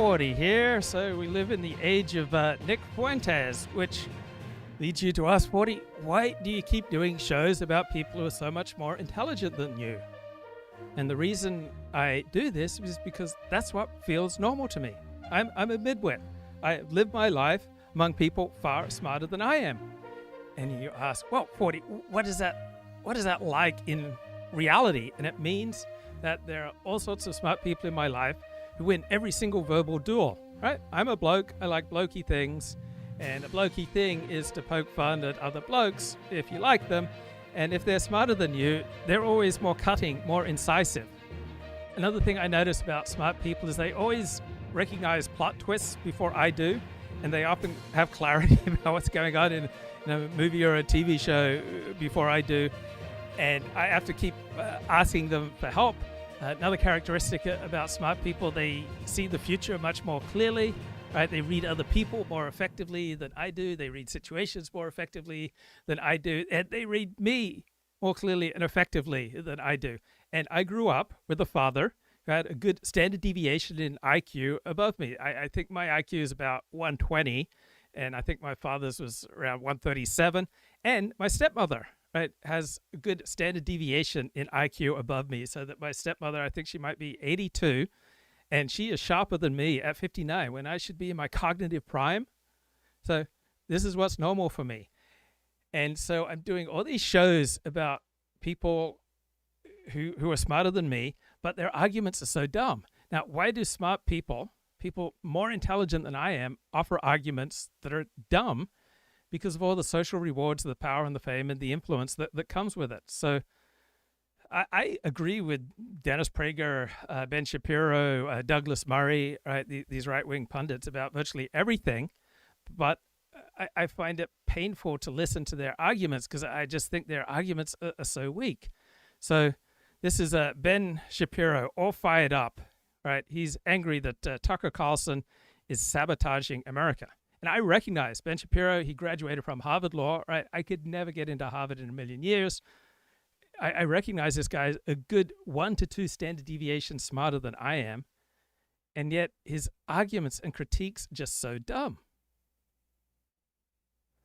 40 here, so we live in the age of Nick Fuentes, which leads you to ask, 40, why do you keep doing shows about people who are so much more intelligent than you? And the reason I do this is because that's what feels normal to me. I'm a midwit. I live my life among people far smarter than I am. And you ask, well, 40, what is that like in reality? And it means that there are all sorts of smart people in my life who win every single verbal duel, right? I'm a bloke, I like blokey things, and a blokey thing is to poke fun at other blokes if you like them, and if they're smarter than you, they're always more cutting, more incisive. Another thing I notice about smart people is they always recognize plot twists before I do, and they often have clarity about what's going on in a movie or a TV show before I do, and I have to keep asking them for help. Another characteristic about smart people, they see the future much more clearly, right? They read other people more effectively than I do. They read situations more effectively than I do. And they read me more clearly and effectively than I do. And I grew up with a father who had a good standard deviation in IQ above me. I think my IQ is about 120, and I think my father's was around 137. And my stepmother, right, has a good standard deviation in IQ above me, so that my stepmother, I think she might be 82, and she is sharper than me at 59 when I should be in my cognitive prime. So this is what's normal for me. And so I'm doing all these shows about people who are smarter than me, but their arguments are so dumb. Now, why do smart people more intelligent than I am, offer arguments that are dumb? Because of all the social rewards, the power and the fame and the influence that comes with it. So I agree with Dennis Prager, Ben Shapiro, Douglas Murray, right, these right-wing pundits about virtually everything, but I find it painful to listen to their arguments because I just think their arguments are so weak. So this is Ben Shapiro, all fired up, right? He's angry that Tucker Carlson is sabotaging America. And I recognize Ben Shapiro, he graduated from Harvard Law, right? I could never get into Harvard in a million years. I recognize this guy's a good 1 to 2 standard deviations smarter than I am. And yet his arguments and critiques are just so dumb.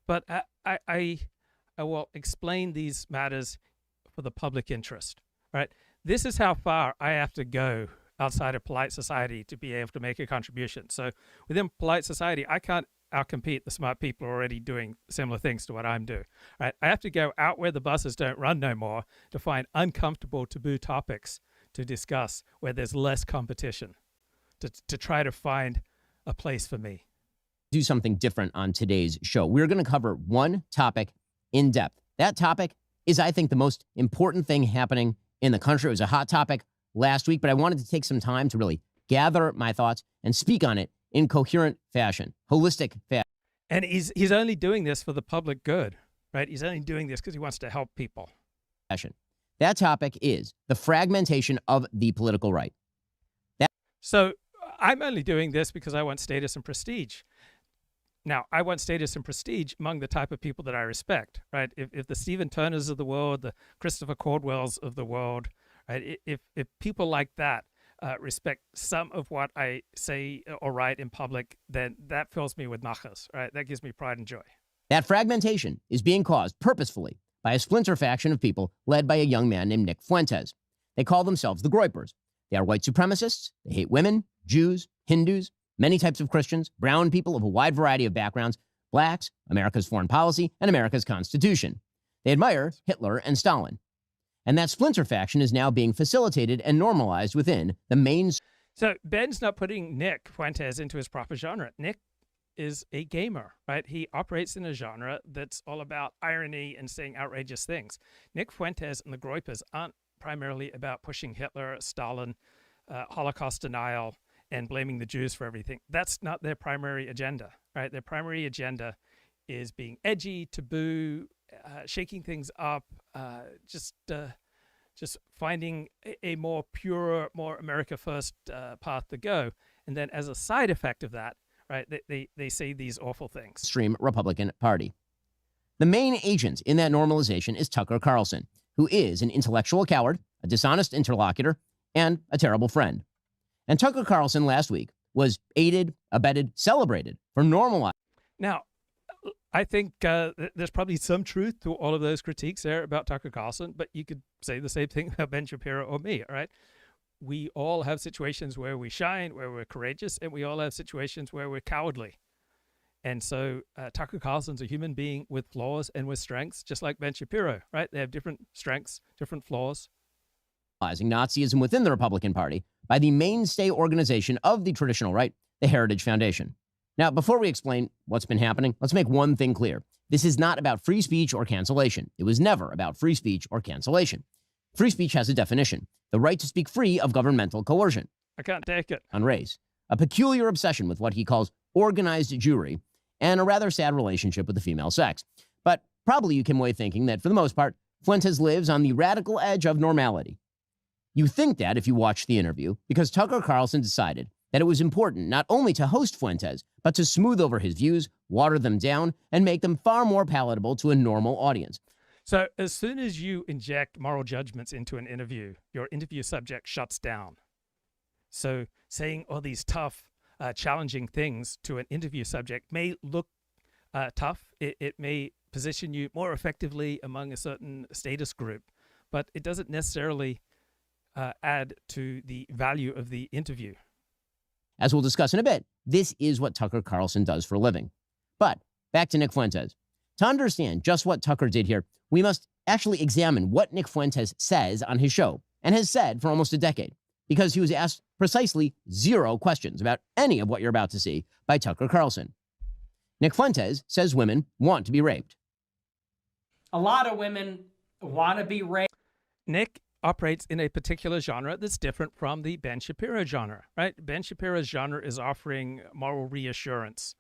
But I will explain these matters for the public interest, right? This is how far I have to go outside of polite society to be able to make a contribution. So within polite society, I can't outcompete the smart people already doing similar things to what I'm doing. Right? I have to go out where the buses don't run no more to find uncomfortable taboo topics to discuss where there's less competition, to try to find a place for me. Do something different on today's show. We're going to cover one topic in depth. That topic is, I think, the most important thing happening in the country. It was a hot topic last week, but I wanted to take some time to really gather my thoughts and speak on it in coherent fashion, holistic fashion. And he's only doing this for the public good, right? He's only doing this because he wants to help people. That topic is the fragmentation of the political right. So I'm only doing this because I want status and prestige. Now, I want status and prestige among the type of people that I respect, right? If the Stephen Turners of the world, the Christopher Caldwells of the world, right? If people like that respect some of what I say or write in public, then that fills me with nachas, right? That gives me pride and joy. That fragmentation is being caused purposefully by a splinter faction of people led by a young man named Nick Fuentes. They call themselves the Groypers. They are white supremacists. They hate women, Jews, Hindus, many types of Christians, brown people of a wide variety of backgrounds, blacks, America's foreign policy, and America's Constitution. They admire Hitler and Stalin. And that splinter faction is now being facilitated and normalized within the main. So Ben's not putting Nick Fuentes into his proper genre. Nick is a gamer, right? He operates in a genre that's all about irony and saying outrageous things. Nick Fuentes and the Groypers aren't primarily about pushing Hitler, Stalin, Holocaust denial, and blaming the Jews for everything. That's not their primary agenda, right? Their primary agenda is being edgy, taboo, shaking things up, just finding a more pure, more America First path to go. And then as a side effect of that, right, they say these awful things. Extreme Republican Party. The main agent in that normalization is Tucker Carlson, who is an intellectual coward, a dishonest interlocutor, and a terrible friend. And Tucker Carlson last week was aided, abetted, celebrated for normalizing. Now, I think there's probably some truth to all of those critiques there about Tucker Carlson, but you could say the same thing about Ben Shapiro or me, all right? We all have situations where we shine, where we're courageous, and we all have situations where we're cowardly. And so Tucker Carlson's a human being with flaws and with strengths, just like Ben Shapiro, right? They have different strengths, different flaws. Nazism within the Republican Party by the mainstay organization of the traditional right, the Heritage Foundation. Now, before we explain what's been happening, let's make one thing clear. This is not about free speech or cancellation. It was never about free speech or cancellation. Free speech has a definition: the right to speak free of governmental coercion. I can't take it. On race, a peculiar obsession with what he calls organized Jewry, and a rather sad relationship with the female sex. But probably you came away thinking that, for the most part, Fuentes lives on the radical edge of normality. You think that if you watch the interview, because Tucker Carlson decided that it was important not only to host Fuentes, but to smooth over his views, water them down, and make them far more palatable to a normal audience. So as soon as you inject moral judgments into an interview, your interview subject shuts down. So saying all these tough, challenging things to an interview subject may look tough. It may position you more effectively among a certain status group, but it doesn't necessarily add to the value of the interview. As we'll discuss in a bit, this is what Tucker Carlson does for a living. But back to Nick Fuentes. To understand just what Tucker did here, we must actually examine what Nick Fuentes says on his show, and has said for almost a decade, because he was asked precisely 0 questions about any of what you're about to see by Tucker Carlson. Nick Fuentes says women want to be raped. A lot of women want to be raped. Nick operates in a particular genre that's different from the Ben Shapiro genre, right? Ben Shapiro's genre is offering moral reassurance,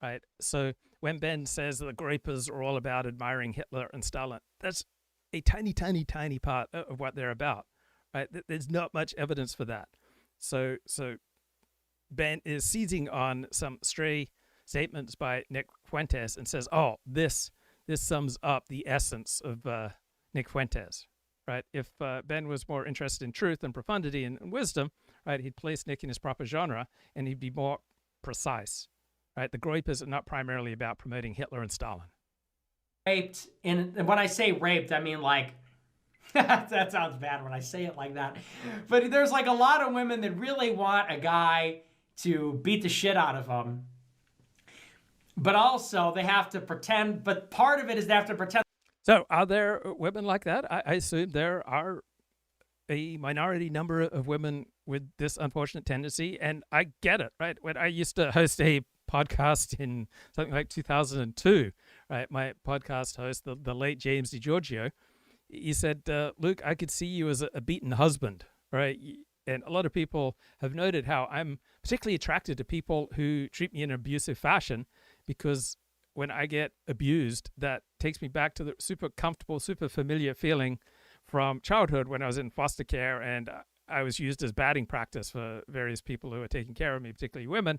right? So when Ben says that the Groypers are all about admiring Hitler and Stalin, that's a tiny, tiny, tiny part of what they're about, right? There's not much evidence for that. So Ben is seizing on some stray statements by Nick Fuentes and says, oh, this sums up the essence of Nick Fuentes. Right? If Ben was more interested in truth and profundity and wisdom, right, he'd place Nick in his proper genre and he'd be more precise. Right? The Groypers are not primarily about promoting Hitler and Stalin. Raped, and when I say raped, I mean like, that sounds bad when I say it like that. But there's like a lot of women that really want a guy to beat the shit out of them. But also they have to pretend, but part of it is they have to pretend. So are there women like that? I assume there are a minority number of women with this unfortunate tendency, and I get it, right? When I used to host a podcast in something like 2002, right? My podcast host, the late James DiGiorgio, he said, Luke, I could see you as a beaten husband, right? And a lot of people have noted how I'm particularly attracted to people who treat me in an abusive fashion, because when I get abused, that takes me back to the super comfortable, super familiar feeling from childhood when I was in foster care and I was used as batting practice for various people who were taking care of me, particularly women.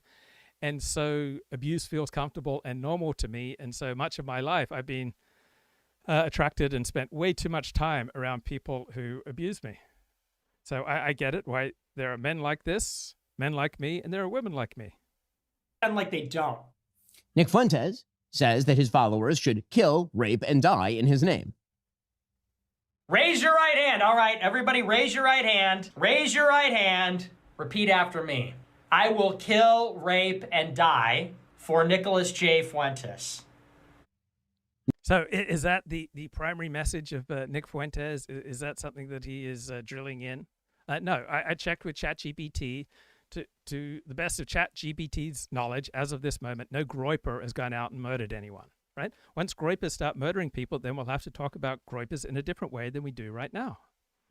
And so abuse feels comfortable and normal to me. And so much of my life, I've been attracted and spent way too much time around people who abuse me. So I get it, why there are men like this, men like me, and there are women like me. And like they don't. Nick Fuentes says that his followers should kill, rape, and die in his name. Raise your right hand. All right, everybody raise your right hand. Raise your right hand. Repeat after me. I will kill, rape, and die for Nicholas J. Fuentes. So is that the primary message of Nick Fuentes? Is that something that he is drilling in? No, I checked with ChatGPT. To the best of ChatGPT's knowledge, as of this moment, no Groyper has gone out and murdered anyone, right? Once Groypers start murdering people, then we'll have to talk about Groypers in a different way than we do right now.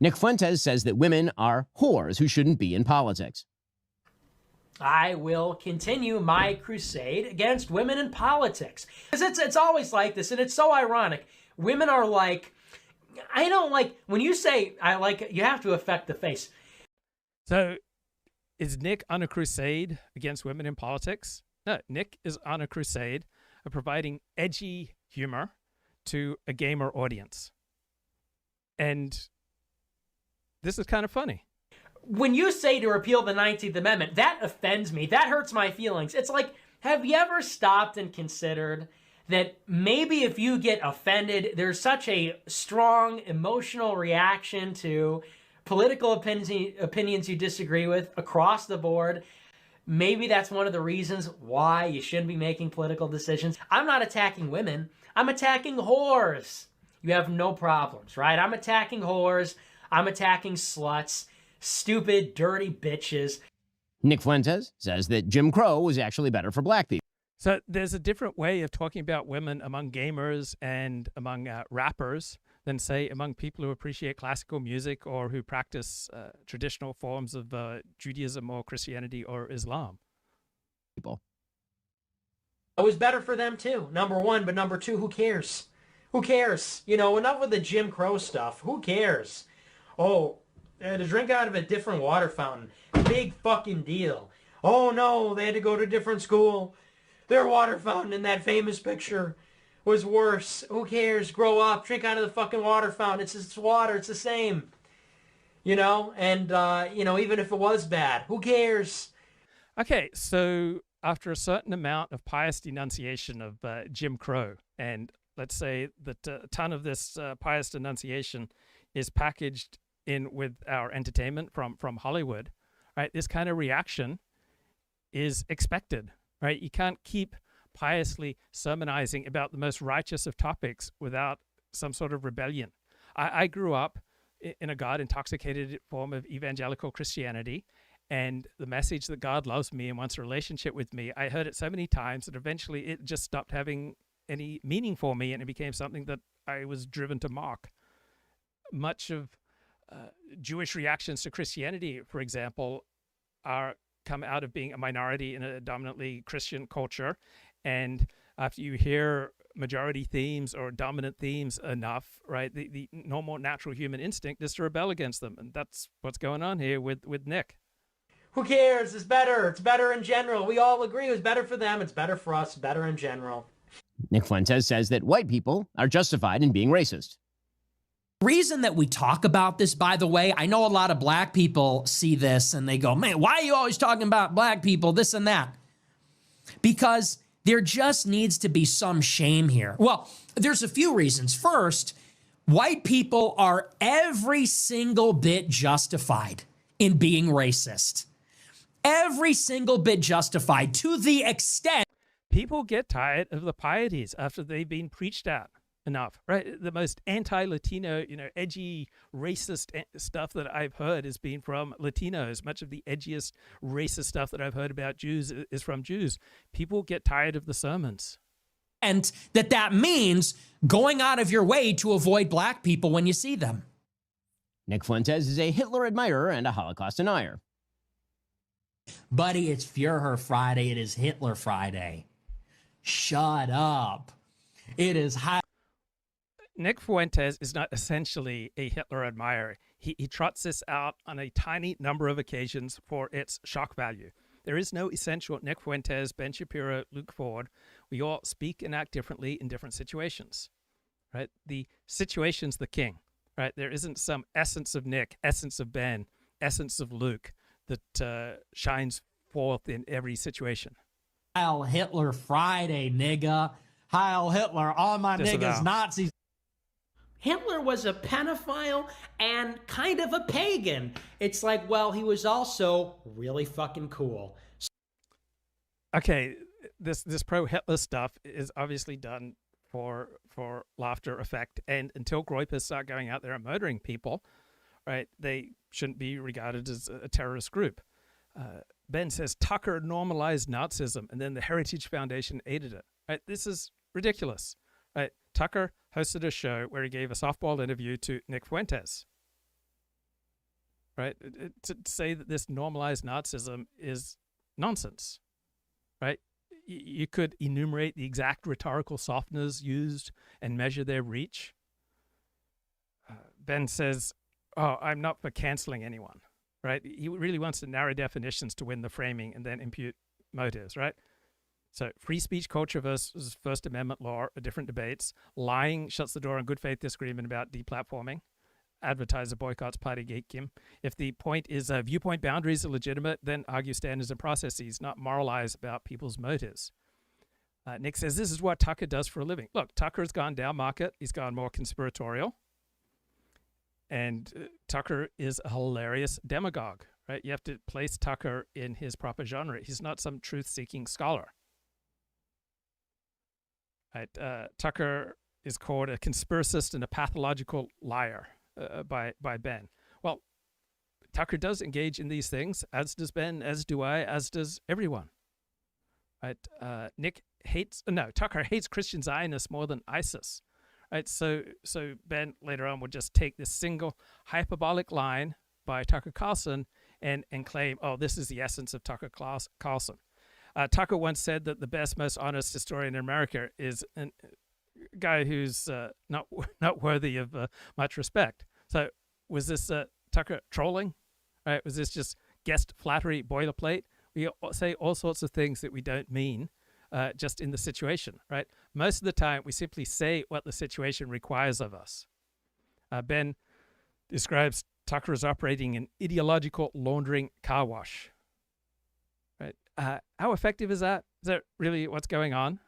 Nick Fuentes says that women are whores who shouldn't be in politics. I will continue my crusade against women in politics. It's always like this, and it's so ironic. Women are like, I don't like, when you say I like it, you have to affect the face. So is Nick on a crusade against women in politics? No, Nick is on a crusade of providing edgy humor to a gamer audience. And this is kind of funny. when you say to repeal the 19th Amendment, that offends me. That hurts my feelings. It's like, have you ever stopped and considered that maybe if you get offended, there's such a strong emotional reaction to political opinions you disagree with across the board? Maybe that's one of the reasons why you shouldn't be making political decisions. I'm not attacking women. I'm attacking whores. You have no problems, right? I'm attacking whores. I'm attacking sluts. Stupid, dirty bitches. Nick Fuentes says that Jim Crow was actually better for black people. So there's a different way of talking about women among gamers and among rappers than, say, among people who appreciate classical music or who practice traditional forms of Judaism or Christianity or Islam. People. It was better for them too, number one, but number two, who cares? Who cares? You know, enough with the Jim Crow stuff. Who cares? Oh, they had to drink out of a different water fountain. Big fucking deal. Oh no, they had to go to a different school. Their water fountain in that famous picture was worse. Who cares? Grow up. Drink out of the fucking water fountain. It's water. It's the same. You know? And, you know, even if it was bad, who cares? Okay, so after a certain amount of pious denunciation of Jim Crow, and let's say that a ton of this pious denunciation is packaged in with our entertainment from Hollywood, right? This kind of reaction is expected, right? You can't keep piously sermonizing about the most righteous of topics without some sort of rebellion. I grew up in a God-intoxicated form of evangelical Christianity, and the message that God loves me and wants a relationship with me, I heard it so many times that eventually it just stopped having any meaning for me, and it became something that I was driven to mock. Much of Jewish reactions to Christianity, for example, come out of being a minority in a dominantly Christian culture. And after you hear majority themes or dominant themes enough, right, the normal natural human instinct is to rebel against them. And that's what's going on here with Nick. Who cares? It's better. It's better in general. We all agree it was better for them. It's better for us. Better in general. Nick Fuentes says that white people are justified in being racist. The reason that we talk about this, by the way, I know a lot of black people see this and they go, man, why are you always talking about black people, this and that? Because there just needs to be some shame here. Well, there's a few reasons. First, white people are every single bit justified in being racist. Every single bit justified, to the extent people get tired of the pieties after they've been preached at enough, right? The most anti-Latino, edgy, racist stuff that I've heard has been from Latinos. Much of the edgiest racist stuff that I've heard about Jews is from Jews. People get tired of the sermons. and that means going out of your way to avoid black people when you see them. Nick Fuentes is a Hitler admirer and a Holocaust denier. Buddy, it's Führer Friday. It is Hitler Friday. Shut up. It is high. Nick Fuentes is not essentially a Hitler admirer. He trots this out on a tiny number of occasions for its shock value. There is no essential Nick Fuentes, Ben Shapiro, Luke Ford. We all speak and act differently in different situations, right? The situation's the king, right? There isn't some essence of Nick, essence of Ben, essence of Luke that shines forth in every situation. Heil Hitler Friday, nigga. Heil Hitler, all my niggas, Nazis. Hitler was a pedophile and kind of a pagan. It's like, well, he was also really fucking cool. Okay, this pro-Hitler stuff is obviously done for laughter effect, and until Groypers start going out there and murdering people, right, they shouldn't be regarded as a terrorist group. Ben says Tucker normalized Nazism, and then the Heritage Foundation aided it. Right, this is ridiculous. Right, Tucker hosted a show where he gave a softball interview to Nick Fuentes. Right, to say that this normalized Nazism is nonsense. Right, you could enumerate the exact rhetorical softeners used and measure their reach. Ben says, "Oh, I'm not for canceling anyone." Right, he really wants to narrow definitions to win the framing and then impute motives. Right. So free speech culture versus First Amendment law are different debates. Lying shuts the door on good faith disagreement about deplatforming. advertiser boycotts Partygate Kim. If the point is viewpoint boundaries are legitimate, then argue standards and processes, not moralize about people's motives. Nick says, this is what Tucker does for a living. Look, Tucker has gone down market. He's gone more conspiratorial. And Tucker is a hilarious demagogue, right? You have to place Tucker in his proper genre. He's not some truth-seeking scholar. Right? Tucker is called a conspiracist and a pathological liar by Ben. Well, Tucker does engage in these things, as does Ben, as do I, as does everyone. Right? Tucker hates Christian Zionists more than ISIS. Right? So Ben later on would just take this single hyperbolic line by Tucker Carlson and claim, oh, this is the essence of Tucker Carlson. Tucker once said that the best, most honest historian in America is a guy who's not worthy of much respect. So was this Tucker trolling? Right? Was this just guest flattery boilerplate? We say all sorts of things that we don't mean just in the situation, right? Most of the time, we simply say what the situation requires of us. Ben describes Tucker as operating an ideological laundering car wash. Right? How effective is that? Is that really what's going on?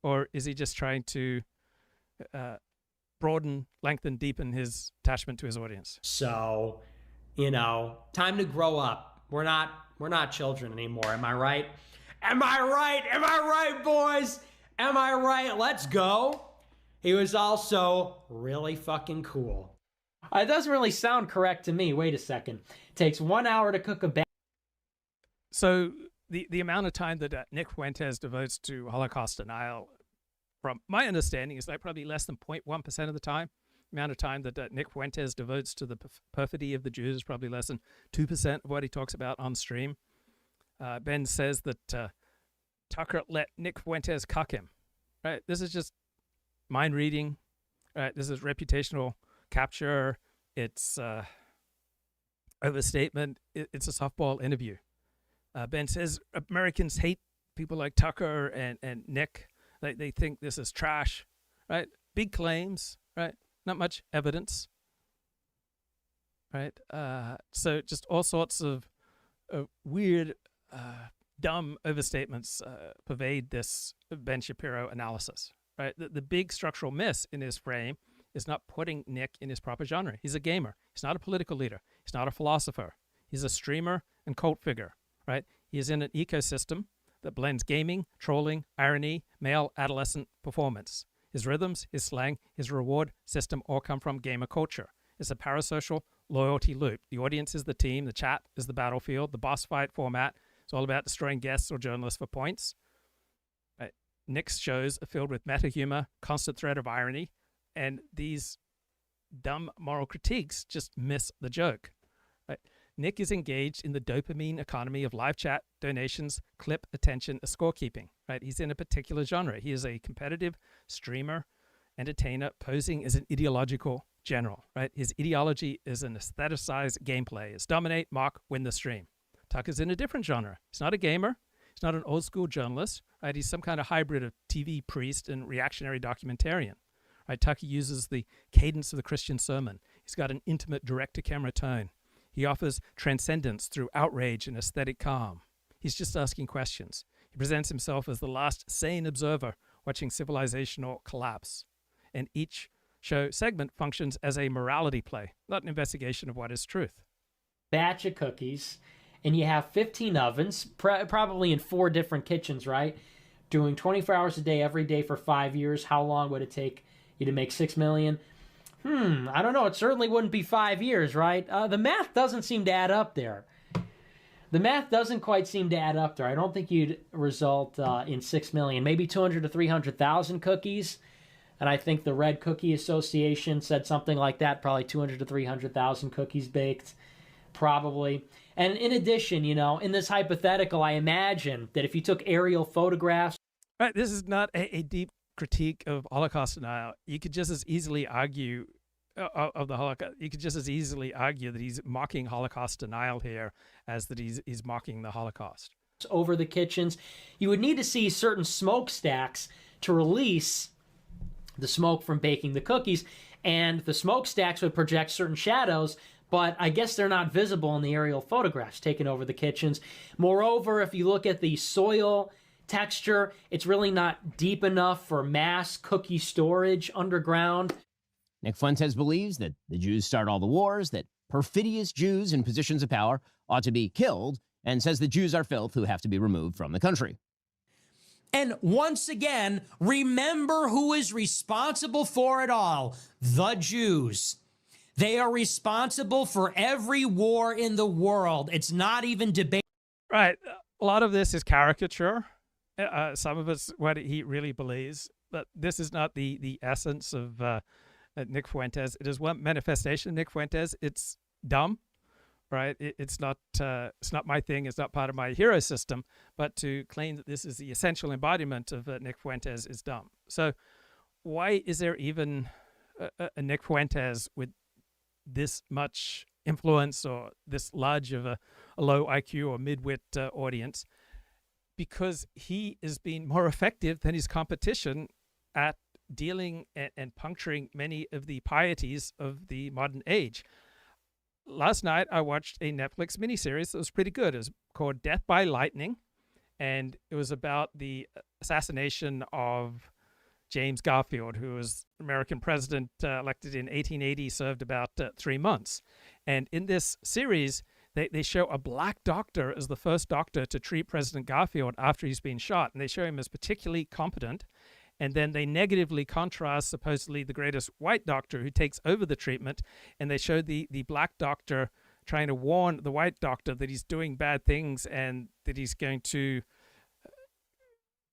Or is he just trying to broaden, lengthen, deepen his attachment to his audience? So, time to grow up. We're not children anymore. Am I right? Am I right? Am I right, boys? Am I right? Let's go. He was also really fucking cool. It doesn't really sound correct to me. Wait a second. It takes 1 hour to cook a bag. So the amount of time that Nick Fuentes devotes to Holocaust denial, from my understanding, is like probably less than 0.1% of the time. The amount of time that Nick Fuentes devotes to the perfidy of the Jews is probably less than 2% of what he talks about on stream. Ben says that Tucker let Nick Fuentes cuck him. Right? This is just mind reading. Right? This is reputational capture. It's overstatement. It's a softball interview. Ben says Americans hate people like Tucker and Nick. They think this is trash. Right? Big claims. Right? Not much evidence. Right? So just all sorts of weird, dumb overstatements pervade this Ben Shapiro analysis. Right? The big structural miss in his frame is not putting Nick in his proper genre. He's a gamer. He's not a political leader. He's not a philosopher. He's a streamer and cult figure. Right? He is in an ecosystem that blends gaming, trolling, irony, male adolescent performance. His rhythms, his slang, his reward system all come from gamer culture. It's a parasocial loyalty loop. The audience is the team. The chat is the battlefield. The boss fight format is all about destroying guests or journalists for points. Right. Nick's shows are filled with meta humor, constant threat of irony, and these dumb moral critiques just miss the joke. Right. Nick is engaged in the dopamine economy of live chat, donations, clip, attention, and scorekeeping. Right? He's in a particular genre. He is a competitive streamer, entertainer, posing as an ideological general. Right? His ideology is an aestheticized gameplay. It's dominate, mock, win the stream. Tucker's in a different genre. He's not a gamer. He's not an old school journalist. Right? He's some kind of hybrid of TV priest and reactionary documentarian. Right? Tucker uses the cadence of the Christian sermon. He's got an intimate, direct-to-camera tone. He offers transcendence through outrage and aesthetic calm. He's just asking questions. He presents himself as the last sane observer watching civilizational collapse. And each show segment functions as a morality play, not an investigation of what is truth. Batch of cookies, and you have 15 ovens, probably in 4 different kitchens, right? Doing 24 hours a day, every day for 5 years. How long would it take you to make $6 million? I don't know. It certainly wouldn't be 5 years, right? The math doesn't seem to add up there. The math doesn't quite seem to add up there. I don't think you'd result in 6 million, maybe 200 to 300,000 cookies. And I think the Red Cookie Association said something like that, probably 200 to 300,000 cookies baked, probably. And in addition, in this hypothetical, I imagine that if you took aerial photographs. Right, this is not a deep critique of Holocaust denial. You could just as easily argue of the Holocaust. You could just as easily argue that he's mocking Holocaust denial here as that he's mocking the Holocaust. Over the kitchens, you would need to see certain smokestacks to release the smoke from baking the cookies. and the smokestacks would project certain shadows, but I guess they're not visible in the aerial photographs taking over the kitchens. Moreover, if you look at the soil texture, it's really not deep enough for mass cookie storage underground. Nick Fuentes believes that the Jews start all the wars, that perfidious Jews in positions of power ought to be killed, and says the Jews are filth who have to be removed from the country. And once again, remember who is responsible for it all: the Jews. They are responsible for every war in the world. It's not even debate. Right. A lot of this is caricature. Some of it's what he really believes, but this is not the essence of Nick Fuentes. It is one manifestation of Nick Fuentes. It's dumb, right? It's not my thing. It's not part of my hero system. But to claim that this is the essential embodiment of Nick Fuentes is dumb. So why is there even a Nick Fuentes with this much influence or this large of a low IQ or mid-wit audience? Because he is being more effective than his competition at dealing and puncturing many of the pieties of the modern age. Last night, I watched a Netflix miniseries that was pretty good. It was called Death by Lightning, and it was about the assassination of James Garfield, who was American president, elected in 1880, served about 3 months. And in this series, they show a black doctor as the first doctor to treat President Garfield after he's been shot. And they show him as particularly competent. And then they negatively contrast supposedly the greatest white doctor who takes over the treatment. And they show the black doctor trying to warn the white doctor that he's doing bad things and that he's going to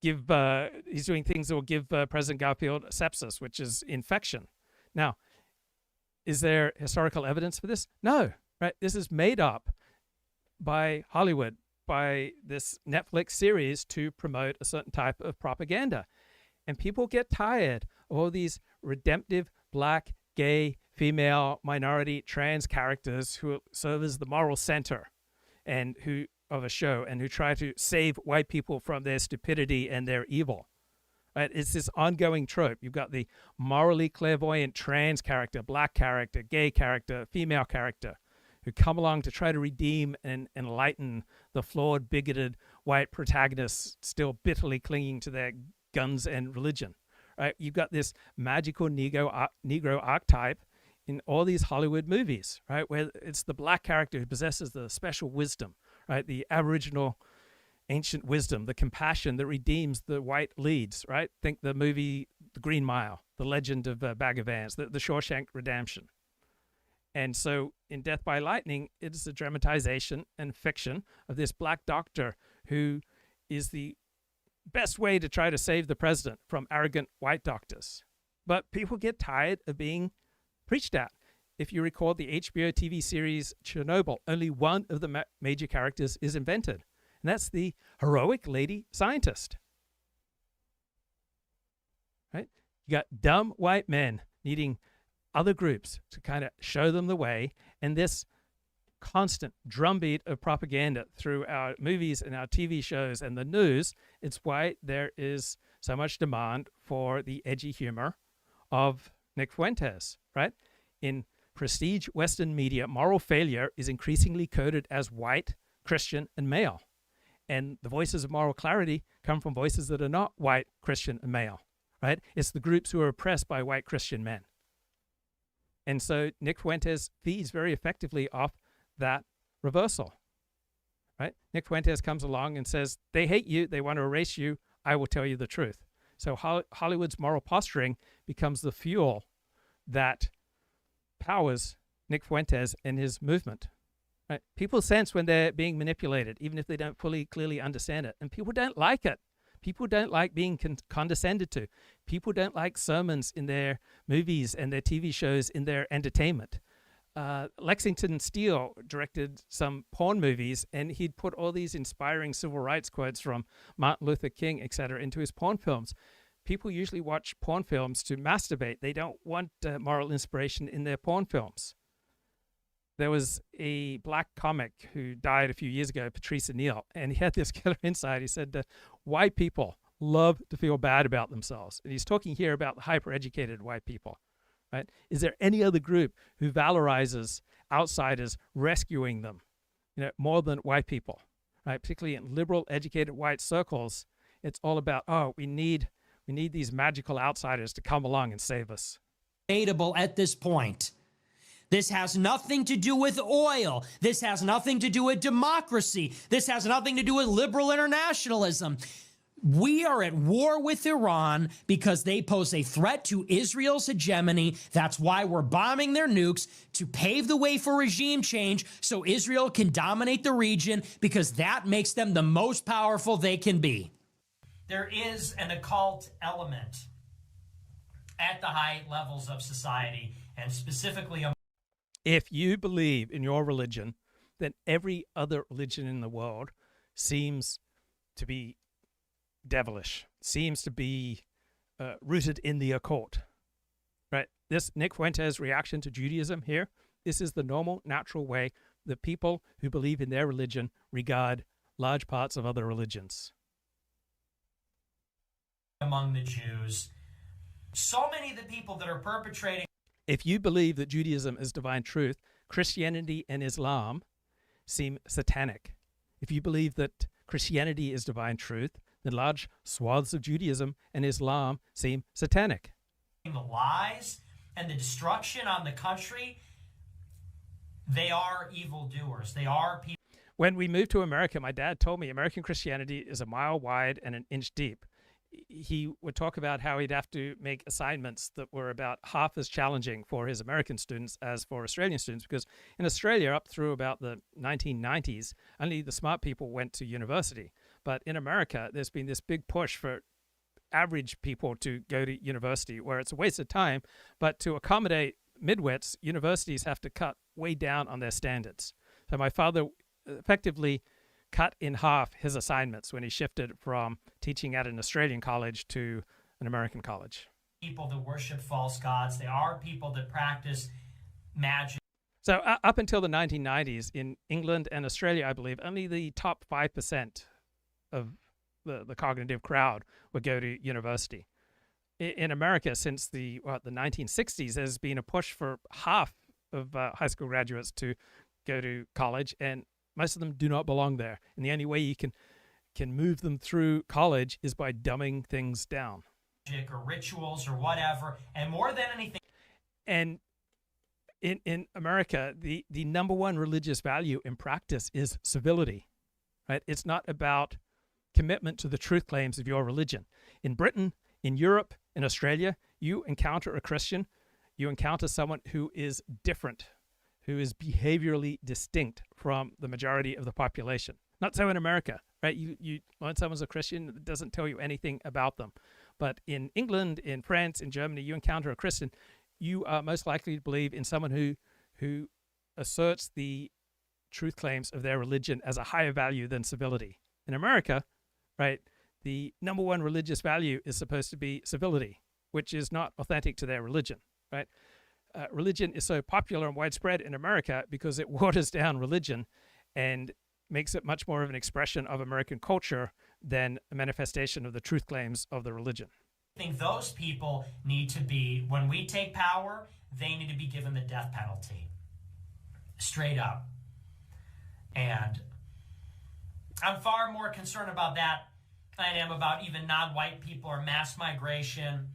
he's doing things that will give President Garfield sepsis, which is infection. Now, is there historical evidence for this? No, right? This is made up by Hollywood, by this Netflix series to promote a certain type of propaganda. And people get tired of all these redemptive black, gay, female, minority, trans characters who serve as the moral center and who of a show and who try to save white people from their stupidity and their evil. Right? It's this ongoing trope. You've got the morally clairvoyant trans character, black character, gay character, female character, who come along to try to redeem and enlighten the flawed, bigoted white protagonists still bitterly clinging to their guns and religion. Right? You've got this magical Negro archetype in all these Hollywood movies, right? Where it's the black character who possesses the special wisdom, right? The Aboriginal ancient wisdom, the compassion that redeems the white leads, right? Think the movie The Green Mile, The Legend of Bag of Ants, the Shawshank Redemption. And so in Death by Lightning, it is a dramatization and fiction of this black doctor who is the best way to try to save the president from arrogant white doctors. But people get tired of being preached at. If you recall the HBO TV series Chernobyl, only one of the major characters is invented, and that's the heroic lady scientist. Right? You got dumb white men needing other groups to kind of show them the way, and this constant drumbeat of propaganda through our movies and our TV shows and the news, it's why there is so much demand for the edgy humor of Nick Fuentes, right? In prestige Western media, moral failure is increasingly coded as white, Christian, and male. And the voices of moral clarity come from voices that are not white, Christian, and male, right? It's the groups who are oppressed by white Christian men. And so Nick Fuentes feeds very effectively off that reversal, right? Nick Fuentes comes along and says, they hate you, they want to erase you, I will tell you the truth. So Hollywood's moral posturing becomes the fuel that powers Nick Fuentes and his movement. Right? People sense when they're being manipulated, even if they don't fully, clearly understand it. And people don't like it. People don't like being condescended to. People don't like sermons in their movies and their TV shows in their entertainment. Lexington Steele directed some porn movies, and he'd put all these inspiring civil rights quotes from Martin Luther King, etc., into his porn films. People usually watch porn films to masturbate. They don't want moral inspiration in their porn films. There was a black comic who died a few years ago, Patrice O'Neill, and he had this killer insight. He said, white people love to feel bad about themselves. And he's talking here about the hyper-educated white people, right? Is there any other group who valorizes outsiders rescuing them, more than white people, right? Particularly in liberal, educated white circles, it's all about, oh, we need these magical outsiders to come along and save us. Debatable at this point. This has nothing to do with oil. This has nothing to do with democracy. This has nothing to do with liberal internationalism. We are at war with Iran because they pose a threat to Israel's hegemony. That's why we're bombing their nukes, to pave the way for regime change so Israel can dominate the region, because that makes them the most powerful they can be. There is an occult element at the high levels of society, and specifically if you believe in your religion, then every other religion in the world seems to be devilish, seems to be rooted in the occult, right? This Nick Fuentes' reaction to Judaism here, this is the normal, natural way that people who believe in their religion regard large parts of other religions. Among the Jews, so many of the people that are perpetrating. If you believe that Judaism is divine truth, Christianity and Islam seem satanic. If you believe that Christianity is divine truth, then large swaths of Judaism and Islam seem satanic. The lies and the destruction on the country, they are evildoers. They are people. When we moved to America, my dad told me American Christianity is a mile wide and an inch deep. He would talk about how he'd have to make assignments that were about half as challenging for his American students as for Australian students, because in Australia, up through about the 1990s, only the smart people went to university. But in America, there's been this big push for average people to go to university, where it's a waste of time. But to accommodate midwits, universities have to cut way down on their standards. So my father effectively cut in half his assignments when he shifted from teaching at an Australian college to an American college. People that worship false gods, they are people that practice magic. So up until the 1990s, in England and Australia, I believe, only the top 5% of the cognitive crowd would go to university. In America, since the 1960s, there's been a push for half of high school graduates to go to college, and most of them do not belong there. And the only way you can move them through college is by dumbing things down. Or rituals or whatever, and more than anything. And in America, the number one religious value in practice is civility, right? It's not about commitment to the truth claims of your religion. In Britain, in Europe, in Australia, you encounter a Christian, you encounter someone who is different, who is behaviorally distinct from the majority of the population. Not so in America, right? You learn someone's a Christian, it doesn't tell you anything about them. But in England, in France, in Germany, you encounter a Christian, you are most likely to believe in someone who asserts the truth claims of their religion as a higher value than civility. In America, right, the number one religious value is supposed to be civility, which is not authentic to their religion, right? Religion is so popular and widespread in America because it waters down religion and makes it much more of an expression of American culture than a manifestation of the truth claims of the religion. I think those people need to be, when we take power, they need to be given the death penalty. Straight up. And I'm far more concerned about that than I am about even non-white people or mass migration.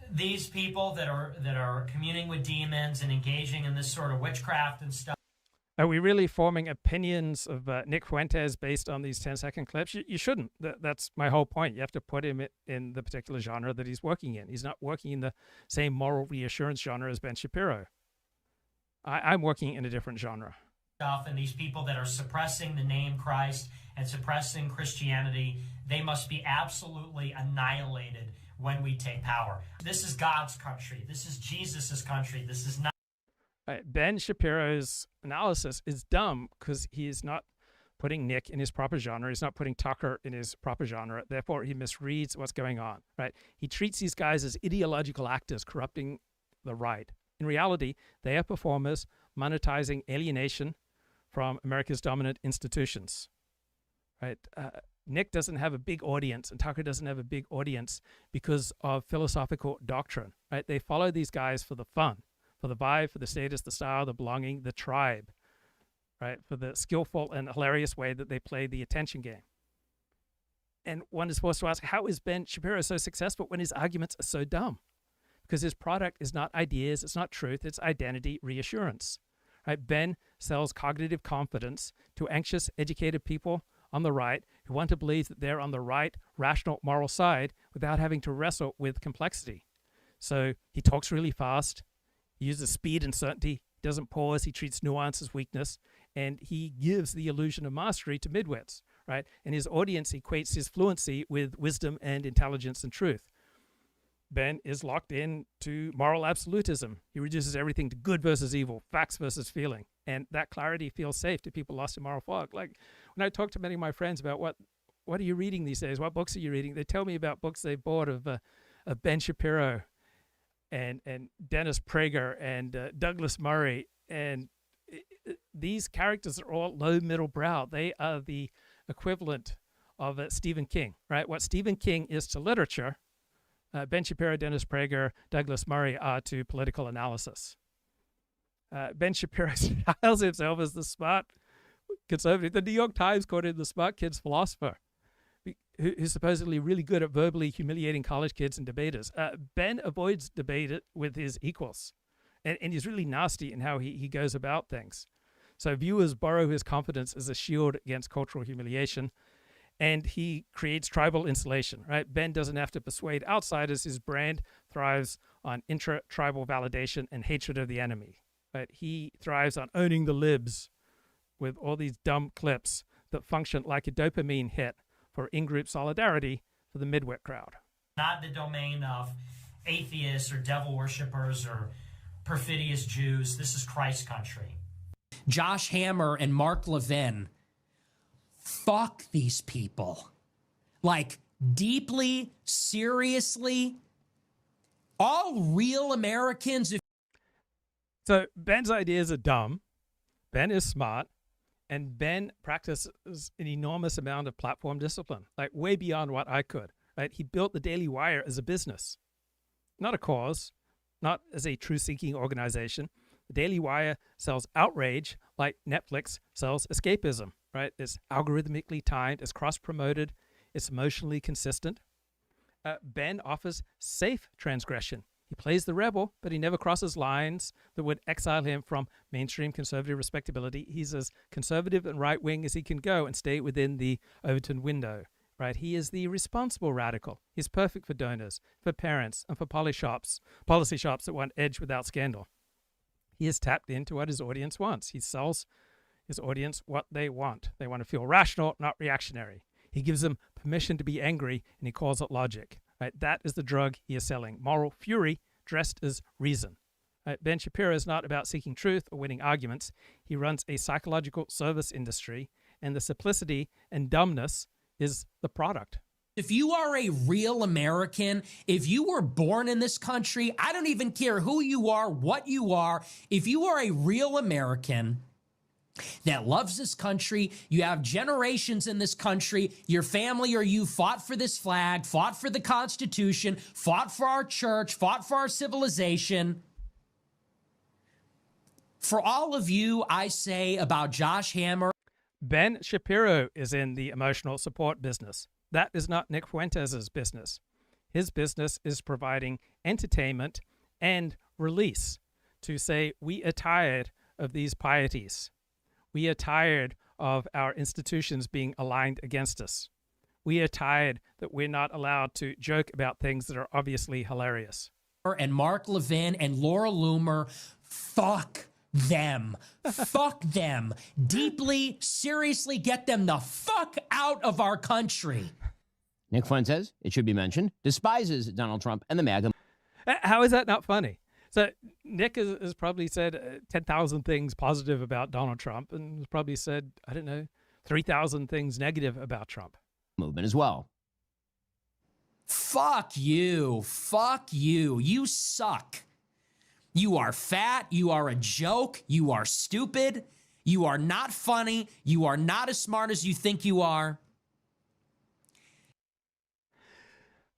These people that are communing with demons and engaging in this sort of witchcraft and stuff. Are we really forming opinions of Nick Fuentes based on these 10-second clips? You shouldn't. That's my whole point. You have to put him in the particular genre that he's working in. He's not working in the same moral reassurance genre as Ben Shapiro. I'm working in a different genre. And these people that are suppressing the name Christ and suppressing Christianity, they must be absolutely annihilated when we take power. This is God's country. This is Jesus's country. This is not. Ben Shapiro's analysis is dumb because he is not putting Nick in his proper genre. He's not putting Tucker in his proper genre. Therefore, he misreads what's going on, right? He treats these guys as ideological actors corrupting the right. In reality, they are performers monetizing alienation from America's dominant institutions, right? Nick doesn't have a big audience and Tucker doesn't have a big audience because of philosophical doctrine, right? They follow these guys for the fun, for the vibe, for the status, the style, the belonging, the tribe, right? For the skillful and hilarious way that they play the attention game. And one is supposed to ask, how is Ben Shapiro so successful when his arguments are so dumb? Because his product is not ideas, it's not truth, it's identity reassurance, right? Ben sells cognitive confidence to anxious, educated people on the right who want to believe that they're on the right, rational, moral side without having to wrestle with complexity. So he talks really fast, he uses speed and certainty, he doesn't pause, he treats nuance as weakness, and he gives the illusion of mastery to midwits, right? And his audience equates his fluency with wisdom and intelligence and truth. Ben is locked in to moral absolutism. He reduces everything to good versus evil, facts versus feeling. And that clarity feels safe to people lost in moral fog. Like when I talk to many of my friends about what are you reading these days? What books are you reading? They tell me about books they bought of Ben Shapiro and Dennis Prager and Douglas Murray. And these characters are all low middle brow. They are the equivalent of Stephen King, right? What Stephen King is to literature, Ben Shapiro, Dennis Prager, Douglas Murray are to political analysis. Ben Shapiro styles himself as the smart conservative. The New York Times called him the smart kid's philosopher, who's supposedly really good at verbally humiliating college kids and debaters. Ben avoids debate with his equals, and he's really nasty in how he goes about things. So viewers borrow his confidence as a shield against cultural humiliation, and he creates tribal insulation, right? Ben doesn't have to persuade outsiders. His brand thrives on intra-tribal validation and hatred of the enemy, right? He thrives on owning the libs with all these dumb clips that function like a dopamine hit for in-group solidarity for the midwit crowd. Not the domain of atheists or devil worshippers or perfidious Jews. This is Christ's country. Josh Hammer and Mark Levin, fuck these people. Like, deeply, seriously, all real Americans. So Ben's ideas are dumb, Ben is smart, and Ben practices an enormous amount of platform discipline, like way beyond what I could, right? He built the Daily Wire as a business, not a cause, not as a truth-seeking organization. The Daily Wire sells outrage like Netflix sells escapism, right? It's algorithmically timed, it's cross-promoted, it's emotionally consistent. Ben offers safe transgression. He plays the rebel, but he never crosses lines that would exile him from mainstream conservative respectability. He's as conservative and right-wing as he can go and stay within the Overton window, right? He is the responsible radical. He's perfect for donors, for parents, and for policy shops that want edge without scandal. He has tapped into what his audience wants. He sells his audience what they want. They want to feel rational, not reactionary. He gives them permission to be angry, and he calls it logic. Right? That is the drug he is selling. Moral fury dressed as reason. Right? Ben Shapiro is not about seeking truth or winning arguments. He runs a psychological service industry, and the simplicity and dumbness is the product. If you are a real American, if you were born in this country, I don't even care who you are, what you are. If you are a real American that loves this country, you have generations in this country, your family or you fought for this flag, fought for the Constitution, fought for our church, fought for our civilization. For all of you, I say about Josh Hammer. Ben Shapiro is in the emotional support business. That is not Nick Fuentes' business. His business is providing entertainment and release to say, we are tired of these pieties. We are tired of our institutions being aligned against us. We are tired that we're not allowed to joke about things that are obviously hilarious. And Mark Levin and Laura Loomer, fuck them. Fuck them. Deeply, seriously, get them the fuck out of our country. Nick Fuentes, it should be mentioned, despises Donald Trump and the MAGA. How is that not funny? So Nick has probably said 10,000 things positive about Donald Trump and has probably said, 3,000 things negative about Trump. Movement as well. Fuck you. Fuck you. You suck. You are fat. You are a joke. You are stupid. You are not funny. You are not as smart as you think you are.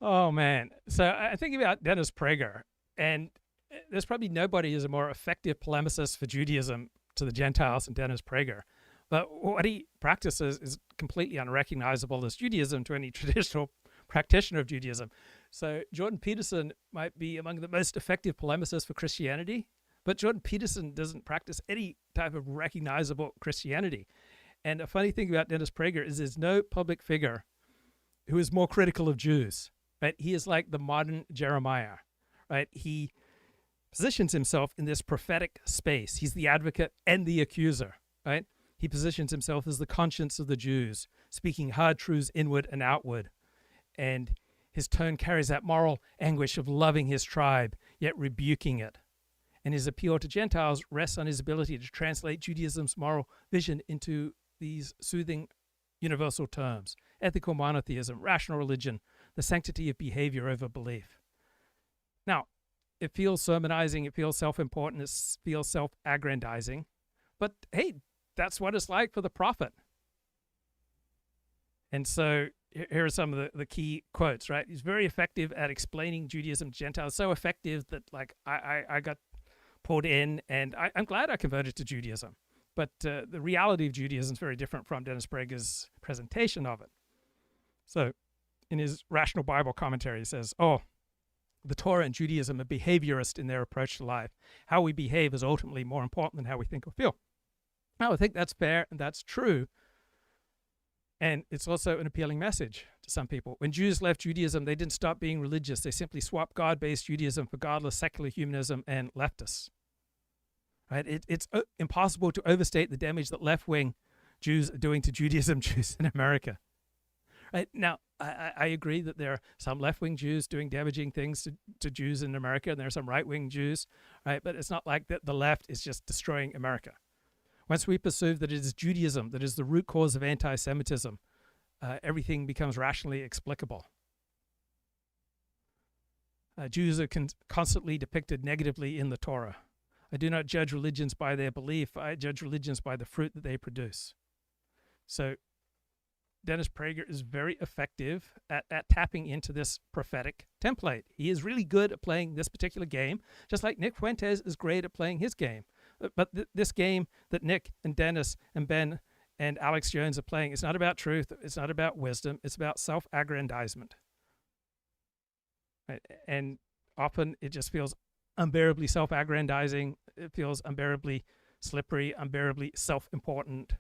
Oh man. So I think about Dennis Prager, and there's probably nobody who's a more effective polemicist for Judaism to the Gentiles than Dennis Prager. But what he practices is completely unrecognizable as Judaism to any traditional practitioner of Judaism. So Jordan Peterson might be among the most effective polemicists for Christianity, but Jordan Peterson doesn't practice any type of recognizable Christianity. And a funny thing about Dennis Prager is there's no public figure who is more critical of Jews, right? He is like the modern Jeremiah, right? He positions himself in this prophetic space. He's the advocate and the accuser, right? He positions himself as the conscience of the Jews, speaking hard truths inward and outward. And his tone carries that moral anguish of loving his tribe, yet rebuking it. And his appeal to Gentiles rests on his ability to translate Judaism's moral vision into these soothing universal terms: ethical monotheism, rational religion, the sanctity of behavior over belief. Now, it feels sermonizing, it feels self-important, it feels self-aggrandizing, but hey, that's what it's like for the prophet. And so here are some of the key quotes, right? He's very effective at explaining Judaism to Gentiles, so effective that like I got pulled in, and I'm glad I converted to Judaism. But the reality of Judaism is very different from Dennis Prager's presentation of it. So in his Rational Bible Commentary, he says, the Torah and Judaism are behaviorist in their approach to life. How we behave is ultimately more important than how we think or feel. Now, I think that's fair and that's true. And it's also an appealing message to some people. When Jews left Judaism, they didn't stop being religious. They simply swapped God-based Judaism for godless secular humanism and leftists. Right? It's impossible to overstate the damage that left-wing Jews are doing to Judaism Jews in America. Right? Now, I agree that there are some left-wing Jews doing damaging things to Jews in America, and there are some right-wing Jews, right? But it's not like that the left is just destroying America. Once we perceive that it is Judaism that is the root cause of anti-Semitism, everything becomes rationally explicable. Jews are constantly depicted negatively in the Torah. I do not judge religions by their belief. I judge religions by the fruit that they produce. So Dennis Prager is very effective at tapping into this prophetic template. He is really good at playing this particular game, just like Nick Fuentes is great at playing his game. But this game that Nick and Dennis and Ben and Alex Jones are playing, it's not about truth, it's not about wisdom, it's about self-aggrandizement. Right? And often it just feels unbearably self-aggrandizing, it feels unbearably slippery, unbearably self-important.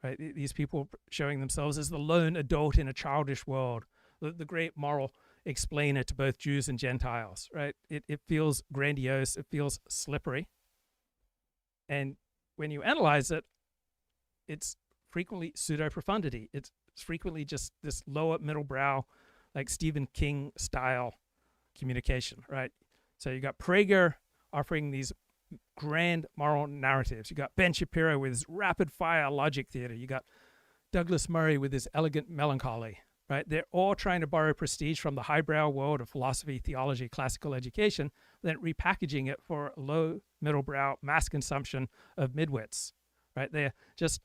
Right? These people showing themselves as the lone adult in a childish world, the great moral explainer to both Jews and Gentiles. Right? It feels grandiose, it feels slippery. And when you analyze it, it's frequently pseudo-profundity. It's frequently just this lower middle brow, like Stephen King style communication, right? So you got Prager offering these grand moral narratives. You got Ben Shapiro with his rapid fire logic theater. You got Douglas Murray with his elegant melancholy, right? They're all trying to borrow prestige from the highbrow world of philosophy, theology, classical education, then repackaging it for low middle brow mass consumption of midwits, right? They're just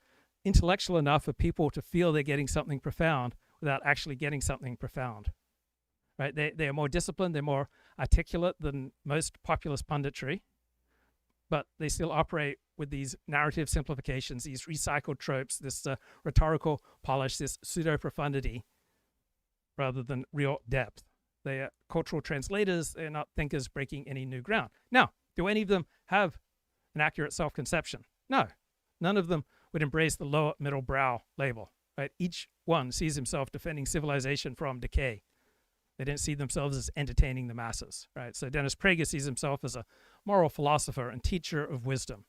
intellectual enough for people to feel they're getting something profound without actually getting something profound, right? They are more disciplined, they're more articulate than most populist punditry, but they still operate with these narrative simplifications, these recycled tropes, this rhetorical polish, this pseudo-profundity, rather than real depth. They are cultural translators, they're not thinkers breaking any new ground. Now, do any of them have an accurate self-conception? No. None of them would embrace the lower middle brow label, right? Each one sees himself defending civilization from decay. They didn't see themselves as entertaining the masses, right? So Dennis Prager sees himself as a moral philosopher and teacher of wisdom.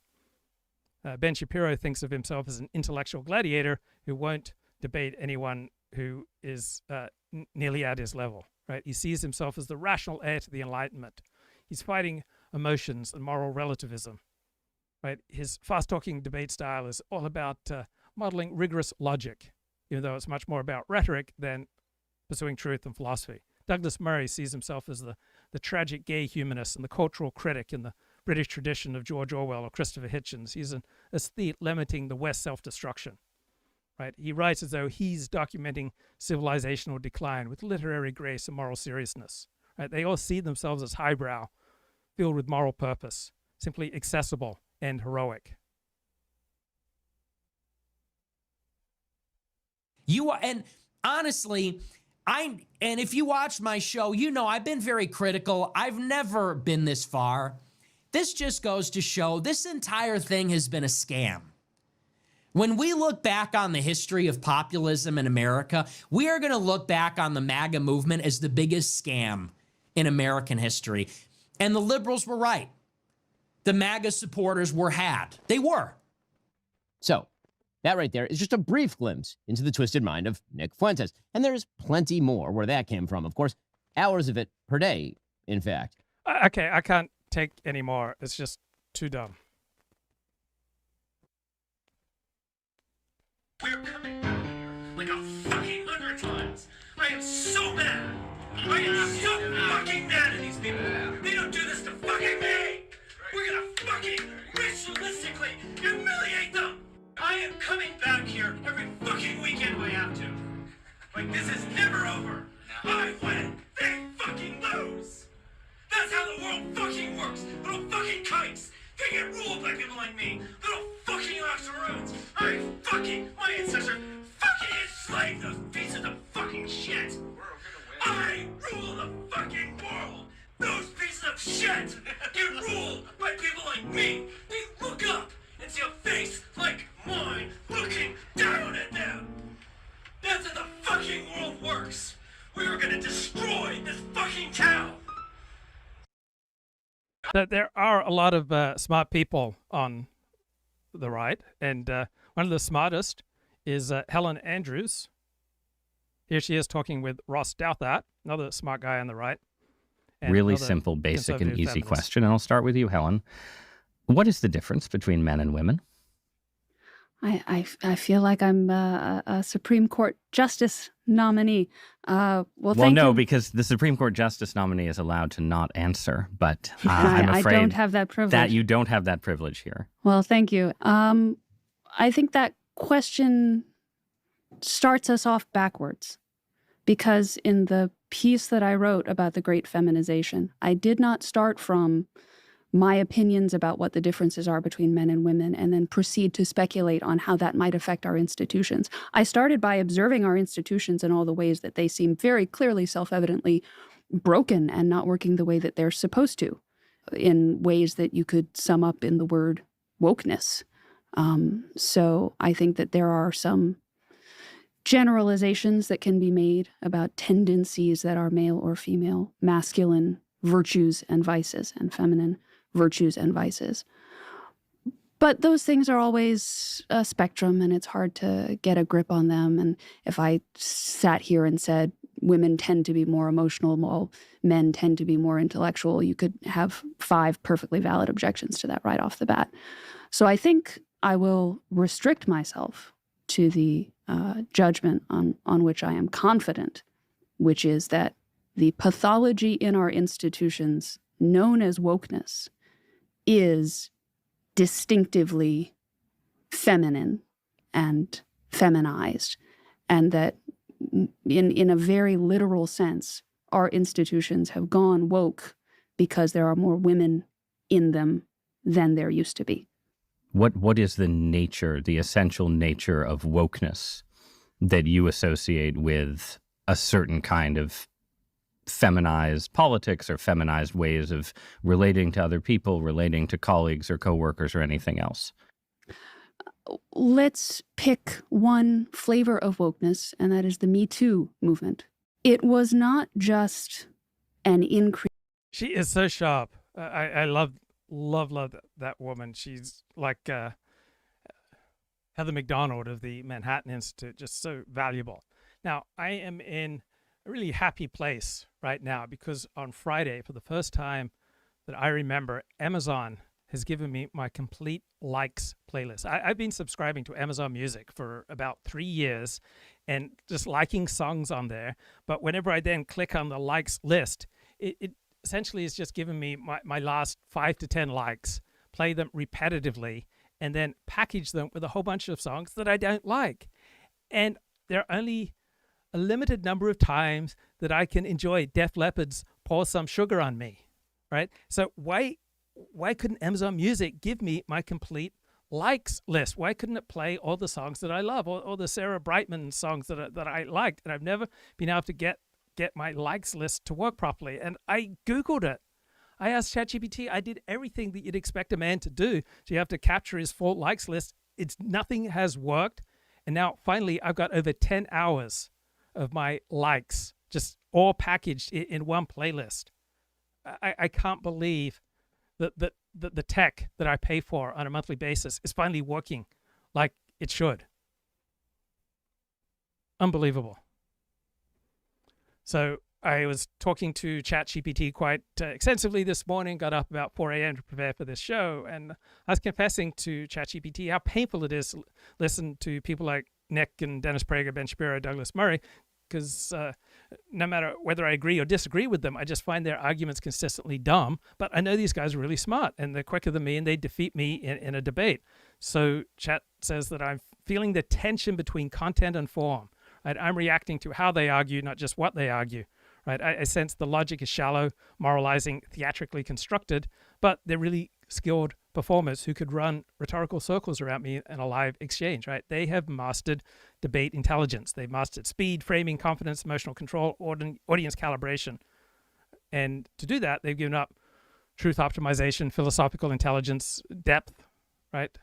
Ben Shapiro thinks of himself as an intellectual gladiator who won't debate anyone who is nearly at his level, right? He sees himself as the rational heir to the Enlightenment. He's fighting emotions and moral relativism, right? His fast-talking debate style is all about modeling rigorous logic, even though it's much more about rhetoric than pursuing truth and philosophy. Douglas Murray sees himself as the tragic gay humanist and the cultural critic in the British tradition of George Orwell or Christopher Hitchens. He's an aesthete lamenting the West's self-destruction. right? He writes as though he's documenting civilizational decline with literary grace and moral seriousness, right? They all see themselves as highbrow, filled with moral purpose, simply accessible and heroic. You are, and honestly, and if you watch my show, you know I've been very critical. I've never been this far. This just goes to show this entire thing has been a scam. When we look back on the history of populism in America, we are going to look back on the MAGA movement as the biggest scam in American history. And the liberals were right. The MAGA supporters were had. They were. So, that right there is just a brief glimpse into the twisted mind of Nick Fuentes. And there's plenty more where that came from, of course. Hours of it per day, in fact. Okay, I can't take any more. It's just too dumb. We're coming back here like a fucking 100 times. I am so mad. I am so fucking mad at these people. They don't do this to fucking me. We're gonna fucking ritualistically humiliate them. I am coming back here every fucking weekend if I have to. Like, this is never over. I win, they fucking lose. That's how the world fucking works. Little fucking kikes. They get ruled by people like me. Little fucking octoroons. My ancestors fucking enslaved those pieces of fucking shit. I rule the fucking world. Those pieces of shit get ruled by people like me. They look up and see a face like mine looking down at them. That's how the fucking world works. We are gonna destroy this fucking town. There are a lot of smart people on the right, and one of the smartest is Helen Andrews. Here she is talking with Ross Douthat, another smart guy on the right. Really simple, basic, and easy feminist question, and I'll start with you, Helen. What is the difference between men and women? I feel like I'm a Supreme Court Justice nominee. Well, thank no, you. because the Supreme Court Justice nominee is allowed to not answer, but I'm afraid I don't have that privilege. that you don't have that privilege here. Well, thank you. I think that question starts us off backwards, because in the piece that I wrote about the Great Feminization, I did not start from my opinions about what the differences are between men and women and then proceed to speculate on how that might affect our institutions. I started by observing our institutions in all the ways that they seem very clearly, self-evidently broken and not working the way that they're supposed to, in ways that you could sum up in the word wokeness. So I think that there are some generalizations that can be made about tendencies that are male or female, masculine virtues and vices, and feminine virtues and vices. But those things are always a spectrum, and it's hard to get a grip on them. And if I sat here and said women tend to be more emotional while men tend to be more intellectual, you could have 5 perfectly valid objections to that right off the bat. So I think I will restrict myself to the judgment on which I am confident, which is that the pathology in our institutions known as wokeness is distinctively feminine and feminized, and that in a very literal sense, our institutions have gone woke because there are more women in them than there used to be. What is the nature, the essential nature of wokeness that you associate with a certain kind of feminized politics or feminized ways of relating to other people, relating to colleagues or coworkers or anything else? Let's pick one flavor of wokeness, and that is the Me Too movement. It was not just an increase. She is so sharp. I love that woman. She's like Heather McDonald of the Manhattan Institute, just so valuable. Now, I am in a really happy place right now because on Friday, for the first time that I remember, Amazon has given me my complete likes playlist. I've been subscribing to Amazon Music for about 3 years and just liking songs on there. But whenever I then click on the likes list, it essentially is just giving me my last 5 to 10 likes, play them repetitively, and then package them with a whole bunch of songs that I don't like. And there are only a limited number of times that I can enjoy Def Leppard's Pour Some Sugar on Me, right? So why couldn't Amazon Music give me my complete likes list? Why couldn't it play all the songs that I love, or the Sarah Brightman songs that I liked? And I've never been able to get my likes list to work properly. And I Googled it. I asked ChatGPT. I did everything that you'd expect a man to do. So you have to capture his full likes list. Nothing has worked. And now finally I've got over 10 hours of my likes just all packaged in one playlist. I can't believe that the tech that I pay for on a monthly basis is finally working like it should. Unbelievable. So I was talking to ChatGPT quite extensively this morning, got up about 4 a.m. to prepare for this show, and I was confessing to ChatGPT how painful it is to listen to people like Nick and Dennis Prager, Ben Shapiro, Douglas Murray, because no matter whether I agree or disagree with them, I just find their arguments consistently dumb. But I know these guys are really smart, and they're quicker than me, and they defeat me in a debate. So Chat says that I'm feeling the tension between content and form. Right? I'm reacting to how they argue, not just what they argue. Right? I sense the logic is shallow, moralizing, theatrically constructed, but they're really skilled performers who could run rhetorical circles around me in a live exchange. Right? They have mastered debate intelligence. They've mastered speed, framing, confidence, emotional control, audience calibration. And to do that, they've given up truth optimization, philosophical intelligence, depth. Right?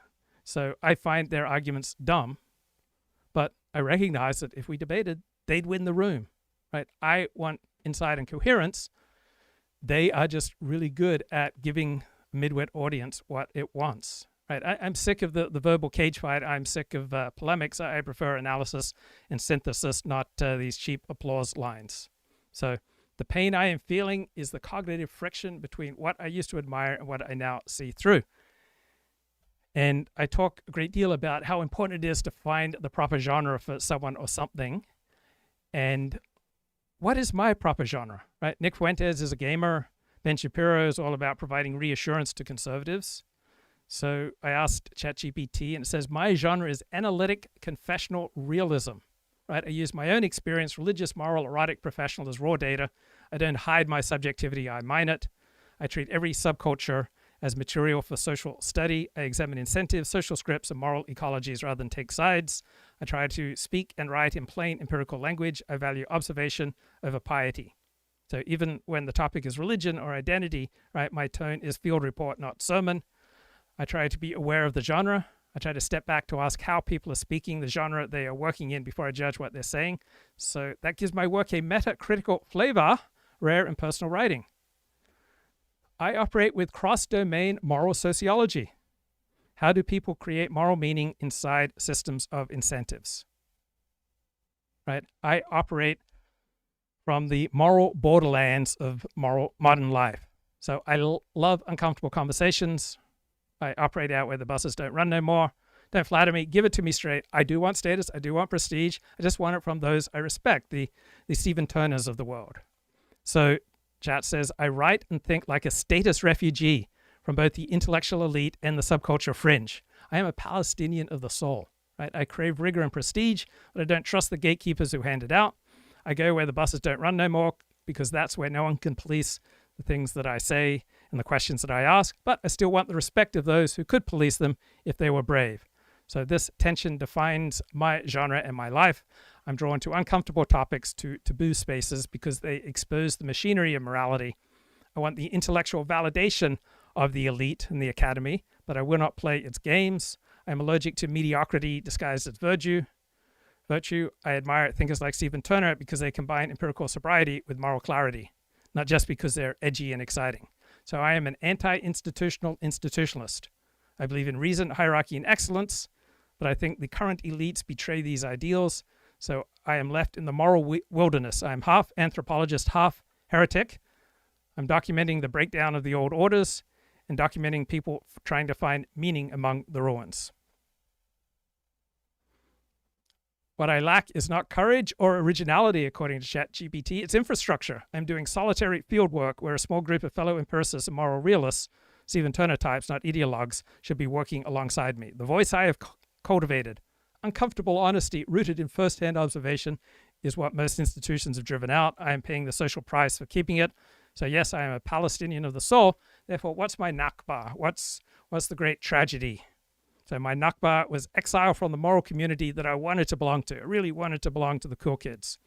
So I find their arguments dumb, but I recognize that if we debated, they'd win the room. Right? I want insight and coherence. They are just really good at giving a midwit audience what it wants. Right? I'm sick of the verbal cage fight. I'm sick of polemics. I prefer analysis and synthesis, not these cheap applause lines. So the pain I am feeling is the cognitive friction between what I used to admire and what I now see through. And I talk a great deal about how important it is to find the proper genre for someone or something. And what is my proper genre, right? Nick Fuentes is a gamer. Ben Shapiro is all about providing reassurance to conservatives. So I asked ChatGPT, and it says, my genre is analytic confessional realism, right? I use my own experience, religious, moral, erotic, professional as raw data. I don't hide my subjectivity, I mine it. I treat every subculture as material for social study. I examine incentives, social scripts, and moral ecologies rather than take sides. I try to speak and write in plain empirical language. I value observation over piety. So even when the topic is religion or identity, right, my tone is field report, not sermon. I try to be aware of the genre. I try to step back to ask how people are speaking, the genre they are working in before I judge what they're saying. So that gives my work a meta-critical flavor, rare in personal writing. I operate with cross-domain moral sociology. How do people create moral meaning inside systems of incentives? Right? I operate from the moral borderlands of modern life. So I love uncomfortable conversations. I operate out where the buses don't run no more. Don't flatter me. Give it to me straight. I do want status. I do want prestige. I just want it from those I respect, the Stephen Turners of the world. So Chat says, I write and think like a status refugee from both the intellectual elite and the subculture fringe. I am a Palestinian of the soul. Right? I crave rigor and prestige, but I don't trust the gatekeepers who hand it out. I go where the buses don't run no more because that's where no one can police the things that I say and the questions that I ask, but I still want the respect of those who could police them if they were brave. So this tension defines my genre and my life. I'm drawn to uncomfortable topics, to taboo spaces, because they expose the machinery of morality. I want the intellectual validation of the elite and the academy, but I will not play its games. I'm allergic to mediocrity disguised as virtue. I admire thinkers like Stephen Turner because they combine empirical sobriety with moral clarity, not just because they're edgy and exciting. So I am an anti-institutional institutionalist. I believe in reason, hierarchy, and excellence, but I think the current elites betray these ideals. So I am left in the moral wilderness. I'm half anthropologist, half heretic. I'm documenting the breakdown of the old orders and documenting people trying to find meaning among the ruins. What I lack is not courage or originality, according to ChatGPT. It's infrastructure. I'm doing solitary field work where a small group of fellow empiricists and moral realists, Stephen Turner types, not ideologues, should be working alongside me. The voice I have cultivated, Uncomfortable honesty rooted in first-hand observation is what most institutions have driven out. I am paying the social price for keeping it. So yes, I am a Palestinian of the soul. Therefore, what's my Nakba? What's the great tragedy? So my Nakba was exile from the moral community that I wanted to belong to. I really wanted to belong to the cool kids.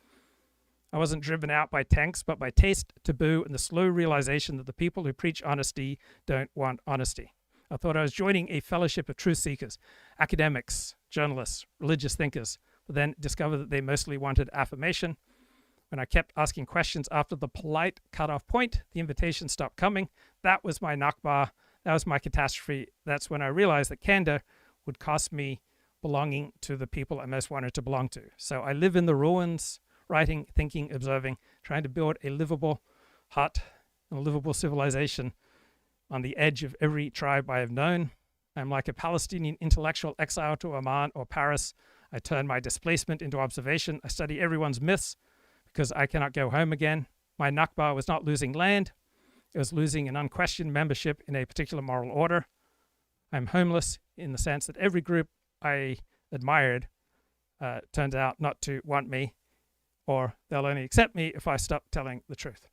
I wasn't driven out by tanks, but by taste, taboo, and the slow realization that the people who preach honesty don't want honesty. I thought I was joining a fellowship of truth seekers, academics, journalists, religious thinkers, but then discovered that they mostly wanted affirmation. When I kept asking questions after the polite cutoff point, the invitation stopped coming. That was my Nakba. That was my catastrophe. That's when I realized that candor would cost me belonging to the people I most wanted to belong to. So I live in the ruins, writing, thinking, observing, trying to build a livable hut, a livable civilization on the edge of every tribe I have known. I'm like a Palestinian intellectual exiled to Amman or Paris. I turn my displacement into observation. I study everyone's myths because I cannot go home again. My Nakba was not losing land. It was losing an unquestioned membership in a particular moral order. I'm homeless in the sense that every group I admired turns out not to want me, or they'll only accept me if I stop telling the truth.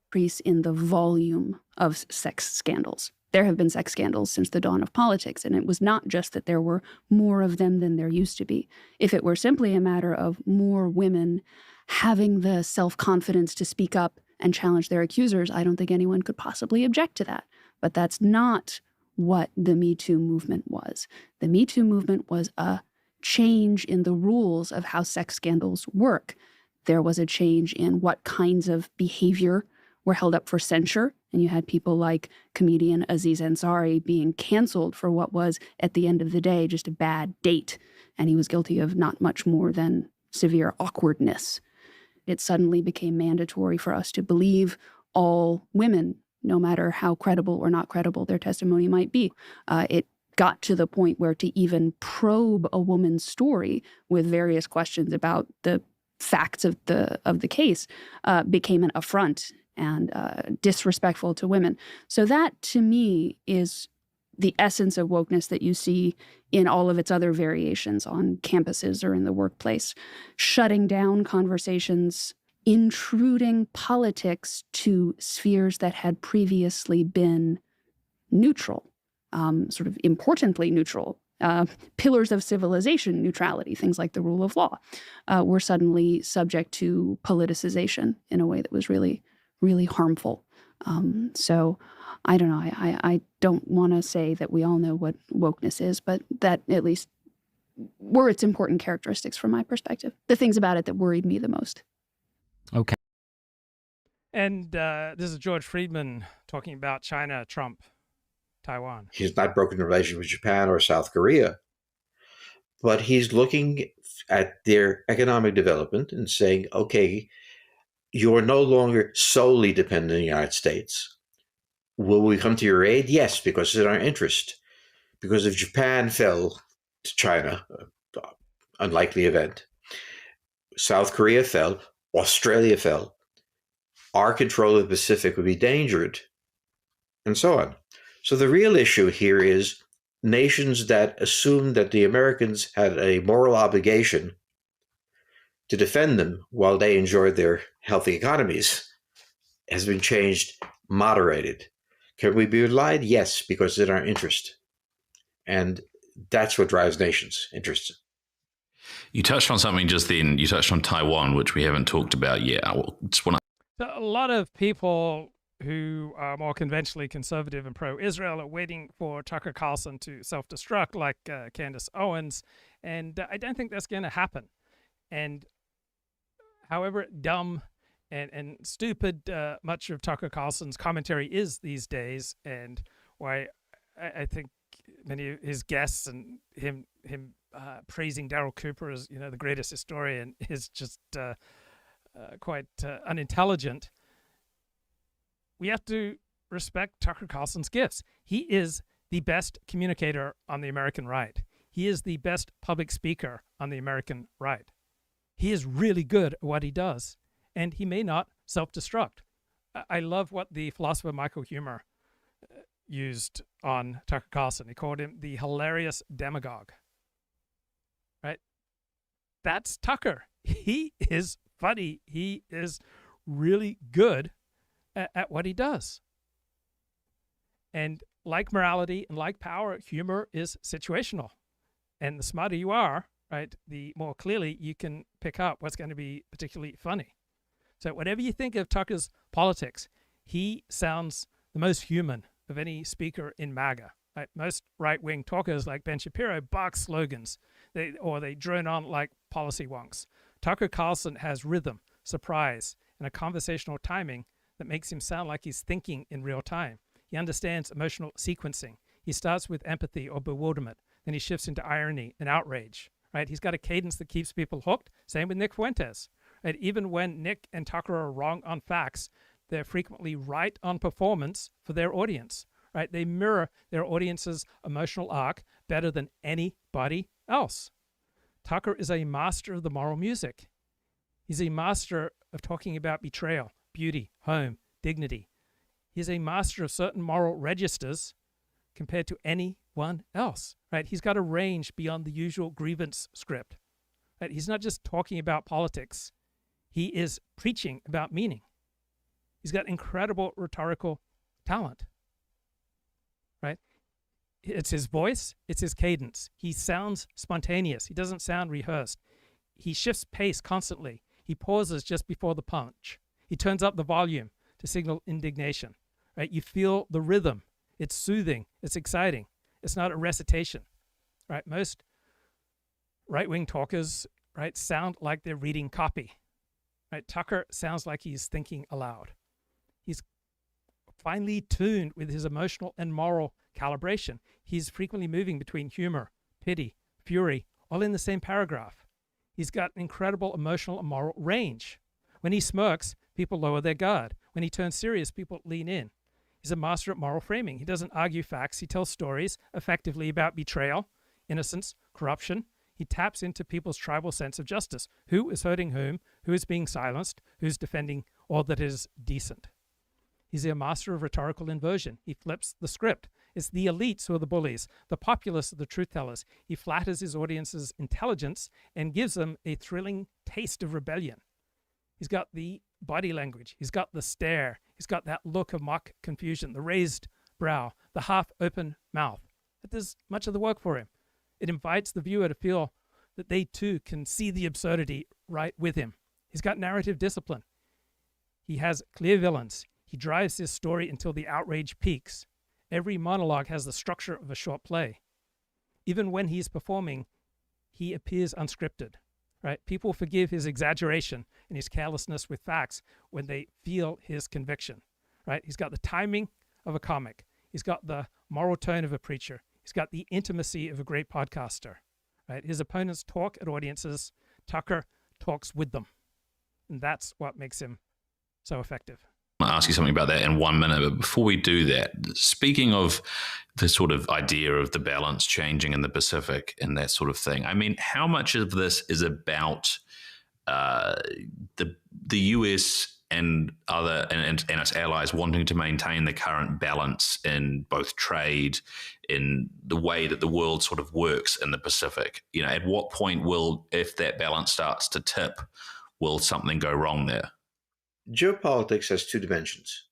Increase in the volume of sex scandals. There have been sex scandals since the dawn of politics, and it was not just that there were more of them than there used to be. If it were simply a matter of more women having the self-confidence to speak up and challenge their accusers, I don't think anyone could possibly object to that. But that's not what the Me Too movement was. The Me Too movement was a change in the rules of how sex scandals work. There was a change in what kinds of behavior were held up for censure, and you had people like comedian Aziz Ansari being canceled for what was, at the end of the day, just a bad date, and he was guilty of not much more than severe awkwardness. It suddenly became mandatory for us to believe all women, no matter how credible or not credible their testimony might be. It got to the point where to even probe a woman's story with various questions about the facts of the case became an affront and disrespectful to women. So that, to me, is the essence of wokeness that you see in all of its other variations on campuses or in the workplace. Shutting down conversations, intruding politics to spheres that had previously been neutral, sort of importantly neutral. Pillars of civilization neutrality, things like the rule of law, were suddenly subject to politicization in a way that was really, really harmful. So I don't know. I don't want to say that we all know what wokeness is, but that at least were its important characteristics from my perspective. The things about it that worried me the most. Okay. And this is George Friedman talking about China, Trump, Taiwan. He's not broken the relationship with Japan or South Korea, but he's looking at their economic development and saying, okay, you are no longer solely dependent on the United States. Will we come to your aid? Yes, because it's in our interest. Because if Japan fell to China, unlikely event, South Korea fell, Australia fell, our control of the Pacific would be endangered, and so on. So the real issue here is nations that assumed that the Americans had a moral obligation to defend them while they enjoyed their healthy economies has been changed, moderated. Can we be relied? Yes, because it's in our interest. And that's what drives nations' interests. You touched on something just then. You touched on Taiwan, which we haven't talked about yet. I just want So a lot of people who are more conventionally conservative and pro-Israel are waiting for Tucker Carlson to self-destruct like Candace Owens, and I don't think that's going to happen. And however dumb and stupid much of Tucker Carlson's commentary is these days, and why I think many of his guests and him praising Darryl Cooper as the greatest historian is just quite unintelligent. We have to respect Tucker Carlson's gifts. He is the best communicator on the American right. He is the best public speaker on the American right. He is really good at what he does, and he may not self-destruct. I love what the philosopher Michael Huemer used on Tucker Carlson. He called him the hilarious demagogue. That's Tucker. He is funny. He is really good at what he does. And like morality and like power, humor is situational. And the smarter you are, right, the more clearly you can pick up what's going to be particularly funny. So whatever you think of Tucker's politics, he sounds the most human of any speaker in MAGA. Right? Most right-wing talkers like Ben Shapiro bark slogans, or they drone on like policy wonks. Tucker Carlson has rhythm, surprise, and a conversational timing that makes him sound like he's thinking in real time. He understands emotional sequencing. He starts with empathy or bewilderment, then he shifts into irony and outrage. Right? He's got a cadence that keeps people hooked. Same with Nick Fuentes. Right? Even when Nick and Tucker are wrong on facts, they're frequently right on performance for their audience. Right? They mirror their audience's emotional arc better than anybody else. Tucker is a master of the moral music. He's a master of talking about betrayal, beauty, home, dignity. He's a master of certain moral registers compared to anyone else. Right? He's got a range beyond the usual grievance script. Right? He's not just talking about politics. He is preaching about meaning. He's got incredible rhetorical talent. Right? It's his voice, it's his cadence. He sounds spontaneous. He doesn't sound rehearsed. He shifts pace constantly. He pauses just before the punch. He turns up the volume to signal indignation. Right? You feel the rhythm. It's soothing. It's exciting. It's not a recitation. Right? Most right-wing talkers, right, sound like they're reading copy. Right? Tucker sounds like he's thinking aloud. He's finely tuned with his emotional and moral calibration. He's frequently moving between humor, pity, fury, all in the same paragraph. He's got an incredible emotional and moral range. When he smirks, people lower their guard. When he turns serious, people lean in. He's a master at moral framing. He doesn't argue facts. He tells stories effectively about betrayal, innocence, corruption. He taps into people's tribal sense of justice. Who is hurting whom? Who is being silenced? Who's defending all that is decent? He's a master of rhetorical inversion. He flips the script. It's the elites who are the bullies. The populace are the truth tellers. He flatters his audience's intelligence and gives them a thrilling taste of rebellion. He's got the body language. He's got the stare. He's got that look of mock confusion, the raised brow, the half-open mouth. That does much of the work for him. It invites the viewer to feel that they too can see the absurdity right with him. He's got narrative discipline. He has clear villains. He drives his story until the outrage peaks. Every monologue has the structure of a short play. Even when he's performing, he appears unscripted. Right? People forgive his exaggeration and his carelessness with facts when they feel his conviction. Right? He's got the timing of a comic. He's got the moral tone of a preacher. He's got the intimacy of a great podcaster. Right? His opponents talk at audiences. Tucker talks with them. And that's what makes him so effective. I'll ask you something about that in 1 minute, but before we do that, speaking of the sort of idea of the balance changing in the Pacific and that sort of thing, I mean, how much of this is about the US and and its allies wanting to maintain the current balance in both trade, in the way that the world sort of works in the Pacific? You know, at what point if that balance starts to tip, will something go wrong there? Geopolitics has two dimensions.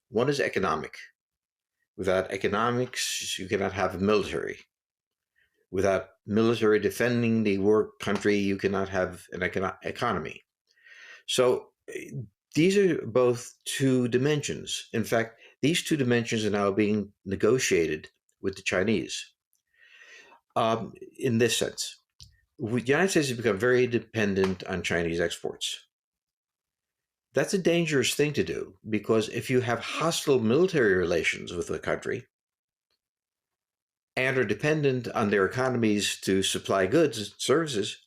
One is economic. Without economics, you cannot have a military. Without military defending the country, you cannot have an economy. So these are both two dimensions. In fact, these two dimensions are now being negotiated with the Chinese. In this sense, the United States has become very dependent on Chinese exports. That's a dangerous thing to do, because if you have hostile military relations with a country and are dependent on their economies to supply goods and services,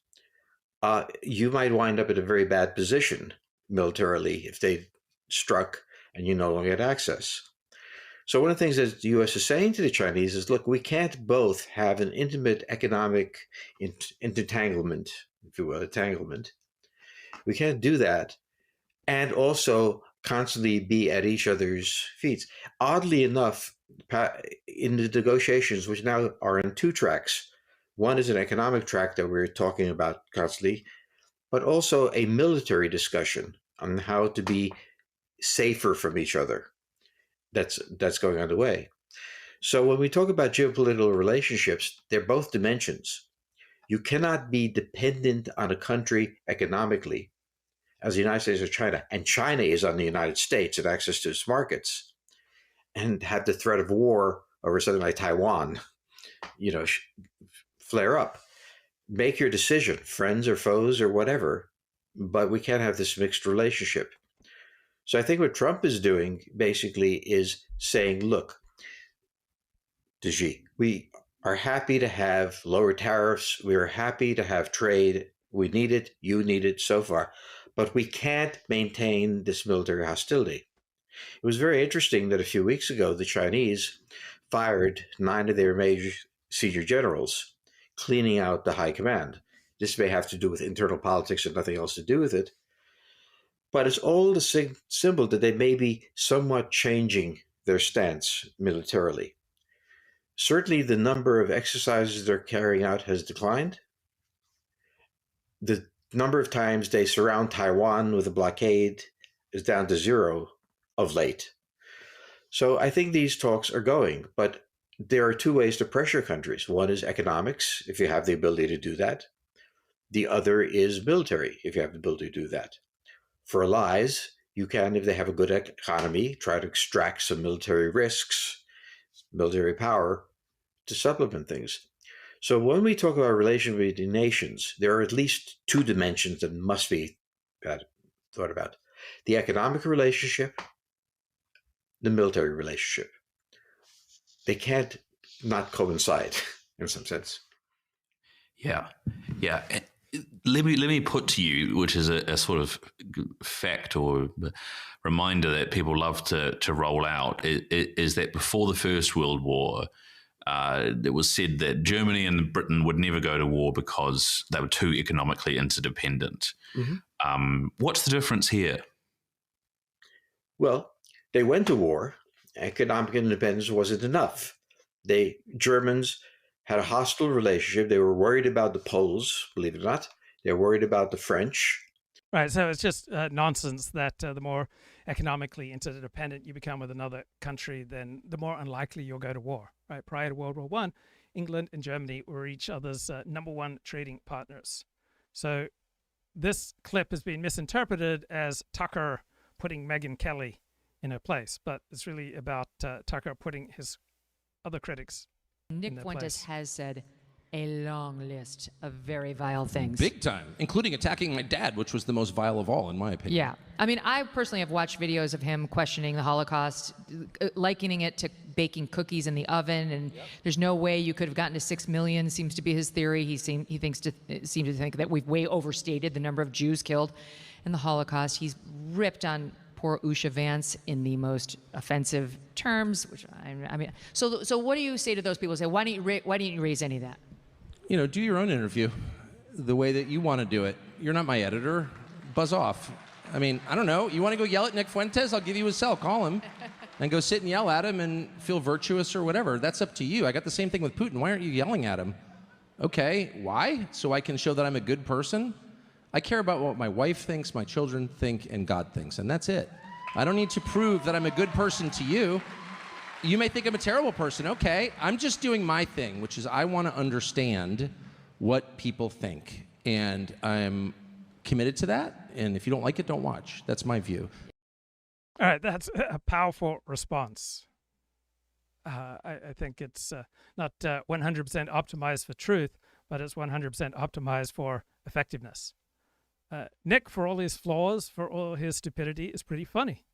you might wind up in a very bad position militarily if they struck and you no longer had access. So one of the things that the U.S. is saying to the Chinese is, look, we can't both have an intimate economic entanglement, if you will, entanglement. We can't do that and also constantly be at each other's feet. Oddly enough, in the negotiations, which now are in two tracks, One is an economic track that we're talking about constantly, but also a military discussion on how to be safer from each other. That's going underway. So when we talk about geopolitical relationships, they're both dimensions. You cannot be dependent on a country economically, as the United States or China, and China is on the United States and access to its markets, and have the threat of war over something like Taiwan, flare up. Make your decision, friends or foes or whatever, but we can't have this mixed relationship. So I think what Trump is doing basically is saying, look, we are happy to have lower tariffs. We are happy to have trade. We need it. You need it so far. But we can't maintain this military hostility. It was very interesting that a few weeks ago, the Chinese fired 9 of their major senior generals, cleaning out the high command. This may have to do with internal politics and nothing else to do with it. But it's all the symbol that they may be somewhat changing their stance militarily. Certainly, the number of exercises they're carrying out has declined. The number of times they surround Taiwan with a blockade is down to 0 of late. So I think these talks are going, but there are 2 ways to pressure countries. One is economics, if you have the ability to do that. The other is military, if you have the ability to do that. For allies, you can, if they have a good economy, try to extract some military risks, military power, to supplement things. So when we talk about relations between nations, there are at least 2 dimensions that must be thought about. The economic relationship, the military relationship. They can't not coincide in some sense. Yeah. Let me put to you, which is a sort of fact or reminder that people love to roll out, is that before the First World War, it was said that Germany and Britain would never go to war because they were too economically interdependent. Mm-hmm. What's the difference here? Well, they went to war. Economic independence wasn't enough. Germans had a hostile relationship. They were worried about the Poles, believe it or not. They were worried about the French. Right, so it's just nonsense that the more economically interdependent you become with another country, then the more unlikely you'll go to war. Right, prior to World War I, England and Germany were each other's #1 trading partners. So this clip has been misinterpreted as Tucker putting Megyn Kelly in her place, but it's really about Tucker putting his other critics Nick Fuentes has said a long list of very vile things. Big time, including attacking my dad, which was the most vile of all, in my opinion. Yeah. I mean, I personally have watched videos of him questioning the Holocaust, likening it to baking cookies in the oven, and there's no way you could have gotten to 6 million, seems to be his theory. He seems to think that we've way overstated the number of Jews killed in the Holocaust. He's ripped on poor Usha Vance in the most offensive terms, which I mean, so what do you say to those people who say, why didn't you raise any of that? Do your own interview the way that you want to do it. You're not my editor. Buzz off. I mean, I don't know. You want to go yell at Nick Fuentes? I'll give you his cell. Call him and go sit and yell at him and feel virtuous or whatever. That's up to you. I got the same thing with Putin. Why aren't you yelling at him? Okay, why? So I can show that I'm a good person? I care about what my wife thinks, my children think, and God thinks, and that's it. I don't need to prove that I'm a good person to you. You may think I'm a terrible person. Okay, I'm just doing my thing, which is I want to understand what people think, and I'm committed to that, and if you don't like it, don't watch. That's my view. All right, that's a powerful response. I think it's not 100% optimized for truth, but it's 100% optimized for effectiveness. Nick, for all his flaws, for all his stupidity, is pretty funny.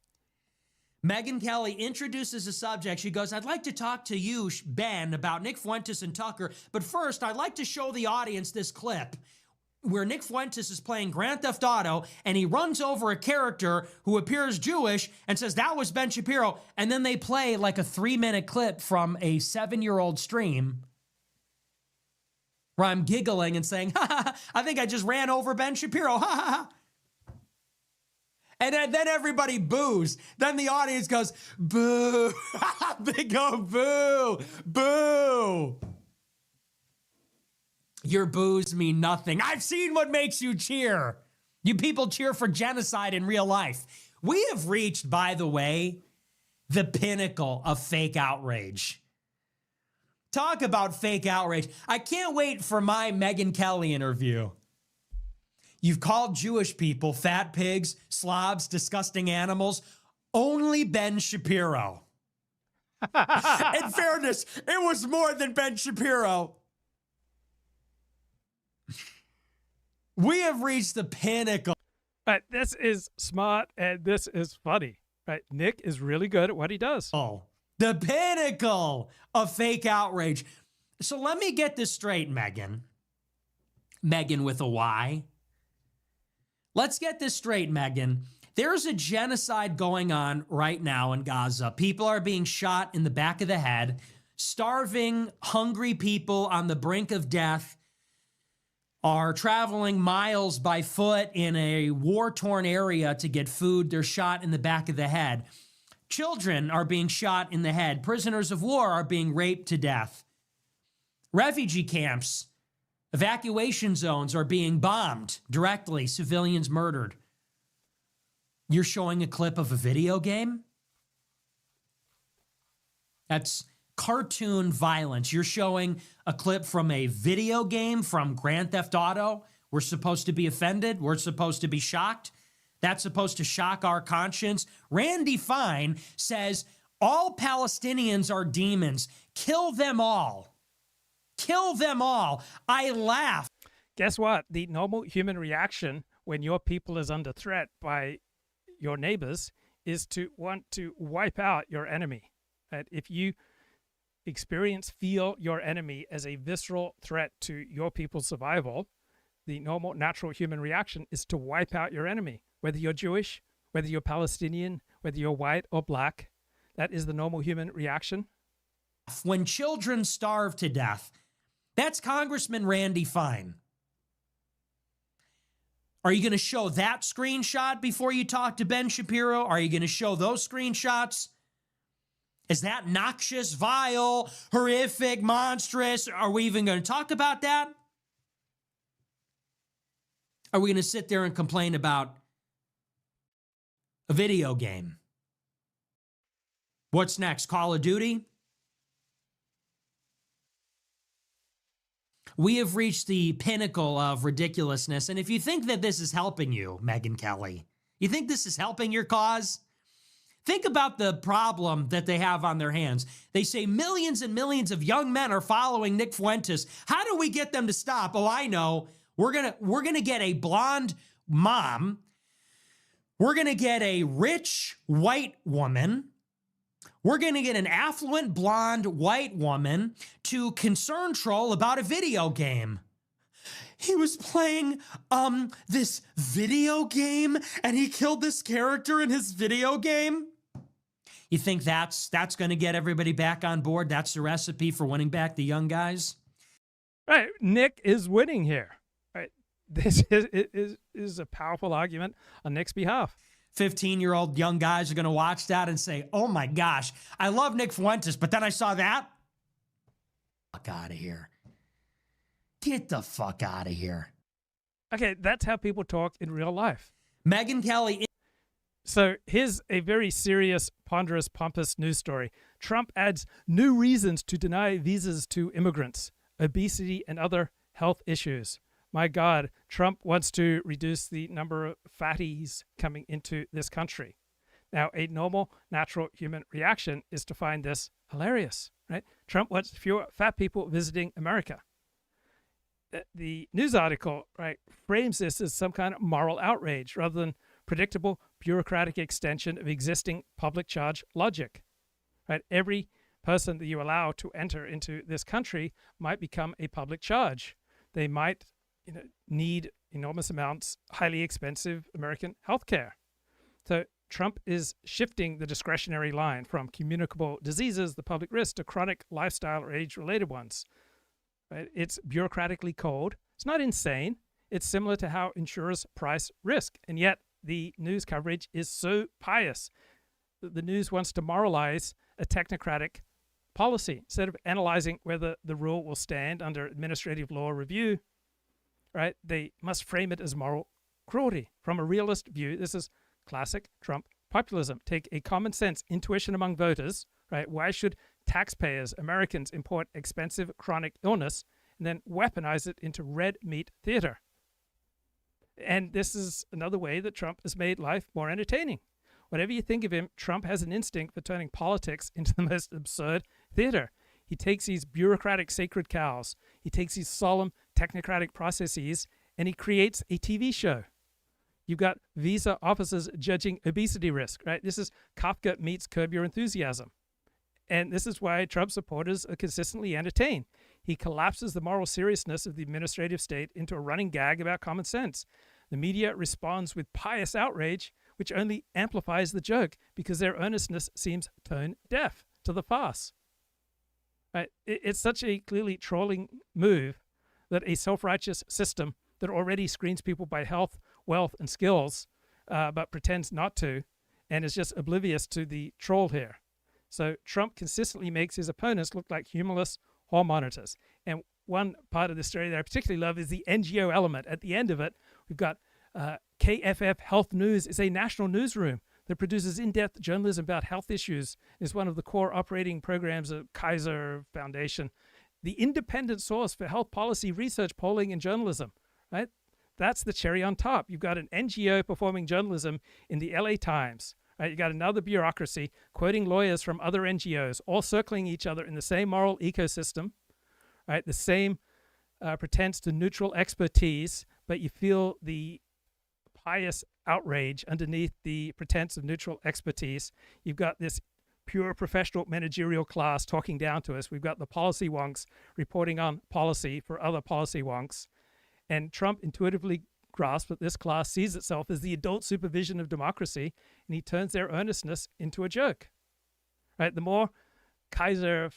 Megyn Kelly introduces a subject. She goes, I'd like to talk to you, Ben, about Nick Fuentes and Tucker, but first I'd like to show the audience this clip where Nick Fuentes is playing Grand Theft Auto and he runs over a character who appears Jewish and says, that was Ben Shapiro, and then they play like a 3-minute clip from a 7-year-old stream where I'm giggling and saying, ha ha ha, I think I just ran over Ben Shapiro, ha ha ha. And then everybody boos. Then the audience goes, boo. They go, boo, boo. Your boos mean nothing. I've seen what makes you cheer. You people cheer for genocide in real life. We have reached, by the way, the pinnacle of fake outrage. Talk about fake outrage. I can't wait for my Megyn Kelly interview. You've called Jewish people fat pigs, slobs, disgusting animals. Only Ben Shapiro. In fairness, it was more than Ben Shapiro. We have reached the pinnacle. Right, this is smart and this is funny. Right, Nick is really good at what he does. Oh, the pinnacle of fake outrage. So let me get this straight, Megyn. Megyn with a Y. Let's get this straight, Megyn. There's a genocide going on right now in Gaza. People are being shot in the back of the head. Starving, hungry people on the brink of death are traveling miles by foot in a war-torn area to get food. They're shot in the back of the head. Children are being shot in the head. Prisoners of war are being raped to death. Refugee camps, evacuation zones are being bombed directly, civilians murdered. You're showing a clip of a video game? That's cartoon violence. You're showing a clip from a video game from Grand Theft Auto. We're supposed to be offended. We're supposed to be shocked. That's supposed to shock our conscience. Randy Fine says all Palestinians are demons. Kill them all. Kill them all. I laugh. Guess what? The normal human reaction when your people is under threat by your neighbors is to want to wipe out your enemy. Right? If you feel your enemy as a visceral threat to your people's survival, the normal, natural human reaction is to wipe out your enemy. Whether you're Jewish, whether you're Palestinian, whether you're white or black, that is the normal human reaction. When children starve to death, that's Congressman Randy Fine. Are you going to show that screenshot before you talk to Ben Shapiro? Are you going to show those screenshots? Is that noxious, vile, horrific, monstrous? Are we even going to talk about that? Are we going to sit there and complain about a video game? What's next? Call of Duty? We have reached the pinnacle of ridiculousness. And if you think that this is helping you, Megyn Kelly, you think this is helping your cause? Think about the problem that they have on their hands. They say millions and millions of young men are following Nick Fuentes. How do we get them to stop? Oh, I know. We're gonna get a blonde mom. We're gonna get a rich white woman. We're going to get an affluent blonde white woman to concern troll about a video game. He was playing this video game and he killed this character in his video game. You think that's going to get everybody back on board? That's the recipe for winning back the young guys? Right. Nick is winning here. Right. This is a powerful argument on Nick's behalf. 15-year-old young guys are going to watch that and say, oh my gosh, I love Nick Fuentes, but then I saw that. Fuck out of here. Get the fuck out of here. Okay, that's how people talk in real life. Megyn Kelly. So here's a very serious, ponderous, pompous news story. Trump adds new reasons to deny visas to immigrants, obesity, and other health issues. My God, Trump wants to reduce the number of fatties coming into this country. Now, a normal, natural human reaction is to find this hilarious, right? Trump wants fewer fat people visiting America. The news article, right, frames this as some kind of moral outrage rather than predictable bureaucratic extension of existing public charge logic, right? Every person that you allow to enter into this country might become a public charge. They might need enormous amounts, highly expensive American healthcare. So Trump is shifting the discretionary line from communicable diseases, the public risk, to chronic lifestyle or age-related ones. Right? It's bureaucratically cold. It's not insane. It's similar to how insurers price risk. And yet the news coverage is so pious. The news wants to moralize a technocratic policy. Instead of analyzing whether the rule will stand under administrative law review, right, they must frame it as moral cruelty. From a realist view, this is classic Trump populism. Take a common sense intuition among voters, right? Why should taxpayers, Americans, import expensive chronic illness and then weaponize it into red meat theater? And this is another way that Trump has made life more entertaining. Whatever you think of him, Trump has an instinct for turning politics into the most absurd theater. He takes these bureaucratic sacred cows, he takes these solemn technocratic processes, and he creates a TV show. You've got visa officers judging obesity risk, right? This is Kafka meets Curb Your Enthusiasm. And this is why Trump supporters are consistently entertained. He collapses the moral seriousness of the administrative state into a running gag about common sense. The media responds with pious outrage, which only amplifies the joke because their earnestness seems tone deaf to the farce. Right? It's such a clearly trolling move that a self-righteous system that already screens people by health, wealth, and skills, but pretends not to, and is just oblivious to the troll here. So Trump consistently makes his opponents look like humorless hall monitors. And one part of the story that I particularly love is the NGO element. At the end of it, we've got KFF Health News is a national newsroom that produces in-depth journalism about health issues. It's one of the core operating programs of Kaiser Foundation, the independent source for health policy research, polling, and journalism, right? That's the cherry on top. You've got an NGO performing journalism in the LA Times, right? You've got another bureaucracy quoting lawyers from other NGOs, all circling each other in the same moral ecosystem, right? The same pretense to neutral expertise, but you feel the pious outrage underneath the pretense of neutral expertise. You've got this pure professional managerial class talking down to us. We've got the policy wonks reporting on policy for other policy wonks. And Trump intuitively grasps that this class sees itself as the adult supervision of democracy, and he turns their earnestness into a joke. Right? The more Kaiser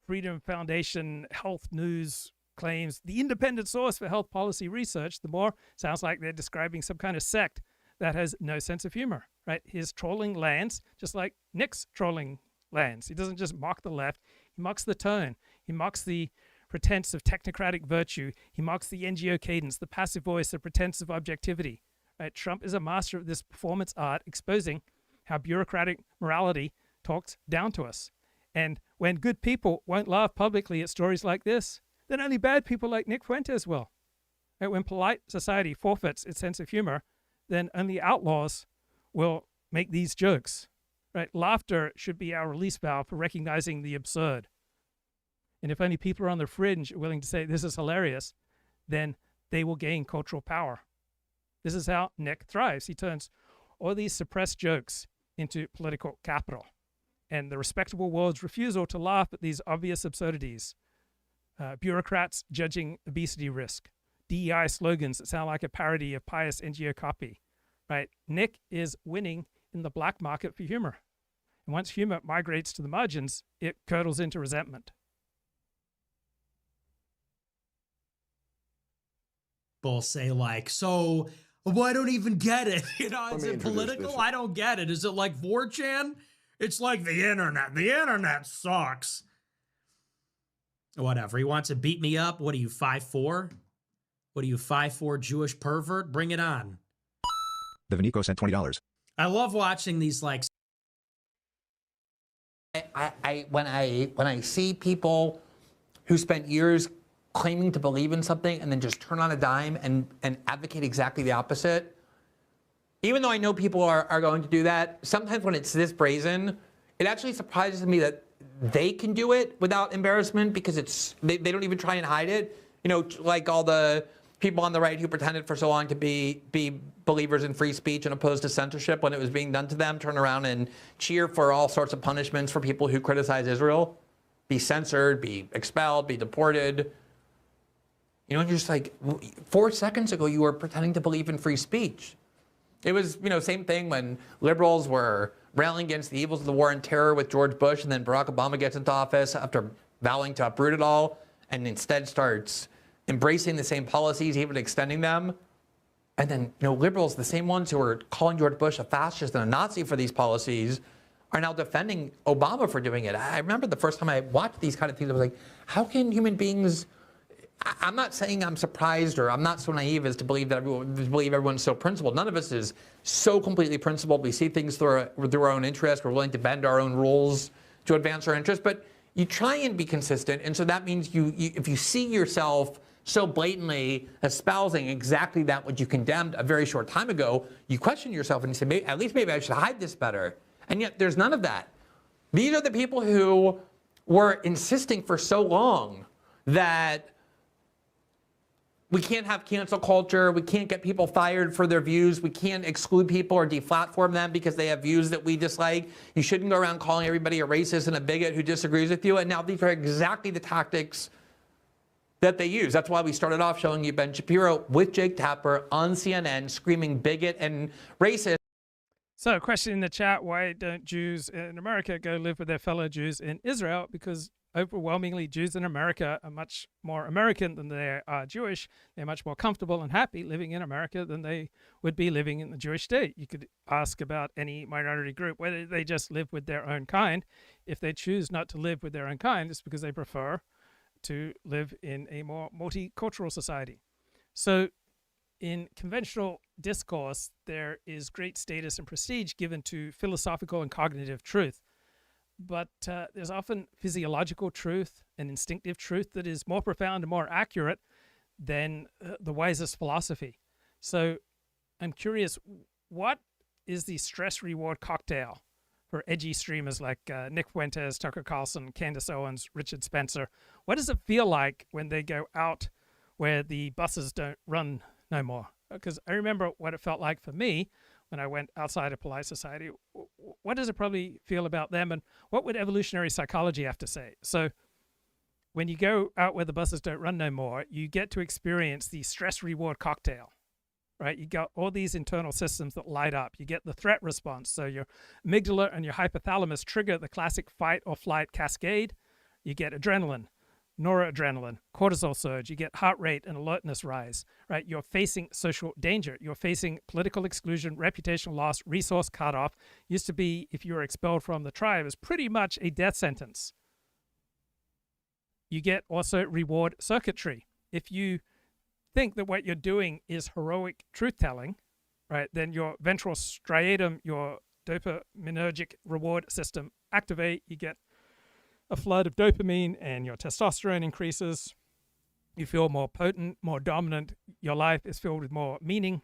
Freedom Foundation Health News claims the independent source for health policy research, the more sounds like they're describing some kind of sect that has no sense of humor, right? His trolling lands just like Nick's trolling lands. He doesn't just mock the left, he mocks the tone. He mocks the pretense of technocratic virtue. He mocks the NGO cadence, the passive voice, the pretense of objectivity. Right? Trump is a master of this performance art, exposing how bureaucratic morality talks down to us. And when good people won't laugh publicly at stories like this, then only bad people like Nick Fuentes will. Right? When polite society forfeits its sense of humor, then only outlaws will make these jokes. Right? Laughter should be our release valve for recognizing the absurd. And if only people are on the fringe willing to say this is hilarious, then they will gain cultural power. This is how Nick thrives. He turns all these suppressed jokes into political capital. And the respectable world's refusal to laugh at these obvious absurdities. Bureaucrats judging obesity risk. DEI slogans that sound like a parody of pious NGO copy. Right? Nick is winning in the black market for humor. And once humor migrates to the margins, it curdles into resentment. People say like, so well, I don't even get it. You know, is it political? I don't get it. Is it like 4chan? It's like the internet. The internet sucks. Whatever. He wants to beat me up. What are you, 5'4"? What are you, 5'4" Jewish pervert? Bring it on. The Vinico sent $20. I love watching these like. When I see people who spent years claiming to believe in something and then just turn on a dime and advocate exactly the opposite, even though I know people are going to do that, sometimes when it's this brazen, it actually surprises me that they can do it without embarrassment because they don't even try and hide it. You know, like all the people on the right who pretended for so long to be believers in free speech and opposed to censorship when it was being done to them, turn around and cheer for all sorts of punishments for people who criticize Israel, be censored, be expelled, be deported. You know, you're just like, 4 seconds ago, you were pretending to believe in free speech. It was, you know, same thing when liberals were railing against the evils of the war on terror with George Bush, and then Barack Obama gets into office after vowing to uproot it all, and instead starts embracing the same policies, even extending them. And then, you know, liberals, the same ones who were calling George Bush a fascist and a Nazi for these policies, are now defending Obama for doing it. I remember the first time I watched these kind of things, I was like, how can human beings... I'm not saying I'm surprised or I'm not so naive as to believe that everyone's so principled. None of us is so completely principled. We see things through our own interest. We're willing to bend our own rules to advance our interests. But you try and be consistent. And so that means if you see yourself so blatantly espousing exactly that what you condemned a very short time ago, you question yourself and you say, maybe I should hide this better. And yet there's none of that. These are the people who were insisting for so long that we can't have cancel culture. We can't get people fired for their views. We can't exclude people or deplatform them because they have views that we dislike. You shouldn't go around calling everybody a racist and a bigot who disagrees with you. And now these are exactly the tactics that they use. That's why we started off showing you Ben Shapiro with Jake Tapper on CNN screaming bigot and racist. So, a question in the chat, why don't Jews in America go live with their fellow Jews in Israel? Because overwhelmingly, Jews in America are much more American than they are Jewish. They're much more comfortable and happy living in America than they would be living in the Jewish state. You could ask about any minority group, whether they just live with their own kind. If they choose not to live with their own kind, it's because they prefer to live in a more multicultural society. So in conventional discourse, there is great status and prestige given to philosophical and cognitive truth. But there's often physiological truth and instinctive truth that is more profound and more accurate than the wisest philosophy. So I'm curious, what is the stress-reward cocktail for edgy streamers like Nick Fuentes, Tucker Carlson, Candace Owens, Richard Spencer? What does it feel like when they go out where the buses don't run no more? Because I remember what it felt like for me when I went outside of polite society. What does it probably feel about them, and what would evolutionary psychology have to say? So when you go out where the buses don't run no more, you get to experience the stress-reward cocktail, right? You got all these internal systems that light up. You get the threat response. So your amygdala and your hypothalamus trigger the classic fight or flight cascade. You get adrenaline, noradrenaline, cortisol surge. You get heart rate and alertness rise, right? You're facing social danger. You're facing political exclusion, reputational loss, resource cutoff. Used to be, if you were expelled from the tribe, it was pretty much a death sentence. You get also reward circuitry. If you think that what you're doing is heroic truth-telling, right, then your ventral striatum, your dopaminergic reward system activate. You get a flood of dopamine and your testosterone increases. You feel more potent, more dominant. Your life is filled with more meaning.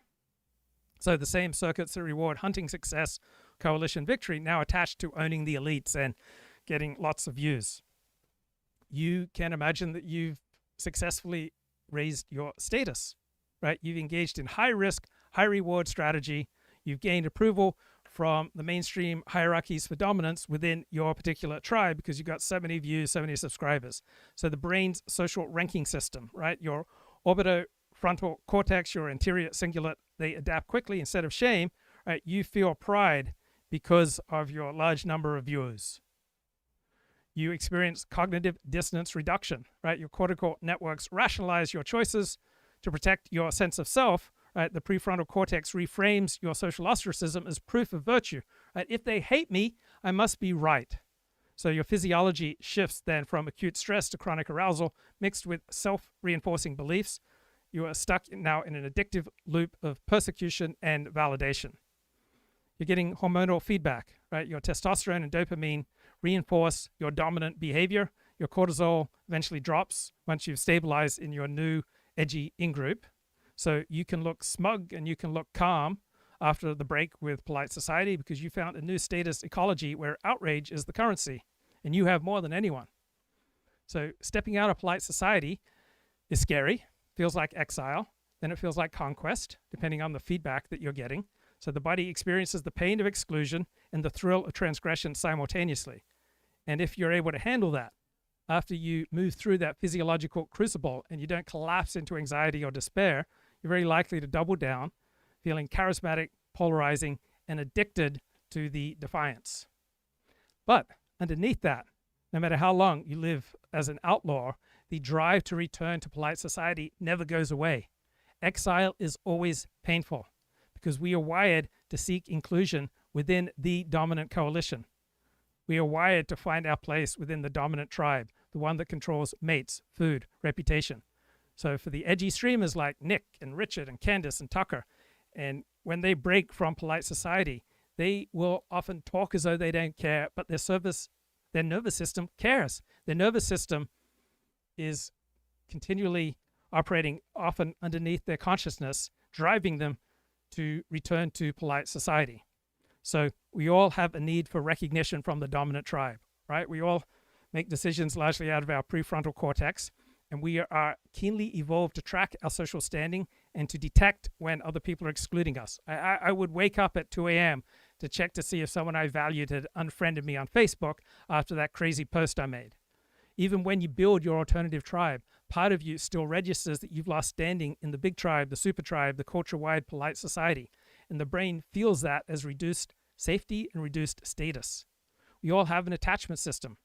So the same circuits that reward hunting success, coalition victory, now attached to owning the elites and getting lots of views. You can imagine that you've successfully raised your status, right? You've engaged in high risk, high reward strategy. You've gained approval from the mainstream hierarchies for dominance within your particular tribe because you've got so many views, so many subscribers. So the brain's social ranking system, right? Your orbitofrontal cortex, your anterior cingulate, they adapt quickly instead of shame, right? You feel pride because of your large number of viewers. You experience cognitive dissonance reduction, right? Your cortical networks rationalize your choices to protect your sense of self, right? The prefrontal cortex reframes your social ostracism as proof of virtue, right? If they hate me, I must be right. So your physiology shifts then from acute stress to chronic arousal mixed with self-reinforcing beliefs. You are stuck now in an addictive loop of persecution and validation. You're getting hormonal feedback, right? Your testosterone and dopamine reinforce your dominant behavior. Your cortisol eventually drops once you've stabilized in your new edgy in-group. So you can look smug and you can look calm after the break with polite society because you found a new status ecology where outrage is the currency and you have more than anyone. So stepping out of polite society is scary, feels like exile, then it feels like conquest, depending on the feedback that you're getting. So the body experiences the pain of exclusion and the thrill of transgression simultaneously. And if you're able to handle that, after you move through that physiological crucible and you don't collapse into anxiety or despair, you're very likely to double down, feeling charismatic, polarizing, and addicted to the defiance. But underneath that, no matter how long you live as an outlaw, the drive to return to polite society never goes away. Exile is always painful because we are wired to seek inclusion within the dominant coalition. We are wired to find our place within the dominant tribe, the one that controls mates, food, reputation. So for the edgy streamers like Nick and Richard and Candace and Tucker, and when they break from polite society, they will often talk as though they don't care, but their nervous system cares. Their nervous system is continually operating often underneath their consciousness, driving them to return to polite society. So we all have a need for recognition from the dominant tribe, right? We all make decisions largely out of our prefrontal cortex, and we are keenly evolved to track our social standing and to detect when other people are excluding us. I would wake up at 2 a.m. to check to see if someone I valued had unfriended me on Facebook after that crazy post I made. Even when you build your alternative tribe, part of you still registers that you've lost standing in the big tribe, the super tribe, the culture-wide polite society, and the brain feels that as reduced safety and reduced status. We all have an attachment system,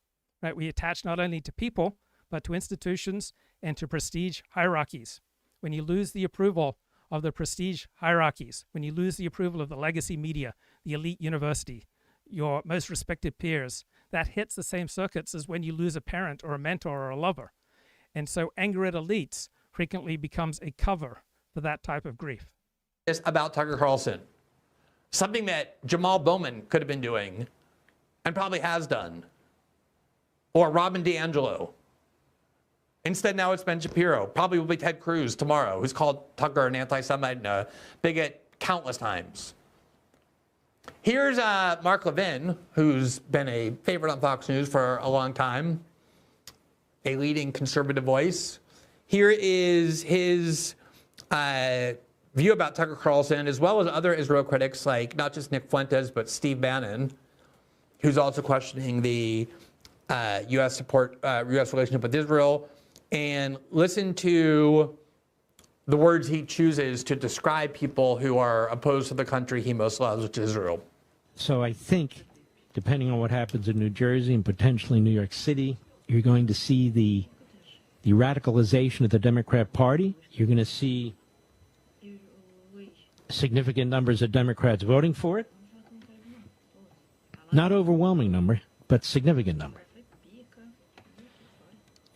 right? We attach not only to people, but to institutions and to prestige hierarchies. When you lose the approval of the prestige hierarchies, when you lose the approval of the legacy media, the elite university, your most respected peers, that hits the same circuits as when you lose a parent or a mentor or a lover. And so anger at elites frequently becomes a cover for that type of grief. It's about Tucker Carlson, something that Jamal Bowman could have been doing and probably has done, or Robin DiAngelo. Instead, now it's Ben Shapiro. Probably will be Ted Cruz tomorrow, who's called Tucker an anti-Semite and a bigot countless times. Here's Mark Levin, who's been a favorite on Fox News for a long time, a leading conservative voice. Here is his view about Tucker Carlson, as well as other Israel critics like not just Nick Fuentes, but Steve Bannon, who's also questioning the U.S. relationship with Israel. And listen to the words he chooses to describe people who are opposed to the country he most loves, which is Israel. So I think, depending on what happens in New Jersey and potentially New York City, you're going to see the radicalization of the Democrat Party. You're going to see significant numbers of Democrats voting for it. Not overwhelming number, but significant number.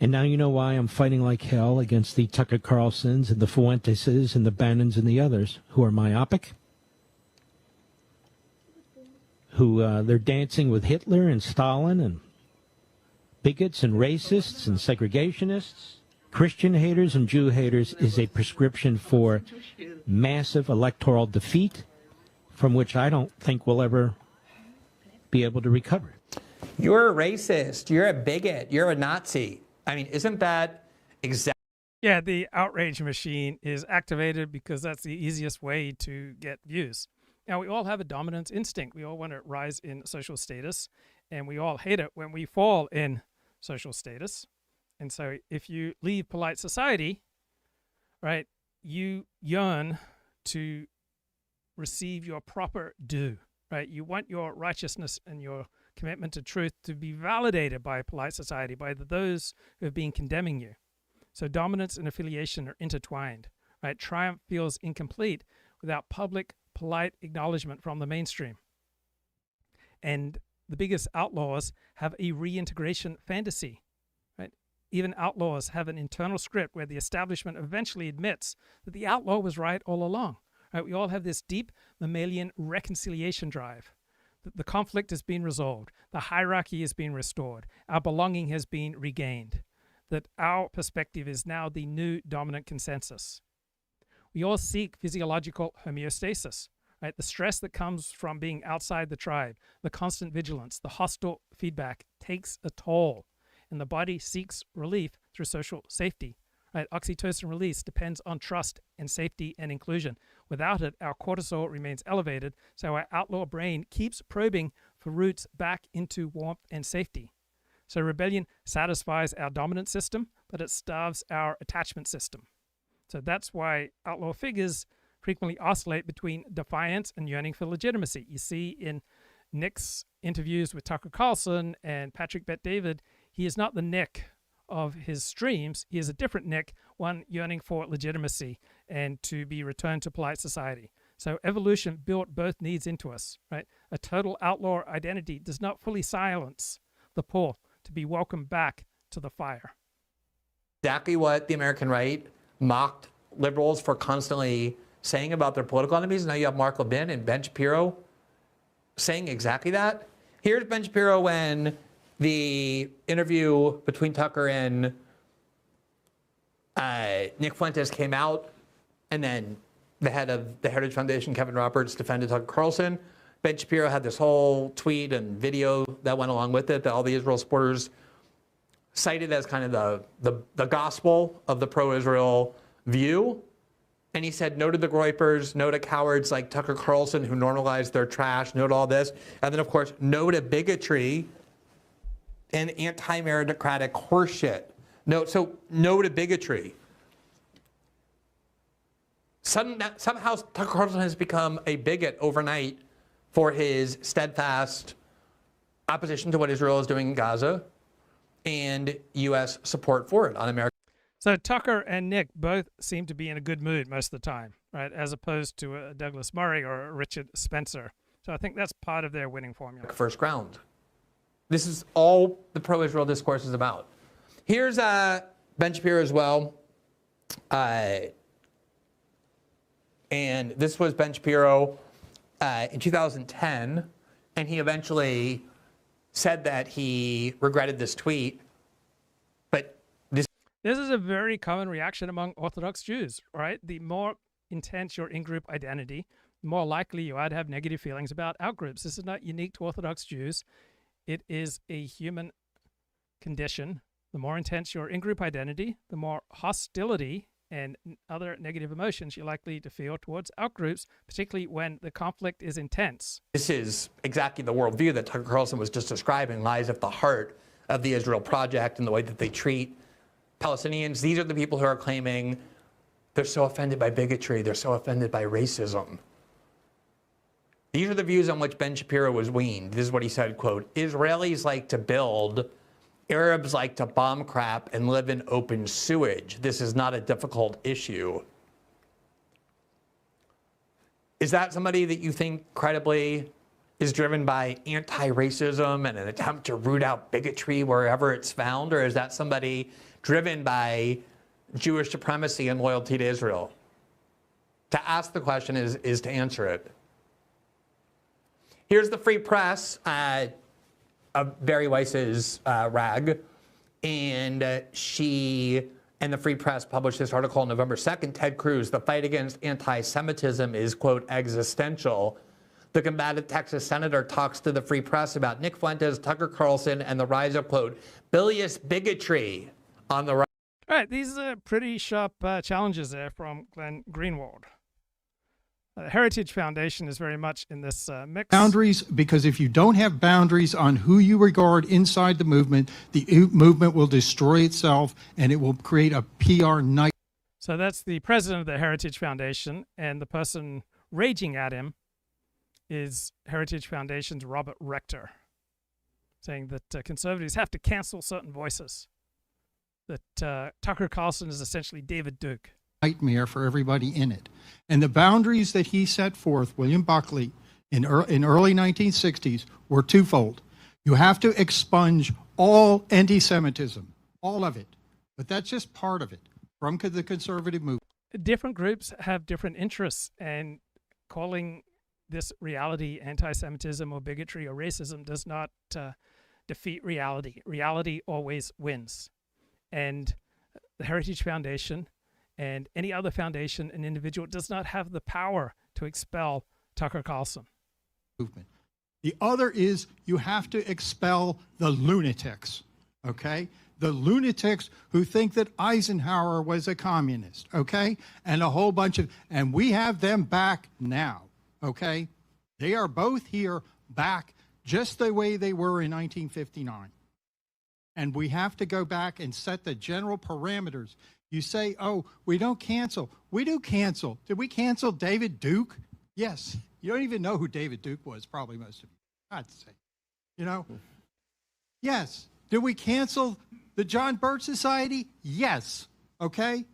And now you know why I'm fighting like hell against the Tucker Carlsons and the Fuenteses and the Bannons and the others who are myopic, who they're dancing with Hitler and Stalin and bigots and racists and segregationists. Christian haters and Jew haters is a prescription for massive electoral defeat from which I don't think we'll ever be able to recover. You're a racist. You're a bigot. You're a Nazi. I mean, isn't that exactly? Yeah, the outrage machine is activated because that's the easiest way to get views. Now, we all have a dominance instinct. We all want to rise in social status, and we all hate it when we fall in social status. And so if you leave polite society, right, you yearn to receive your proper due, right? You want your righteousness and your commitment to truth to be validated by polite society, by those who have been condemning you. So dominance and affiliation are intertwined, right? Triumph feels incomplete without public, polite acknowledgement from the mainstream. And the biggest outlaws have a reintegration fantasy, right? Even outlaws have an internal script where the establishment eventually admits that the outlaw was right all along, right? We all have this deep mammalian reconciliation drive. The conflict has been resolved. The hierarchy has been restored. Our belonging has been regained. That our perspective is now the new dominant consensus. We all seek physiological homeostasis, right? The stress that comes from being outside the tribe, the constant vigilance, the hostile feedback takes a toll, and the body seeks relief through social safety. Right? Oxytocin release depends on trust and safety and inclusion. Without it, our cortisol remains elevated, so our outlaw brain keeps probing for routes back into warmth and safety. So rebellion satisfies our dominant system, but it starves our attachment system. So that's why outlaw figures frequently oscillate between defiance and yearning for legitimacy. You see in Nick's interviews with Tucker Carlson and Patrick Bet-David, he is not the Nick of his streams. He is a different Nick, one yearning for legitimacy and to be returned to polite society. So evolution built both needs into us, right? A total outlaw identity does not fully silence the pull to be welcomed back to the fire. Exactly what the American right mocked liberals for constantly saying about their political enemies. Now you have Mark Levin and Ben Shapiro saying exactly that. Here's Ben Shapiro when the interview between Tucker and Nick Fuentes came out, and then the head of the Heritage Foundation, Kevin Roberts, defended Tucker Carlson. Ben Shapiro had this whole tweet and video that went along with it that all the Israel supporters cited as kind of the gospel of the pro-Israel view. And he said, no to the groypers, no to cowards like Tucker Carlson who normalized their trash, no to all this. And then, of course, no to bigotry and anti-meritocratic horseshit. No to bigotry. Somehow Tucker Carlson has become a bigot overnight for his steadfast opposition to what Israel is doing in Gaza and U.S. support for it on America. So Tucker and Nick both seem to be in a good mood most of the time, right? As opposed to a Douglas Murray or a Richard Spencer. So I think that's part of their winning formula. First ground. This is all the pro-Israel discourse is about. Here's Ben Shapiro as well. And this was Ben Shapiro in 2010. And he eventually said that he regretted this tweet. But this is a very common reaction among Orthodox Jews, right? The more intense your in-group identity, the more likely you are to have negative feelings about out-groups. This is not unique to Orthodox Jews. It is a human condition. The more intense your in-group identity, the more hostility and other negative emotions you're likely to feel towards out-groups, particularly when the conflict is intense. This is exactly the worldview that Tucker Carlson was just describing, lies at the heart of the Israel Project and the way that they treat Palestinians. These are the people who are claiming they're so offended by bigotry, they're so offended by racism. These are the views on which Ben Shapiro was weaned. This is what he said, quote, Israelis like to build, Arabs like to bomb crap and live in open sewage. This is not a difficult issue. Is that somebody that you think credibly is driven by anti-racism and an attempt to root out bigotry wherever it's found? Or is that somebody driven by Jewish supremacy and loyalty to Israel? To ask the question is to answer it. Here's the Free Press of Barry Weiss's rag. And she and the Free Press published this article on November 2nd. Ted Cruz, the fight against anti-Semitism is, quote, existential. The combative Texas senator talks to the Free Press about Nick Fuentes, Tucker Carlson, and the rise of, quote, bilious bigotry on the right. All right, these are pretty sharp challenges there from Glenn Greenwald. The Heritage Foundation is very much in this mix. Boundaries, because if you don't have boundaries on who you regard inside the movement will destroy itself and it will create a PR night. So that's the president of the Heritage Foundation, and the person raging at him is Heritage Foundation's Robert Rector, saying that conservatives have to cancel certain voices, that Tucker Carlson is essentially David Duke. Nightmare for everybody in it. And the boundaries that he set forth, William Buckley, in early 1960s were twofold. You have to expunge all anti-Semitism, all of it. But that's just part of it from the conservative movement. Different groups have different interests, and calling this reality anti-Semitism or bigotry or racism does not defeat reality. Reality always wins. And the Heritage Foundation and any other foundation and individual does not have the power to expel Tucker Carlson. Movement. The other is you have to expel the lunatics, okay? The lunatics who think that Eisenhower was a communist, okay? And a whole bunch of, and we have them back now, okay? They are both here back just the way they were in 1959. And we have to go back and set the general parameters. You say, oh, we don't cancel. We do cancel. Did we cancel David Duke? Yes. You don't even know who David Duke was, probably most of you. I'd say. You know? Yes. Did we cancel the John Birch Society? Yes. Okay?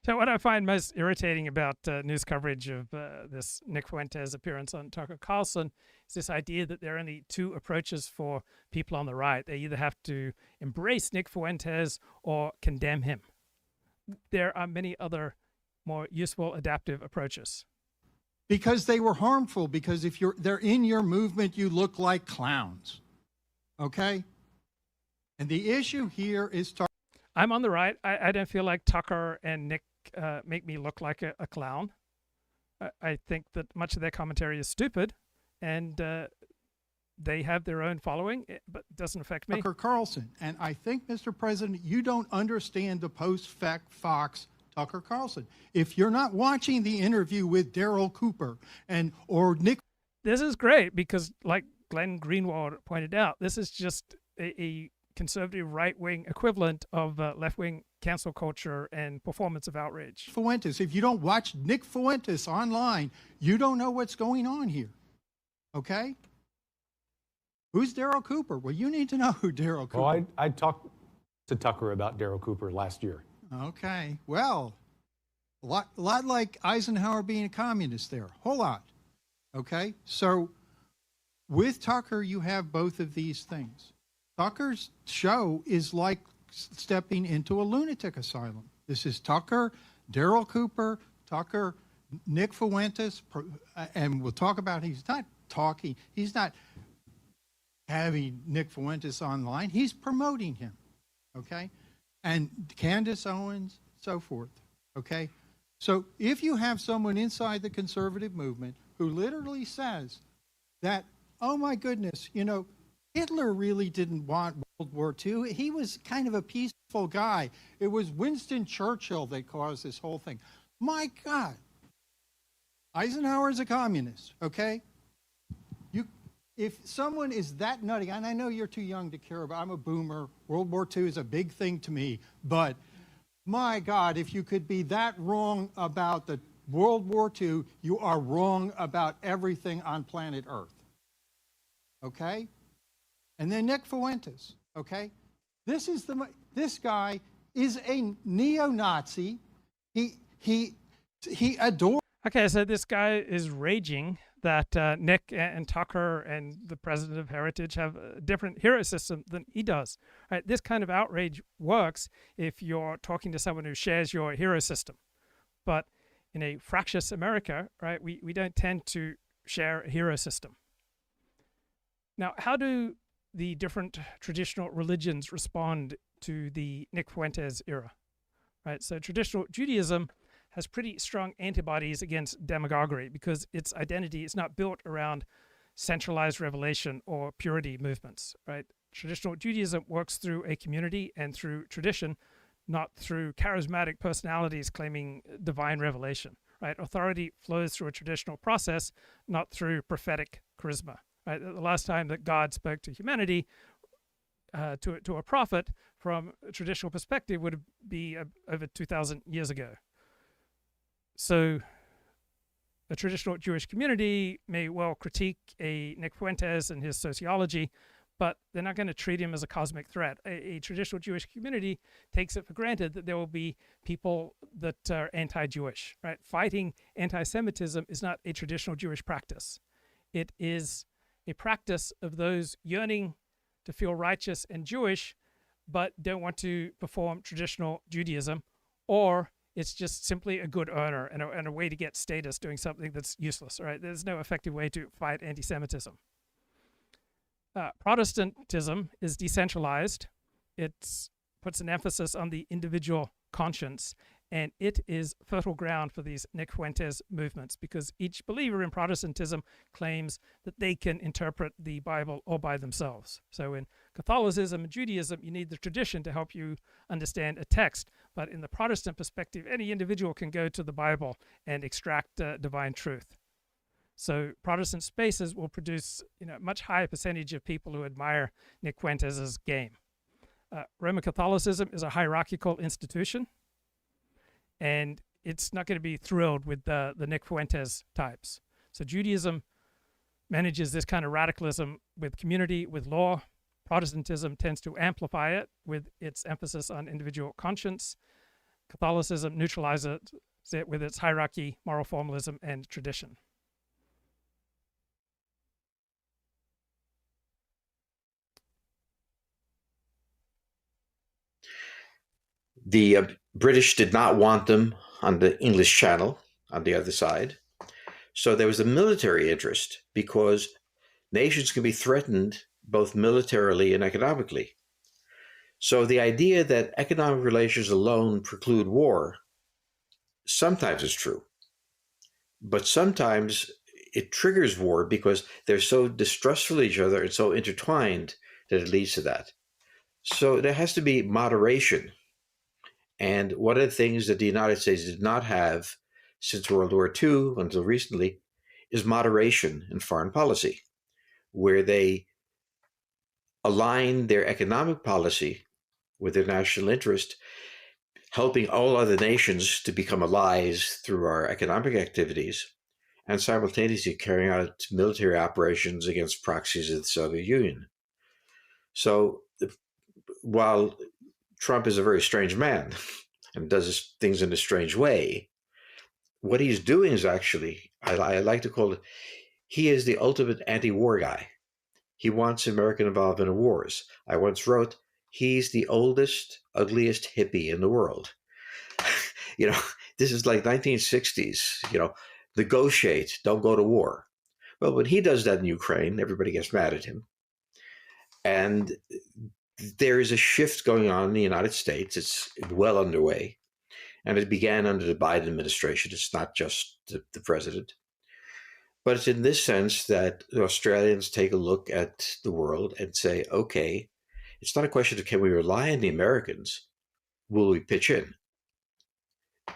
So what I find most irritating about news coverage of this Nick Fuentes appearance on Tucker Carlson is this idea that there are only two approaches for people on the right. They either have to embrace Nick Fuentes or condemn him. There are many other more useful adaptive approaches. Because they were harmful, because if they're in your movement, you look like clowns. Okay? And the issue here is I'm on the right. I don't feel like Tucker and Nick make me look like a clown. I think that much of their commentary is stupid, and they have their own following, but it doesn't affect me. Tucker Carlson. And I think, Mr. President, you don't understand the post-fact Fox Tucker Carlson. If you're not watching the interview with Daryl Cooper or Nick... This is great because, like Glenn Greenwald pointed out, this is just a conservative right-wing equivalent of left-wing cancel culture and performance of outrage. Fuentes. If you don't watch Nick Fuentes online, you don't know what's going on here. Okay? Who's Daryl Cooper? Well, you need to know who Daryl Cooper is. Well, I talked to Tucker about Daryl Cooper last year. Okay. Well, a lot like Eisenhower being a communist there. Whole lot. Okay? So with Tucker, you have both of these things. Tucker's show is like stepping into a lunatic asylum. This is Tucker, Daryl Cooper, Tucker, Nick Fuentes, and we'll talk about he's not having Nick Fuentes online. He's promoting him, okay? And Candace Owens, so forth, okay? So if you have someone inside the conservative movement who literally says that, oh my goodness, Hitler really didn't want World War II. He was kind of a peaceful guy. It was Winston Churchill that caused this whole thing. My God. Eisenhower is a communist, okay? If someone is that nutty, and I know you're too young to care about, I'm a boomer. World War II is a big thing to me. But my God, if you could be that wrong about the World War II, you are wrong about everything on planet Earth. Okay? And then Nick Fuentes, okay? This guy is a neo-Nazi. He adores... Okay, so this guy is raging that Nick and Tucker and the president of Heritage have a different hero system than he does. Right? This kind of outrage works if you're talking to someone who shares your hero system. But in a fractious America, right, we don't tend to share a hero system. Now, how do the different traditional religions respond to the Nick Fuentes era? Right, so traditional Judaism has pretty strong antibodies against demagoguery because its identity is not built around centralized revelation or purity movements, right? Traditional Judaism works through a community and through tradition, not through charismatic personalities claiming divine revelation, right? Authority flows through a traditional process, not through prophetic charisma, right? The last time that God spoke to humanity, to a prophet from a traditional perspective would be over 2,000 years ago. So a traditional Jewish community may well critique a Nick Fuentes and his sociology, but they're not going to treat him as a cosmic threat. A traditional Jewish community takes it for granted that there will be people that are anti-Jewish, right? Fighting anti-Semitism is not a traditional Jewish practice. It is a practice of those yearning to feel righteous and Jewish, but don't want to perform traditional Judaism, or it's just simply a good earner and a way to get status doing something that's useless, right? There's no effective way to fight anti-Semitism. Protestantism is decentralized. It puts an emphasis on the individual conscience, and it is fertile ground for these Nick Fuentes movements because each believer in Protestantism claims that they can interpret the Bible all by themselves. So in Catholicism and Judaism, you need the tradition to help you understand a text. But in the Protestant perspective, any individual can go to the Bible and extract divine truth. So Protestant spaces will produce a much higher percentage of people who admire Nick Fuentes' game. Roman Catholicism is a hierarchical institution, and it's not going to be thrilled with the Nick Fuentes types. So Judaism manages this kind of radicalism with community, with law. Protestantism tends to amplify it with its emphasis on individual conscience. Catholicism neutralizes it with its hierarchy, moral formalism, and tradition. The British did not want them on the English Channel on the other side. So there was a military interest because nations can be threatened both militarily and economically. So the idea that economic relations alone preclude war sometimes is true, but sometimes it triggers war because they're so distrustful of each other and so intertwined that it leads to that. So there has to be moderation. And one of the things that the United States did not have since World War II until recently is moderation in foreign policy, where they align their economic policy with their national interest, helping all other nations to become allies through our economic activities, and simultaneously carrying out military operations against proxies of the Soviet Union. So while Trump is a very strange man and does things in a strange way, what he's doing is actually, I like to call it, he is the ultimate anti-war guy. He wants American involvement in wars. I once wrote, he's the oldest, ugliest hippie in the world. This is like 1960s, negotiate, don't go to war. Well, when he does that in Ukraine, everybody gets mad at him. And there is a shift going on in the United States. It's well underway. And it began under the Biden administration. It's not just the president. But it's in this sense that the Australians take a look at the world and say, okay, it's not a question of can we rely on the Americans? Will we pitch in?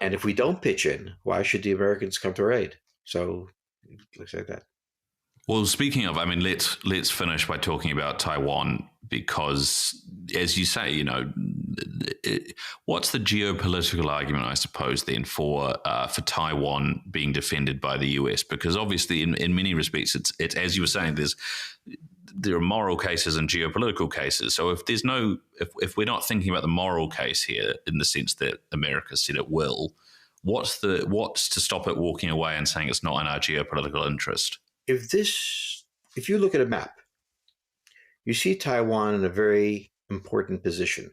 And if we don't pitch in, why should the Americans come to our aid? So it looks like that. Well, speaking of, let's finish by talking about Taiwan, because as you say, what's the geopolitical argument, I suppose, then for Taiwan being defended by the US? Because obviously, in many respects, it's as you were saying, there are moral cases and geopolitical cases. So if we're not thinking about the moral case here in the sense that America said it will, what's to stop it walking away and saying it's not in our geopolitical interest? If you look at a map, you see Taiwan in a very important position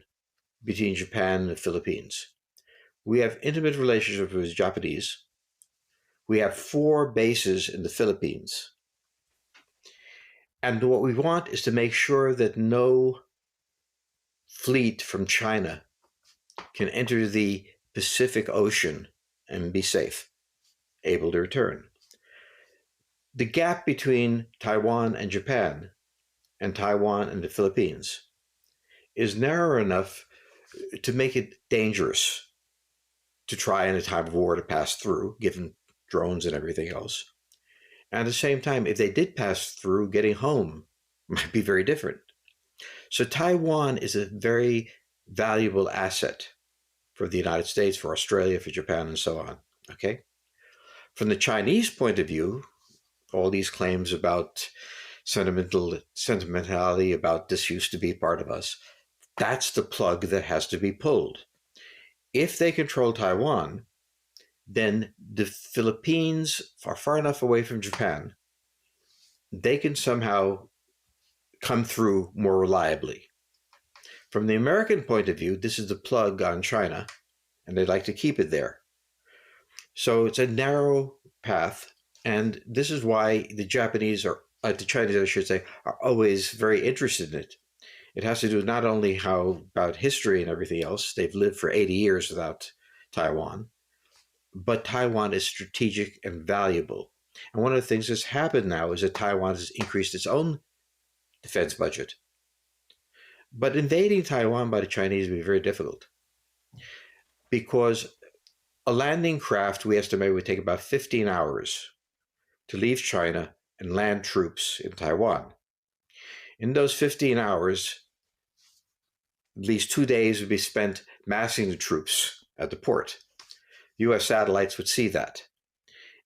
between Japan and the Philippines. We have intimate relationships with the Japanese. We have 4 bases in the Philippines. And what we want is to make sure that no fleet from China can enter the Pacific Ocean and be safe, able to return. The gap between Taiwan and Japan and Taiwan and the Philippines is narrow enough to make it dangerous to try in a time of war to pass through, given drones and everything else. And at the same time, if they did pass through, getting home might be very different. So Taiwan is a very valuable asset for the United States, for Australia, for Japan, and so on. Okay? From the Chinese point of view, all these claims about sentimentality about this used to be part of us, that's the plug that has to be pulled. If they control Taiwan, then the Philippines are far enough away from Japan, they can somehow come through more reliably. From the American point of view, this is the plug on China, and they'd like to keep it there. So it's a narrow path. And this is why the Chinese, I should say, are always very interested in it. It has to do not only about history and everything else, they've lived for 80 years without Taiwan, but Taiwan is strategic and valuable. And one of the things that's happened now is that Taiwan has increased its own defense budget. But invading Taiwan by the Chinese would be very difficult, because a landing craft, we estimate, would take about 15 hours to leave China and land troops in Taiwan. In those 15 hours, at least 2 days would be spent massing the troops at the port. US satellites would see that.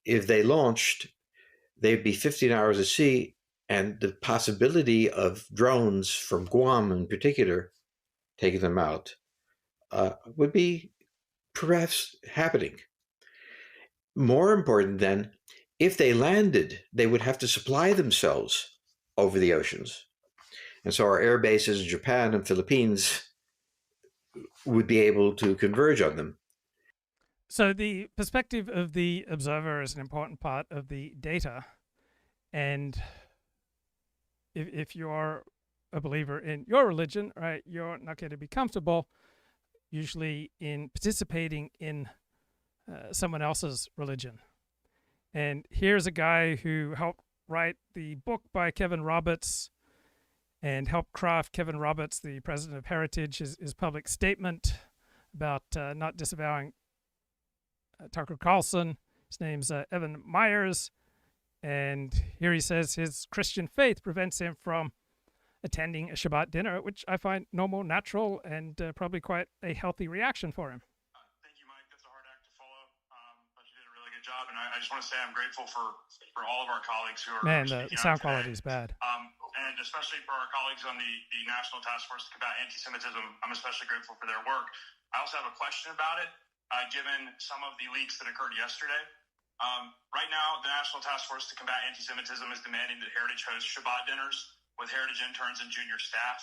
If they launched, they'd be 15 hours at sea, and the possibility of drones from Guam in particular taking them out would be perhaps happening. More important then, if they landed, they would have to supply themselves over the oceans. And so our air bases in Japan and Philippines would be able to converge on them. So the perspective of the observer is an important part of the data. And if you're a believer in your religion, right, you're not going to be comfortable usually in participating in someone else's religion. And here's a guy who helped write the book by Kevin Roberts and helped craft Kevin Roberts, the president of Heritage, his public statement about not disavowing Tucker Carlson. His name's Evan Myers. And here he says his Christian faith prevents him from attending a Shabbat dinner, which I find normal, natural, and probably quite a healthy reaction for him. Thank you, Mike. That's a hard act to follow, but you did a really good job. And I just want to say I'm grateful for all of our colleagues who are Man, the speaking sound out today. quality is bad. And especially for our colleagues on the National Task Force to Combat Anti-Semitism, I'm especially grateful for their work. I also have a question about it, given some of the leaks that occurred yesterday. Right now, the National Task Force to Combat Anti-Semitism is demanding that Heritage host Shabbat dinners with Heritage interns and junior staff.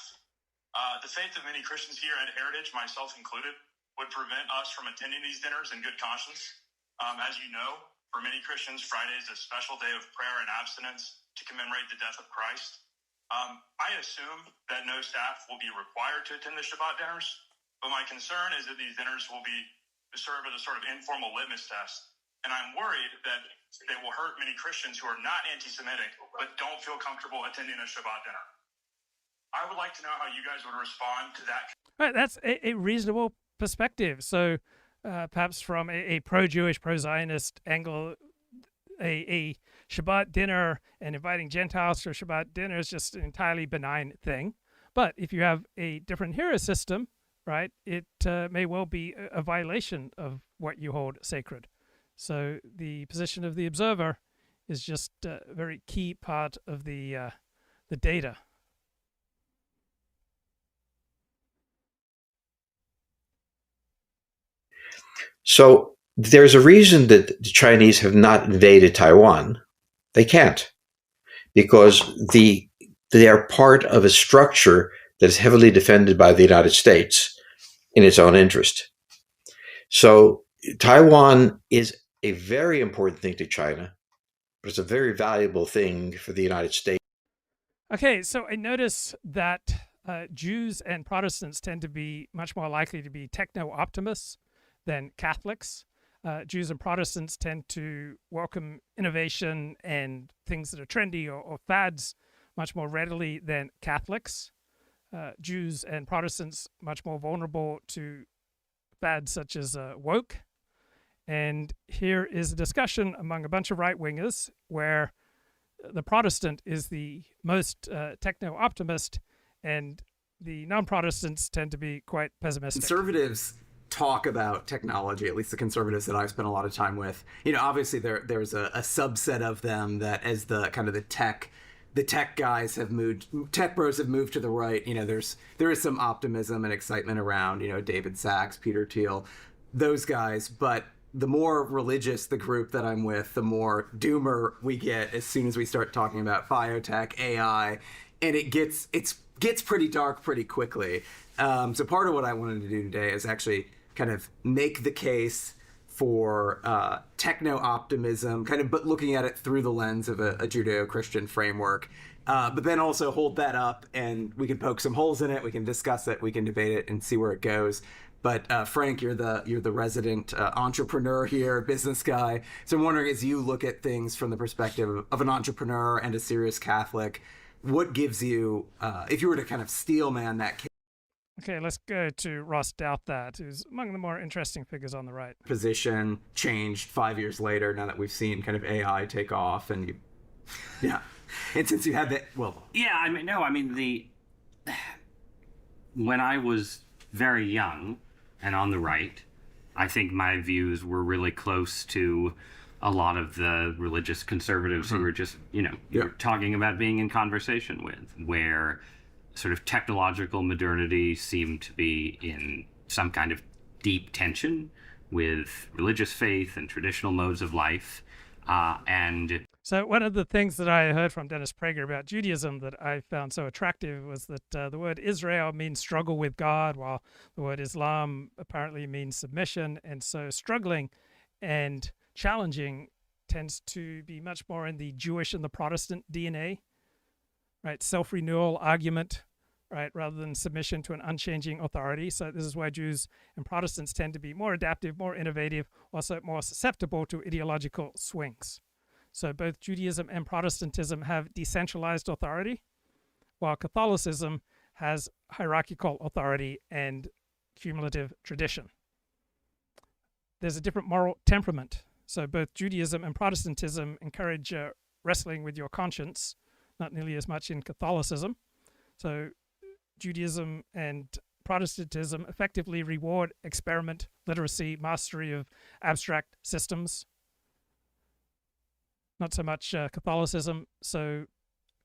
The faith of many Christians here at Heritage, myself included, would prevent us from attending these dinners in good conscience. As you know, for many Christians, Friday is a special day of prayer and abstinence to commemorate the death of Christ. I assume that no staff will be required to attend the Shabbat dinners, but my concern is that these dinners will serve as a sort of informal litmus test. And I'm worried that they will hurt many Christians who are not anti-Semitic, but don't feel comfortable attending a Shabbat dinner. I would like to know how you guys would respond to that. Right, that's a reasonable perspective. So perhaps from a pro-Jewish, pro-Zionist angle, a Shabbat dinner and inviting Gentiles to a Shabbat dinner is just an entirely benign thing. But if you have a different hero system, right, it may well be a violation of what you hold sacred. So the position of the observer is just a very key part of the data. So there's a reason that the Chinese have not invaded Taiwan. They can't, because they are part of a structure that is heavily defended by the United States in its own interest. So Taiwan is a very important thing to China, but it's a very valuable thing for the United States. Okay, so I notice that Jews and Protestants tend to be much more likely to be techno-optimists than Catholics. Jews and Protestants tend to welcome innovation and things that are trendy or fads much more readily than Catholics. Jews and Protestants much more vulnerable to fads such as woke. And here is a discussion among a bunch of right-wingers where the Protestant is the most techno-optimist and the non-Protestants tend to be quite pessimistic. Conservatives talk about technology, at least the conservatives that I've spent a lot of time with. You know, obviously there's a subset of them that as the kind of the tech guys have moved, tech bros have moved to the right. You know, there is some optimism and excitement around, you know, David Sachs, Peter Thiel, those guys, but the more religious the group that I'm with, the more doomer we get as soon as we start talking about biotech, AI, and it gets pretty dark pretty quickly. So part of what I wanted to do today is actually kind of make the case for techno-optimism, kind of but looking at it through the lens of a Judeo-Christian framework, but then also hold that up and we can poke some holes in it, we can discuss it, we can debate it and see where it goes. But Frank, you're the resident entrepreneur here, business guy. So I'm wondering, as you look at things from the perspective of an entrepreneur and a serious Catholic, what gives you, if you were to kind of steel man that case? Okay, let's go to Ross Douthat, who's among the more interesting figures on the right. Position changed 5 years later, now that we've seen kind of AI take off, and yeah. And since you had that, well. Yeah, when I was very young and on the right, I think my views were really close to a lot of the religious conservatives who were just, you were talking about being in conversation with, where sort of technological modernity seemed to be in some kind of deep tension with religious faith and traditional modes of life. So one of the things that I heard from Dennis Prager about Judaism that I found so attractive was that the word Israel means struggle with God, while the word Islam apparently means submission. And so struggling and challenging tends to be much more in the Jewish and the Protestant DNA, right? Self-renewal argument, right? Rather than submission to an unchanging authority. So this is why Jews and Protestants tend to be more adaptive, more innovative, also more susceptible to ideological swings. So both Judaism and Protestantism have decentralized authority, while Catholicism has hierarchical authority and cumulative tradition. There's a different moral temperament. So both Judaism and Protestantism encourage wrestling with your conscience, not nearly as much in Catholicism. So Judaism and Protestantism effectively reward experiment, literacy, mastery of abstract systems. Not so much Catholicism. So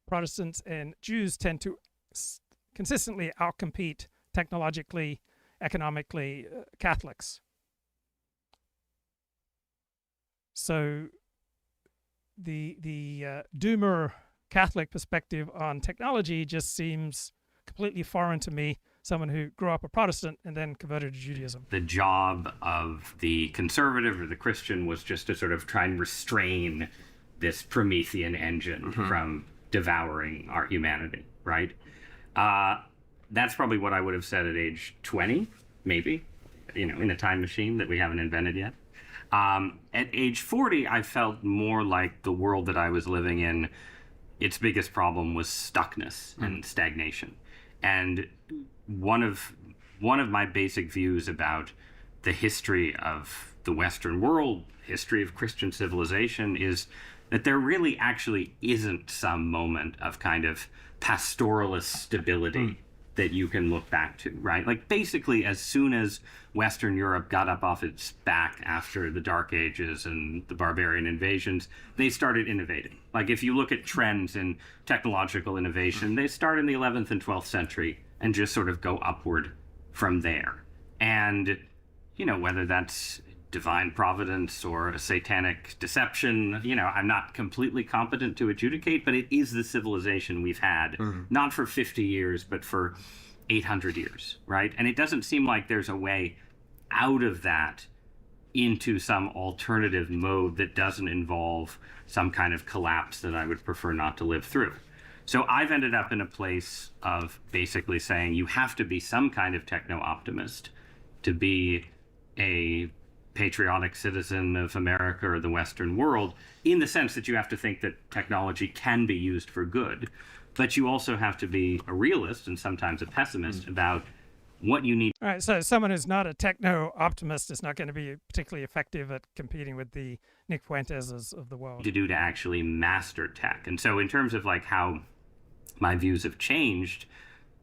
Protestants and Jews tend to consistently outcompete technologically, economically Catholics. So the doomer Catholic perspective on technology just seems completely foreign to me, someone who grew up a Protestant and then converted to Judaism. The job of the conservative or the Christian was just to sort of try and restrain this Promethean engine from devouring our humanity, right? That's probably what I would have said at age 20, maybe, in a time machine that we haven't invented yet. At age 40, I felt more like the world that I was living in, its biggest problem was stuckness and stagnation. And one of my basic views about the history of the Western world, history of Christian civilization, is that there really actually isn't some moment of kind of pastoralist stability that you can look back to, right? Like basically as soon as Western Europe got up off its back after the Dark Ages and the barbarian invasions, they started innovating. Like if you look at trends in technological innovation, they start in the 11th and 12th century and just sort of go upward from there. And, whether that's divine providence or a satanic deception, I'm not completely competent to adjudicate, but it is the civilization we've had, not for 50 years, but for 800 years, right? And it doesn't seem like there's a way out of that into some alternative mode that doesn't involve some kind of collapse that I would prefer not to live through. So I've ended up in a place of basically saying you have to be some kind of techno-optimist to be a patriotic citizen of America or the Western world, in the sense that you have to think that technology can be used for good, but you also have to be a realist and sometimes a pessimist about what you need. All right, so someone who's not a techno-optimist is not going to be particularly effective at competing with the Nick Fuenteses of the world. To do to actually master tech. And so in terms of like how my views have changed,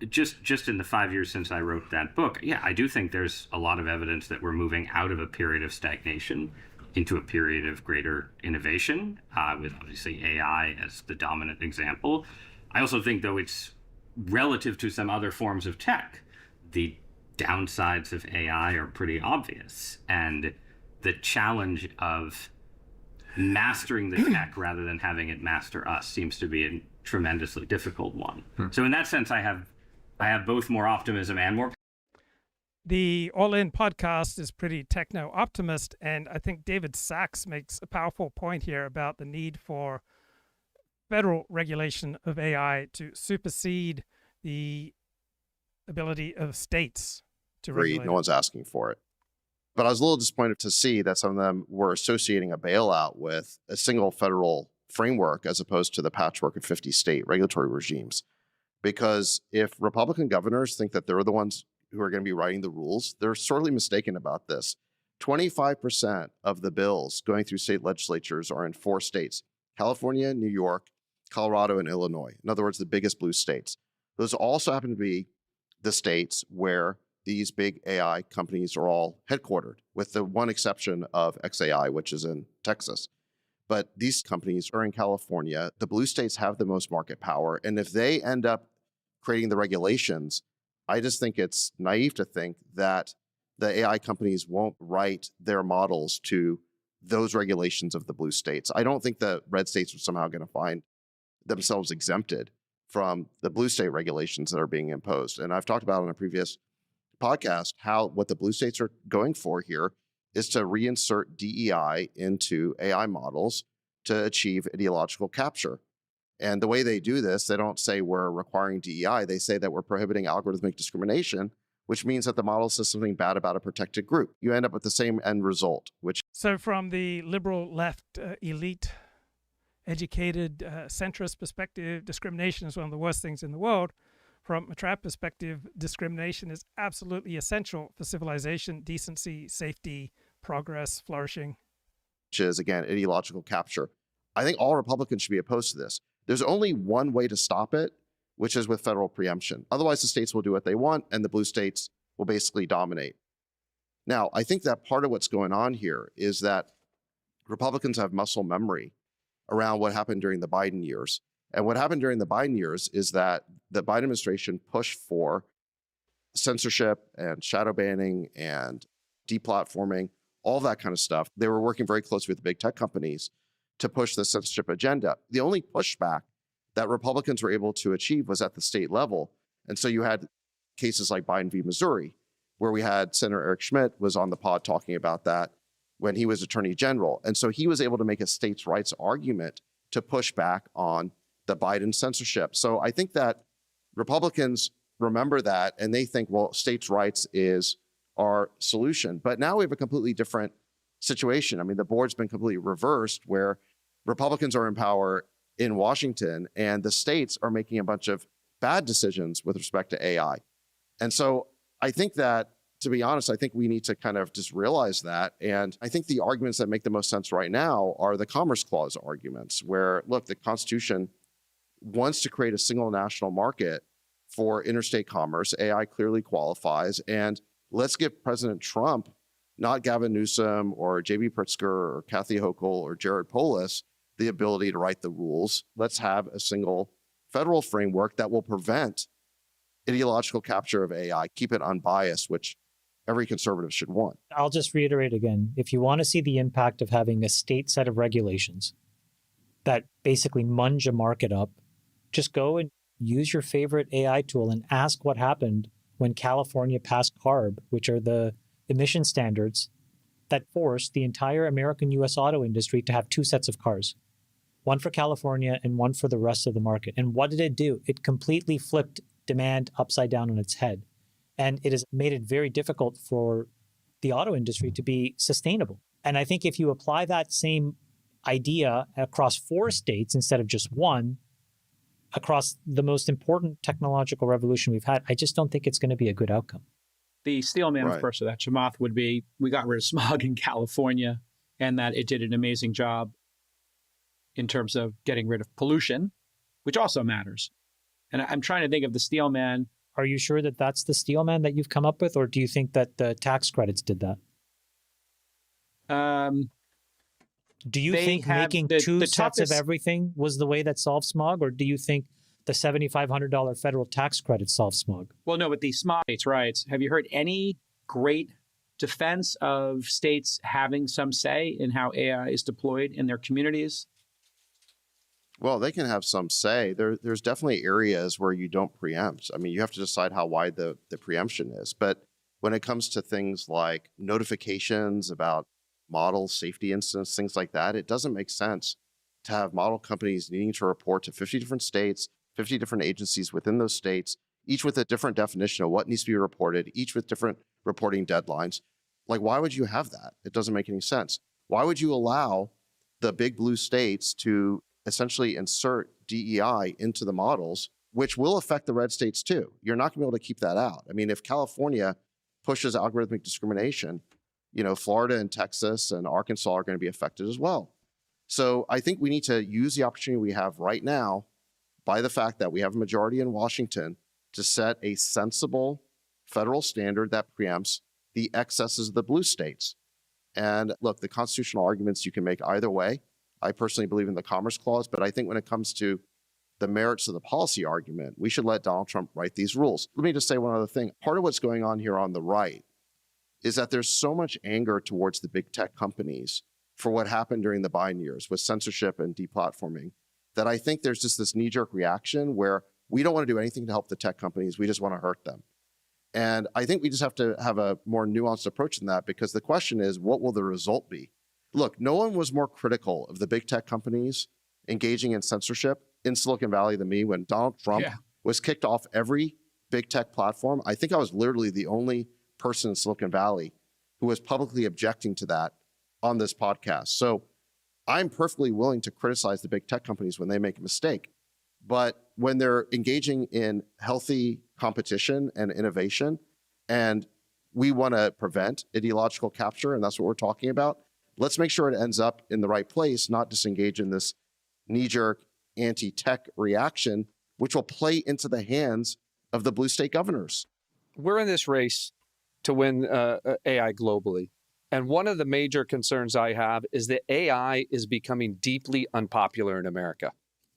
just in the 5 years since I wrote that book, yeah, I do think there's a lot of evidence that we're moving out of a period of stagnation into a period of greater innovation, with obviously AI as the dominant example. I also think, though, it's relative to some other forms of tech, the downsides of AI are pretty obvious. And the challenge of mastering the tech rather than having it master us seems to be a tremendously difficult one. So in that sense, I have both more optimism and more. The All In podcast is pretty techno-optimist, and I think David Sachs makes a powerful point here about the need for federal regulation of AI to supersede the ability of states to regulate. No one's asking for it. But I was a little disappointed to see that some of them were associating a bailout with a single federal framework as opposed to the patchwork of 50 state regulatory regimes. Because if Republican governors think that they're the ones who are going to be writing the rules, they're sorely mistaken about this. 25% of the bills going through state legislatures are in 4 states: California, New York, Colorado, and Illinois. In other words, the biggest blue states. Those also happen to be the states where these big AI companies are all headquartered, with the one exception of XAI, which is in Texas. But these companies are in California. The blue states have the most market power. And if they end up creating the regulations, I just think it's naive to think that the AI companies won't write their models to those regulations of the blue states. I don't think the red states are somehow going to find themselves exempted from the blue state regulations that are being imposed. And I've talked about on a previous podcast how what the blue states are going for here is to reinsert DEI into AI models to achieve ideological capture. And the way they do this, they don't say we're requiring DEI, they say that we're prohibiting algorithmic discrimination, which means that the model says something bad about a protected group. You end up with the same end result, which... So from the liberal left elite, educated, centrist perspective, discrimination is one of the worst things in the world. From a trap perspective, discrimination is absolutely essential for civilization, decency, safety, progress, flourishing. Which is, again, ideological capture. I think all Republicans should be opposed to this. There's only one way to stop it, which is with federal preemption. Otherwise, the states will do what they want, and the blue states will basically dominate. Now, I think that part of what's going on here is that Republicans have muscle memory around what happened during the Biden years. And what happened during the Biden years is that the Biden administration pushed for censorship and shadow banning and deplatforming, all that kind of stuff. They were working very closely with the big tech companies to push the censorship agenda. The only pushback that Republicans were able to achieve was at the state level. And so you had cases like Biden v. Missouri, where we had Senator Eric Schmidt was on the pod talking about that when he was Attorney General. And so he was able to make a states' rights argument to push back on the Biden censorship. So I think that Republicans remember that and they think, well, states' rights is our solution. But now we have a completely different situation. I mean, the board's been completely reversed where Republicans are in power in Washington and the states are making a bunch of bad decisions with respect to AI. And so I think that, to be honest, I think we need to kind of just realize that. And I think the arguments that make the most sense right now are the Commerce Clause arguments, where, look, the Constitution wants to create a single national market for interstate commerce. AI clearly qualifies. And let's give President Trump, not Gavin Newsom or J.B. Pritzker or Kathy Hochul or Jared Polis, the ability to write the rules. Let's have a single federal framework that will prevent ideological capture of AI, keep it unbiased, which every conservative should want. I'll just reiterate again, if you want to see the impact of having a state set of regulations that basically munge a market up, just go and use your favorite AI tool and ask what happened when California passed CARB, which are the emission standards that forced the entire American U.S. auto industry to have two sets of cars, one for California and one for the rest of the market. And what did it do? It completely flipped demand upside down on its head. And it has made it very difficult for the auto industry to be sustainable. And I think if you apply that same idea across 4 states instead of just one, across the most important technological revolution we've had, I just don't think it's going to be a good outcome. The steel man, Right. of course, of that Chamath would be, we got rid of smog in California and that it did an amazing job in terms of getting rid of pollution, which also matters. And I'm trying to think of the steel man. Are you sure that that's the steel man that you've come up with, or do you think that the tax credits did that? Do you think making two sets of everything was the way that solved smog, or do you think the $7,500 federal tax credit solved smog? Well, no, but the smog states' rights. Have you heard any great defense of states having some say in how AI is deployed in their communities? Well, they can have some say. There's definitely areas where you don't preempt. I mean, you have to decide how wide the preemption is. But when it comes to things like notifications about model safety incidents, things like that, it doesn't make sense to have model companies needing to report to 50 different states, 50 different agencies within those states, each with a different definition of what needs to be reported, each with different reporting deadlines. Like, why would you have that? It doesn't make any sense. Why would you allow the big blue states to essentially insert DEI into the models, which will affect the red states too? You're not going to be able to keep that out. I mean, if California pushes algorithmic discrimination, you know, Florida and Texas and Arkansas are going to be affected as well. So I think we need to use the opportunity we have right now, by the fact that we have a majority in Washington, to set a sensible federal standard that preempts the excesses of the blue states. And look, the constitutional arguments you can make either way. I personally believe in the Commerce Clause, but I think when it comes to the merits of the policy argument, we should let Donald Trump write these rules. Let me just say one other thing. Part of what's going on here on the right is that there's so much anger towards the big tech companies for what happened during the Biden years with censorship and deplatforming, that I think there's just this knee-jerk reaction where we don't want to do anything to help the tech companies. We just want to hurt them. And I think we just have to have a more nuanced approach than that, because the question is, what will the result be? Look, no one was more critical of the big tech companies engaging in censorship in Silicon Valley than me when Donald Trump was kicked off every big tech platform. I think I was literally the only person in Silicon Valley who was publicly objecting to that on this podcast. So I'm perfectly willing to criticize the big tech companies when they make a mistake. But when they're engaging in healthy competition and innovation, and we want to prevent ideological capture, and that's what we're talking about, let's make sure it ends up in the right place, not disengage in this knee-jerk anti-tech reaction, which will play into the hands of the blue state governors. We're in this race to win AI globally. And one of the major concerns I have is that AI is becoming deeply unpopular in America,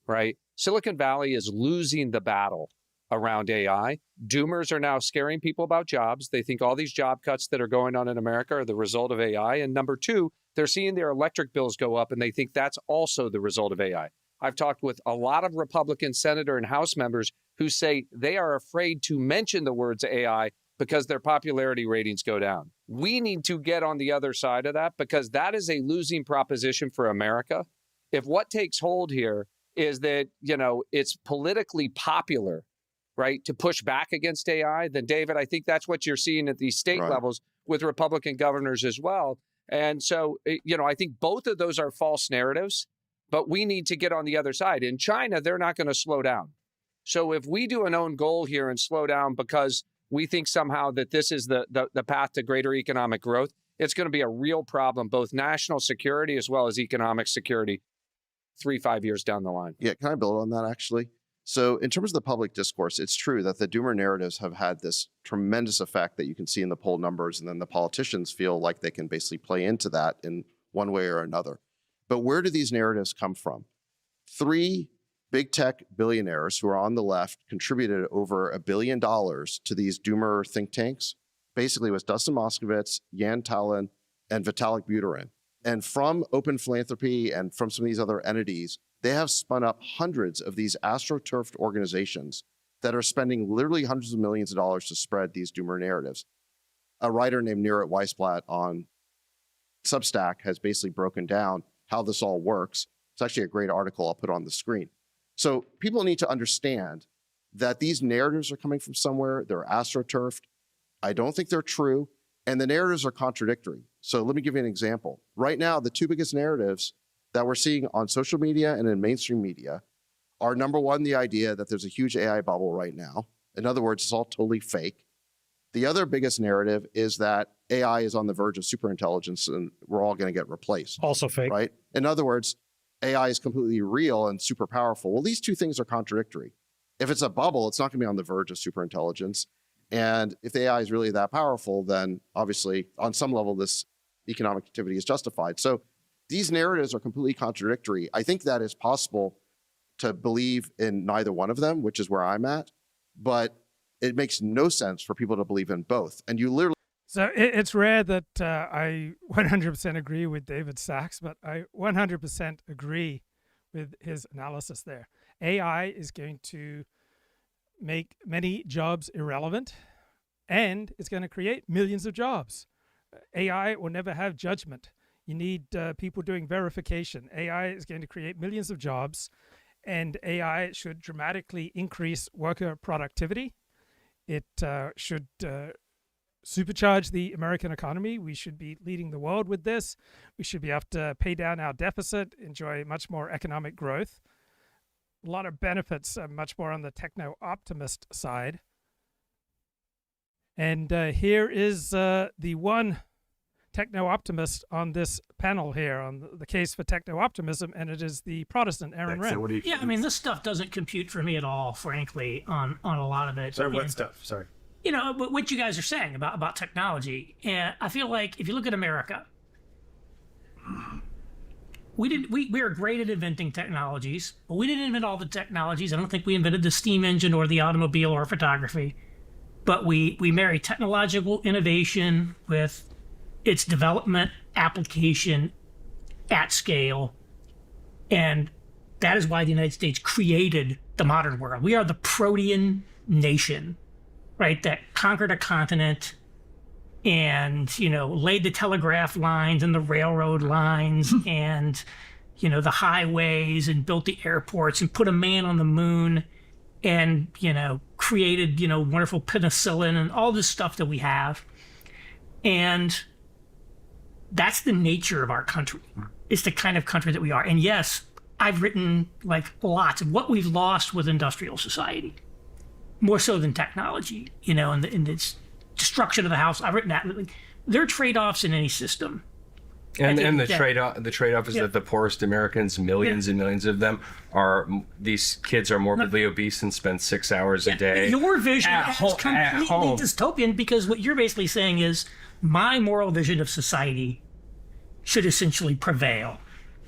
right? Silicon Valley is losing the battle around AI. Doomers are now scaring people about jobs. They think all these job cuts that are going on in America are the result of AI. And number two, they're seeing their electric bills go up, and they think that's also the result of AI. I've talked with a lot of Republican senator and House members who say they are afraid to mention the words AI because their popularity ratings go down. We need to get on the other side of that, because that is a losing proposition for America. If what takes hold here is that, you know, it's politically popular, right, to push back against AI, then David, I think that's what you're seeing at these state levels with Republican governors as well. And so, you know, I think both of those are false narratives, but we need to get on the other side. In China, they're not going to slow down. So if we do an own goal here and slow down because we think somehow that this is the path to greater economic growth, it's going to be a real problem, both national security as well as economic security 3-5 years down the line. Yeah, can I build on that actually? So in terms of the public discourse, it's true that the doomer narratives have had this tremendous effect that you can see in the poll numbers, and then the politicians feel like they can basically play into that in one way or another. But where do these narratives come from? 3 big tech billionaires who are on the left contributed over $1 billion to these doomer think tanks. Basically, it was Dustin Moskovitz, Yan Talon, and Vitalik Buterin. And from Open Philanthropy and from some of these other entities, they have spun up hundreds of these astroturfed organizations that are spending literally hundreds of millions of dollars to spread these doomer narratives. A writer named Neeraj Weisblatt on Substack has basically broken down how this all works. It's actually a great article I'll put on the screen. So people need to understand that these narratives are coming from somewhere. They're astroturfed. I don't think they're true. And the narratives are contradictory. So let me give you an example. Right now, the 2 biggest narratives that we're seeing on social media and in mainstream media are, number one, the idea that there's a huge AI bubble right now. In other words, it's all totally fake. The other biggest narrative is that AI is on the verge of superintelligence and we're all going to get replaced. Also fake. Right? In other words, AI is completely real and super powerful. Well, these 2 things are contradictory. If it's a bubble, it's not going to be on the verge of superintelligence. And if the AI is really that powerful, then obviously on some level, this economic activity is justified. So these narratives are completely contradictory. I think that it's possible to believe in neither one of them, which is where I'm at, but it makes no sense for people to believe in both. And you literally... So it's rare that I 100% agree with David Sachs, but I 100% agree with his analysis there. AI is going to make many jobs irrelevant, and it's going to create millions of jobs. AI will never have judgment. You need people doing verification. AI is going to create millions of jobs, and AI should dramatically increase worker productivity. It should supercharge the American economy. We should be leading the world with this. We should be able to pay down our deficit, enjoy much more economic growth. A lot of benefits, much more on the techno-optimist side. And here is the one techno-optimist on this panel here on the case for techno-optimism, and it is the Protestant Aaron Renn. Yeah, I mean, this stuff doesn't compute for me at all, frankly, on a lot of it. Sorry, what stuff? Sorry. You know, what you guys are saying about technology. And I feel like if you look at America, we are great at inventing technologies, but we didn't invent all the technologies. I don't think we invented the steam engine or the automobile or photography. but we marry technological innovation with its development, application at scale, and that is why the United States created the modern world. We are the protean nation, right, that conquered a continent and, laid the telegraph lines and the railroad lines and, the highways and built the airports and put a man on the moon and, created, wonderful penicillin and all this stuff that we have. And that's the nature of our country. It's the kind of country that we are. And yes, I've written lots of what we've lost with industrial society, more so than technology, and its destruction of the house. I've written that. There are trade-offs in any system. And the trade-off is that the poorest Americans, millions and millions of them, these kids are morbidly obese and spend 6 hours a day. Your vision is completely dystopian, because what you're basically saying is my moral vision of society should essentially prevail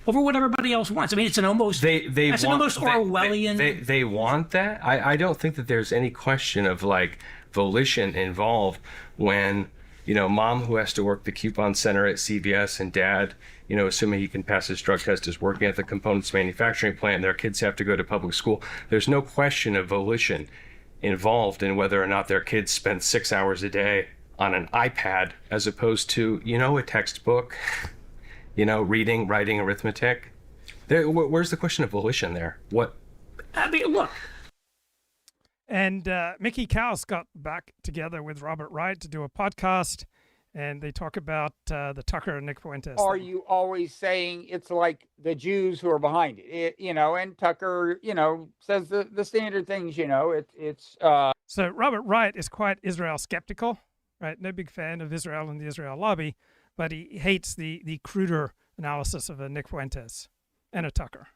over what everybody else wants. I mean, it's an almost Orwellian. They want that. I don't think that there's any question of volition involved when mom who has to work the coupon center at CVS and dad, assuming he can pass his drug test, is working at the components manufacturing plant and their kids have to go to public school. There's no question of volition involved in whether or not their kids spend 6 hours a day on an iPad as opposed to, a textbook, reading, writing, arithmetic. Where's the question of volition there? What? I mean, look. And Mickey Kaus got back together with Robert Wright to do a podcast, and they talk about the Tucker and Nick Fuentes. Are you always saying it's like the Jews who are behind it? And Tucker, says the standard things, it's... So Robert Wright is quite Israel skeptical, right? No big fan of Israel and the Israel lobby, but he hates the cruder analysis of a Nick Fuentes and a Tucker.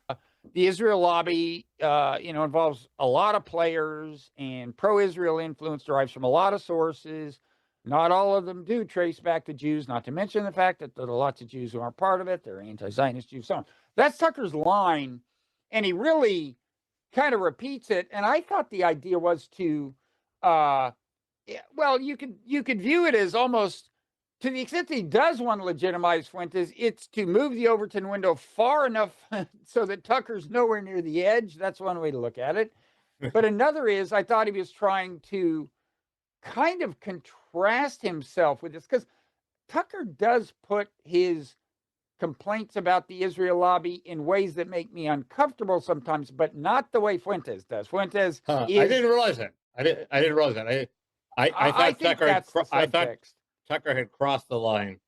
The Israel lobby, involves a lot of players, and pro-Israel influence derives from a lot of sources. Not all of them do trace back to Jews, not to mention the fact that there are lots of Jews who aren't part of it. They're anti-Zionist Jews, so on. That's Tucker's line, and he really kind of repeats it. And I thought the idea was to, you could view it as almost, to the extent that he does want to legitimize Fuentes, it's to move the Overton window far enough so that Tucker's nowhere near the edge. That's one way to look at it. But another is, I thought he was trying to kind of contrast himself with this, because Tucker does put his complaints about the Israel lobby in ways that make me uncomfortable sometimes, but not the way Fuentes does. Fuentes I didn't realize that. I didn't realize that. I thought Tucker had crossed the line.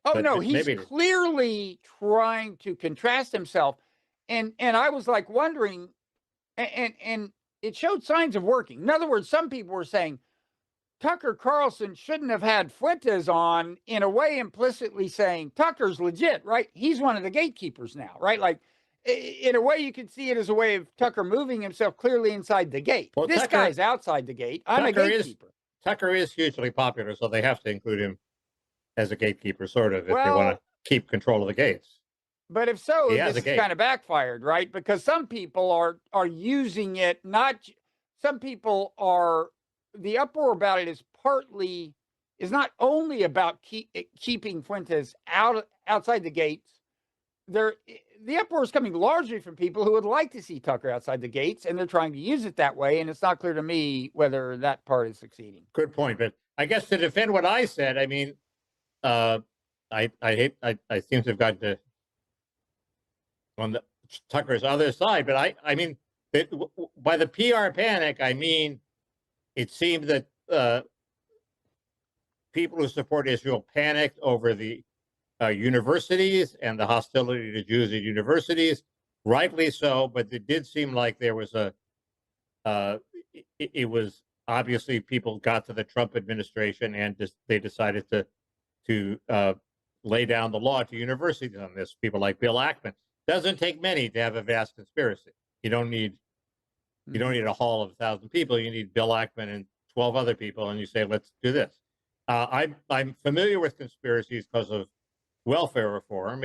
Oh, no, he's clearly trying to contrast himself. And I was wondering, and it showed signs of working. In other words, some people were saying Tucker Carlson shouldn't have had Fuentes on, in a way implicitly saying Tucker's legit, right? He's one of the gatekeepers now, right? In a way, you can see it as a way of Tucker moving himself clearly inside the gate. Well, this guy's outside the gate. I'm a gatekeeper. Tucker is hugely popular, so they have to include him as a gatekeeper, sort of, if they want to keep control of the gates. But if so, this is kind of backfired, right? Because some people are using it, some people are, the uproar about it is not only about keeping Fuentes outside the gates. The uproar is coming largely from people who would like to see Tucker outside the gates, and they're trying to use it that way, and it's not clear to me whether that part is succeeding. Good point, but I guess to defend what I said, I mean, I seem to have gotten on Tucker's other side, but I mean, by the PR panic, I mean, it seemed that people who support Israel panicked over the universities and the hostility to Jews at universities, rightly so, but it did seem like there was it was obviously people got to the Trump administration and they decided to lay down the law to universities on this. People like Bill Ackman. Doesn't take many to have a vast conspiracy. You don't need a hall of 1,000 people. You need Bill Ackman and 12 other people, and you say, let's do this. I'm familiar with conspiracies because of welfare reform.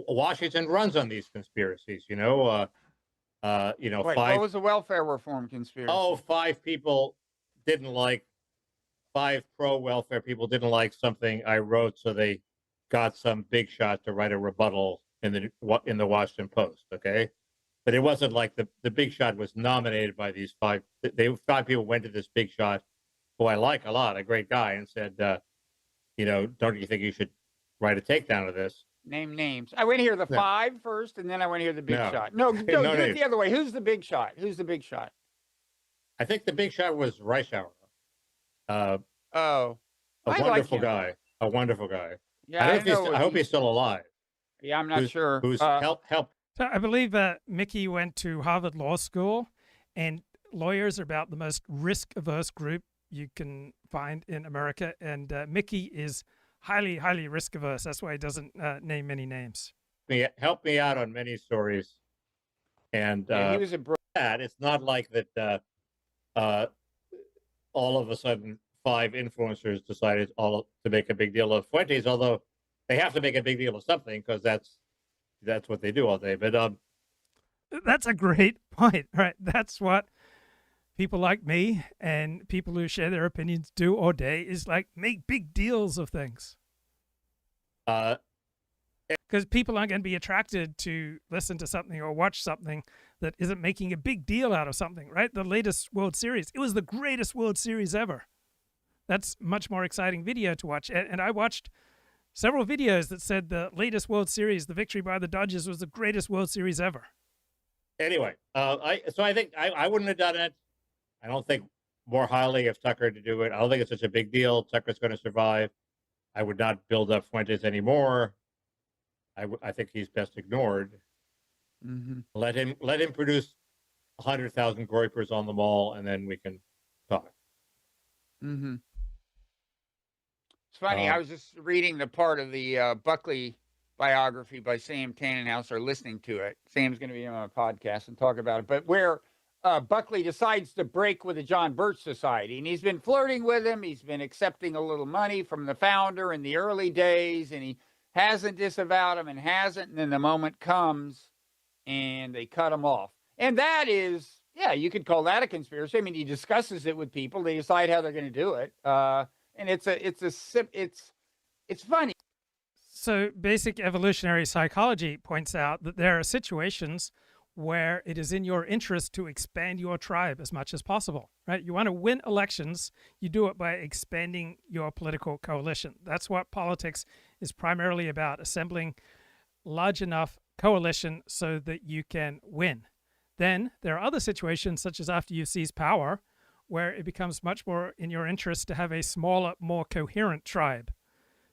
Washington runs on these conspiracies, Wait, what was the welfare reform conspiracy? 5 people didn't like 5 pro-welfare people didn't like something I wrote, so they got some big shot to write a rebuttal in the Washington Post. Okay, but it wasn't like the big shot was nominated by these 5. 5 people went to this big shot, who I like a lot, a great guy, and said, don't you think you should write a takedown of this? Name names. I want to hear the 5 first, and then I want to hear the big shot. No, do it the other way. Who's the big shot? Who's the big shot? I think the big shot was Reichauer. A wonderful guy. A wonderful guy. Yeah, I hope he's still alive. Yeah, I'm not sure. Who's help? So I believe Mickey went to Harvard Law School, and lawyers are about the most risk-averse group you can find in America, and Mickey is highly, highly risk-averse. That's why he doesn't name many names. Help me out on many stories, and he was it's not like that. All of a sudden, 5 influencers decided to make a big deal of Fuentes, although they have to make a big deal of something because that's what they do all day. But that's a great point, right? That's what people like me and people who share their opinions do all day, is like make big deals of things. Because people aren't going to be attracted to listen to something or watch something that isn't making a big deal out of something, right? The latest World Series, it was the greatest World Series ever. That's much more exciting video to watch. And I watched several videos that said the latest World Series, the victory by the Dodgers, was the greatest World Series ever. Anyway, I think I wouldn't have done it. I don't think more highly of Tucker to do it. I don't think it's such a big deal. Tucker's going to survive. I would not build up Fuentes anymore. I think he's best ignored. Mm-hmm. Let him produce 100,000 groypers on the mall, and then we can talk. Mm-hmm. It's funny. I was just reading the part of the Buckley biography by Sam Tannenhouse, or listening to it. Sam's going to be on a podcast and talk about it. But where Buckley decides to break with the John Birch Society, and he's been flirting with him. He's been accepting a little money from the founder in the early days, and he hasn't disavowed him and hasn't. And then the moment comes and they cut him off. And that is, yeah, you could call that a conspiracy. I mean, he discusses it with people. They decide how they're going to do it. And it's funny. So basic evolutionary psychology points out that there are situations where it is in your interest to expand your tribe as much as possible, right? You want to win elections, you do it by expanding your political coalition. That's what politics is primarily about, assembling large enough coalition so that you can win. Then there are other situations, such as after you seize power, where it becomes much more in your interest to have a smaller, more coherent tribe.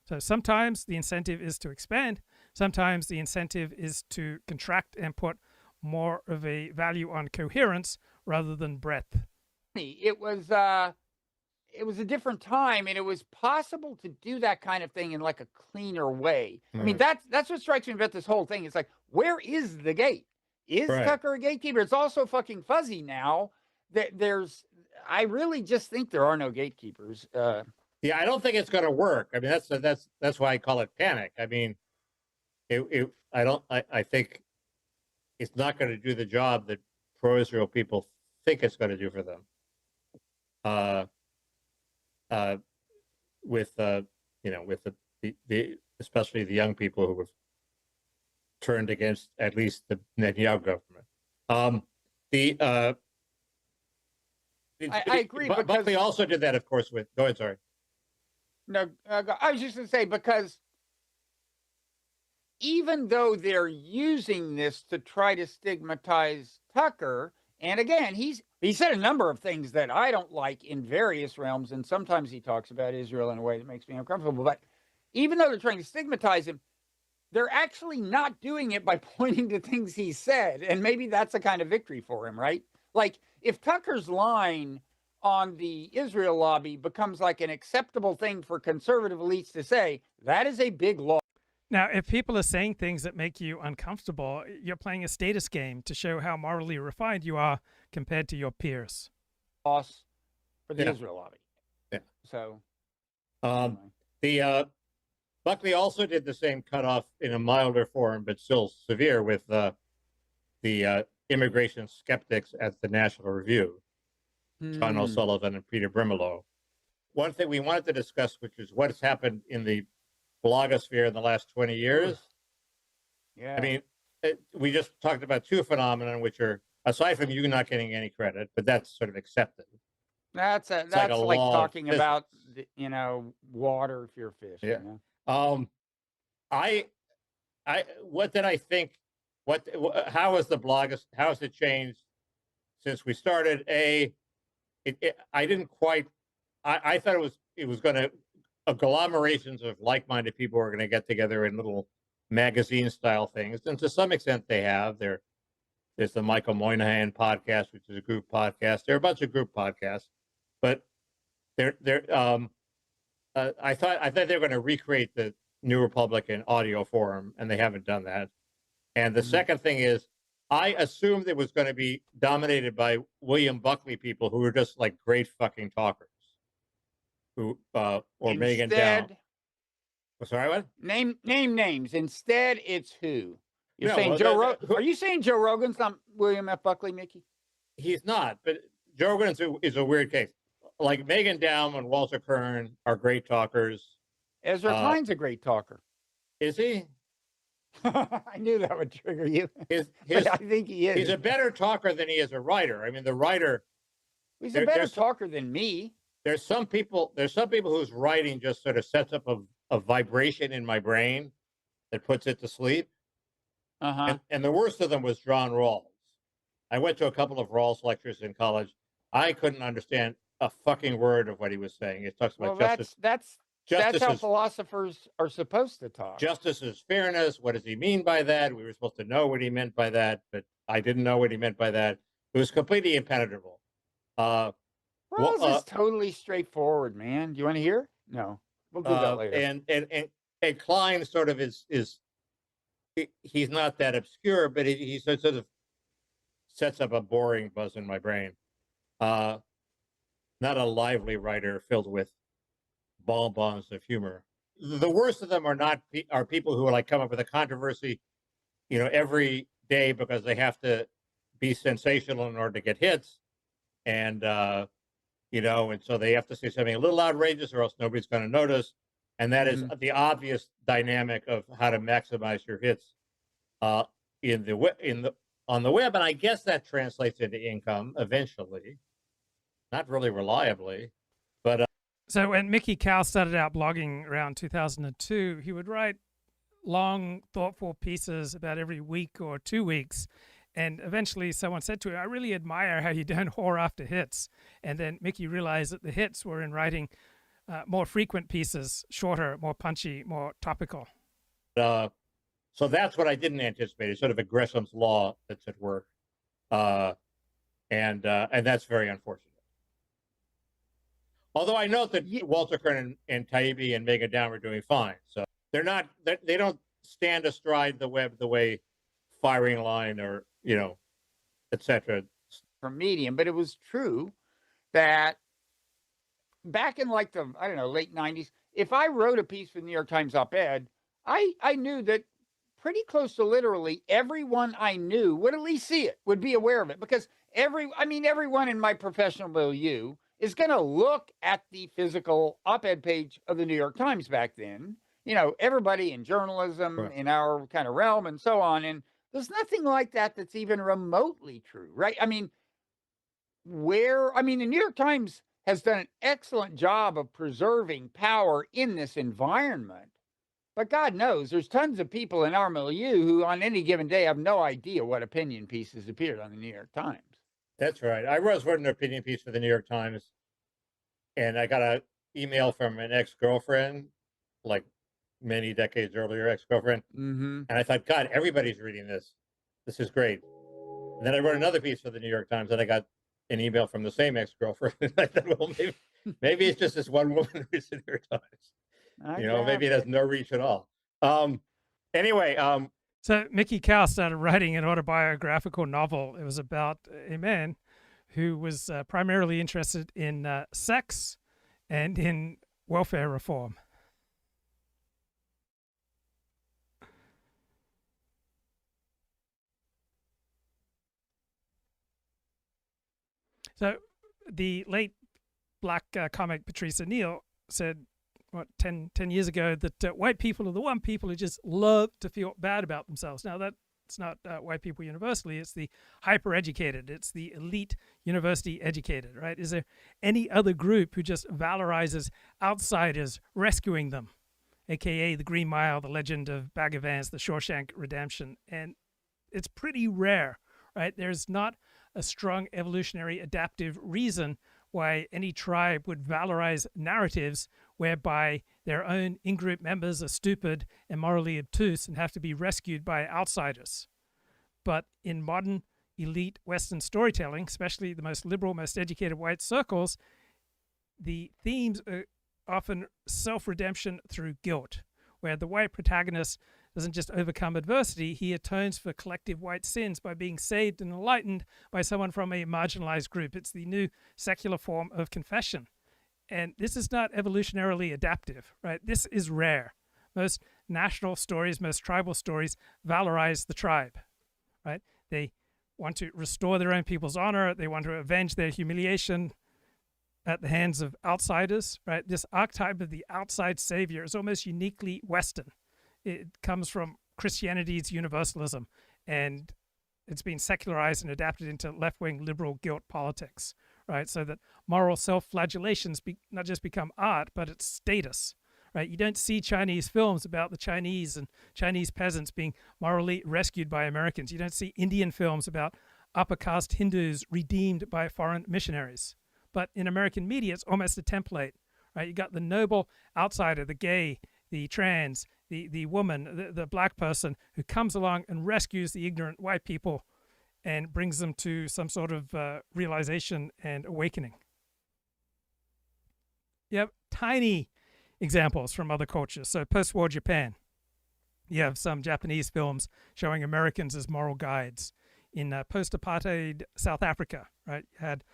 So sometimes the incentive is to expand, sometimes the incentive is to contract and put more of a value on coherence rather than breadth. It was a different time, and it was possible to do that kind of thing in like a cleaner way. I mean, that's what strikes me about this whole thing. It's like, where is the gate? Is Tucker a gatekeeper? It's also fucking fuzzy now. I really just think there are no gatekeepers. Yeah, I don't think it's going to work. I mean, that's why I call it panic. I mean, I think it's not going to do the job that pro-Israel people think it's going to do for them. With the especially the young people who have turned against at least the Netanyahu government. I agree. Buckley also did that, of course. Go ahead. Sorry. No, I was just going to say, because even though they're using this to try to stigmatize Tucker, and again, he said a number of things that I don't like in various realms, and sometimes he talks about Israel in a way that makes me uncomfortable. But even though they're trying to stigmatize him, they're actually not doing it by pointing to things he said, and maybe that's a kind of victory for him, right? Like, if Tucker's line on the Israel lobby becomes like an acceptable thing for conservative elites to say, that is a big loss. Now, if people are saying things that make you uncomfortable, you're playing a status game to show how morally refined you are compared to your peers. Loss for the Israel lobby. Yeah. So, the Buckley also did the same cutoff in a milder form, but still severe, with the immigration skeptics at the National Review. John O'Sullivan and Peter Brimelow. One thing we wanted to discuss, which is what has happened in the blogosphere in the last 20 years. Yeah. I mean, we just talked about two phenomena, which are, aside from you not getting any credit, but that's sort of accepted. That's like like a law of talking physics. about water if you're a fish. Yeah. You know? What did I think? How has the how has it changed since we started? I didn't quite. I thought it was going to agglomerations of like-minded people were going to get together in little magazine-style things, and to some extent they have. There's the Michael Moynihan podcast, which is a group podcast. There are a bunch of group podcasts, but I thought they were going to recreate the New Republic in audio form, and they haven't done that. And the second thing is, I assumed it was going to be dominated by William Buckley people who were just like great fucking talkers, or Megyn Down. Sorry, what? Name names. Instead, it's who? You're No, saying well, Joe Rogan? Are you saying Joe Rogan's not William F. Buckley, Mickey? He's not, but Joe Rogan is a weird case. Like Megyn Down and Walter Kern are great talkers. Ezra Klein's a great talker. Is he? I knew that would trigger you. But I think he is. He's a better talker than he is a writer. I mean, the writer. He's a better talker than me. There's some people whose writing just sort of sets up a vibration in my brain that puts it to sleep. And the worst of them was John Rawls. I went to a couple of Rawls lectures in college. I couldn't understand a fucking word of what he was saying. It talks about justice. That's how philosophers are supposed to talk. Justice is fairness. What does he mean by that? We were supposed to know what he meant by that, but I didn't know what he meant by that. It was completely impenetrable. Rawls is totally straightforward, man. Do you want to hear? No, we'll do that later. And Klein sort of is he's not that obscure, but he sort of sets up a boring buzz in my brain. Not a lively writer filled with bonbons of humor. The worst of them are people who come up with a controversy, every day because they have to be sensational in order to get hits, and and so they have to say something a little outrageous or else nobody's going to notice, and that is the obvious dynamic of how to maximize your hits on the web, and I guess that translates into income eventually, not really reliably, but. So when Mickey Cal started out blogging around 2002, he would write long, thoughtful pieces about every week or 2 weeks. And eventually someone said to him, I really admire how you don't whore after hits. And then Mickey realized that the hits were in writing more frequent pieces, shorter, more punchy, more topical. So that's what I didn't anticipate. It's sort of a Gresham's law that's at work. And that's very unfortunate. Although I note that Walter Kern and Taibbi and Megyn Down were doing fine. So they don't stand astride the web the way Firing Line or, et cetera. From Medium, but it was true that back in late 90s, if I wrote a piece for the New York Times op-ed, I knew that pretty close to literally everyone I knew would at least see it, would be aware of it, because everyone in my professional milieu is going to look at the physical op-ed page of the New York Times back then. Everybody in journalism, right, in our kind of realm and so on. And there's nothing like that that's even remotely true, right? The New York Times has done an excellent job of preserving power in this environment. But God knows there's tons of people in our milieu who on any given day have no idea what opinion pieces appeared on the New York Times. That's right. I was writing an opinion piece for the New York Times, and I got an email from an ex-girlfriend, like many decades earlier, ex-girlfriend. Mm-hmm. And I thought, God, everybody's reading this. This is great. And then I wrote another piece for the New York Times, and I got an email from the same ex-girlfriend. And I thought, well, maybe it's just this one woman who reads the New York Times. Maybe it has no reach at all. So Mickey Cal started writing an autobiographical novel. It was about a man who was primarily interested in sex and in welfare reform. So the late black comic Patrice O'Neill said, 10 years ago, that white people are the one people who just love to feel bad about themselves. Now, that's not white people universally. It's the hyper-educated. It's the elite university educated, right? Is there any other group who just valorizes outsiders, rescuing them, aka the Green Mile, the Legend of Bagger Vance, the Shawshank Redemption? And it's pretty rare, right? There's not a strong evolutionary adaptive reason why any tribe would valorize narratives whereby their own in-group members are stupid and morally obtuse and have to be rescued by outsiders. But in modern elite Western storytelling, especially the most liberal, most educated white circles, the themes are often self-redemption through guilt, where the white protagonist doesn't just overcome adversity, he atones for collective white sins by being saved and enlightened by someone from a marginalized group. It's the new secular form of confession. And this is not evolutionarily adaptive, right? This is rare. Most national stories, most tribal stories valorize the tribe, right? They want to restore their own people's honor. They want to avenge their humiliation at the hands of outsiders, right? This archetype of the outside savior is almost uniquely Western. It comes from Christianity's universalism, and it's been secularized and adapted into left-wing liberal guilt politics, right? So that moral self-flagellations not just become art, but it's status, right? You don't see Chinese films about the Chinese and Chinese peasants being morally rescued by Americans. You don't see Indian films about upper caste Hindus redeemed by foreign missionaries. But in American media, it's almost a template, right? You got the noble outsider, the gay, the trans, the woman, the black person who comes along and rescues the ignorant white people and brings them to some sort of realization and awakening. You have tiny examples from other cultures. So post-war Japan, you have some Japanese films showing Americans as moral guides. In post-apartheid South Africa, right, you had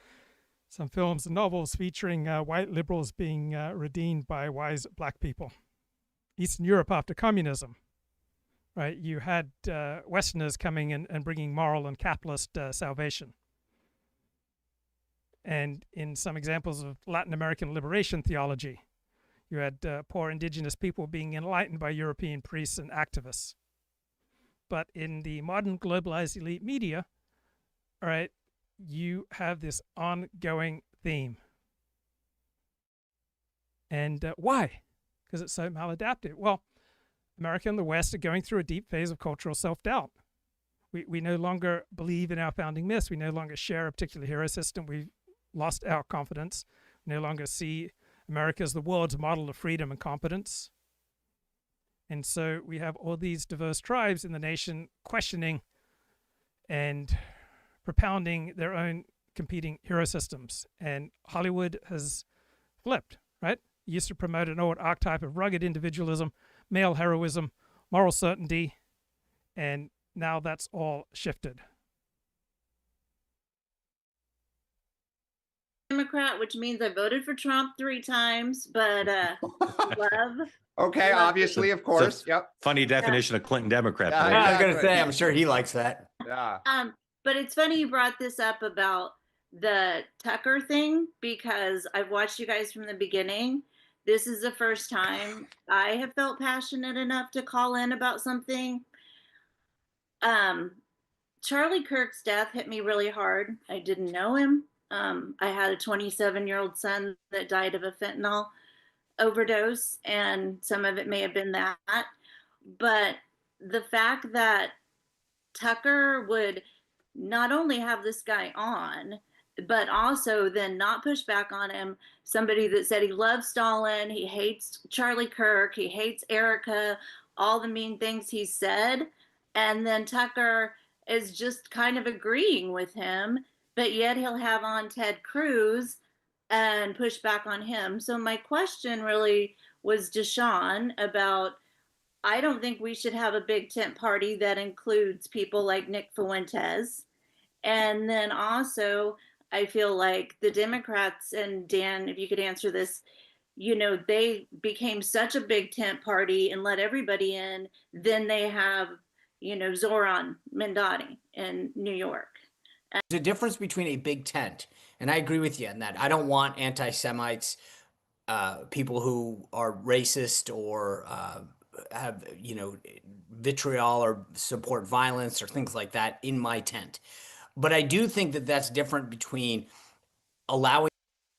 some films and novels featuring white liberals being redeemed by wise black people. Eastern Europe after communism, right? You had Westerners coming in and bringing moral and capitalist salvation. And in some examples of Latin American liberation theology, you had poor indigenous people being enlightened by European priests and activists. But in the modern globalized elite media, all right, you have this ongoing theme. And why? Because it's so maladaptive. Well, America and the West are going through a deep phase of cultural self-doubt. We no longer believe in our founding myths. We no longer share a particular hero system. We've lost our confidence. We no longer see America as the world's model of freedom and competence. And so we have all these diverse tribes in the nation questioning and propounding their own competing hero systems. And Hollywood has flipped, right? It used to promote an old archetype of rugged individualism, male heroism, moral certainty, and now that's all shifted. Democrat, which means I voted for Trump 3 times, but love. Okay, obviously, of course. Yep. Funny definition of Clinton Democrat. Yeah, I was gonna say, I'm sure he likes that. Yeah. But it's funny you brought this up about the Tucker thing, because I've watched you guys from the beginning. This is the first time I have felt passionate enough to call in about something. Charlie Kirk's death hit me really hard. I didn't know him. I had a 27-year-old son that died of a fentanyl overdose, and some of it may have been that. But the fact that Tucker would not only have this guy on, but also then not push back on him, somebody that said he loves Stalin, he hates Charlie Kirk, he hates Erica, all the mean things he said, and then Tucker is just kind of agreeing with him, but yet he'll have on Ted Cruz and push back on him. So my question really was Deshaun about, I don't think we should have a big tent party that includes people like Nick Fuentes. And then also, I feel like the Democrats, and Dan, if you could answer this, you know, they became such a big tent party and let everybody in. Then they have, you know, Zoran Mandani in New York. There's a difference between a big tent, and I agree with you on that. I don't want anti-Semites, people who are racist or have, vitriol or support violence or things like that in my tent. But I do think that that's different between allowing.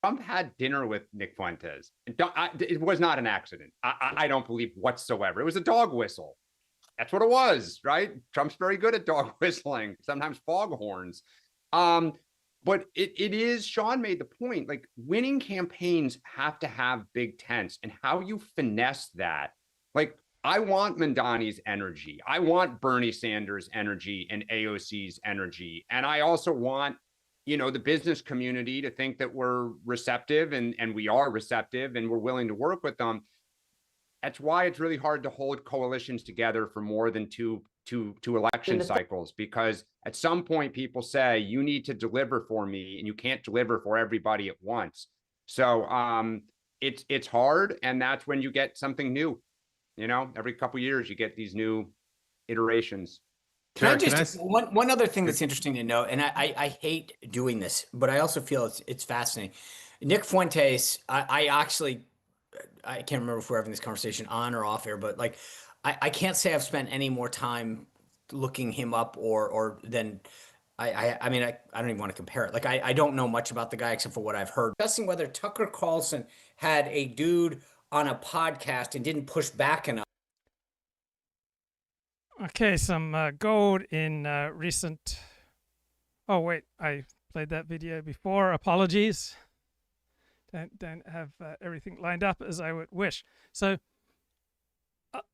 Trump had dinner with Nick Fuentes. It was not an accident. I don't believe whatsoever. It was a dog whistle. That's what it was, right? Trump's very good at dog whistling, sometimes foghorns. But it is, Sean made the point, like winning campaigns have to have big tents, and how you finesse that. Like, I want Mandani's energy. I want Bernie Sanders' energy and AOC's energy. And I also want, the business community to think that we're receptive, and we are receptive, and we're willing to work with them. That's why it's really hard to hold coalitions together for more than two election cycles, because at some point people say you need to deliver for me, and you can't deliver for everybody at once. So it's hard, and that's when you get something new. Every couple of years you get these new iterations. One other thing that's interesting to note, and I hate doing this, but I also feel it's fascinating. Nick Fuentes, I can't remember if we're having this conversation on or off air, but like, I can't say I've spent any more time looking him up or than I don't even want to compare it. Like, I don't know much about the guy except for what I've heard. Discussing whether Tucker Carlson had a dude on a podcast and didn't push back enough. Okay, some gold in recent. Oh wait, I played that video before. Apologies. Don't have everything lined up as I would wish. So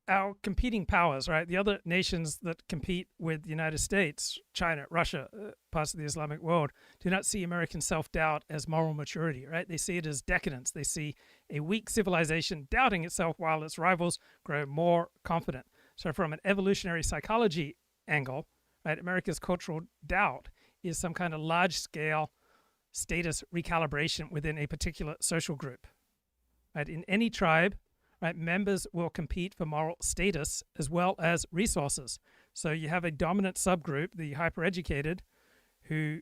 our competing powers, right? The other nations that compete with the United States, China, Russia, parts of the Islamic world, do not see American self-doubt as moral maturity, right? They see it as decadence. They see a weak civilization doubting itself while its rivals grow more confident. So from an evolutionary psychology angle, right, America's cultural doubt is some kind of large-scale status recalibration within a particular social group. Right? In any tribe, right, members will compete for moral status as well as resources. So you have a dominant subgroup, the hyper-educated, who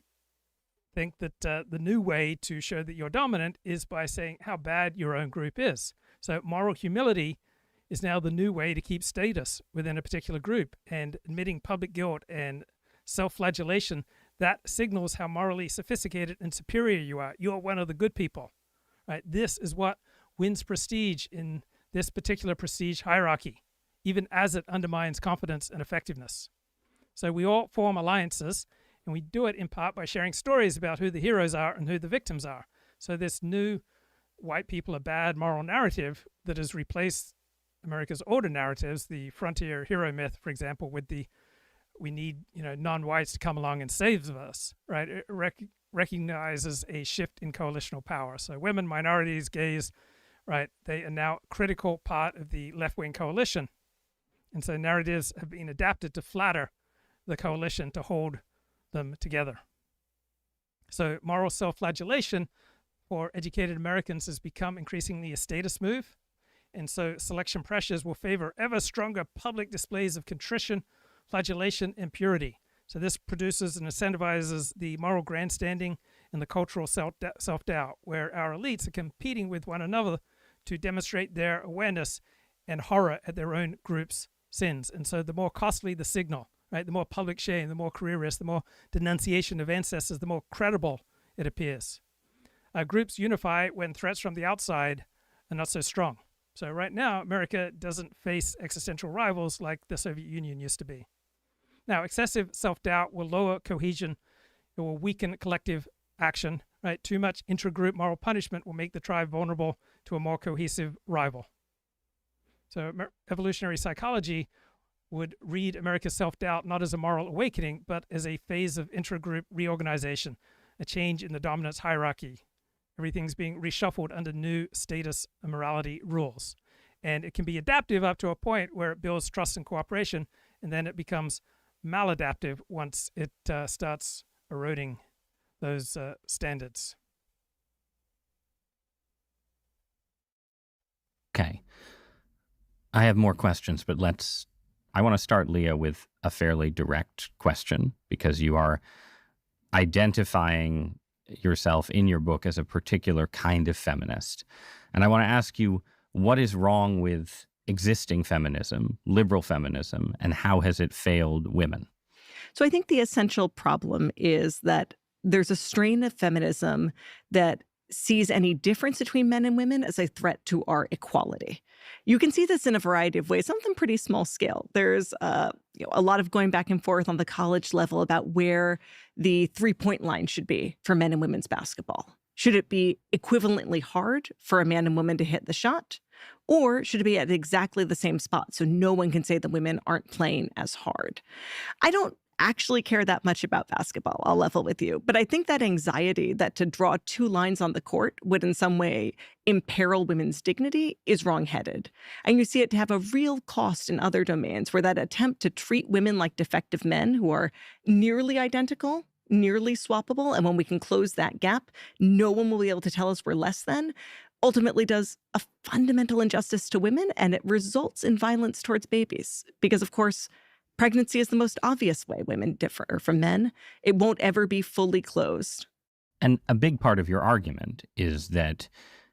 think that the new way to show that you're dominant is by saying how bad your own group is. So moral humility is now the new way to keep status within a particular group, and admitting public guilt and self-flagellation, that signals how morally sophisticated and superior you are. You're one of the good people, right? This is what wins prestige in this particular prestige hierarchy, even as it undermines confidence and effectiveness. So we all form alliances, and we do it in part by sharing stories about who the heroes are and who the victims are. So this new white people are bad moral narrative that has replaced America's older narratives, the frontier hero myth, for example, with the we need non-whites to come along and save us, right? It recognizes a shift in coalitional power. So women, minorities, gays, right, they are now a critical part of the left-wing coalition. And so narratives have been adapted to flatter the coalition to hold them together. So moral self-flagellation for educated Americans has become increasingly a status move. And so selection pressures will favor ever stronger public displays of contrition, flagellation, and purity. So this produces and incentivizes the moral grandstanding and the cultural self-doubt, where our elites are competing with one another to demonstrate their awareness and horror at their own group's sins. And so the more costly the signal, right, the more public shame, the more career risk, the more denunciation of ancestors, the more credible it appears. Groups unify when threats from the outside are not so strong. So right now, America doesn't face existential rivals like the Soviet Union used to be. Now, excessive self-doubt will lower cohesion. It will weaken collective action. Right? Too much intra-group moral punishment will make the tribe vulnerable to a more cohesive rival. So evolutionary psychology would read America's self-doubt not as a moral awakening, but as a phase of intra-group reorganization, a change in the dominance hierarchy. Everything's being reshuffled under new status and morality rules. And it can be adaptive up to a point where it builds trust and cooperation, and then it becomes maladaptive once it starts eroding those standards. Okay. I have more questions, but I want to start, Leah, with a fairly direct question, because you are identifying yourself in your book as a particular kind of feminist. And I want to ask you, what is wrong with existing feminism, liberal feminism, and how has it failed women? So I think the essential problem is that there's a strain of feminism that sees any difference between men and women as a threat to our equality. You can see this in a variety of ways, some of them pretty small scale. There's a lot of going back and forth on the college level about where the three-point line should be for men and women's basketball. Should it be equivalently hard for a man and woman to hit the shot? Or should it be at exactly the same spot so no one can say that women aren't playing as hard? I don't actually care that much about basketball, I'll level with you. But I think that anxiety that to draw two lines on the court would in some way imperil women's dignity is wrongheaded. And you see it to have a real cost in other domains where that attempt to treat women like defective men who are nearly identical, nearly swappable, and when we can close that gap, no one will be able to tell us we're less than, ultimately does a fundamental injustice to women, and it results in violence towards babies. Because, of course, pregnancy is the most obvious way women differ from men. It won't ever be fully closed. And a big part of your argument is that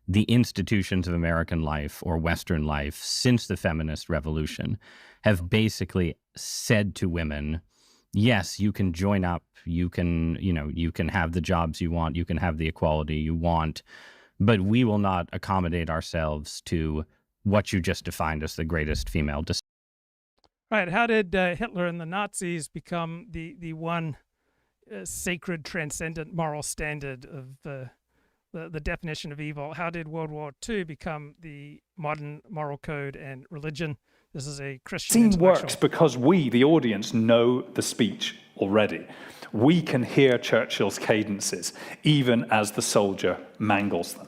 the institutions of American life or Western life since the feminist revolution have basically said to women, yes, you can join up, you can have the jobs you want, you can have the equality you want, but we will not accommodate ourselves to what you just defined as the greatest female distinction. Right. How did Hitler and the Nazis become the one sacred, transcendent moral standard of the definition of evil? How did World War II become the modern moral code and religion? This is a Christian Scene works because we, the audience, know the speech already. We can hear Churchill's cadences, even as the soldier mangles them.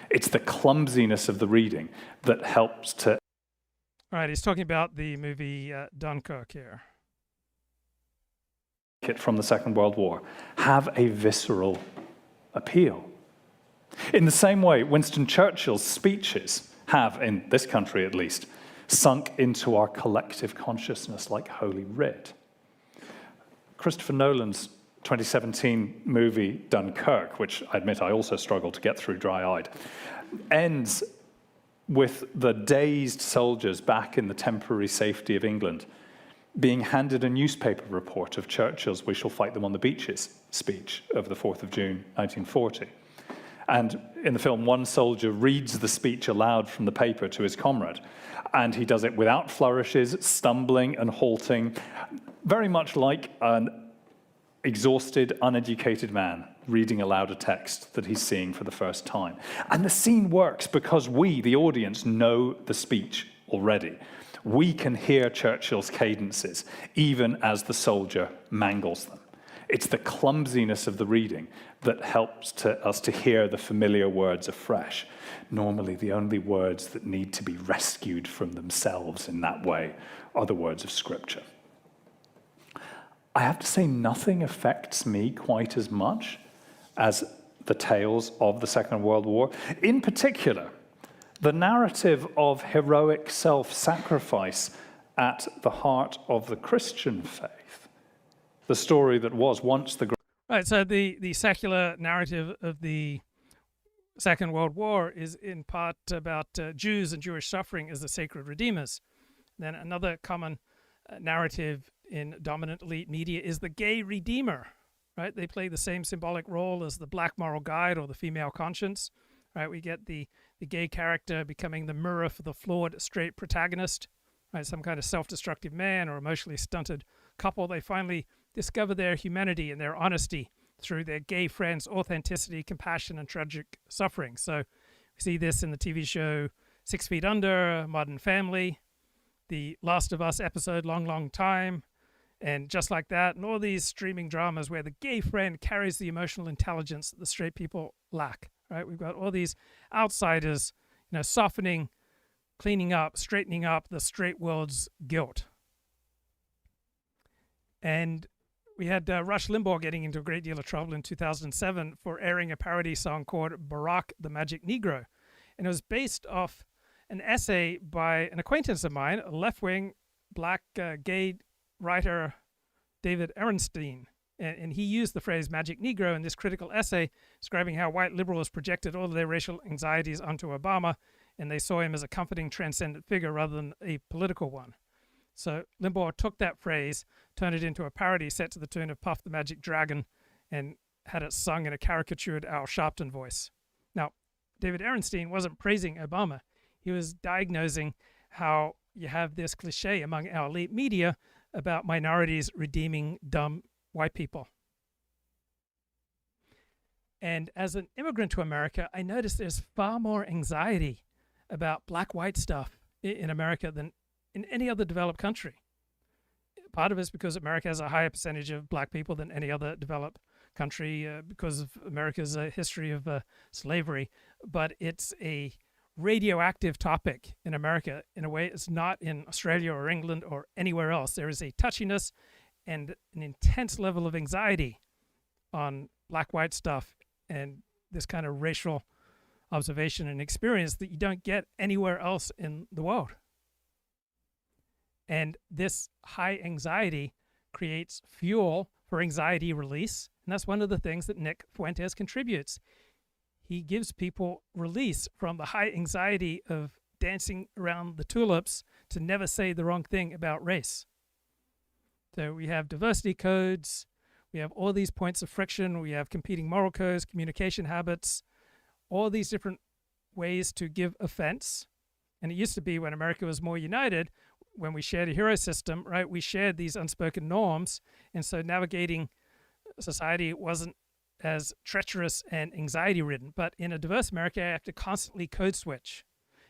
It's the clumsiness of the reading that helps to... All right, he's talking about the movie Dunkirk here. From the Second World War have a visceral appeal. In the same way, Winston Churchill's speeches have, in this country at least, sunk into our collective consciousness like Holy Writ. Christopher Nolan's 2017 movie Dunkirk, which I admit I also struggled to get through dry-eyed, ends with the dazed soldiers back in the temporary safety of England being handed a newspaper report of Churchill's "We shall fight them on the beaches" speech of the 4th of June, 1940. And in the film, one soldier reads the speech aloud from the paper to his comrade, and he does it without flourishes, stumbling and halting, very much like an exhausted, uneducated man reading aloud a text that he's seeing for the first time. And the scene works because we, the audience, know the speech already. We can hear Churchill's cadences, even as the soldier mangles them. It's the clumsiness of the reading that helps us to hear the familiar words afresh. Normally, the only words that need to be rescued from themselves in that way are the words of Scripture. I have to say, nothing affects me quite as much as the tales of the Second World War. In particular, the narrative of heroic self-sacrifice at the heart of the Christian faith. The story that was once the... Right, so the secular narrative of the Second World War is in part about Jews and Jewish suffering as the sacred redeemers. Then another common narrative in dominant elite media is the gay redeemer, right? They play the same symbolic role as the black moral guide or the female conscience, right? We get the gay character becoming the mirror for the flawed straight protagonist, right? Some kind of self-destructive man or emotionally stunted couple. They finally discover their humanity and their honesty through their gay friend's authenticity, compassion, and tragic suffering. So we see this in the TV show 6 Feet Under, Modern Family, the Last of Us episode Long, Long Time, and Just Like That, and all these streaming dramas where the gay friend carries the emotional intelligence that the straight people lack, right? We've got all these outsiders, softening, cleaning up, straightening up the straight world's guilt. And we had Rush Limbaugh getting into a great deal of trouble in 2007 for airing a parody song called Barack the Magic Negro. And it was based off an essay by an acquaintance of mine, a left-wing black gay writer, David Ehrenstein. And he used the phrase magic Negro in this critical essay, describing how white liberals projected all of their racial anxieties onto Obama, and they saw him as a comforting, transcendent figure rather than a political one. So Limbaugh took that phrase, turned it into a parody set to the tune of Puff the Magic Dragon, and had it sung in a caricatured Al Sharpton voice. Now, David Ehrenstein wasn't praising Obama. He was diagnosing how you have this cliche among our elite media about minorities redeeming dumb white people. And as an immigrant to America, I noticed there's far more anxiety about black-white stuff in America than in any other developed country. Part of it's because America has a higher percentage of black people than any other developed country because of America's history of slavery, but it's a radioactive topic in America in a way it's not in Australia or England or anywhere else. There is a touchiness and an intense level of anxiety on black-white stuff and this kind of racial observation and experience that you don't get anywhere else in the world. And this high anxiety creates fuel for anxiety release. And that's one of the things that Nick Fuentes contributes. He gives people release from the high anxiety of dancing around the tulips to never say the wrong thing about race. So we have diversity codes, we have all these points of friction, we have competing moral codes, communication habits, all these different ways to give offense. And it used to be when America was more united, when we shared a hero system, right, we shared these unspoken norms. And so navigating society wasn't as treacherous and anxiety ridden. But in a diverse America, I have to constantly code switch.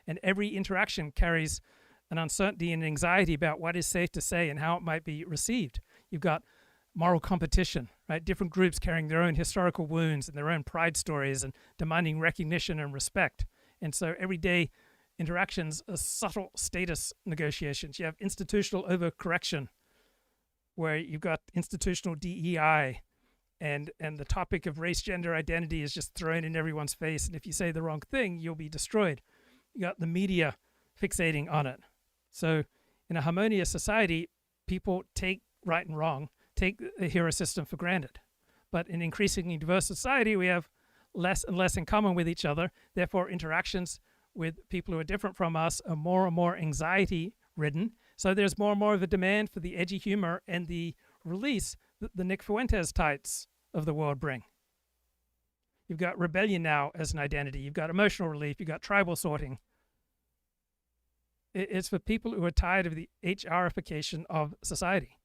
And every interaction carries an uncertainty and anxiety about what is safe to say and how it might be received. You've got moral competition, right? Different groups carrying their own historical wounds and their own pride stories and demanding recognition and respect. And so everyday interactions are subtle status negotiations. You have institutional overcorrection, where you've got institutional DEI, and the topic of race, gender, identity is just thrown in everyone's face. And if you say the wrong thing, you'll be destroyed. You got the media fixating on it. So in a harmonious society, people take right and wrong, take the hero system for granted. But in increasingly diverse society, we have less and less in common with each other. Therefore, interactions with people who are different from us are more and more anxiety ridden. So there's more and more of a demand for the edgy humor and the release that the Nick Fuentes types of the world bring. You've got rebellion now as an identity. You've got emotional relief. You've got tribal sorting. It's for people who are tired of the HRification of society.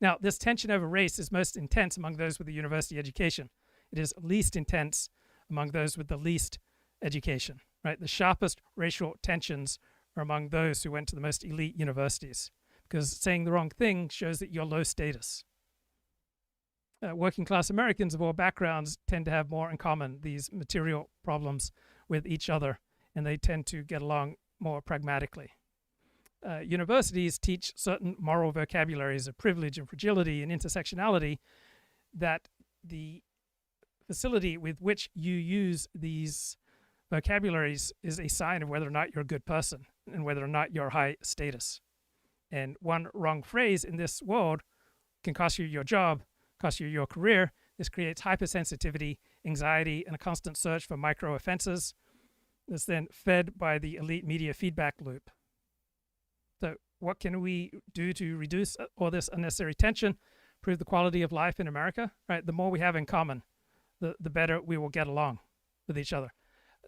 Now, this tension over race is most intense among those with a university education. It is least intense among those with the least education, right? The sharpest racial tensions are among those who went to the most elite universities, because saying the wrong thing shows that you're low status. Working class Americans of all backgrounds tend to have more in common, these material problems with each other, and they tend to get along more pragmatically. Universities teach certain moral vocabularies of privilege and fragility and intersectionality that the facility with which you use these vocabularies is a sign of whether or not you're a good person and whether or not you're high status. And one wrong phrase in this world can cost you your job, cost you your career. This creates hypersensitivity, anxiety, and a constant search for micro offenses that's then fed by the elite media feedback loop. So what can we do to reduce all this unnecessary tension, improve the quality of life in America? Right, the more we have in common, the better we will get along with each other.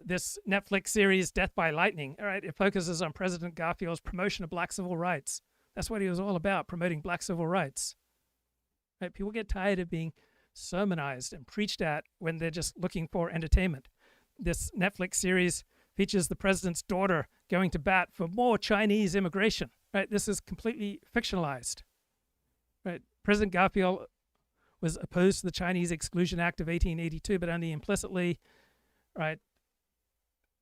This Netflix series, Death by Lightning, all right, it focuses on President Garfield's promotion of black civil rights. That's what he was all about, promoting black civil rights. Right? People get tired of being sermonized and preached at when they're just looking for entertainment. This Netflix series features the president's daughter going to bat for more Chinese immigration. Right? This is completely fictionalized. Right? President Garfield was opposed to the Chinese Exclusion Act of 1882, but only implicitly. Right?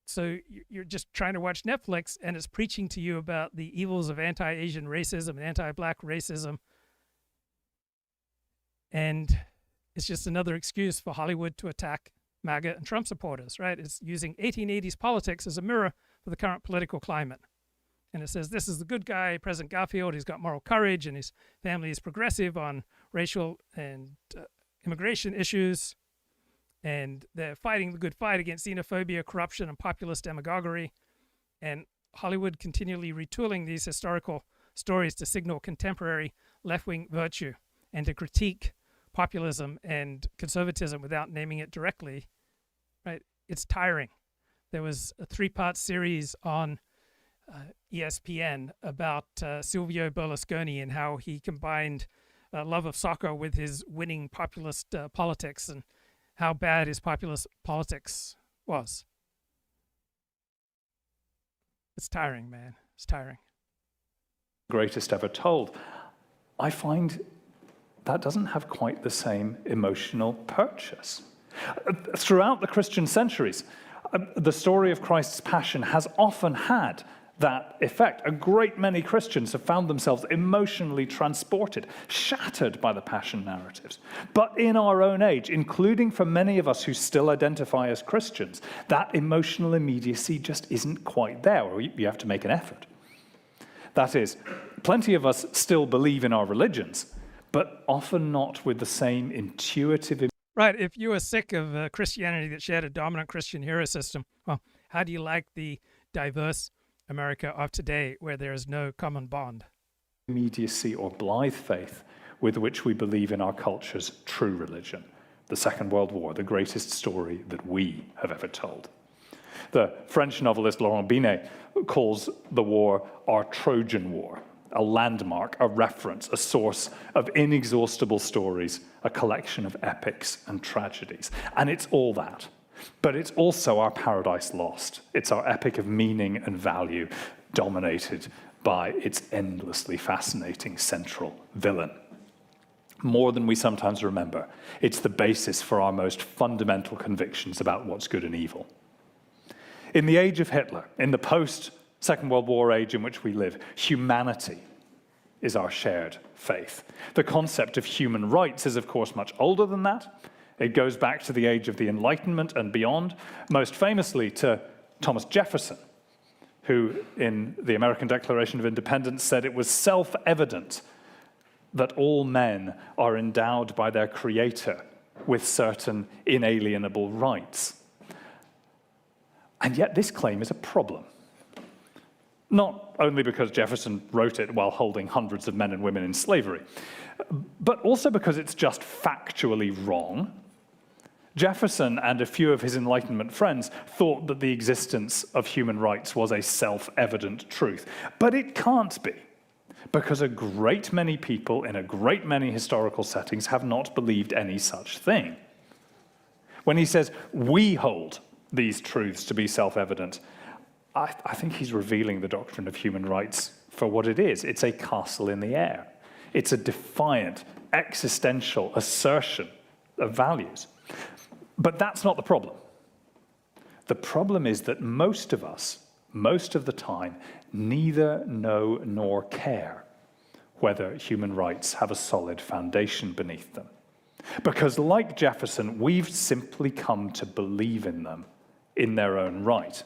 So you're just trying to watch Netflix, and it's preaching to you about the evils of anti-Asian racism and anti-black racism. And it's just another excuse for Hollywood to attack MAGA and Trump supporters, right? It's using 1880s politics as a mirror for the current political climate. And it says, this is the good guy, President Garfield. He's got moral courage, and his family is progressive on racial and immigration issues, and they're fighting the good fight against xenophobia, corruption, and populist demagoguery. And Hollywood continually retooling these historical stories to signal contemporary left-wing virtue and to critique populism and conservatism without naming it directly, right? It's tiring. There was a 3-part series on ESPN about Silvio Berlusconi and how he combined love of soccer with his winning populist politics and how bad his populist politics was. It's tiring, man. It's tiring. Greatest ever told. I find that doesn't have quite the same emotional purchase. Throughout the Christian centuries, the story of Christ's passion has often had that effect. A great many Christians have found themselves emotionally transported, shattered by the passion narratives. But in our own age, including for many of us who still identify as Christians, that emotional immediacy just isn't quite there, or you have to make an effort. That is, plenty of us still believe in our religions, but often not with the same intuitive. Right, if you were sick of Christianity that shared a dominant Christian hero system, well, how do you like the diverse America of today where there is no common bond? Immediacy or blithe faith with which we believe in our culture's true religion, the Second World War, the greatest story that we have ever told. The French novelist Laurent Binet calls the war our Trojan War, a landmark, a reference, a source of inexhaustible stories, a collection of epics and tragedies. And it's all that. But it's also our paradise lost. It's our epic of meaning and value, dominated by its endlessly fascinating central villain. More than we sometimes remember, it's the basis for our most fundamental convictions about what's good and evil. In the age of Hitler, in the post-Second World War age in which we live, humanity is our shared faith. The concept of human rights is, of course, much older than that. It goes back to the age of the Enlightenment and beyond, most famously to Thomas Jefferson, who in the American Declaration of Independence said it was self-evident that all men are endowed by their Creator with certain inalienable rights. And yet this claim is a problem. Not only because Jefferson wrote it while holding hundreds of men and women in slavery, but also because it's just factually wrong. Jefferson and a few of his Enlightenment friends thought that the existence of human rights was a self-evident truth. But it can't be, because a great many people in a great many historical settings have not believed any such thing. When he says, we hold these truths to be self-evident, I think he's revealing the doctrine of human rights for what it is. It's a castle in the air. It's a defiant, existential assertion of values. But that's not the problem. The problem is that most of us, most of the time, neither know nor care whether human rights have a solid foundation beneath them. Because like Jefferson, we've simply come to believe in them in their own right.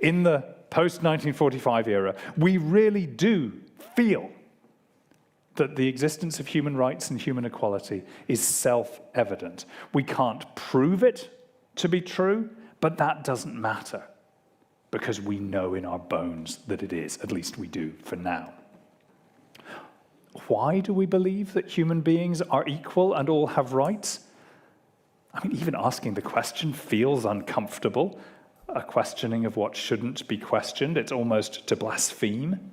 In the post-1945 era, we really do feel that the existence of human rights and human equality is self-evident. We can't prove it to be true, but that doesn't matter, because we know in our bones that it is, at least we do for now. Why do we believe that human beings are equal and all have rights? I mean, even asking the question feels uncomfortable. A questioning of what shouldn't be questioned, it's almost to blaspheme.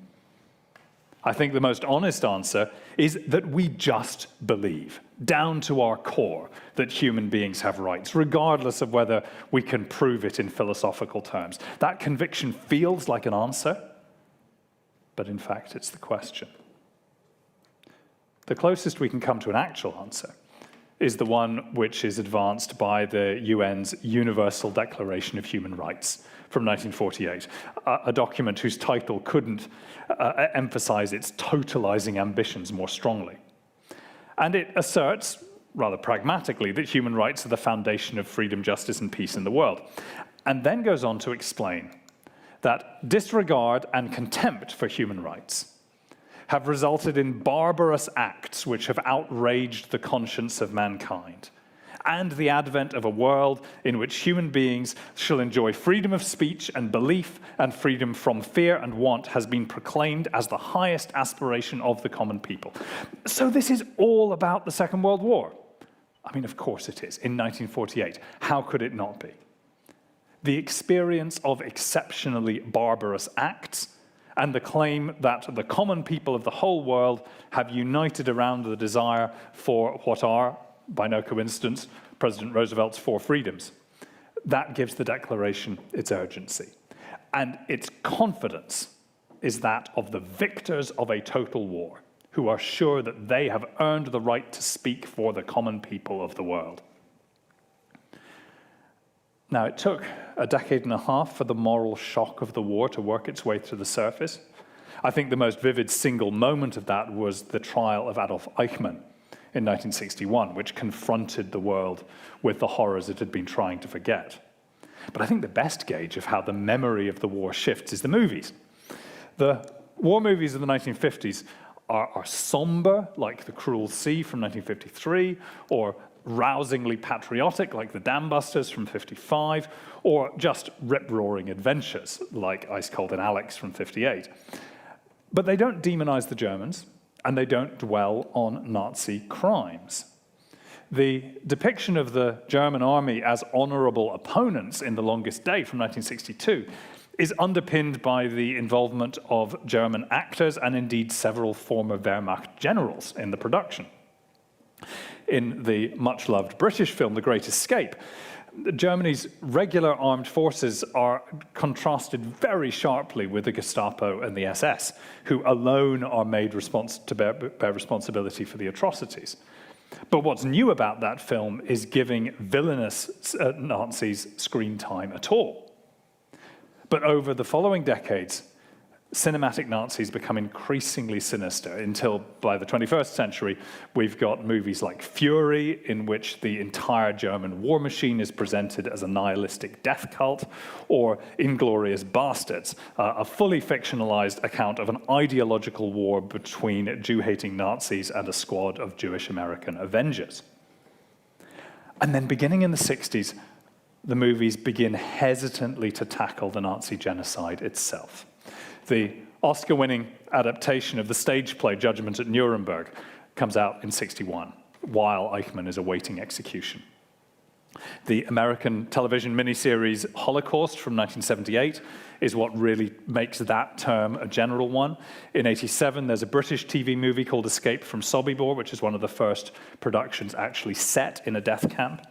I think the most honest answer is that we just believe, down to our core, that human beings have rights, regardless of whether we can prove it in philosophical terms. That conviction feels like an answer, but in fact, it's the question. The closest we can come to an actual answer is the one which is advanced by the UN's Universal Declaration of Human Rights from 1948, a document whose title couldn't emphasize its totalizing ambitions more strongly. And it asserts, rather pragmatically, that human rights are the foundation of freedom, justice, and peace in the world. And then goes on to explain that disregard and contempt for human rights have resulted in barbarous acts which have outraged the conscience of mankind, and the advent of a world in which human beings shall enjoy freedom of speech and belief, and freedom from fear and want has been proclaimed as the highest aspiration of the common people. So this is all about the Second World War. I mean, of course it is, in 1948. How could it not be? The experience of exceptionally barbarous acts and the claim that the common people of the whole world have united around the desire for what are, by no coincidence, President Roosevelt's 4 freedoms. That gives the Declaration its urgency. And its confidence is that of the victors of a total war, who are sure that they have earned the right to speak for the common people of the world. Now, it took a decade and a half for the moral shock of the war to work its way to the surface. I think the most vivid single moment of that was the trial of Adolf Eichmann in 1961, which confronted the world with the horrors it had been trying to forget. But I think the best gauge of how the memory of the war shifts is the movies. The war movies of the 1950s are somber, like The Cruel Sea from 1953, or rousingly patriotic, like The Dam Busters from 55, or just rip-roaring adventures, like Ice Cold and Alec from 58. But they don't demonize the Germans, and they don't dwell on Nazi crimes. The depiction of the German army as honorable opponents in The Longest Day from 1962 is underpinned by the involvement of German actors and indeed several former Wehrmacht generals in the production. In the much-loved British film, The Great Escape, Germany's regular armed forces are contrasted very sharply with the Gestapo and the SS, who alone are made to bear responsibility for the atrocities. But what's new about that film is giving villainous Nazis screen time at all. But over the following decades, cinematic Nazis become increasingly sinister until by the 21st century, we've got movies like Fury, in which the entire German war machine is presented as a nihilistic death cult, or Inglourious Bastards, a fully fictionalized account of an ideological war between Jew-hating Nazis and a squad of Jewish American Avengers. And then beginning in the 60s, the movies begin hesitantly to tackle the Nazi genocide itself. The Oscar-winning adaptation of the stage play Judgment at Nuremberg comes out in '61, while Eichmann is awaiting execution. The American television miniseries Holocaust from 1978 is what really makes that term a general one. In '87, there's a British TV movie called Escape from Sobibor, which is one of the first productions actually set in a death camp.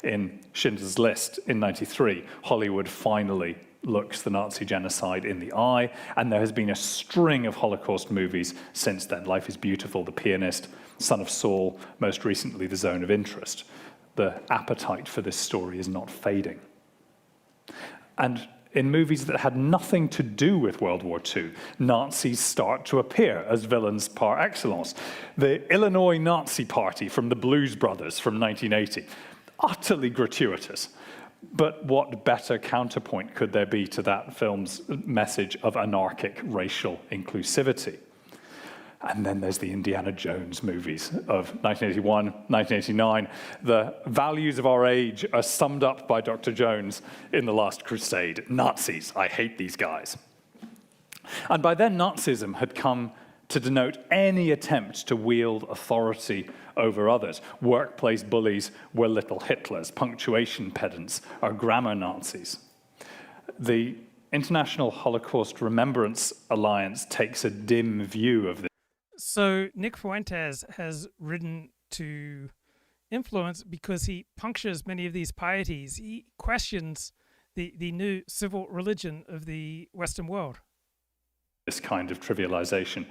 In Schindler's List in '93, Hollywood finally looks the Nazi genocide in the eye, and there has been a string of Holocaust movies since then. Life is Beautiful, The Pianist, Son of Saul, most recently The Zone of Interest. The appetite for this story is not fading. And in movies that had nothing to do with World War II, Nazis start to appear as villains par excellence. The Illinois Nazi Party from the Blues Brothers from 1980, utterly gratuitous. But what better counterpoint could there be to that film's message of anarchic racial inclusivity? And then there's the Indiana Jones movies of 1981, 1989. The values of our age are summed up by Dr. Jones in The Last Crusade. Nazis, I hate these guys. And by then, Nazism had come to denote any attempt to wield authority over others. Workplace bullies were little Hitlers. Punctuation pedants are grammar Nazis. The International Holocaust Remembrance Alliance takes a dim view of this. So Nick Fuentes has written to influence because he punctures many of these pieties. He questions the new civil religion of the Western world. This kind of trivialization,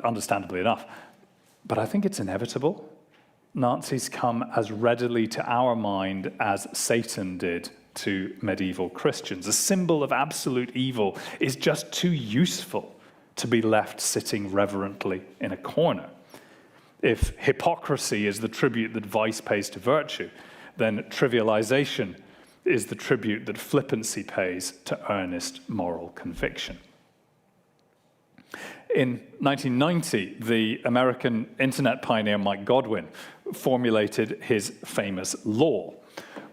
understandably enough. But I think it's inevitable. Nazis come as readily to our mind as Satan did to medieval Christians. A symbol of absolute evil is just too useful to be left sitting reverently in a corner. If hypocrisy is the tribute that vice pays to virtue, then trivialization is the tribute that flippancy pays to earnest moral conviction. In 1990, the American internet pioneer Mike Godwin formulated his famous law,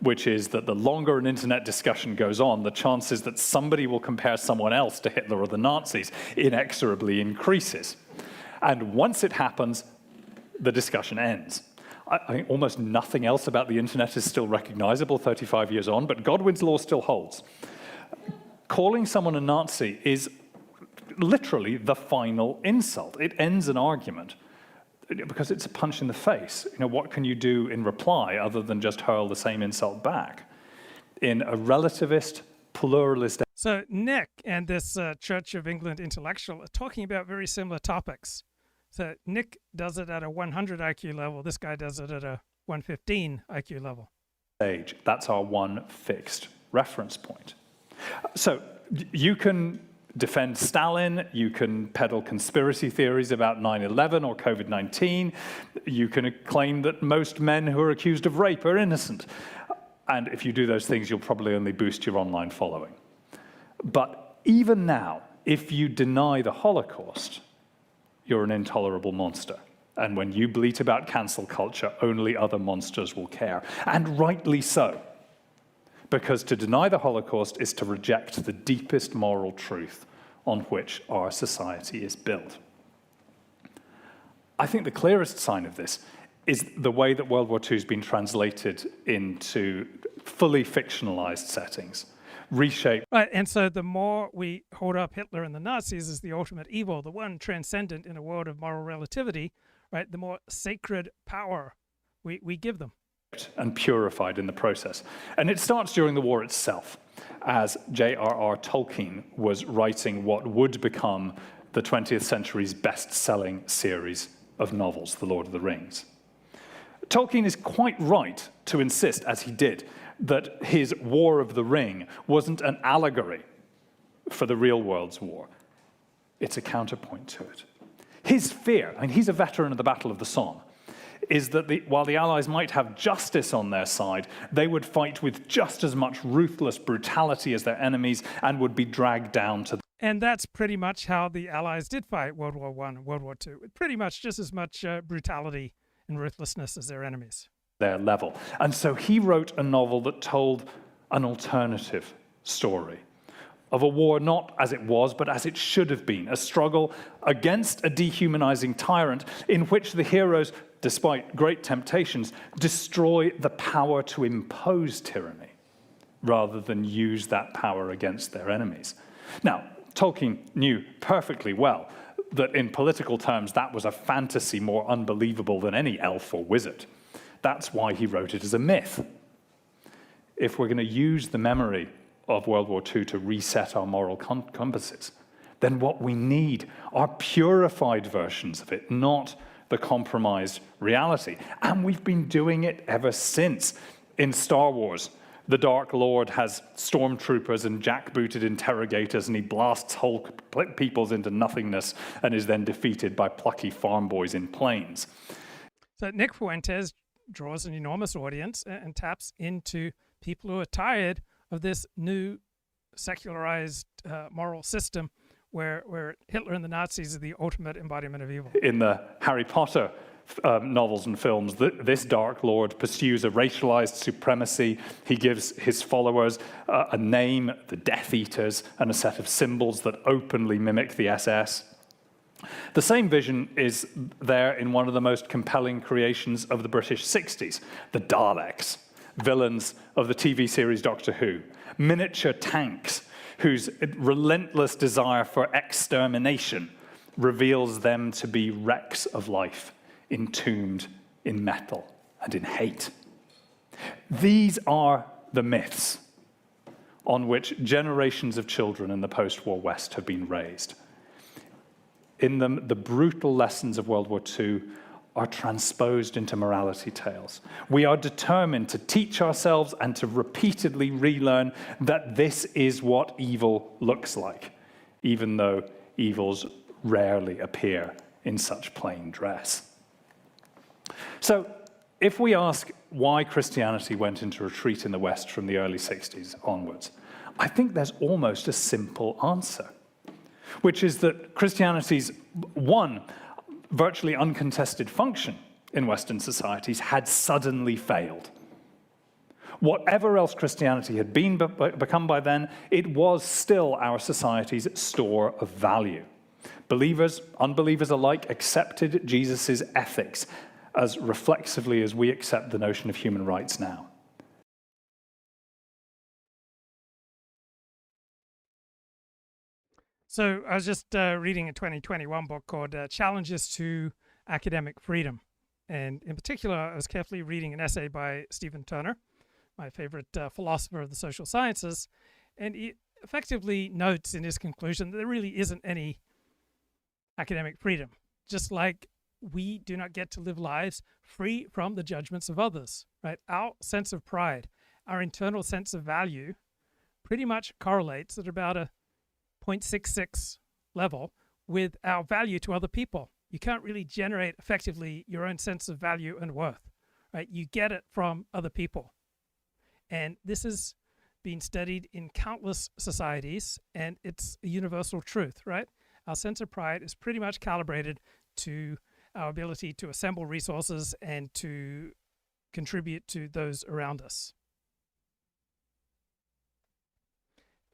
which is that the longer an internet discussion goes on, the chances that somebody will compare someone else to Hitler or the Nazis inexorably increases. And once it happens, the discussion ends. I think almost nothing else about the internet is still recognizable 35 years on, but Godwin's law still holds. Calling someone a Nazi is literally the final insult. It ends an argument because it's a punch in the face. What can you do in reply other than just hurl the same insult back? In a relativist, pluralist... So Nick and this Church of England intellectual are talking about very similar topics. So Nick does it at a 100 IQ level. This guy does it at a 115 IQ level. That's our one fixed reference point. So you can defend Stalin, you can peddle conspiracy theories about 9/11 or COVID-19, you can claim that most men who are accused of rape are innocent. And if you do those things, you'll probably only boost your online following. But even now, if you deny the Holocaust, you're an intolerable monster. And when you bleat about cancel culture, only other monsters will care. And rightly so. Because to deny the Holocaust is to reject the deepest moral truth on which our society is built. I think the clearest sign of this is the way that World War II has been translated into fully fictionalized settings, reshaped. Right, and so the more we hold up Hitler and the Nazis as the ultimate evil, the one transcendent in a world of moral relativity, right, the more sacred power we give them. And purified in the process. And it starts during the war itself, as J.R.R. Tolkien was writing what would become the 20th century's best-selling series of novels, The Lord of the Rings. Tolkien is quite right to insist, as he did, that his War of the Ring wasn't an allegory for the real world's war. It's a counterpoint to it. His fear, he's a veteran of the Battle of the Somme, is that while the Allies might have justice on their side, they would fight with just as much ruthless brutality as their enemies and would be dragged down to... And that's pretty much how the Allies did fight World War I and World War II. Pretty much just as much brutality and ruthlessness as their enemies. Their level. And so he wrote a novel that told an alternative story of a war not as it was, but as it should have been, a struggle against a dehumanizing tyrant in which the heroes, despite great temptations, destroy the power to impose tyranny rather than use that power against their enemies. Now, Tolkien knew perfectly well that in political terms that was a fantasy more unbelievable than any elf or wizard. That's why he wrote it as a myth. If we're going to use the memory of World War II to reset our moral compasses, then what we need are purified versions of it, not the compromised reality. And we've been doing it ever since. In Star Wars, the Dark Lord has stormtroopers and jackbooted interrogators, and he blasts whole peoples into nothingness and is then defeated by plucky farm boys in planes. So Nick Fuentes draws an enormous audience and taps into people who are tired of this new secularized moral system where Hitler and the Nazis are the ultimate embodiment of evil. In the Harry Potter novels and films, this Dark Lord pursues a racialized supremacy. He gives his followers a name, the Death Eaters, and a set of symbols that openly mimic the SS. The same vision is there in one of the most compelling creations of the British 60s, the Daleks, villains of the TV series Doctor Who, miniature tanks whose relentless desire for extermination reveals them to be wrecks of life, entombed in metal and in hate. These are the myths on which generations of children in the post-war West have been raised. In them, the brutal lessons of World War II are transposed into morality tales. We are determined to teach ourselves and to repeatedly relearn that this is what evil looks like, even though evils rarely appear in such plain dress. So, if we ask why Christianity went into retreat in the West from the early 60s onwards, I think there's almost a simple answer. which is that Christianity's one virtually uncontested function in Western societies had suddenly failed. Whatever else Christianity had become by then, it was still our society's store of value. Believers, unbelievers alike accepted Jesus' ethics as reflexively as we accept the notion of human rights now. So I was just reading a 2021 book called Challenges to Academic Freedom. And in particular, I was carefully reading an essay by Stephen Turner, my favorite philosopher of the social sciences. And he effectively notes in his conclusion that there really isn't any academic freedom, just like we do not get to live lives free from the judgments of others, right? Our sense of pride, our internal sense of value pretty much correlates at about a 0.66 level with our value to other people. You can't really generate effectively your own sense of value and worth, right? You get it from other people. And this has been studied in countless societies, and it's a universal truth, right? Our sense of pride is pretty much calibrated to our ability to assemble resources and to contribute to those around us.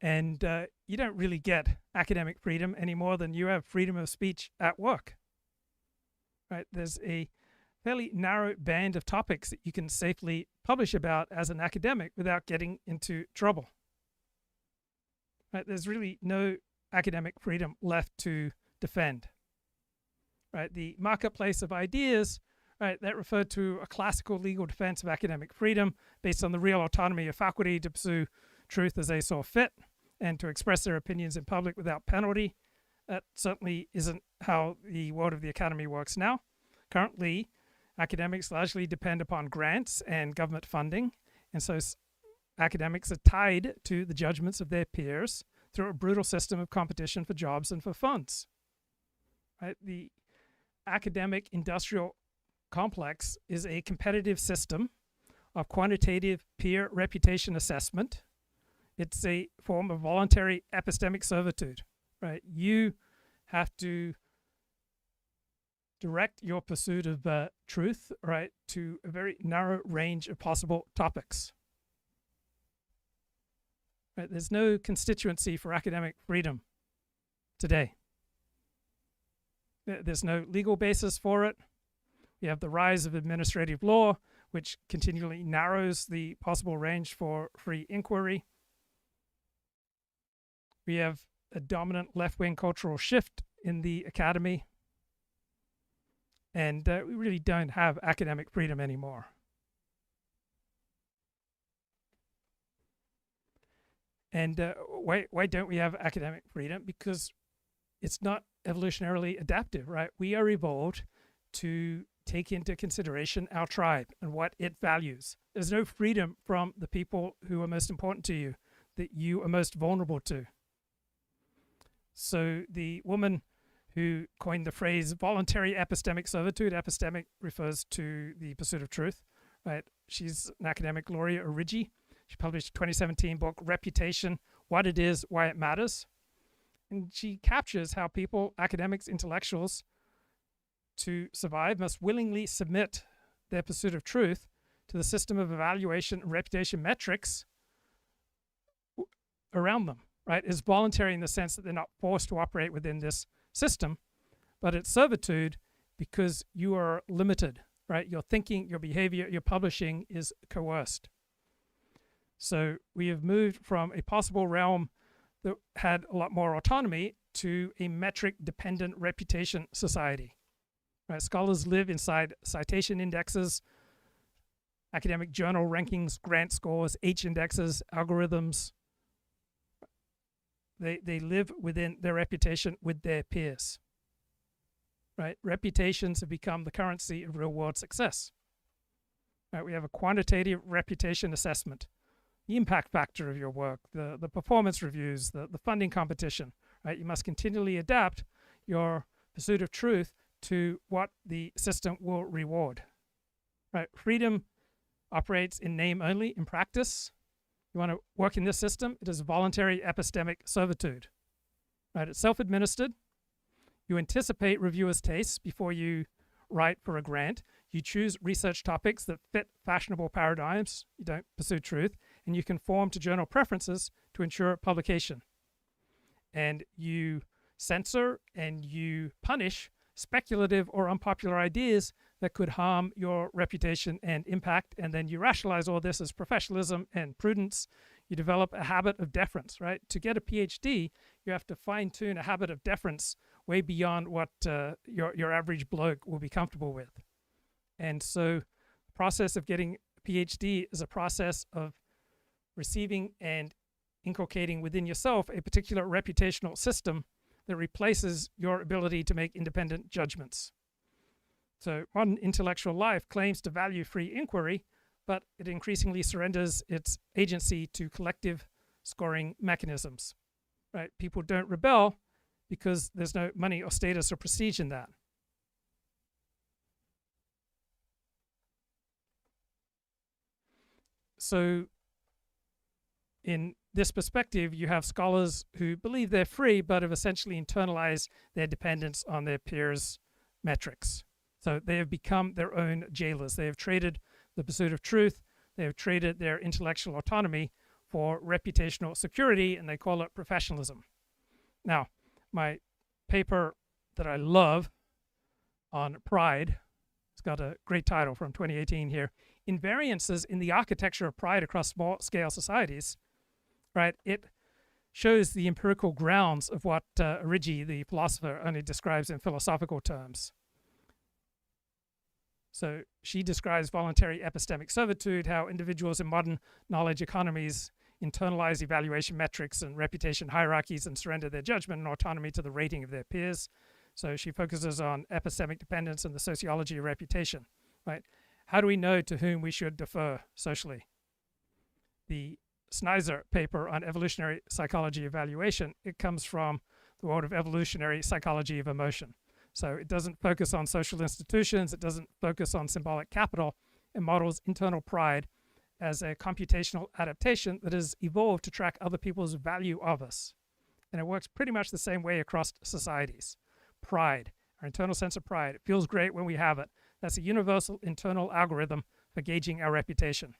And you don't really get academic freedom any more than you have freedom of speech at work. Right? There's a fairly narrow band of topics that you can safely publish about as an academic without getting into trouble. Right? There's really no academic freedom left to defend. Right? The marketplace of ideas, right, that referred to a classical legal defense of academic freedom based on the real autonomy of faculty to pursue truth as they saw fit and to express their opinions in public without penalty. That certainly isn't how the world of the academy works now. Currently, academics largely depend upon grants and government funding, and so academics are tied to the judgments of their peers through a brutal system of competition for jobs and for funds. Right? The academic industrial complex is a competitive system of quantitative peer reputation assessment. It's a form of voluntary epistemic servitude, right? You have to direct your pursuit of truth, right, to a very narrow range of possible topics. Right? There's no constituency for academic freedom today. There's no legal basis for it. We have the rise of administrative law, which continually narrows the possible range for free inquiry. We have a dominant left-wing cultural shift in the academy, and we really don't have academic freedom anymore. And why don't we have academic freedom? Because it's not evolutionarily adaptive, right? We are evolved to take into consideration our tribe and what it values. There's no freedom from the people who are most important to you, that you are most vulnerable to. So the woman who coined the phrase voluntary epistemic servitude, epistemic refers to the pursuit of truth, right? She's an academic, Gloria Origi. She published a 2017 book, Reputation, What It Is, Why It Matters. And she captures how people, academics, intellectuals, to survive must willingly submit their pursuit of truth to the system of evaluation and reputation metrics around them, right? It's voluntary in the sense that they're not forced to operate within this system, but it's servitude because you are limited, right? Your thinking, your behavior, your publishing is coerced. So we have moved from a possible realm that had a lot more autonomy to a metric-dependent reputation society. Right? Scholars live inside citation indexes, academic journal rankings, grant scores, H-indexes, algorithms. They live within their reputation with their peers. Right? Reputations have become the currency of real-world success. Right? We have a quantitative reputation assessment, the impact factor of your work, the performance reviews, the funding competition. Right? You must continually adapt your pursuit of truth to what the system will reward. Right? Freedom operates in name only. In practice, you want to work in this system, it is voluntary epistemic servitude. right? It's self-administered. You anticipate reviewers' tastes before you write for a grant. You choose research topics that fit fashionable paradigms. You don't pursue truth. And you conform to journal preferences to ensure publication. And you censor and you punish speculative or unpopular ideas that could harm your reputation and impact. And then you rationalize all this as professionalism and prudence. You develop a habit of deference, right? To get a PhD, you have to fine-tune a habit of deference way beyond what your average bloke will be comfortable with. And so the process of getting a PhD is a process of receiving and inculcating within yourself a particular reputational system that replaces your ability to make independent judgments. So modern intellectual life claims to value free inquiry, but it increasingly surrenders its agency to collective scoring mechanisms, right? People don't rebel because there's no money or status or prestige in that. So in this perspective, you have scholars who believe they're free, but have essentially internalized their dependence on their peers' metrics. So they have become their own jailers. They have traded the pursuit of truth. They have traded their intellectual autonomy for reputational security, and they call it professionalism. Now, my paper that I love on pride, it's got a great title from 2018 here, Invariances in the Architecture of Pride Across Small-Scale Societies, right? It shows the empirical grounds of what Ryrie, the philosopher, only describes in philosophical terms. So she describes voluntary epistemic servitude, how individuals in modern knowledge economies internalize evaluation metrics and reputation hierarchies and surrender their judgment and autonomy to the rating of their peers. So she focuses on epistemic dependence and the sociology of reputation, right? How do we know to whom we should defer socially? The Snyder paper on evolutionary psychology evaluation, it comes from the world of evolutionary psychology of emotion. So it doesn't focus on social institutions, it doesn't focus on symbolic capital, it models internal pride as a computational adaptation that has evolved to track other people's value of us. And it works pretty much the same way across societies. Pride, our internal sense of pride, it feels great when we have it. That's a universal internal algorithm for gauging our reputation.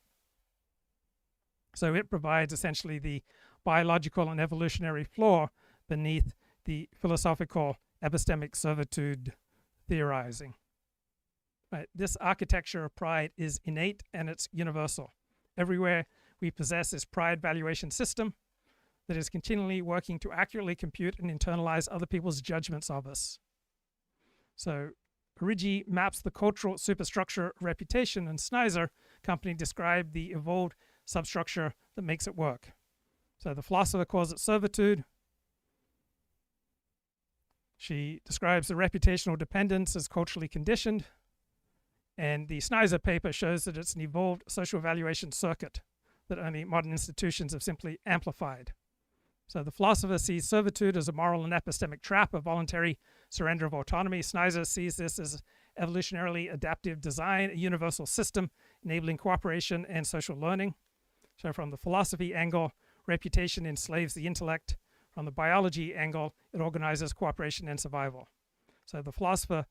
So it provides essentially the biological and evolutionary floor beneath the philosophical epistemic servitude theorizing. Right. This architecture of pride is innate and it's universal. Everywhere we possess this pride valuation system that is continually working to accurately compute and internalize other people's judgments of us. So Ryrie maps the cultural superstructure of reputation, and Snyder company described the evolved substructure that makes it work. So the philosopher calls it servitude. She describes the reputational dependence as culturally conditioned. And the Snyder paper shows that it's an evolved social evaluation circuit that only modern institutions have simply amplified. So the philosopher sees servitude as a moral and epistemic trap, a voluntary surrender of autonomy. Snyder sees this as evolutionarily adaptive design, a universal system enabling cooperation and social learning. So from the philosophy angle, reputation enslaves the intellect. From the biology angle, it organizes cooperation and survival. So the philosopher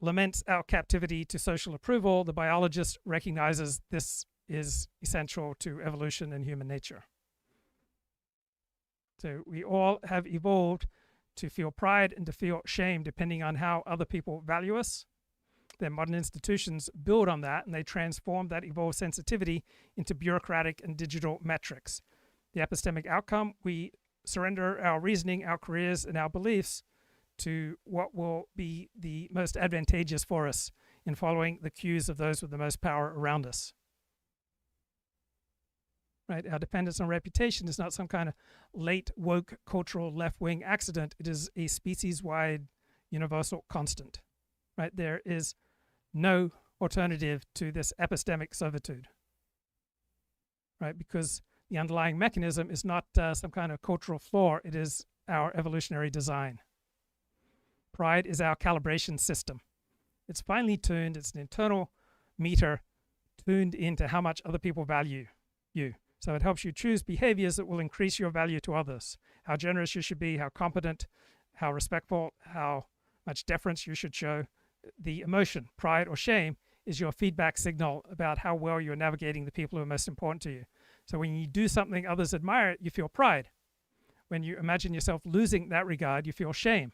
laments our captivity to social approval. The biologist recognizes this is essential to evolution and human nature. So we all have evolved to feel pride and to feel shame depending on how other people value us. Then modern institutions build on that and they transform that evolved sensitivity into bureaucratic and digital metrics. The epistemic outcome, we surrender our reasoning, our careers, and our beliefs to what will be the most advantageous for us in following the cues of those with the most power around us. Right? Our dependence on reputation is not some kind of late woke cultural left-wing accident. It is a species-wide universal constant. Right? There is no alternative to this epistemic servitude. Right? Because the underlying mechanism is not some kind of cultural flaw. It is our evolutionary design. Pride is our calibration system. It's finely tuned. It's an internal meter tuned into how much other people value you. So it helps you choose behaviors that will increase your value to others. How generous you should be, how competent, how respectful, how much deference you should show. The emotion, pride or shame, is your feedback signal about how well you're navigating the people who are most important to you. So when you do something others admire it, you feel pride. When you imagine yourself losing that regard, you feel shame.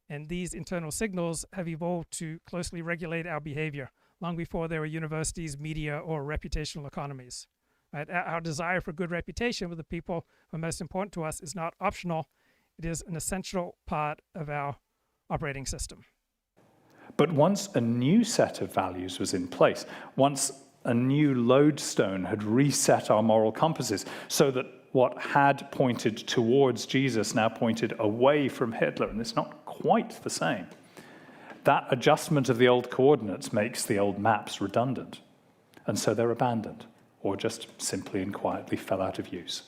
And these internal signals have evolved to closely regulate our behavior long before there were universities, media, or reputational economies. Right? Our desire for good reputation with the people who are most important to us is not optional. It is an essential part of our operating system. But once a new set of values was in place, once a new lodestone had reset our moral compasses so that what had pointed towards Jesus now pointed away from Hitler, and it's not quite the same, that adjustment of the old coordinates makes the old maps redundant. And so they're abandoned, or just simply and quietly fell out of use.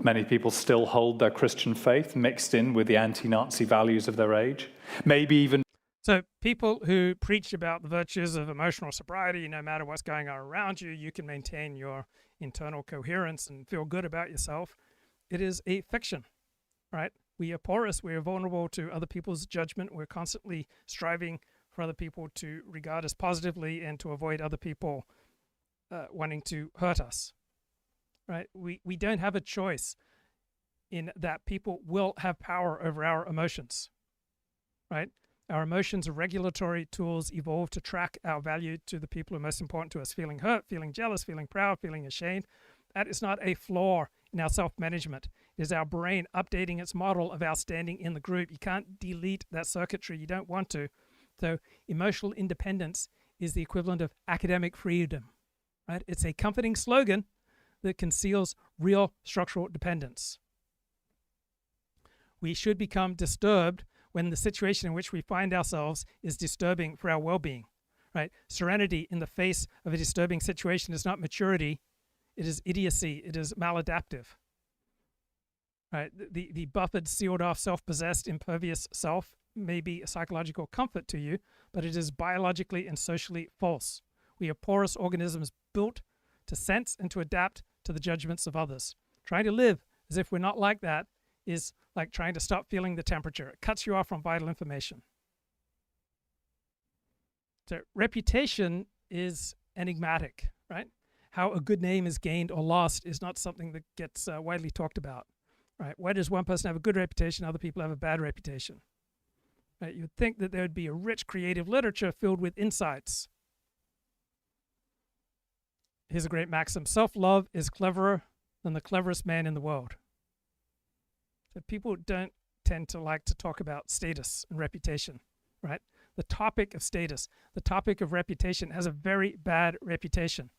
Many people still hold their Christian faith mixed in with the anti-Nazi values of their age. Maybe even... So people who preach about the virtues of emotional sobriety, no matter what's going on around you, you can maintain your internal coherence and feel good about yourself. It is a fiction, right? We are porous, we are vulnerable to other people's judgment. We're constantly striving for other people to regard us positively and to avoid other people wanting to hurt us. Right? We don't have a choice in that people will have power over our emotions, right? Our emotions are regulatory tools evolved to track our value to the people who are most important to us. Feeling hurt, feeling jealous, feeling proud, feeling ashamed. That is not a flaw in our self-management. It is our brain updating its model of our standing in the group. You can't delete that circuitry. You don't want to. So emotional independence is the equivalent of academic freedom, right? It's a comforting slogan that conceals real structural dependence. We should become disturbed when the situation in which we find ourselves is disturbing for our well-being, right? Serenity in the face of a disturbing situation is not maturity, it is idiocy, it is maladaptive, right? The buffered, sealed off, self-possessed, impervious self may be a psychological comfort to you, but it is biologically and socially false. We are porous organisms built to sense and to adapt to the judgments of others. Trying to live as if we're not like that is like trying to stop feeling the temperature. It cuts you off from vital information. So reputation is enigmatic, right? How a good name is gained or lost is not something that gets widely talked about, right? Why does one person have a good reputation, other people have a bad reputation? Right? You'd think that there would be a rich creative literature filled with insights. Here's a great maxim: self-love is cleverer than the cleverest man in the world. So people don't tend to like to talk about status and reputation, right? The topic of status, the topic of reputation has a very bad reputation.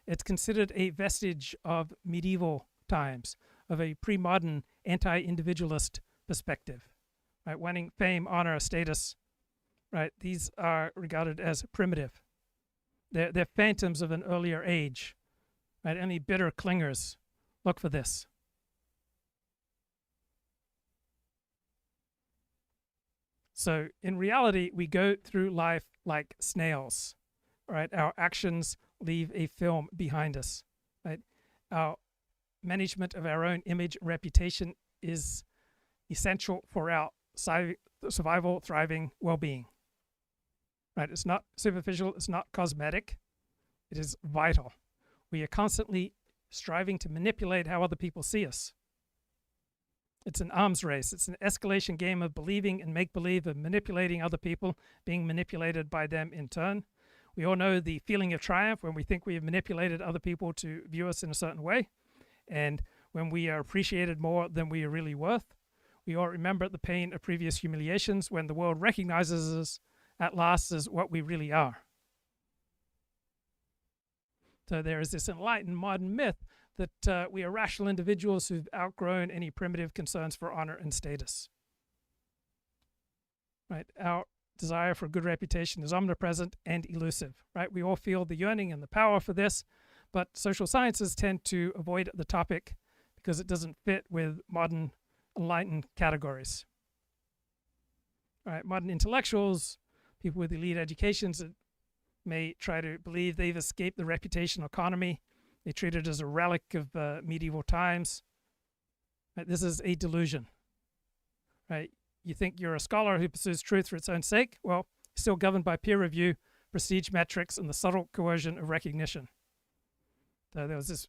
It's considered a vestige of medieval times, of a pre-modern anti-individualist perspective, right? Wanting fame, honor, status, right? These are regarded as primitive. They're phantoms of an earlier age, right? Only bitter clingers look for this. So in reality, we go through life like snails, right? Our actions leave a film behind us, right? Our management of our own image and reputation is essential for our survival, thriving, well-being. Right? It's not superficial, it's not cosmetic, it is vital. We are constantly striving to manipulate how other people see us. It's an arms race. It's an escalation game of believing and make-believe, of manipulating other people, being manipulated by them in turn. We all know the feeling of triumph when we think we have manipulated other people to view us in a certain way, and when we are appreciated more than we are really worth. We all remember the pain of previous humiliations when the world recognizes us at last as what we really are. So there is this enlightened modern myth that we are rational individuals who've outgrown any primitive concerns for honor and status. Right? Our desire for a good reputation is omnipresent and elusive. Right? We all feel the yearning and the power for this, but social sciences tend to avoid the topic because it doesn't fit with modern enlightened categories. Right? Modern intellectuals, people with elite educations, may try to believe they've escaped the reputational economy. They treat it as a relic of medieval times. Right? This is a delusion. Right? You think you're a scholar who pursues truth for its own sake? Well, you're still governed by peer review, prestige metrics, and the subtle coercion of recognition. So there was this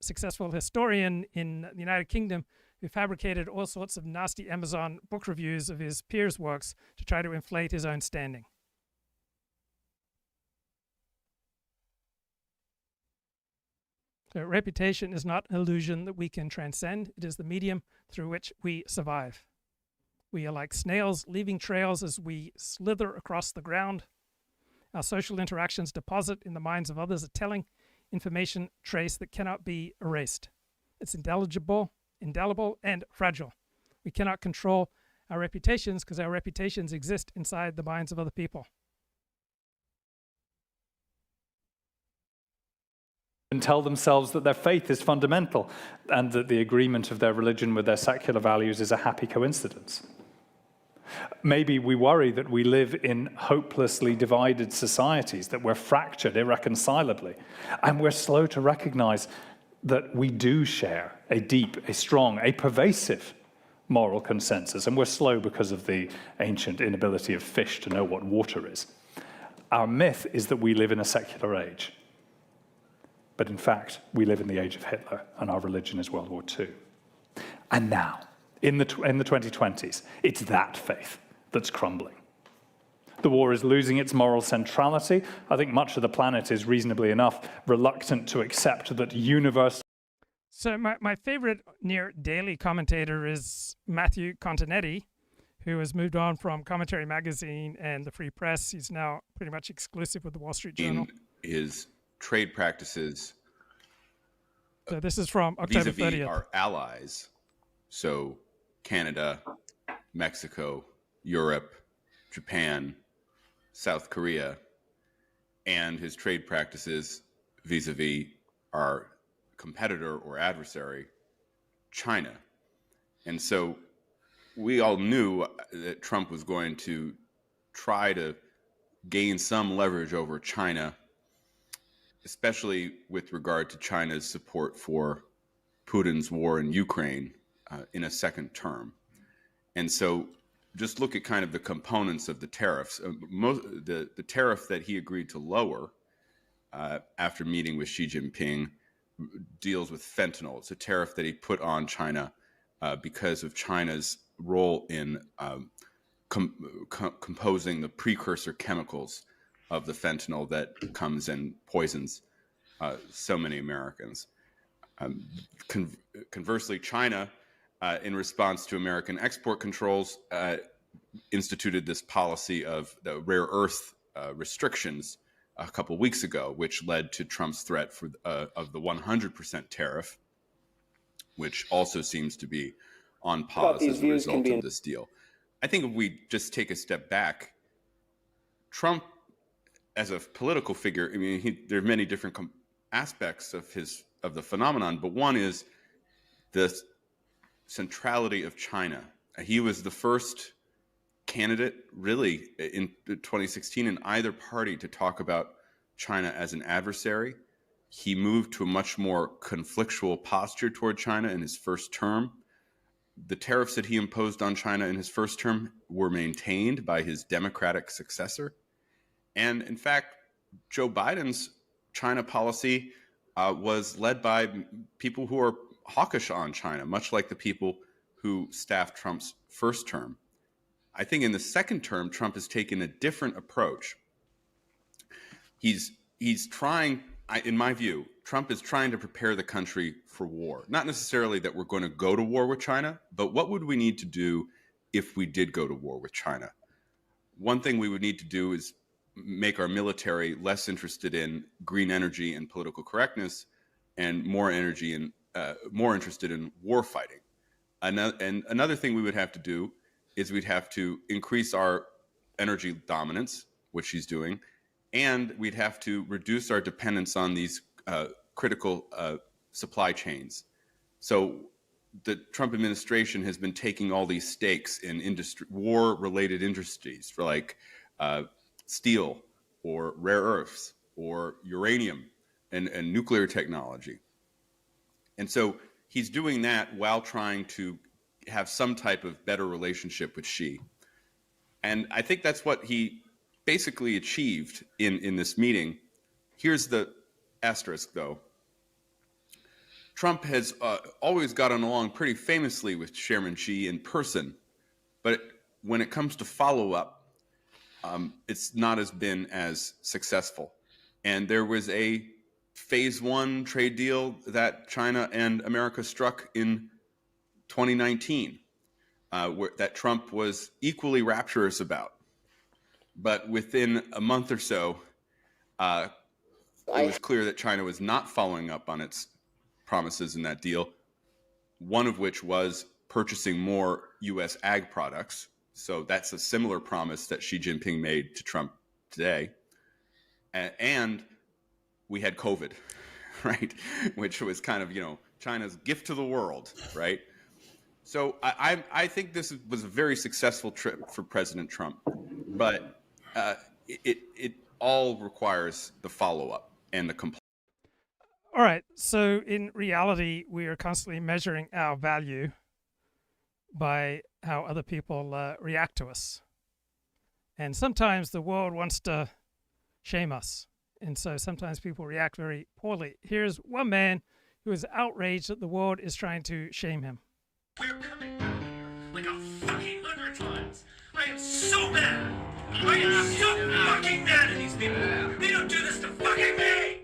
successful historian in the United Kingdom who fabricated all sorts of nasty Amazon book reviews of his peers' works to try to inflate his own standing. So reputation is not an illusion that we can transcend. It is the medium through which we survive. We are like snails leaving trails as we slither across the ground. Our social interactions deposit in the minds of others a telling information trace that cannot be erased. It's indelible, and fragile. We cannot control our reputations because our reputations exist inside the minds of other people. And tell themselves that their faith is fundamental and that the agreement of their religion with their secular values is a happy coincidence. Maybe we worry that we live in hopelessly divided societies, that we're fractured irreconcilably, and we're slow to recognize that we do share a deep, a strong, a pervasive moral consensus, and we're slow because of the ancient inability of fish to know what water is. Our myth is that we live in a secular age. But in fact, we live in the age of Hitler, and our religion is World War II. And now, in the 2020s, it's that faith that's crumbling. The war is losing its moral centrality. I think much of the planet is reasonably enough reluctant to accept that universal. So my favorite near daily commentator is Matthew Continetti, who has moved on from Commentary Magazine and the Free Press. He's now pretty much exclusive with the Wall Street Journal. His trade practices. So this is from October 30th. Our allies, so Canada, Mexico, Europe, Japan, South Korea, and his trade practices vis-a-vis our competitor or adversary, China. And so we all knew that Trump was going to try to gain some leverage over China, especially with regard to China's support for Putin's war in Ukraine in a second term. And so just look at kind of the components of the tariffs. The tariff that he agreed to lower after meeting with Xi Jinping deals with fentanyl. It's a tariff that he put on China because of China's role in composing the precursor chemicals of the fentanyl that comes and poisons so many Americans. Conversely, China, in response to American export controls, instituted this policy of the rare earth restrictions a couple weeks ago, which led to Trump's threat of the 100% tariff, which also seems to be on pause as a result of this deal. I think if we just take a step back, Trump, as a political figure, I mean, there are many different aspects of the phenomenon, but one is the centrality of China. He was the first candidate, really, in 2016 in either party to talk about China as an adversary. He moved to a much more conflictual posture toward China in his first term. The tariffs that he imposed on China in his first term were maintained by his Democratic successor. And in fact, Joe Biden's China policy was led by people who are hawkish on China, much like the people who staffed Trump's first term. I think in the second term, Trump has taken a different approach. He's trying, in my view, Trump is trying to prepare the country for war. Not necessarily that we're going to go to war with China, but what would we need to do if we did go to war with China? One thing we would need to do is make our military less interested in green energy and political correctness, and more interested in war fighting. And another thing we would have to do is we'd have to increase our energy dominance, which he's doing, and we'd have to reduce our dependence on these critical supply chains. So the Trump administration has been taking all these stakes in war-related industries, for like steel, or rare earths or uranium and nuclear technology. And so he's doing that while trying to have some type of better relationship with Xi. And I think that's what he basically achieved in this meeting. Here's the asterisk, though. Trump has always gotten along pretty famously with Chairman Xi in person, but when it comes to follow-up, it's not been as successful. And there was a phase one trade deal that China and America struck in 2019 that Trump was equally rapturous about. But within a month or so, it was clear that China was not following up on its promises in that deal, one of which was purchasing more U.S. ag products. So that's a similar promise that Xi Jinping made to Trump today. And we had COVID, right? Which was kind of, China's gift to the world, right? So I think this was a very successful trip for President Trump, but it all requires the follow-up and the compliance. All right. So in reality, we are constantly measuring our value by how other people react to us. And sometimes the world wants to shame us. And so sometimes people react very poorly. Here's one man who is outraged that the world is trying to shame him. We're coming back here like a fucking 100 times. I am so mad. I am so fucking mad at these people. They don't do this to fucking me.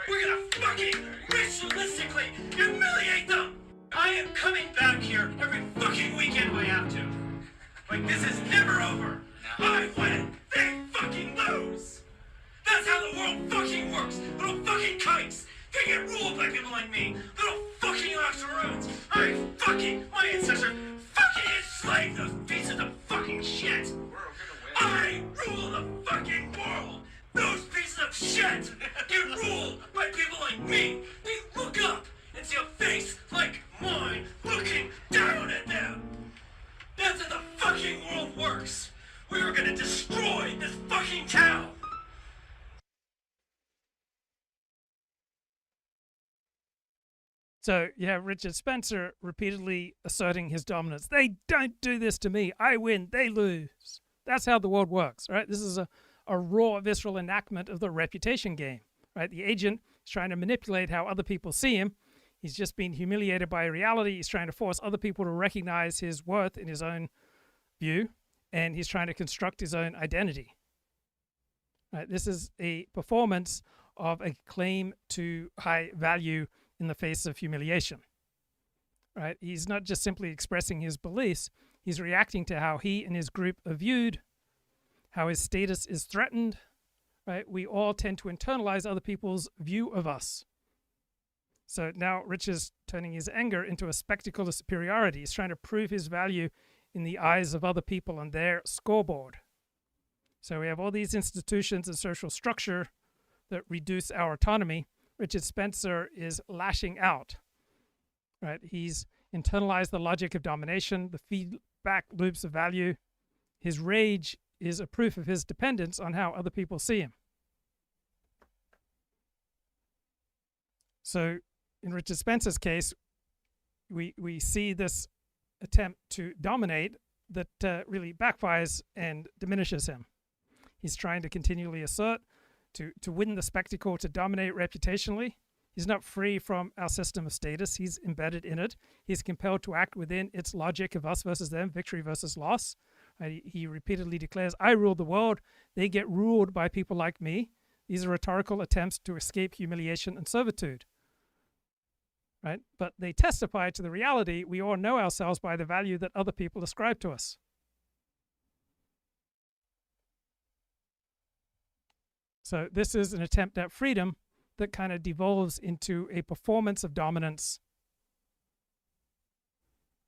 We're gonna fucking ritualistically humiliate them. I am coming back here every fucking weekend if I have to. Like, this is never over. I win, they fucking lose. That's how the world fucking works. Little fucking kikes. They get ruled by people like me. Little fucking octoroons. My ancestors fucking enslaved those pieces of fucking shit. I rule the fucking world. Those pieces of shit get ruled by people like me. They look up and see a face like mine looking down at them. That's how the fucking world works. We are gonna destroy this fucking town. So you have Richard Spencer repeatedly asserting his dominance. They don't do this to me. I win, they lose. That's how the world works, right? This is a raw, visceral enactment of the reputation game, right? The agent is trying to manipulate how other people see him. He's just been humiliated by reality. He's trying to force other people to recognize his worth in his own view, and he's trying to construct his own identity. Right? This is a performance of a claim to high value in the face of humiliation. Right? He's not just simply expressing his beliefs, he's reacting to how he and his group are viewed, how his status is threatened. Right? We all tend to internalize other people's view of us. So now Rich is turning his anger into a spectacle of superiority. He's trying to prove his value in the eyes of other people on their scoreboard. So we have all these institutions and social structure that reduce our autonomy. Richard Spencer is lashing out. Right? He's internalized the logic of domination, the feedback loops of value. His rage is a proof of his dependence on how other people see him. So in Richard Spencer's case, we see this attempt to dominate that really backfires and diminishes him. He's trying to continually assert, to win the spectacle, to dominate reputationally. He's not free from our system of status. He's embedded in it. He's compelled to act within its logic of us versus them, victory versus loss. He repeatedly declares, I rule the world. They get ruled by people like me. These are rhetorical attempts to escape humiliation and servitude. Right? But they testify to the reality we all know ourselves by the value that other people ascribe to us. So this is an attempt at freedom that kind of devolves into a performance of dominance.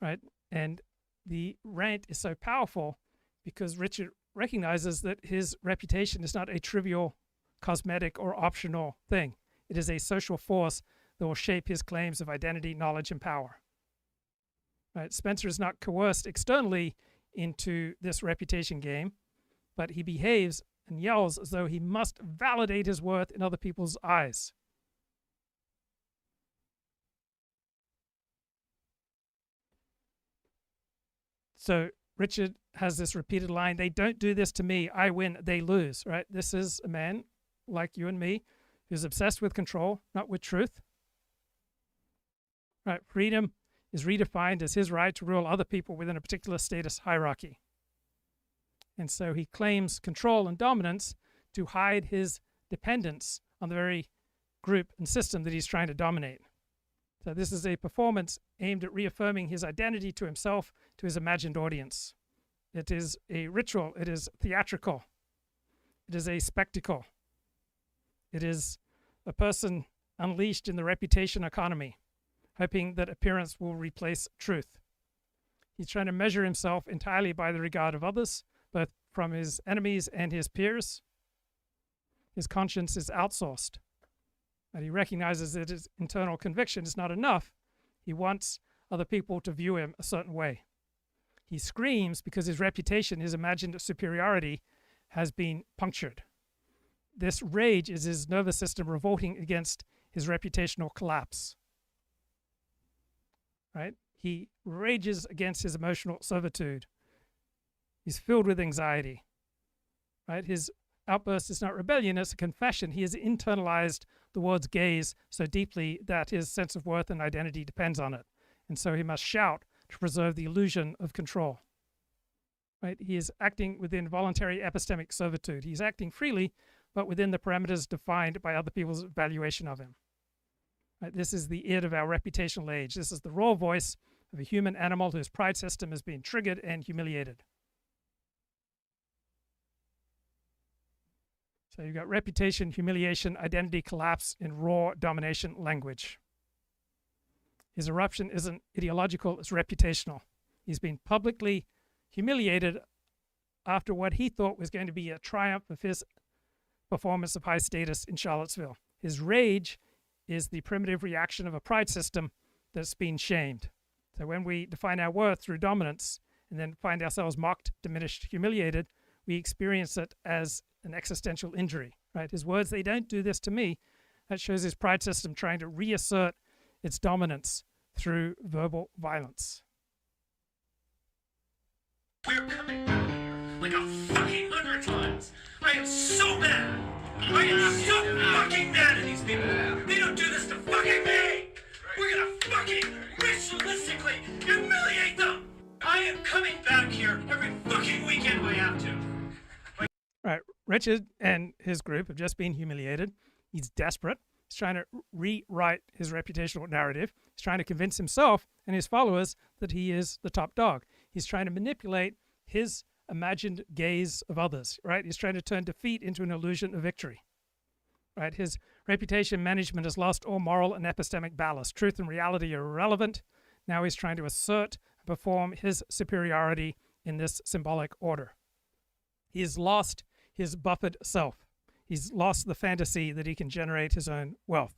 Right? And the rant is so powerful because Richard recognizes that his reputation is not a trivial, cosmetic, or optional thing. It is a social force that will shape his claims of identity, knowledge, and power. Right? Spencer is not coerced externally into this reputation game, but he behaves and yells as though he must validate his worth in other people's eyes. So Richard has this repeated line, they don't do this to me, I win, they lose, right? This is a man like you and me who's obsessed with control, not with truth. Right? Freedom is redefined as his right to rule other people within a particular status hierarchy. And so he claims control and dominance to hide his dependence on the very group and system that he's trying to dominate. So this is a performance aimed at reaffirming his identity to himself, to his imagined audience. It is a ritual. It is theatrical. It is a spectacle. It is a person unleashed in the reputation economy, hoping that appearance will replace truth. He's trying to measure himself entirely by the regard of others, both from his enemies and his peers. His conscience is outsourced. And he recognizes that his internal conviction is not enough. He wants other people to view him a certain way. He screams because his reputation, his imagined superiority, has been punctured. This rage is his nervous system revolting against his reputational collapse. Right? He rages against his emotional servitude. He's filled with anxiety. Right? His outburst is not rebellion, it's a confession. He has internalized the world's gaze so deeply that his sense of worth and identity depends on it. And so he must shout to preserve the illusion of control. Right? He is acting within voluntary epistemic servitude. He's acting freely, but within the parameters defined by other people's valuation of him. Right? This is the id of our reputational age. This is the raw voice of a human animal whose pride system has been triggered and humiliated. So you've got reputation, humiliation, identity collapse in raw domination language. His eruption isn't ideological, it's reputational. He's been publicly humiliated after what he thought was going to be a triumph of his performance of high status in Charlottesville. His rage is the primitive reaction of a pride system that's been shamed. So when we define our worth through dominance and then find ourselves mocked, diminished, humiliated, we experience it as an existential injury, right? His words, they don't do this to me, that shows his pride system trying to reassert its dominance through verbal violence. We're coming back here like a fucking 100 times. I am so mad. I am so fucking mad at these people. They don't do this to fucking me. We're gonna fucking ritualistically humiliate them. I am coming back here every fucking weekend we have to. Right, Richard and his group have just been humiliated. He's desperate. He's trying to rewrite his reputational narrative. He's trying to convince himself and his followers that he is the top dog. He's trying to manipulate his imagined gaze of others, right? He's trying to turn defeat into an illusion of victory, right? His reputation management has lost all moral and epistemic ballast. Truth and reality are irrelevant. Now he's trying to assert and perform his superiority in this symbolic order. He has lost his buffered self. He's lost the fantasy that he can generate his own wealth,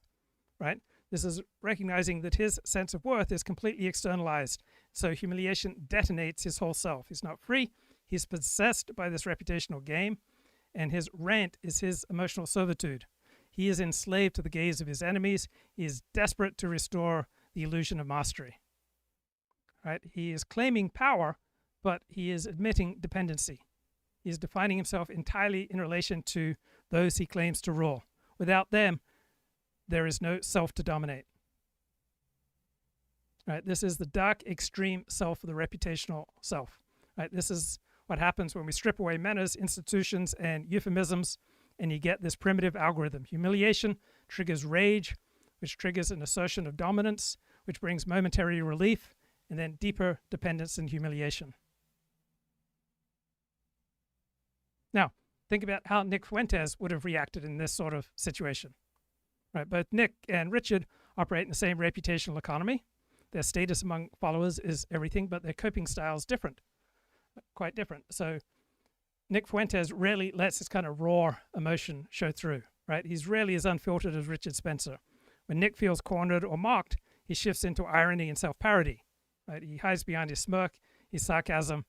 right? This is recognizing that his sense of worth is completely externalized. So humiliation detonates his whole self. He's not free. He's possessed by this reputational game, and his rant is his emotional servitude. He is enslaved to the gaze of his enemies. He is desperate to restore the illusion of mastery, right? He is claiming power, but he is admitting dependency. He is defining himself entirely in relation to those he claims to rule. Without them, there is no self to dominate. Right? This is the dark, extreme self of the reputational self. Right? This is what happens when we strip away manners, institutions, and euphemisms, and you get this primitive algorithm. Humiliation triggers rage, which triggers an assertion of dominance, which brings momentary relief, and then deeper dependence and humiliation. Now, think about how Nick Fuentes would have reacted in this sort of situation. Right? Both Nick and Richard operate in the same reputational economy. Their status among followers is everything, but their coping style is different, quite different. So Nick Fuentes rarely lets this kind of raw emotion show through, right? He's rarely as unfiltered as Richard Spencer. When Nick feels cornered or mocked, he shifts into irony and self-parody, right? He hides behind his smirk, his sarcasm,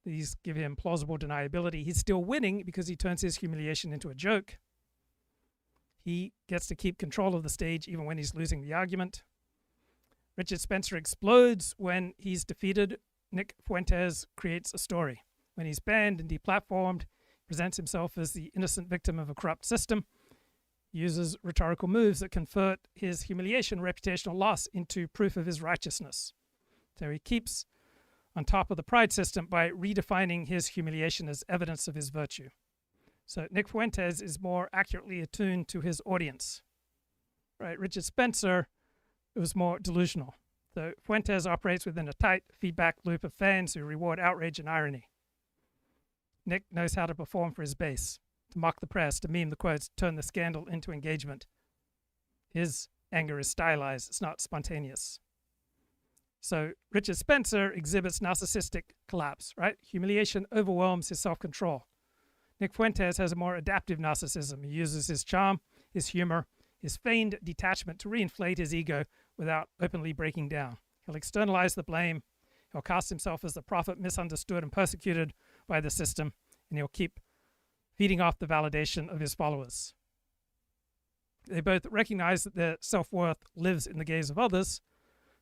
These give him plausible deniability. He's still winning because he turns his humiliation into a joke. He gets to keep control of the stage even when he's losing the argument. Richard Spencer explodes when he's defeated. Nick Fuentes creates a story. When he's banned and deplatformed, he presents himself as the innocent victim of a corrupt system, uses rhetorical moves that convert his humiliation, reputational loss into proof of his righteousness. So he keeps on top of the pride system by redefining his humiliation as evidence of his virtue. So Nick Fuentes is more accurately attuned to his audience. Right, Richard Spencer was more delusional. So Fuentes operates within a tight feedback loop of fans who reward outrage and irony. Nick knows how to perform for his base, to mock the press, to meme the quotes, turn the scandal into engagement. His anger is stylized, it's not spontaneous. So Richard Spencer exhibits narcissistic collapse, right? Humiliation overwhelms his self-control. Nick Fuentes has a more adaptive narcissism. He uses his charm, his humor, his feigned detachment to reinflate his ego without openly breaking down. He'll externalize the blame. He'll cast himself as the prophet misunderstood and persecuted by the system, and he'll keep feeding off the validation of his followers. They both recognize that their self-worth lives in the gaze of others.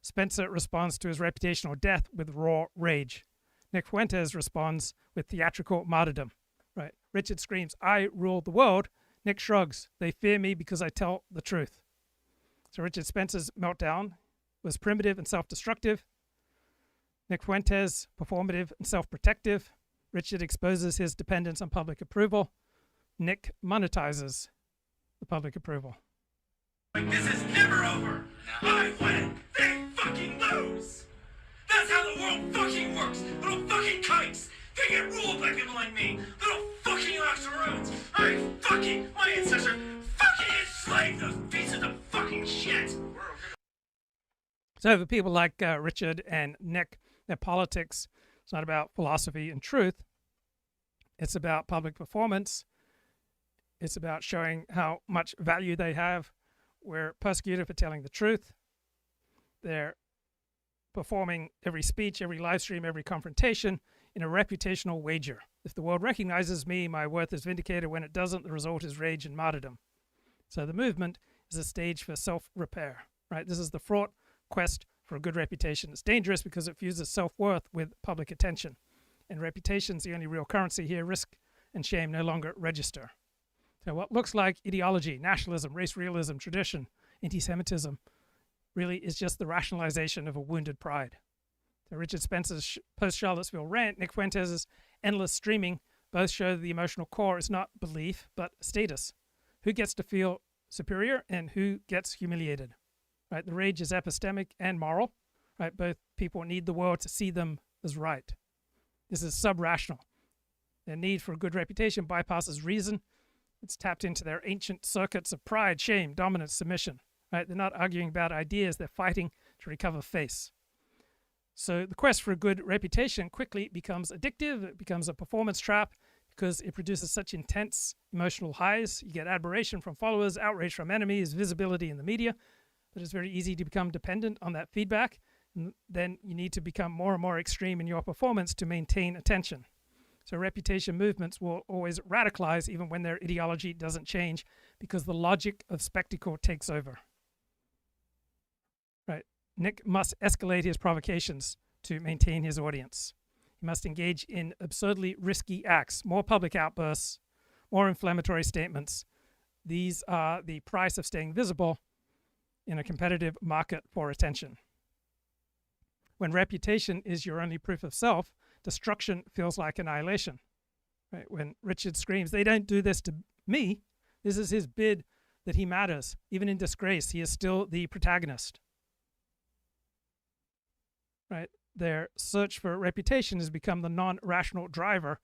Spencer responds to his reputational death with raw rage. Nick Fuentes responds with theatrical martyrdom. Right? Richard screams, "I rule the world." Nick shrugs, "They fear me because I tell the truth." So Richard Spencer's meltdown was primitive and self-destructive. Nick Fuentes, performative and self-protective. Richard exposes his dependence on public approval. Nick monetizes the public approval. Like, this is never over. I win, they fucking lose. That's how the world fucking works. Little fucking kikes. They get ruled by people like me. Little fucking octoroons. My ancestors fucking enslaved those pieces of fucking shit. So for people like Richard and Nick, their politics, it's not about philosophy and truth. It's about public performance. It's about showing how much value they have. We're persecuted for telling the truth. They're performing every speech, every live stream, every confrontation in a reputational wager. If the world recognizes me, my worth is vindicated. When it doesn't, the result is rage and martyrdom. So the movement is a stage for self-repair, right? This is the fraught quest for a good reputation. It's dangerous because it fuses self-worth with public attention. And reputation's the only real currency here. Risk and shame no longer register. So what looks like ideology, nationalism, race realism, tradition, anti-Semitism, really is just the rationalization of a wounded pride. So Richard Spencer's post-Charlottesville rant, Nick Fuentes' endless streaming, both show the emotional core is not belief, but status. Who gets to feel superior and who gets humiliated? Right? The rage is epistemic and moral. Right? Both people need the world to see them as right. This is sub-rational. Their need for a good reputation bypasses reason. It's tapped into their ancient circuits of pride, shame, dominance, submission. Right? They're not arguing about ideas. They're fighting to recover face. So the quest for a good reputation quickly becomes addictive. It becomes a performance trap because it produces such intense emotional highs. You get admiration from followers, outrage from enemies, visibility in the media. But it's very easy to become dependent on that feedback. And then you need to become more and more extreme in your performance to maintain attention. So reputation movements will always radicalize even when their ideology doesn't change because the logic of spectacle takes over. Right? Nick must escalate his provocations to maintain his audience. He must engage in absurdly risky acts, more public outbursts, more inflammatory statements. These are the price of staying visible in a competitive market for attention. When reputation is your only proof of self, destruction feels like annihilation. Right? When Richard screams, "They don't do this to me," this is his bid that he matters. Even in disgrace, he is still the protagonist. Right? Their search for reputation has become the non-rational driver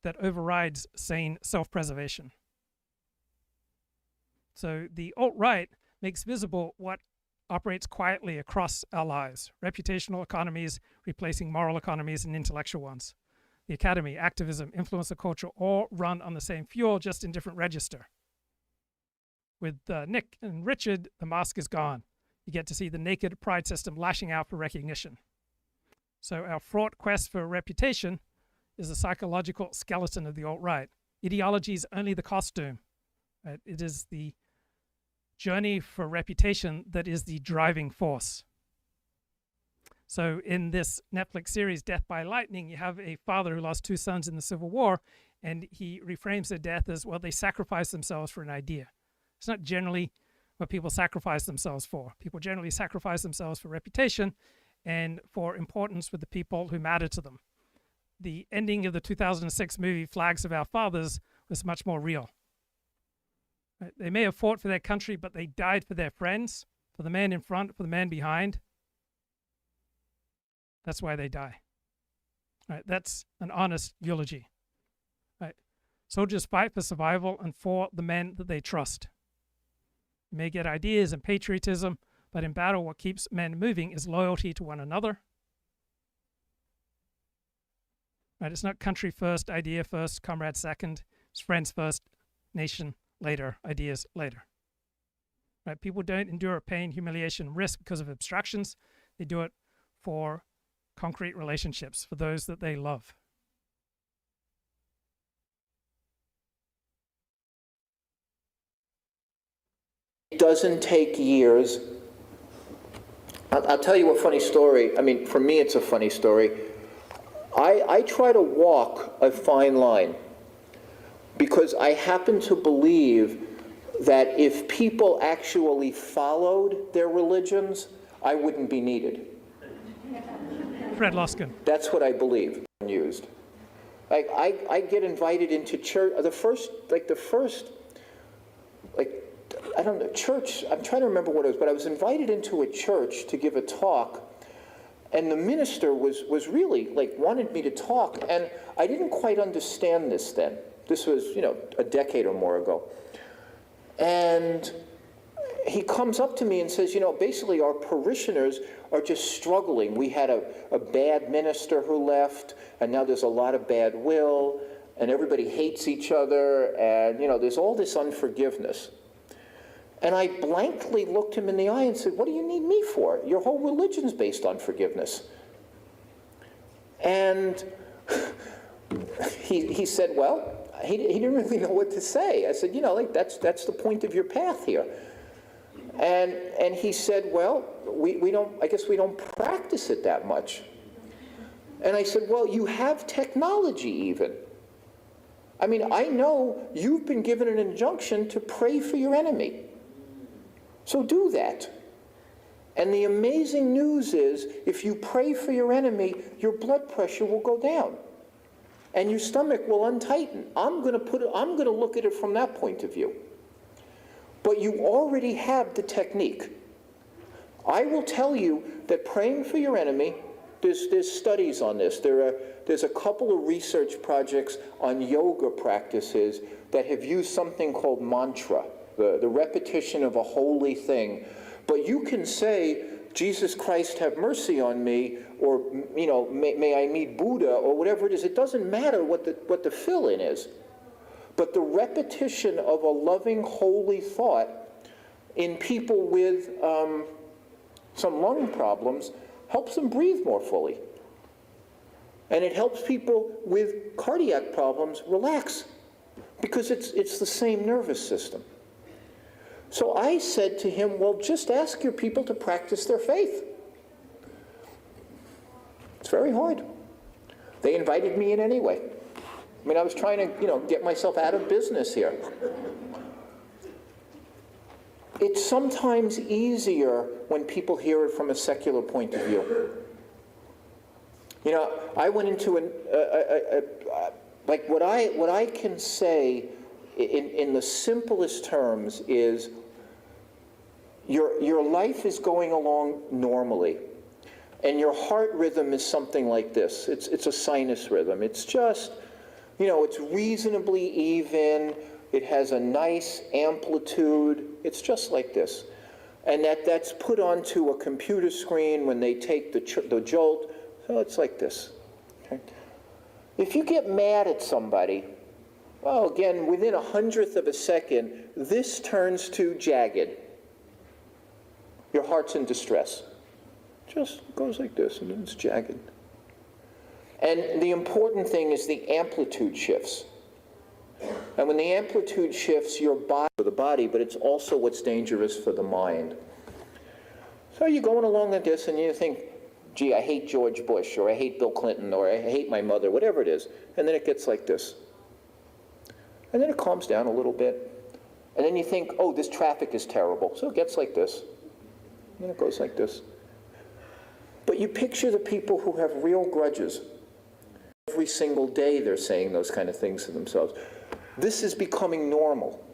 that overrides sane self-preservation. So the alt-right makes visible what operates quietly across our lives. Reputational economies replacing moral economies and intellectual ones. The academy, activism, influencer culture all run on the same fuel, just in different register. With Nick and Richard, the mask is gone. You get to see the naked pride system lashing out for recognition. So our fraught quest for reputation is the psychological skeleton of the alt-right. Ideology is only the costume. Right? It is the journey for reputation that is the driving force. So in this Netflix series, Death by Lightning, you have a father who lost 2 sons in the Civil War, and he reframes their death as, well, they sacrificed themselves for an idea. It's not generally what people sacrifice themselves for. People generally sacrifice themselves for reputation and for importance with the people who matter to them. The ending of the 2006 movie Flags of Our Fathers was much more real. Right? They may have fought for their country, but they died for their friends, for the man in front, for the man behind. That's why they die. Right? That's an honest eulogy. Right? Soldiers fight for survival and for the men that they trust. You may get ideas and patriotism, but in battle what keeps men moving is loyalty to one another. Right? It's not country first, idea first, comrade second. It's friends first, nation later, ideas later. Right? People don't endure pain, humiliation, and risk because of abstractions. They do it for concrete relationships, for those that they love. It doesn't take years. I'll tell you a funny story. I mean, for me, it's a funny story. I try to walk a fine line because I happen to believe that if people actually followed their religions, I wouldn't be needed. Fred Luskin. That's what I believe. Used. Like I get invited into church. The first, I don't know, church. I'm trying to remember what it was, but I was invited into a church to give a talk, and the minister was really wanted me to talk, and I didn't quite understand this then. This was a decade or more ago, and he comes up to me and says, basically our parishioners are just struggling. We had a bad minister who left, and now there's a lot of bad will, and everybody hates each other, and there's all this unforgiveness. And I blankly looked him in the eye and said, what do you need me for? Your whole religion's based on forgiveness. And he said, well, he didn't really know what to say. I said, that's the point of your path here. And he said, well, I guess we don't practice it that much. And I said, well, you have technology even. I mean, I know you've been given an injunction to pray for your enemy. So do that. And the amazing news is, if you pray for your enemy, your blood pressure will go down. And your stomach will untighten. I'm going to look at it from that point of view. But you already have the technique. I will tell you that praying for your enemy, there's studies on this. There's a couple of research projects on yoga practices that have used something called mantra, the repetition of a holy thing. But you can say, Jesus Christ, have mercy on me, or may I meet Buddha, or whatever it is. It doesn't matter what the fill-in is. But the repetition of a loving, holy thought in people with some lung problems helps them breathe more fully. And it helps people with cardiac problems relax, because it's the same nervous system. So I said to him, well, just ask your people to practice their faith. It's very hard. They invited me in anyway. I mean, I was trying to, get myself out of business here. It's sometimes easier when people hear it from a secular point of view. I went into what I can say in the simplest terms is your life is going along normally, and your heart rhythm is something like this. It's a sinus rhythm. It's just, it's reasonably even. It has a nice amplitude. It's just like this. And that's put onto a computer screen when they take the jolt. So it's like this. Okay? If you get mad at somebody, well, again, within 100th of a second, this turns to jagged. Your heart's in distress. Just goes like this, and then it's jagged. And the important thing is the amplitude shifts. And when the amplitude shifts, your body for the body, but it's also what's dangerous for the mind. So you're going along like this and you think, gee, I hate George Bush, or I hate Bill Clinton, or I hate my mother, whatever it is. And then it gets like this. And then it calms down a little bit. And then you think, oh, this traffic is terrible. So it gets like this. And then it goes like this. But you picture the people who have real grudges. Every single day they're saying those kind of things to themselves. This is becoming normal.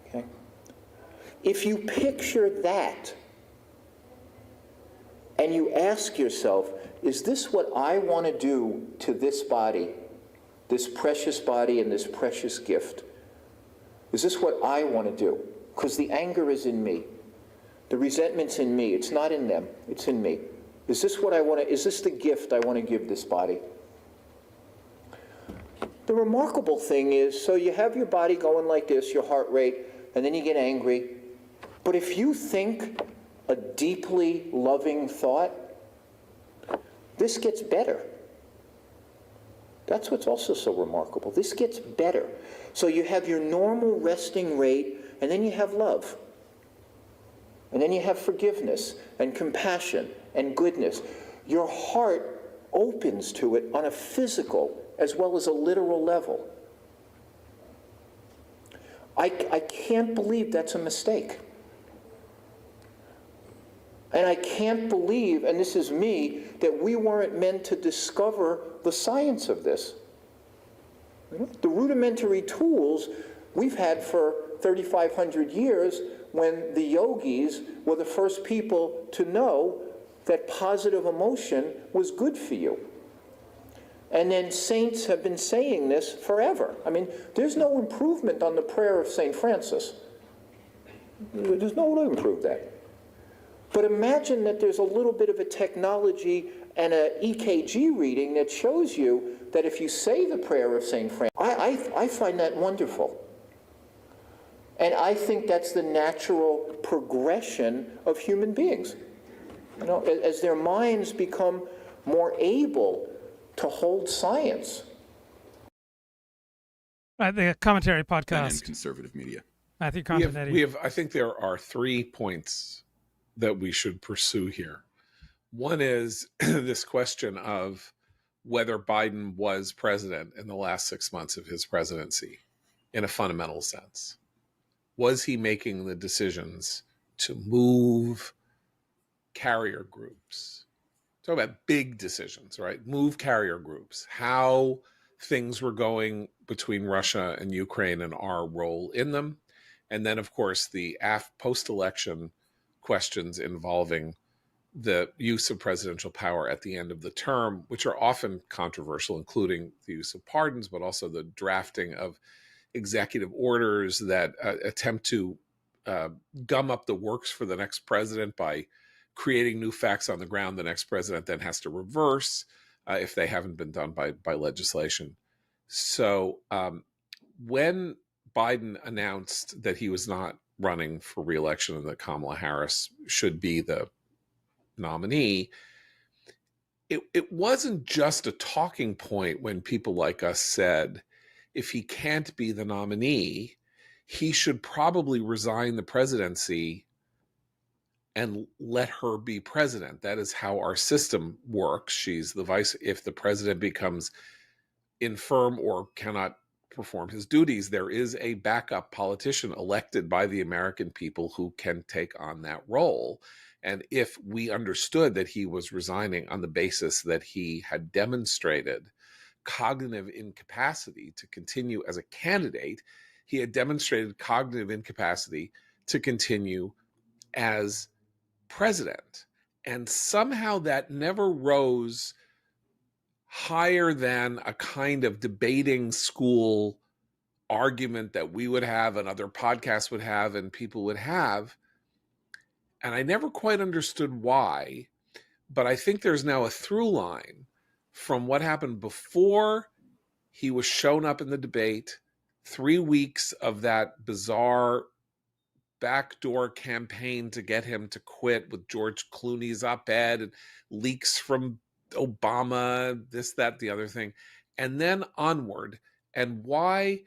Okay? If you picture that, and you ask yourself, is this what I want to do to this body, this precious body and this precious gift? Is this what I want to do? Because the anger is in me. The resentment's in me. It's not in them. It's in me. Is this what I want to, is this the gift I want to give this body? The remarkable thing is, so you have your body going like this, your heart rate, and then you get angry. But if you think a deeply loving thought, this gets better. That's what's also so remarkable. This gets better. So you have your normal resting rate, and then you have love. And then you have forgiveness and compassion and goodness. Your heart opens to it on a physical as well as a literal level. I can't believe that's a mistake. And I can't believe, and this is me, that we weren't meant to discover the science of this. The rudimentary tools we've had for 3,500 years, when the yogis were the first people to know that positive emotion was good for you. And then saints have been saying this forever. I mean, there's no improvement on the prayer of St. Francis. There's no way to improve that. But imagine that there's a little bit of a technology and an EKG reading that shows you that if you say the prayer of St. Francis, I find that wonderful. And I think that's the natural progression of human beings. You know, as their minds become more able to hold science. The commentary podcast. And conservative media. Matthew Continetti. We have, I think there are 3 points that we should pursue here. One is this question of whether Biden was president in the last 6 months of his presidency in a fundamental sense. Was he making the decisions to move carrier groups? Talk about big decisions, right? Move carrier groups, how things were going between Russia and Ukraine and our role in them. And then, of course, the post-election questions involving the use of presidential power at the end of the term, which are often controversial, including the use of pardons, but also the drafting of executive orders that attempt to gum up the works for the next president by creating new facts on the ground the next president then has to reverse if they haven't been done by legislation. So when Biden announced that he was not running for re-election and that Kamala Harris should be the nominee, it wasn't just a talking point when people like us said, if he can't be the nominee, he should probably resign the presidency and let her be president. That is how our system works. She's the vice. If the president becomes infirm or cannot perform his duties, there is a backup politician elected by the American people who can take on that role. And if we understood that he was resigning on the basis that he had demonstrated cognitive incapacity to continue as a candidate, he had demonstrated cognitive incapacity to continue as president. And somehow that never rose higher than a kind of debating school argument that we would have and other podcasts would have and people would have. And I never quite understood why, but I think there's now a through line from what happened before he was shown up in the debate, 3 weeks of that bizarre backdoor campaign to get him to quit with George Clooney's op-ed and leaks from Obama, this, that, the other thing, and then onward, and why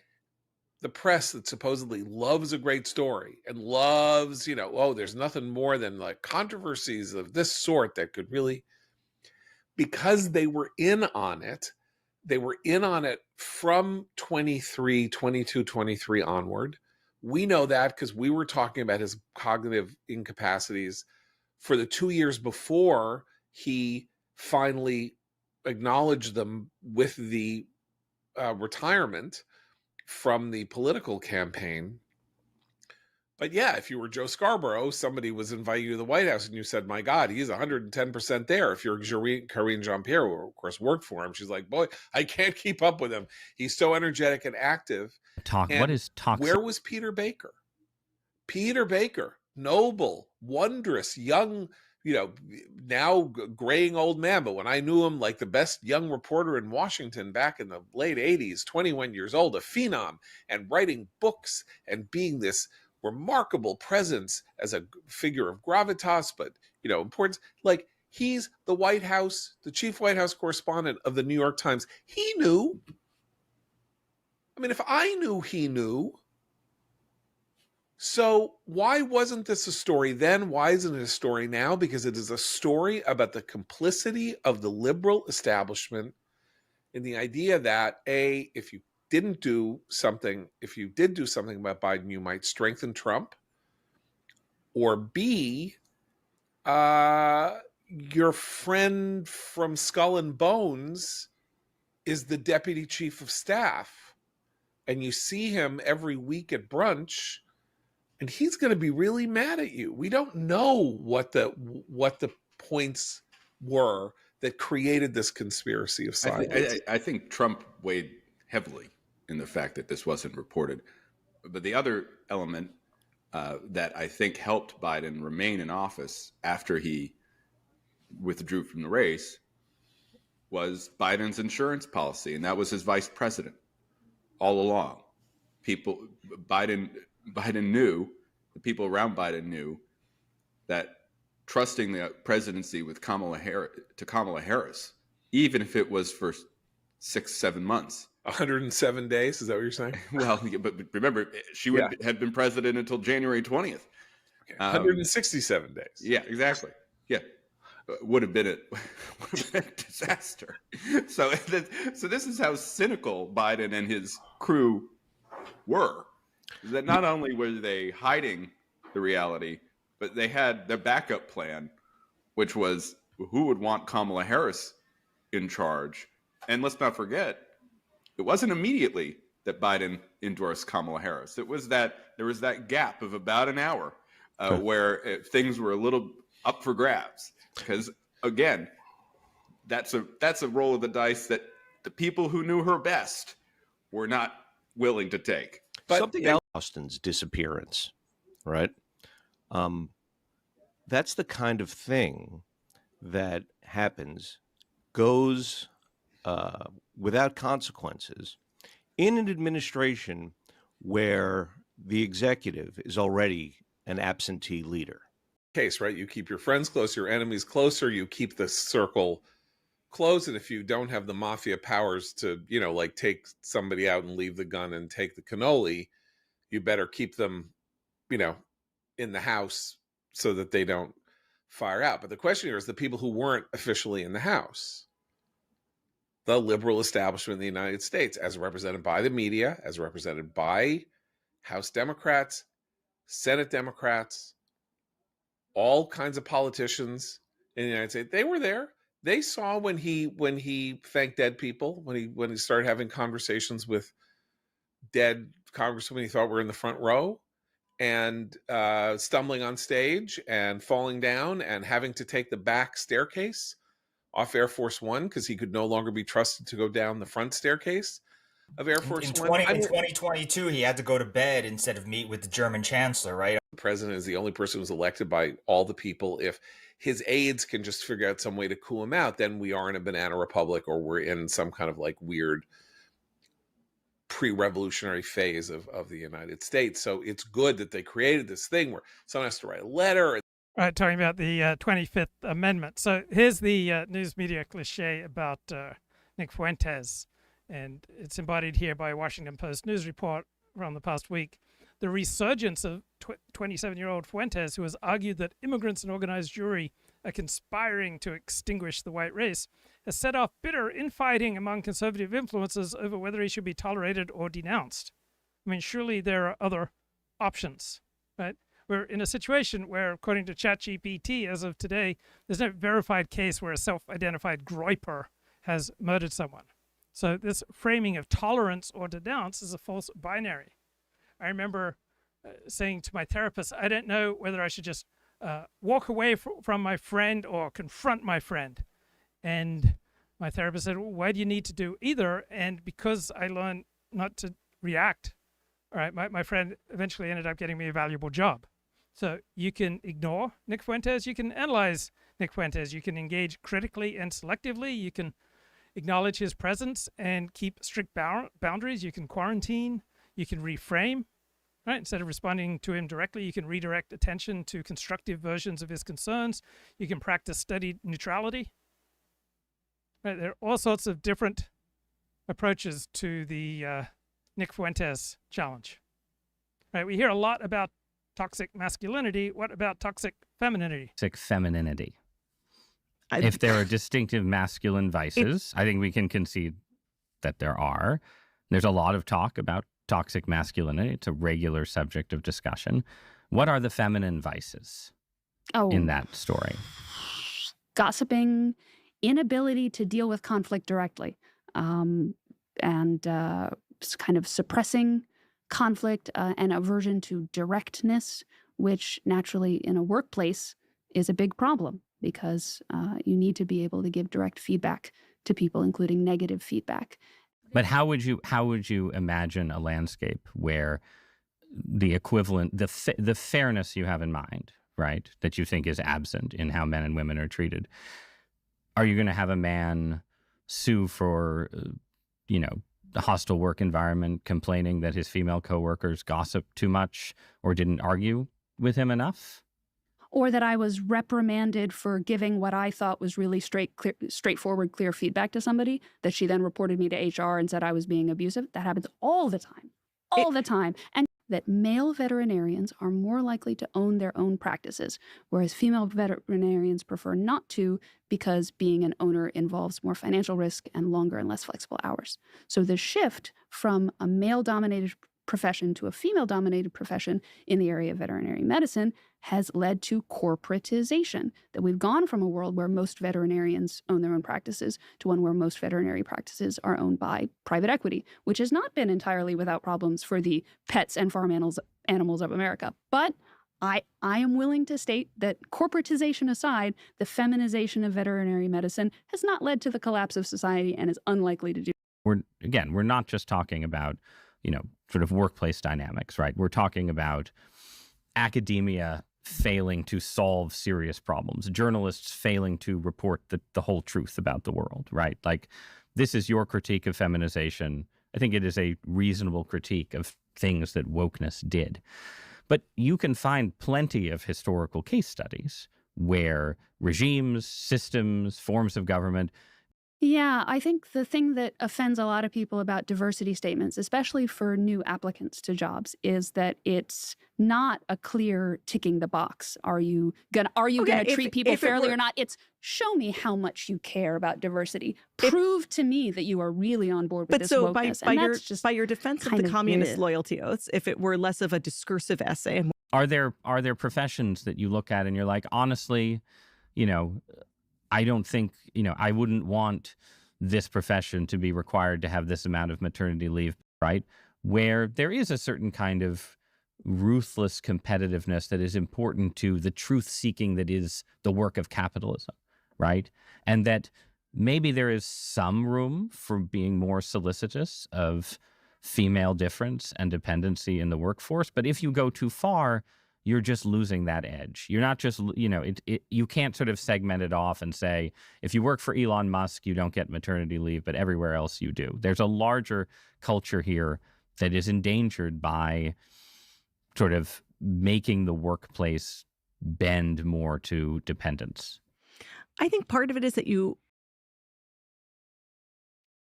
the press that supposedly loves a great story and loves, there's nothing more than like controversies of this sort that could really, because they were in on it. They were in on it from 22, 23 onward. We know that because we were talking about his cognitive incapacities for the 2 years before he finally acknowledged them with the retirement from the political campaign. But yeah, if you were Joe Scarborough, somebody was inviting you to the White House and you said, my God, he's 110% there. If you're Karine Jean-Pierre, who of course worked for him, she's like, boy, I can't keep up with him. He's so energetic and active. What is toxic? Where was Peter Baker? Peter Baker, noble, wondrous, young, now graying old man. But when I knew him, like the best young reporter in Washington back in the late 80s, 21 years old, a phenom, and writing books and being this remarkable presence as a figure of gravitas, but importance. Like, he's the White House, the chief White House correspondent of the New York Times. He knew. I mean, if I knew, he knew. So why wasn't this a story then? Why isn't it a story now? Because it is a story about the complicity of the liberal establishment in the idea that if you did do something about Biden, you might strengthen Trump, or B, your friend from Skull and Bones is the deputy chief of staff, and you see him every week at brunch, and he's going to be really mad at you. We don't know what the points were that created this conspiracy of silence. I think Trump weighed heavily in the fact that this wasn't reported. But the other element that I think helped Biden remain in office after he withdrew from the race was Biden's insurance policy, and that was his vice president all along. Biden knew, the people around Biden knew that trusting the presidency with Kamala Harris, even if it was for 6-7 months. 107 days, is that what you're saying? Well, but remember, she had been president until January 20th. 167 days. Yeah, exactly. Yeah. Would have been a disaster. So this is how cynical Biden and his crew were. That not only were they hiding the reality, but they had their backup plan, which was who would want Kamala Harris in charge. And let's not forget, it wasn't immediately that Biden endorsed Kamala Harris. It was that there was that gap of about an hour where things were a little up for grabs. Because again, that's a roll of the dice that the people who knew her best were not willing to take. But something else, Austin's disappearance, right? That's the kind of thing that happens, goes without consequences in an administration where the executive is already an absentee leader. Case, right? You keep your friends close, your enemies closer, you keep the circle close, and if you don't have the mafia powers to, like take somebody out and leave the gun and take the cannoli, you better keep them, in the house so that they don't fire out. But the question here is the people who weren't officially in the house. The liberal establishment in the United States, as represented by the media, as represented by House Democrats, Senate Democrats, all kinds of politicians in the United States, they were there. They saw when he thanked dead people, when he started having conversations with dead congressmen he thought were in the front row, and stumbling on stage and falling down and having to take the back staircase off Air Force One because he could no longer be trusted to go down the front staircase of Air Force One. In 2022, he had to go to bed instead of meet with the German chancellor, right? The president is the only person who's elected by all the people. If his aides can just figure out some way to cool him out, then we are in a banana republic, or we're in some kind of like weird pre-revolutionary phase of the United States. So it's good that they created this thing where someone has to write a letter. Right, talking about the 25th Amendment. So here's the news media cliche about Nick Fuentes, and it's embodied here by a Washington Post news report from the past week. The resurgence of 27-year-old Fuentes, who has argued that immigrants and organized Jewry are conspiring to extinguish the white race, has set off bitter infighting among conservative influencers over whether he should be tolerated or denounced. I mean, surely there are other options, right? We're in a situation where, according to ChatGPT, as of today, there's no verified case where a self-identified groyper has murdered someone. So this framing of tolerance or denounce is a false binary. I remember saying to my therapist, I don't know whether I should just walk away from my friend or confront my friend. And my therapist said, well, why do you need to do either? And because I learned not to react, all right, my friend eventually ended up getting me a valuable job. So you can ignore Nick Fuentes, you can analyze Nick Fuentes, you can engage critically and selectively, you can acknowledge his presence and keep strict boundaries, you can quarantine, you can reframe, right? Instead of responding to him directly, you can redirect attention to constructive versions of his concerns, you can practice studied neutrality. Right? There are all sorts of different approaches to the Nick Fuentes challenge. Right? We hear a lot about toxic masculinity. What about toxic femininity? Toxic femininity. If there are distinctive masculine vices, I think we can concede that there are. There's a lot of talk about toxic masculinity. It's a regular subject of discussion. What are the feminine vices in that story? Gossiping, inability to deal with conflict directly, and kind of suppressing conflict and aversion to directness, which naturally in a workplace is a big problem because you need to be able to give direct feedback to people, including negative feedback. But how would you imagine a landscape where the equivalent, the fairness you have in mind, right, that you think is absent in how men and women are treated? Are you going to have a man sue for, the hostile work environment, complaining that his female coworkers gossiped too much or didn't argue with him enough? Or that I was reprimanded for giving what I thought was really straightforward, clear feedback to somebody, that she then reported me to HR and said I was being abusive. That happens all the time, the time. And that male veterinarians are more likely to own their own practices, whereas female veterinarians prefer not to because being an owner involves more financial risk and longer and less flexible hours. So the shift from a male-dominated profession to a female-dominated profession in the area of veterinary medicine has led to corporatization, that we've gone from a world where most veterinarians own their own practices to one where most veterinary practices are owned by private equity, which has not been entirely without problems for the pets and farm animals of America. But I am willing to state that corporatization aside, the feminization of veterinary medicine has not led to the collapse of society and is unlikely to do. We're not just talking about, sort of workplace dynamics, right? We're talking about academia failing to solve serious problems, journalists failing to report the whole truth about the world, right? Like, this is your critique of feminization. I think it is a reasonable critique of things that wokeness did. But you can find plenty of historical case studies where regimes, systems, forms of government. Yeah, I think the thing that offends a lot of people about diversity statements, especially for new applicants to jobs, is that it's not a clear ticking the box. Are you gonna treat people fairly or not? It's show me how much you care about diversity. Prove to me that you are really on board with this wokeness. By your defense of the communist loyalty oaths, if it were less of a discursive essay. Are there professions that you look at and you're like, honestly, I don't think, I wouldn't want this profession to be required to have this amount of maternity leave, right? Where there is a certain kind of ruthless competitiveness that is important to the truth-seeking that is the work of capitalism, right? And that maybe there is some room for being more solicitous of female difference and dependency in the workforce. But if you go too far, you're just losing that edge. You're not just, you can't sort of segment it off and say, if you work for Elon Musk, you don't get maternity leave, but everywhere else you do. There's a larger culture here that is endangered by sort of making the workplace bend more to dependence? I think part of it is that you.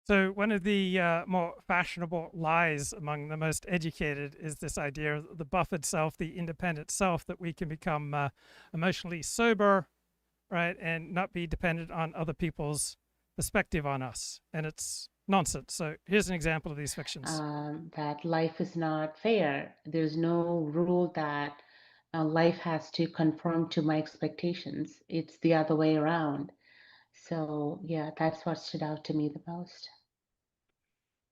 So one of the more fashionable lies among the most educated is this idea of the buffered self, the independent self, that we can become emotionally sober, right, and not be dependent on other people's perspective on us. And it's nonsense. So here's an example of these fictions. That life is not fair. There's no rule that life has to conform to my expectations. It's the other way around. So yeah, that's what stood out to me the most.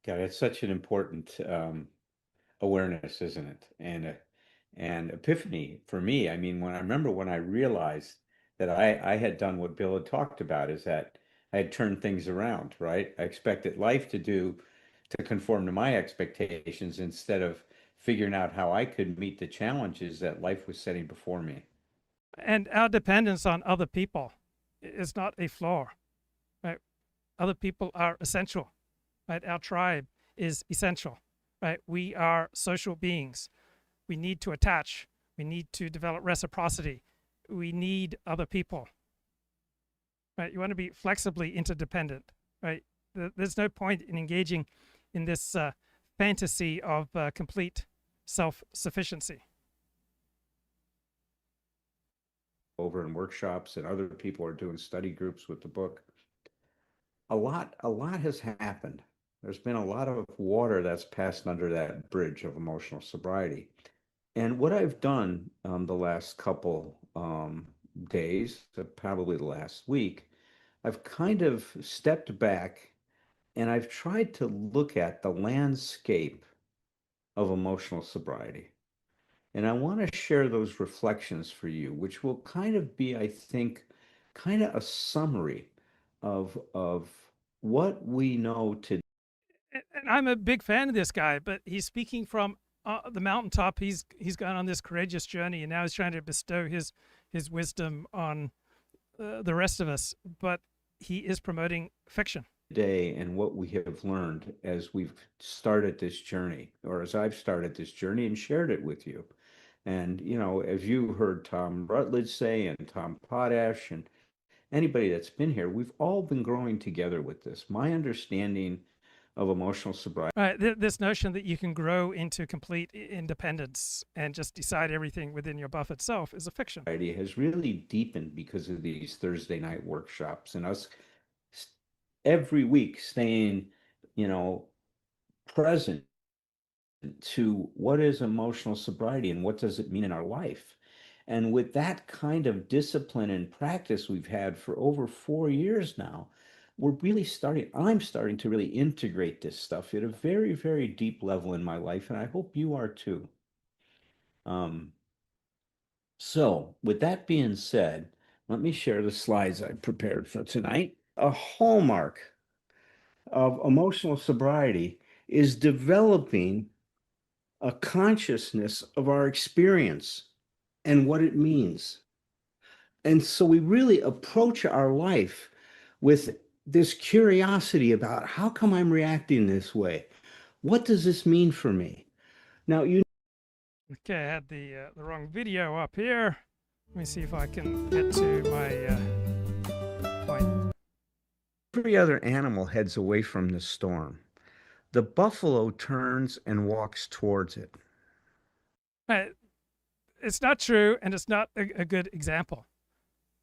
God, it's such an important awareness, isn't it? And epiphany for me. I mean, when I realized that I had done what Bill had talked about, is that I had turned things around, right? I expected life to conform to my expectations instead of figuring out how I could meet the challenges that life was setting before me. And our dependence on other people is not a flaw, right? Other people are essential, right? Our tribe is essential, right? We are social beings. We need to attach. We need to develop reciprocity. We need other people, right? You want to be flexibly interdependent, right? There's no point in engaging in this fantasy of complete self-sufficiency. Over in workshops, and other people are doing study groups with the book. A lot has happened. There's been a lot of water that's passed under that bridge of emotional sobriety. And what I've done the last couple days, probably the last week, I've kind of stepped back and I've tried to look at the landscape of emotional sobriety. And I want to share those reflections for you, which will kind of be, I think, kind of a summary of what we know today. And I'm a big fan of this guy, but he's speaking from the mountaintop. He's gone on this courageous journey, and now he's trying to bestow his wisdom on the rest of us. But he is promoting fiction. Today, and what we have learned as we've started this journey, or as I've started this journey and shared it with you. And, you know, as you heard Tom Rutledge say, and Tom Potash, and anybody that's been here, we've all been growing together with this. My understanding of emotional sobriety. Right, this notion that you can grow into complete independence and just decide everything within your buffered self is a fiction. Has really deepened because of these Thursday night workshops and us every week staying, you know, present to what is emotional sobriety and what does it mean in our life. And with that kind of discipline and practice we've had for over 4 years now, I'm starting to really integrate this stuff at a very, very deep level in my life, and I hope you are too. So with that being said, let me share the slides I prepared for tonight. A hallmark of emotional sobriety is developing a consciousness of our experience and what it means. And so we really approach our life with this curiosity about, how come I'm reacting this way? What does this mean for me? Now, Okay, I had the wrong video up here. Let me see if I can get to my point. Every other animal heads away from the storm. The buffalo turns and walks towards it. Right. It's not true, and it's not a good example.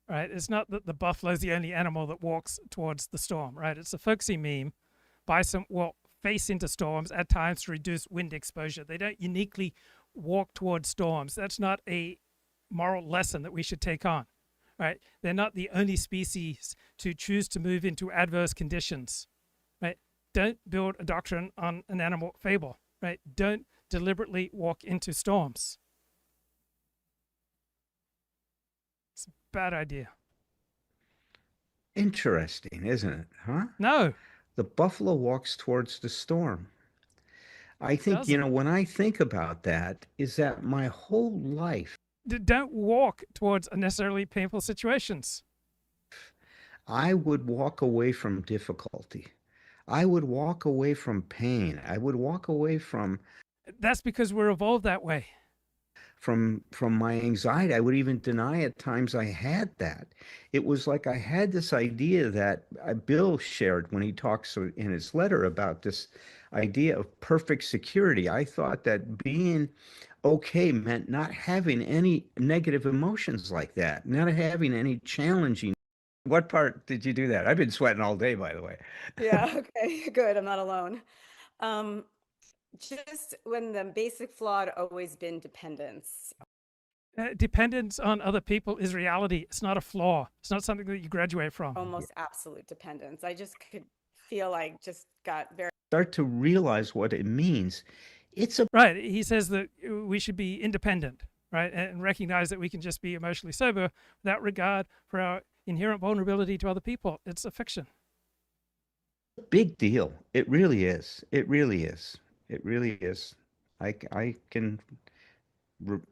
Right? It's not that the buffalo is the only animal that walks towards the storm. Right? It's a folksy meme. Bison will face into storms at times to reduce wind exposure. They don't uniquely walk towards storms. That's not a moral lesson that we should take on. Right? They're not the only species to choose to move into adverse conditions. Right? Don't build a doctrine on an animal fable. Right? Don't deliberately walk into storms. It's a bad idea. Interesting, isn't it? Huh? No. The buffalo walks towards the storm. I think, you know, when I think about that, is that my whole life. Don't walk towards unnecessarily painful situations. I would walk away from difficulty. I would walk away from pain. I would walk away from. That's because we're evolved that way. from my anxiety. I would even deny at times I had that. It was like I had this idea that Bill shared when he talks in his letter about this idea of perfect security. I thought that being okay meant not having any negative emotions like that, not having any challenging. What part did you do that? I've been sweating all day, by the way. Yeah, okay, good. I'm not alone. Just when the basic flaw had always been dependence. Dependence on other people is reality. It's not a flaw. It's not something that you graduate from. Almost absolute dependence. I just could feel like just got very. Start to realize what it means. It's a right. He says that we should be independent, right, and recognize that we can just be emotionally sober without regard for our inherent vulnerability to other people. It's a fiction. Big deal. It really is. It really is. It really is. I can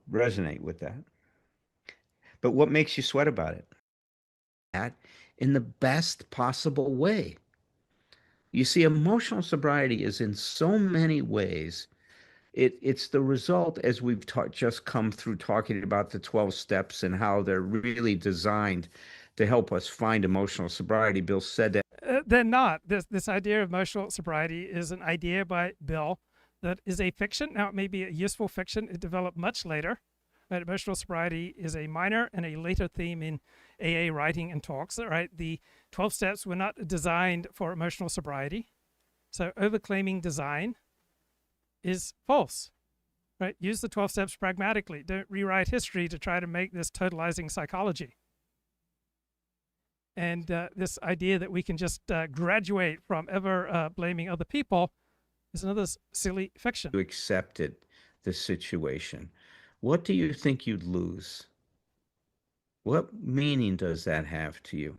resonate with that. But what makes you sweat about it? That in the best possible way. You see, emotional sobriety is in so many ways. It's the result, as we've just come through talking about the 12 steps and how they're really designed to help us find emotional sobriety. Bill said that. They're not. This idea of emotional sobriety is an idea by Bill that is a fiction. Now, it may be a useful fiction. It developed much later. But emotional sobriety is a minor and a later theme in AA writing and talks. Right? The 12 steps were not designed for emotional sobriety. So overclaiming design is false. Right? Use the 12 steps pragmatically. Don't rewrite history to try to make this totalizing psychology. And this idea that we can just graduate from ever blaming other people is another silly fiction. You accepted the situation. What do you think you'd lose? What meaning does that have to you?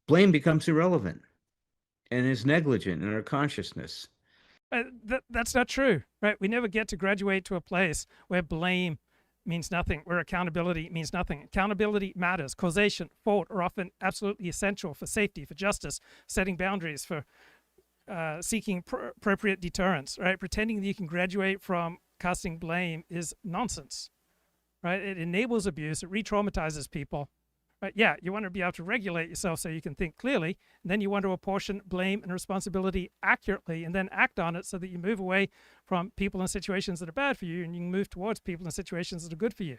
Blame becomes irrelevant and is negligent in our consciousness. That's not true, right? We never get to graduate to a place where blame means nothing, where accountability means nothing. Accountability matters. Causation, fault are often absolutely essential for safety, for justice, setting boundaries, for seeking appropriate deterrence, right? Pretending that you can graduate from casting blame is nonsense, right? It enables abuse. It re-traumatizes people. Right? Yeah, you want to be able to regulate yourself so you can think clearly, and then you want to apportion blame and responsibility accurately and then act on it so that you move away from people and situations that are bad for you and you can move towards people and situations that are good for you.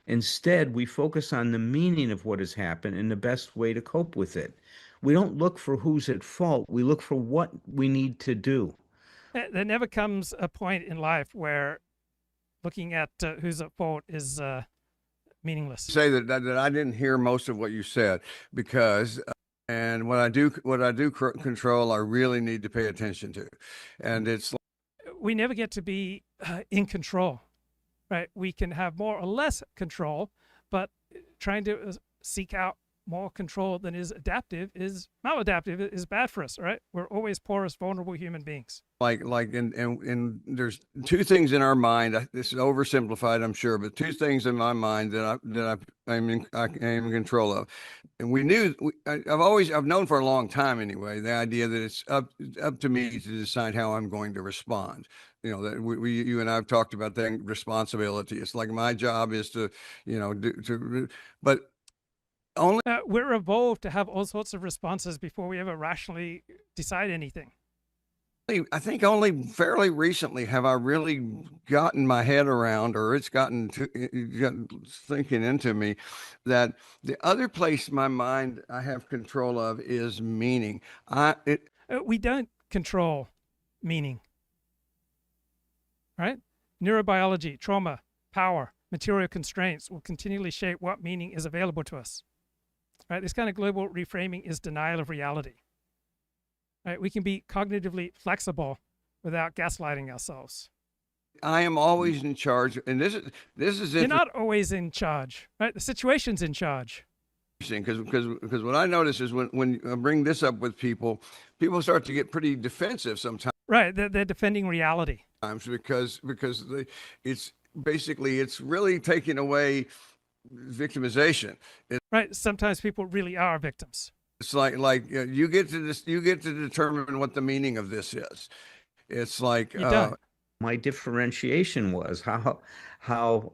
Instead, we focus on the meaning of what has happened and the best way to cope with it. We don't look for who's at fault. We look for what we need to do. There never comes a point in life where looking at who's at fault is meaningless. Say that I didn't hear most of what you said because, and what I do control, I really need to pay attention to, and it's. We never get to be in control, right? We can have more or less control, but trying to seek out more control than is adaptive is maladaptive, is bad for us, right? We're always porous, vulnerable human beings. And there's two things in our mind. This is oversimplified, I'm sure, but two things in my mind that I'm in control of. And I've known for a long time anyway, the idea that it's up to me to decide how I'm going to respond. You know, that you and I've talked about that responsibility. It's like my job is to, but only we're evolved to have all sorts of responses before we ever rationally decide anything. I think only fairly recently have I really gotten my head around, or it's gotten thinking into me, that the other place my mind I have control of is meaning. We don't control meaning, right? Neurobiology, trauma, power, material constraints will continually shape what meaning is available to us. Right? This kind of global reframing is denial of reality. Right? We can be cognitively flexible without gaslighting ourselves. I am always in charge, and this is. You're not always in charge, right? The situation's in charge. Because what I notice is when I bring this up with people start to get pretty defensive sometimes. Right, they're defending reality. Because it's really taking away victimization. Right, sometimes people really are victims. It's like you get to determine what the meaning of this is. It's like my differentiation was how how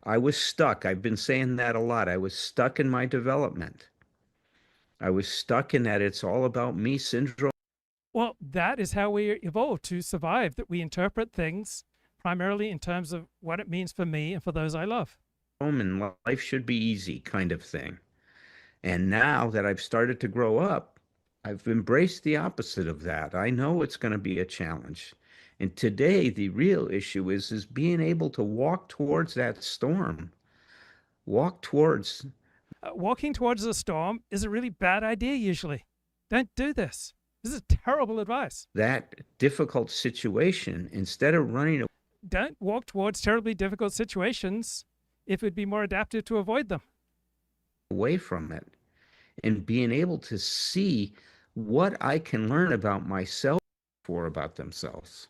I was stuck. I've been saying that a lot. I was stuck in my development. I was stuck in that it's all about me syndrome. Well, that is how we evolved to survive, that we interpret things primarily in terms of what it means for me and for those I love. And life should be easy kind of thing. And now that I've started to grow up, I've embraced the opposite of that. I know it's going to be a challenge. And today, the real issue is being able to walk towards that storm. Walking towards a storm is a really bad idea usually. Don't do this. This is terrible advice. That difficult situation, instead of running away. Don't walk towards terribly difficult situations if it would be more adaptive to avoid them. Away from it and being able to see what I can learn about myself or about themselves.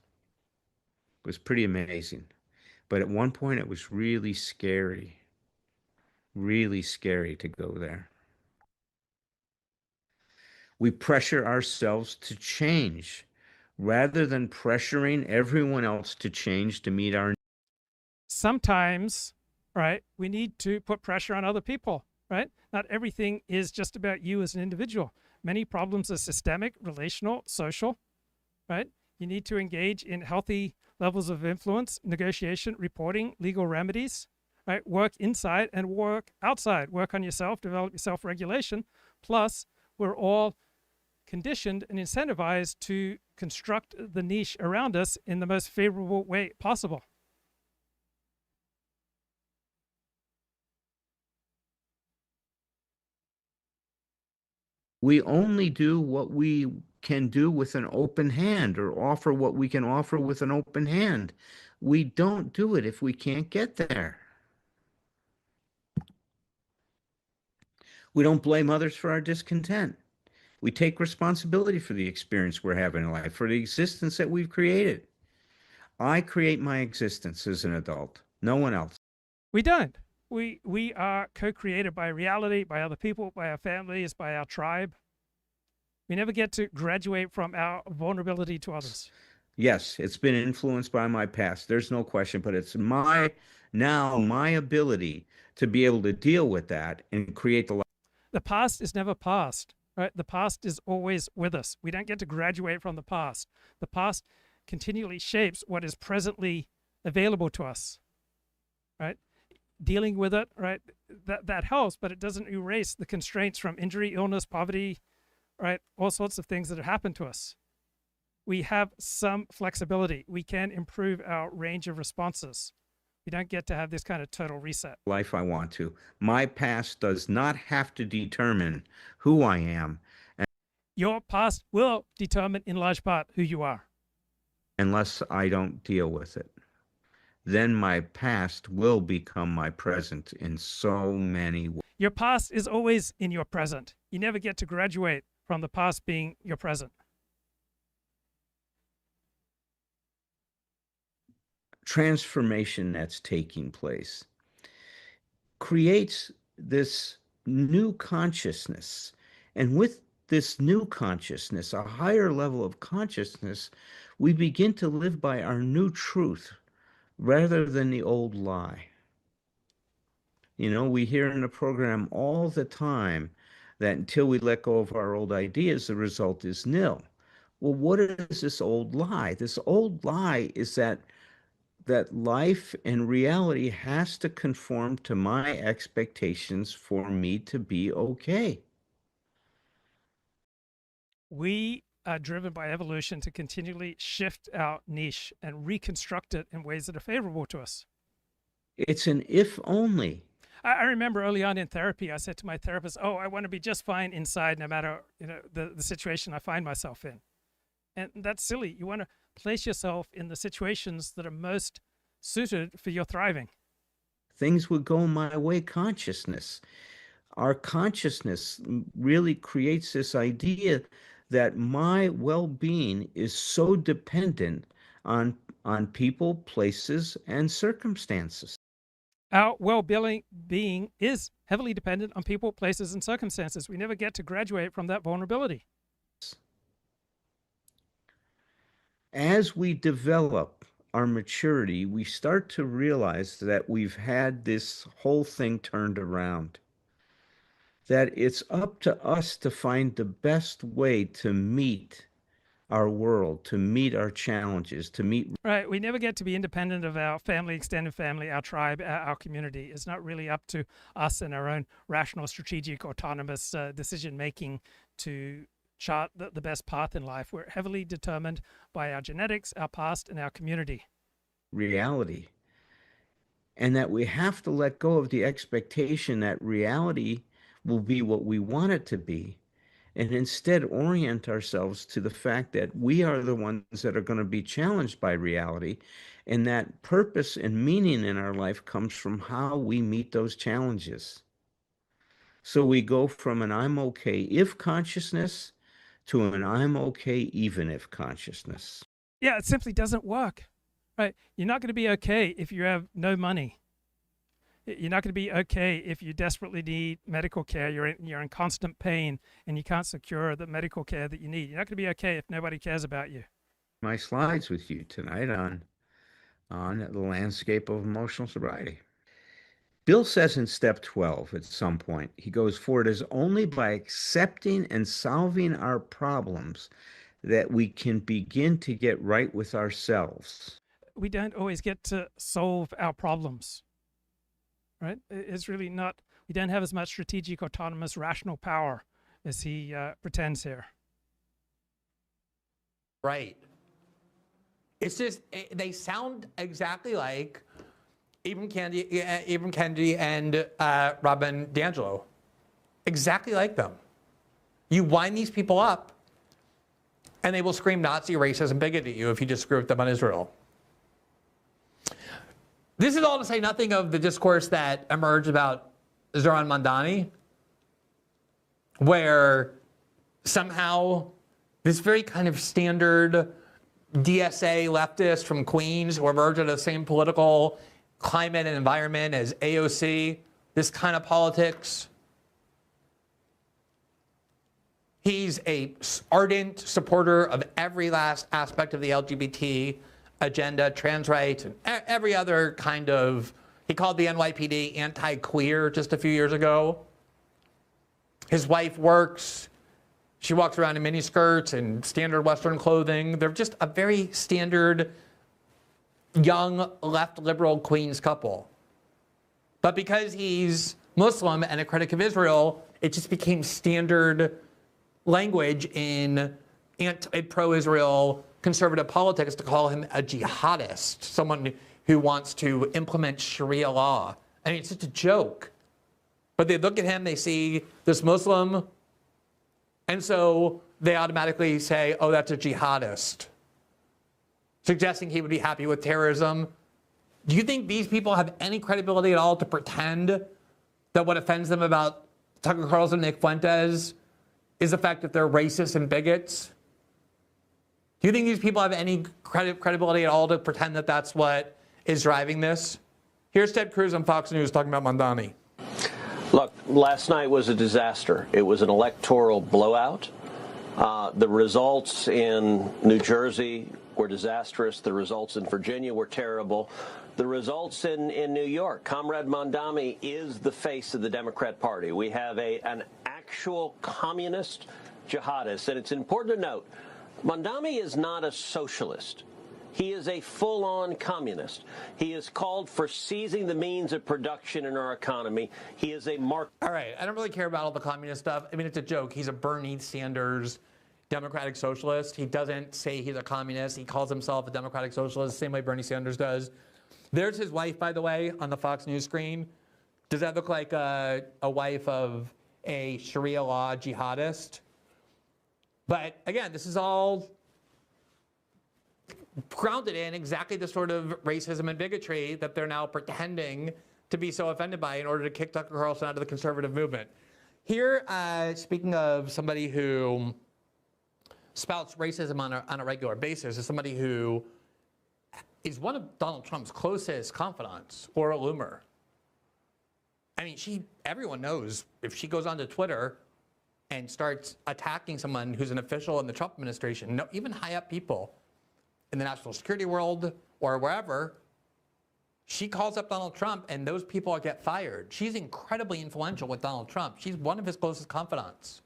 It was pretty amazing. But at one point it was really scary to go there. We pressure ourselves to change rather than pressuring everyone else to change to meet our needs. Sometimes, right, we need to put pressure on other people, right? Not everything is just about you as an individual. Many problems are systemic, relational, social, right? You need to engage in healthy levels of influence, negotiation, reporting, legal remedies, right? Work inside and work outside. Work on yourself, develop your self-regulation. Plus, we're all conditioned and incentivized to construct the niche around us in the most favorable way possible. We only do what we can do with an open hand, or offer what we can offer with an open hand. We don't do it if we can't get there. We don't blame others for our discontent. We take responsibility for the experience we're having in life, for the existence that we've created. I create my existence as an adult, no one else. We don't. We are co-created by reality, by other people, by our families, by our tribe. We never get to graduate from our vulnerability to others. Yes, it's been influenced by my past. There's no question, but it's my ability to be able to deal with that and create the life. The past is never past, right? The past is always with us. We don't get to graduate from the past. The past continually shapes what is presently available to us, right? Dealing with it, right? That helps, but it doesn't erase the constraints from injury, illness, poverty, right? All sorts of things that have happened to us. We have some flexibility. We can improve our range of responses. We don't get to have this kind of total reset. Life I want to. My past does not have to determine who I am. Your past will determine in large part who you are. Unless I don't deal with it. Then my past will become my present in so many ways. Your past is always in your present. You never get to graduate from the past being your present. Transformation that's taking place creates this new consciousness. And with this new consciousness, a higher level of consciousness, we begin to live by our new truth rather than the old lie. You know, we hear in the program all the time that until we let go of our old ideas, the result is nil. Well, what is this old lie? This old lie is that life and reality has to conform to my expectations for me to be okay. We are driven by evolution to continually shift our niche and reconstruct it in ways that are favorable to us. It's an if only. I remember early on in therapy, I said to my therapist, oh, I want to be just fine inside no matter the situation I find myself in. And that's silly. You want to place yourself in the situations that are most suited for your thriving. Things would go my way consciousness. Our consciousness really creates this idea that my well-being is so dependent on people, places, and circumstances. Our well-being is heavily dependent on people, places, and circumstances. We never get to graduate from that vulnerability. As we develop our maturity, we start to realize that we've had this whole thing turned around. That it's up to us to find the best way to meet our world, to meet our challenges, to meet. Right. We never get to be independent of our family, extended family, our tribe, our community. It's not really up to us and our own rational, strategic, autonomous decision-making to chart the best path in life. We're heavily determined by our genetics, our past, and our community. Reality. And that we have to let go of the expectation that reality will be what we want it to be, and instead orient ourselves to the fact that we are the ones that are going to be challenged by reality, and that purpose and meaning in our life comes from how we meet those challenges. So we go from an I'm okay if consciousness to an I'm okay even if consciousness. Yeah, it simply doesn't work, right? You're not going to be okay if you have no money. You're not going to be okay if you desperately need medical care. You're in constant pain and you can't secure the medical care that you need. You're not going to be okay if nobody cares about you. My slides with you tonight on the landscape of emotional sobriety. Bill says in step 12 at some point, he goes, for it is only by accepting and solving our problems that we can begin to get right with ourselves. We don't always get to solve our problems. Right? It's really not, we don't have as much strategic, autonomous, rational power as he pretends here. Right. It's just, they sound exactly like Ibram Kendi and Robin DiAngelo. Exactly like them. You wind these people up and they will scream Nazi, racism, bigot at you if you disagree with them on Israel. This is all to say nothing of the discourse that emerged about Zoran Mandani, where somehow this very kind of standard DSA leftist from Queens who emerged out of the same political climate and environment as AOC, this kind of politics. He's an ardent supporter of every last aspect of the LGBT agenda, trans rights, and every other kind of, he called the NYPD anti-queer just a few years ago. His wife works, she walks around in miniskirts and standard Western clothing. They're just a very standard young left liberal Queens couple. But because he's Muslim and a critic of Israel, it just became standard language in pro-Israel conservative politics to call him a jihadist, someone who wants to implement Sharia law. I mean, it's just a joke. But they look at him, they see this Muslim, and so they automatically say, oh, that's a jihadist, suggesting he would be happy with terrorism. Do you think these people have any credibility at all to pretend that what offends them about Tucker Carlson and Nick Fuentes is the fact that they're racist and bigots? Do you think these people have any credibility at all to pretend that that's what is driving this? Here's Ted Cruz on Fox News talking about Mandani. Look, last night was a disaster. It was an electoral blowout. The results in New Jersey were disastrous. The results in Virginia were terrible. The results in New York, Comrade Mandani is the face of the Democrat Party. We have an actual communist jihadist. And it's important to note, Mandani is not a socialist. He is a full-on communist. He has called for seizing the means of production in our economy. He is a mark. All right, I don't really care about all the communist stuff. I mean, it's a joke. He's a Bernie Sanders democratic socialist. He doesn't say he's a communist. He calls himself a democratic socialist, the same way Bernie Sanders does. There's his wife, by the way, on the Fox News screen. Does that look like a wife of a Sharia law jihadist? But again, this is all grounded in exactly the sort of racism and bigotry that they're now pretending to be so offended by in order to kick Tucker Carlson out of the conservative movement. Here, speaking of somebody who spouts racism on a regular basis, is somebody who is one of Donald Trump's closest confidants, Laura Loomer. I mean, everyone knows if she goes onto Twitter and starts attacking someone who's an official in the Trump administration, even high up people in the national security world or wherever, she calls up Donald Trump and those people get fired. She's incredibly influential with Donald Trump. She's one of his closest confidants.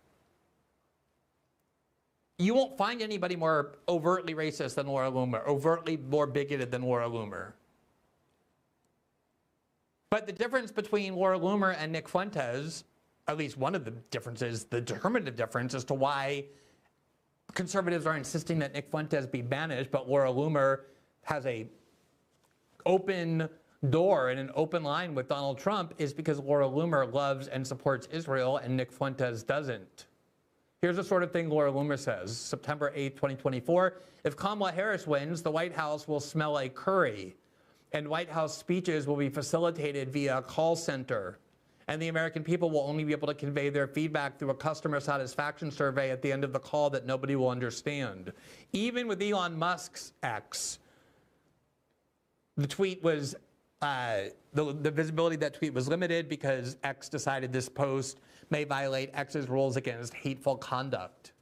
You won't find anybody more overtly racist than Laura Loomer, overtly more bigoted than Laura Loomer. But the difference between Laura Loomer and Nick Fuentes, at least one of the differences, the determinative difference as to why conservatives are insisting that Nick Fuentes be banished, but Laura Loomer has a open door and an open line with Donald Trump, is because Laura Loomer loves and supports Israel and Nick Fuentes doesn't. Here's the sort of thing Laura Loomer says, September 8th, 2024. If Kamala Harris wins, the White House will smell like curry, and White House speeches will be facilitated via a call center, and the American people will only be able to convey their feedback through a customer satisfaction survey at the end of the call that nobody will understand. Even with Elon Musk's X, the tweet was, the visibility of that tweet was limited because X decided this post may violate X's rules against hateful conduct.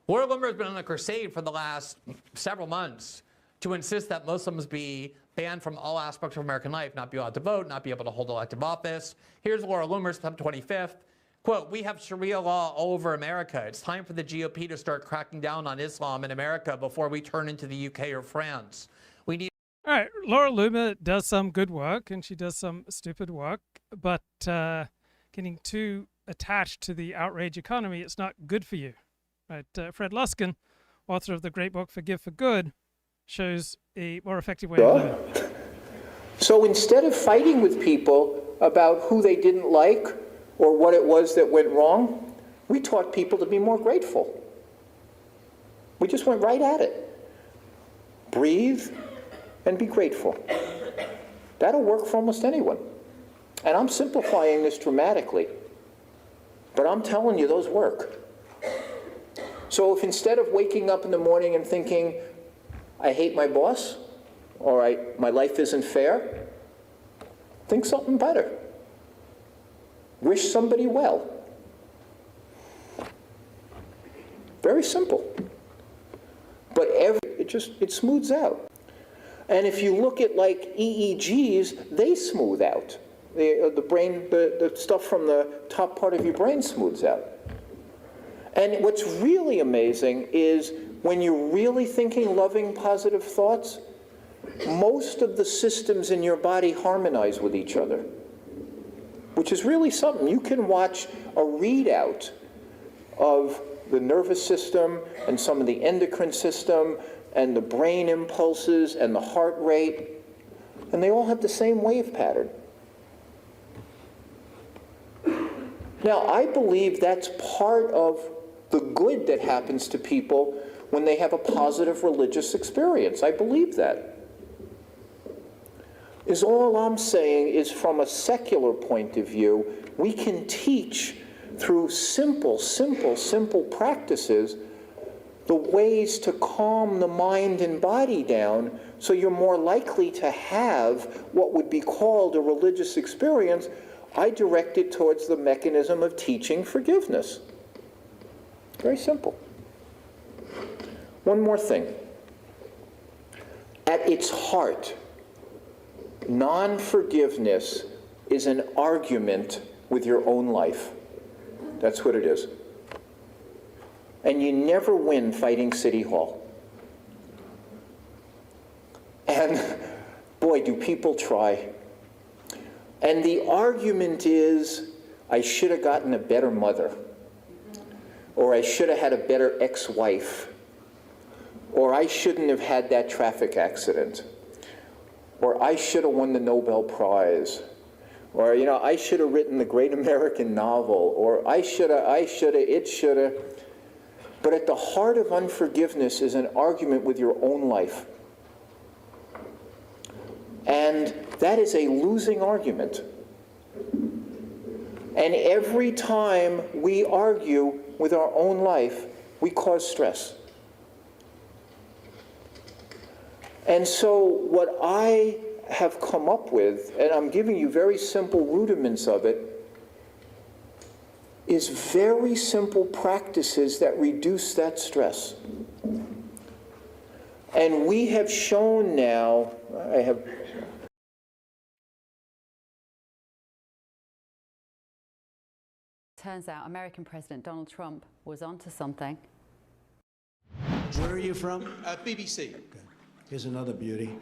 Laura Loomer has been on a crusade for the last several months to insist that Muslims be banned from all aspects of American life, not be allowed to vote, not be able to hold elective office. Here's Laura Loomer, September 25th. Quote, "We have Sharia law all over America. It's time for the GOP to start cracking down on Islam in America before we turn into the UK or France. We need..." All right, Laura Loomer does some good work and she does some stupid work, but getting too attached to the outrage economy, it's not good for you. Right? Fred Luskin, author of the great book Forgive for Good, shows a more effective way of living. So instead of fighting with people about who they didn't like or what it was that went wrong, we taught people to be more grateful. We just went right at it. Breathe and be grateful. That'll work for almost anyone. And I'm simplifying this dramatically, but I'm telling you those work. So if instead of waking up in the morning and thinking, I hate my boss, or my life isn't fair, think something better. Wish somebody well. Very simple. But it smooths out. And if you look at like EEGs, they smooth out. The brain, the stuff from the top part of your brain smooths out. And what's really amazing is when you're really thinking loving, positive thoughts, most of the systems in your body harmonize with each other, which is really something. You can watch a readout of the nervous system and some of the endocrine system and the brain impulses and the heart rate, and they all have the same wave pattern. Now, I believe that's part of the good that happens to people when they have a positive religious experience. I believe that. All I'm saying is from a secular point of view, we can teach through simple practices the ways to calm the mind and body down so you're more likely to have what would be called a religious experience. I direct it towards the mechanism of teaching forgiveness. Very simple. One more thing. At its heart, non-forgiveness is an argument with your own life. That's what it is. And you never win fighting City Hall. And boy, do people try. And the argument is, I should have gotten a better mother, or I should have had a better ex-wife, or I shouldn't have had that traffic accident, or I should have won the Nobel Prize, or I should have written the great American novel, or I shoulda, it shoulda. But at the heart of unforgiveness is an argument with your own life. And that is a losing argument. And every time we argue with our own life, we cause stress. And so what I have come up with, and I'm giving you very simple rudiments of it, is very simple practices that reduce that stress. And we have shown now, Turns out American President Donald Trump was onto something. Where are you from? BBC. Okay. Here's another beauty.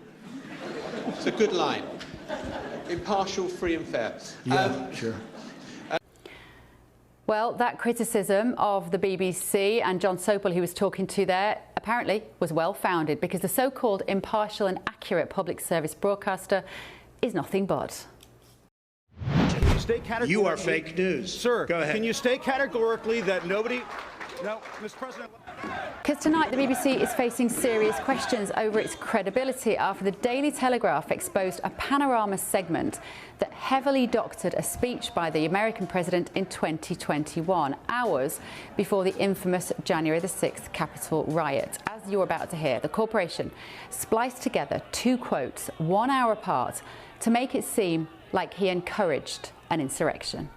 It's a good line. Impartial, free and fair. Yeah, sure. Well, that criticism of the BBC and John Sopel, who was talking to there, apparently was well-founded, because the so-called impartial and accurate public service broadcaster is nothing but. You are fake news. Sir, go ahead. Can you state categorically that nobody... No, Mr. President... Because tonight the BBC is facing serious questions over its credibility after the Daily Telegraph exposed a panorama segment that heavily doctored a speech by the American president in 2021, hours before the infamous January the 6th Capitol riot. As you're about to hear, the corporation spliced together two quotes 1 hour apart to make it seem like he encouraged an insurrection.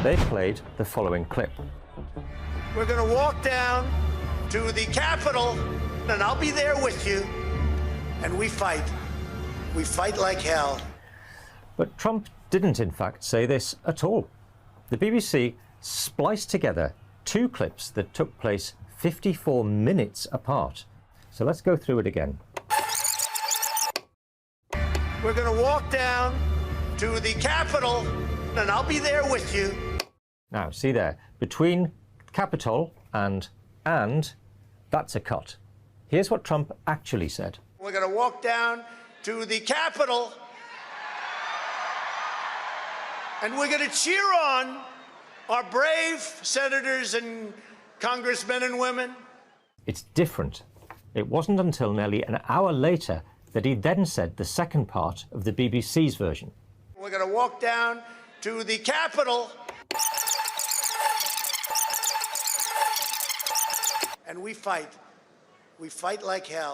They played the following clip. We're going to walk down to the Capitol, and I'll be there with you, and we fight. We fight like hell. But Trump didn't, in fact, say this at all. The BBC spliced together two clips that took place 54 minutes apart. So let's go through it again. We're going to walk down to the Capitol, and I'll be there with you. Now, see there, between Capitol and, that's a cut. Here's what Trump actually said. We're going to walk down to the Capitol, and we're going to cheer on our brave senators and congressmen and women. It's different. It wasn't until nearly an hour later that he then said the second part of the BBC's version. We're going to walk down to the Capitol, and we fight. We fight like hell.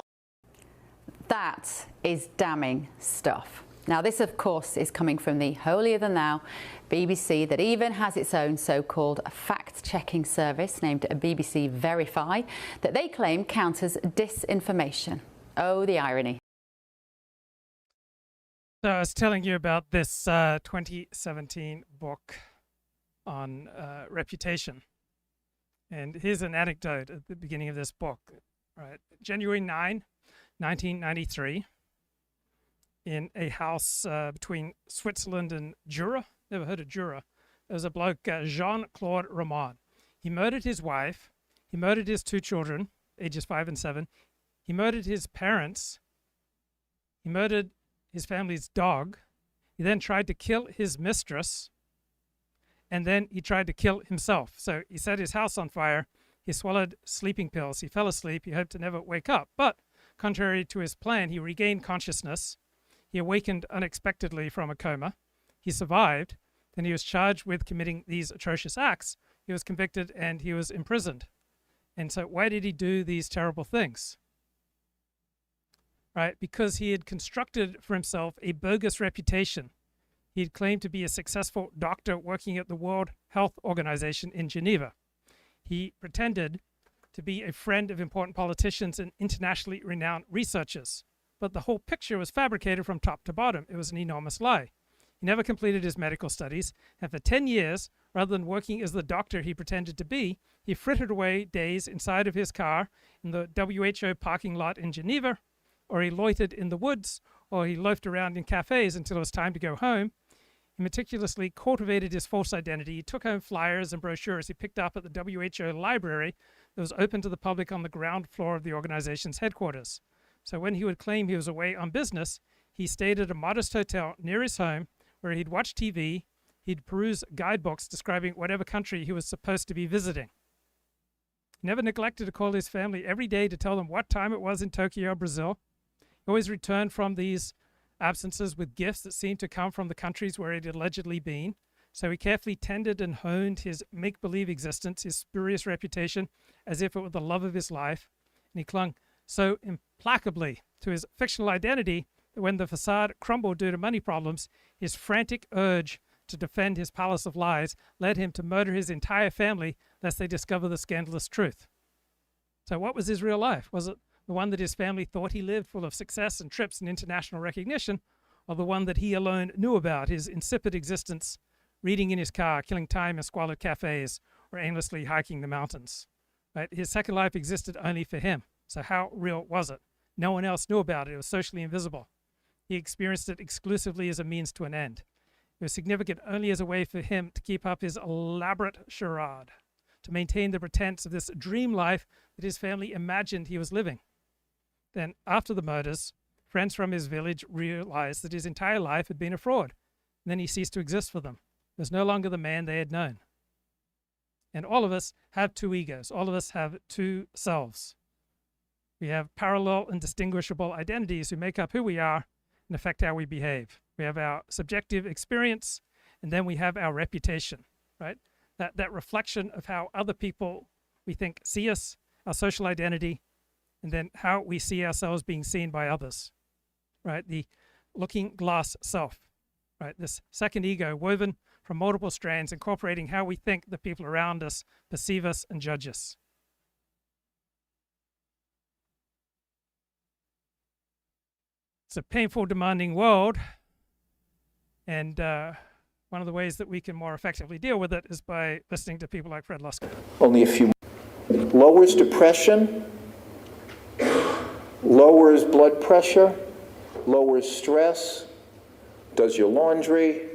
That is damning stuff. Now, this, of course, is coming from the holier-than-thou BBC that even has its own so-called fact-checking service named BBC Verify that they claim counters disinformation. Oh, the irony. So I was telling you about this 2017 book on reputation. And here's an anecdote at the beginning of this book. Right, January 9, 1993, in a house between Switzerland and Jura. Never heard of Jura. There was a bloke, Jean-Claude Ramon. He murdered his wife. He murdered his two children, ages 5 and 7. He murdered his parents. He murdered his family's dog. He then tried to kill his mistress. And then he tried to kill himself. So he set his house on fire. He swallowed sleeping pills. He fell asleep. He hoped to never wake up. But contrary to his plan, he regained consciousness. He awakened unexpectedly from a coma. He survived. Then he was charged with committing these atrocious acts. He was convicted and he was imprisoned. And so why did he do these terrible things? Right? Because he had constructed for himself a bogus reputation. He had claimed to be a successful doctor working at the World Health Organization in Geneva. He pretended to be a friend of important politicians and internationally renowned researchers. But the whole picture was fabricated from top to bottom. It was an enormous lie. He never completed his medical studies, and for 10 years, rather than working as the doctor he pretended to be, he frittered away days inside of his car in the WHO parking lot in Geneva, or he loitered in the woods, or he loafed around in cafes until it was time to go home. He meticulously cultivated his false identity. He took home flyers and brochures he picked up at the WHO library that was open to the public on the ground floor of the organization's headquarters. So when he would claim he was away on business, he stayed at a modest hotel near his home where he'd watch TV, he'd peruse guidebooks describing whatever country he was supposed to be visiting. He never neglected to call his family every day to tell them what time it was in Tokyo, Brazil. He always returned from these absences with gifts that seemed to come from the countries where he'd allegedly been. So he carefully tended and honed his make-believe existence, his spurious reputation, as if it were the love of his life. And he clung so implacably to his fictional identity that that when the facade crumbled due to money problems, his frantic urge to defend his palace of lies led him to murder his entire family lest they discover the scandalous truth. So what was his real life? Was it the one that his family thought he lived, full of success and trips and international recognition, or the one that he alone knew about, his insipid existence, reading in his car, killing time in squalid cafes, or aimlessly hiking the mountains? Right? His second life existed only for him. So how real was it? No one else knew about it. It was socially invisible. He experienced it exclusively as a means to an end. It was significant only as a way for him to keep up his elaborate charade, to maintain the pretense of this dream life that his family imagined he was living. Then, after the murders, friends from his village realized that his entire life had been a fraud, and then he ceased to exist for them. He was no longer the man they had known. And all of us have two egos. All of us have two selves. We have parallel and distinguishable identities who make up who we are and affect how we behave. We have our subjective experience, and then we have our reputation, right? That reflection of how other people, we think, see us, our social identity, and then how we see ourselves being seen by others, right? The looking glass self, right? This second ego woven from multiple strands, incorporating how we think the people around us perceive us and judge us. It's a painful, demanding world, and one of the ways that we can more effectively deal with it is by listening to people like Fred Lusker. Only a few. Lowers depression, lowers blood pressure, lowers stress, does your laundry.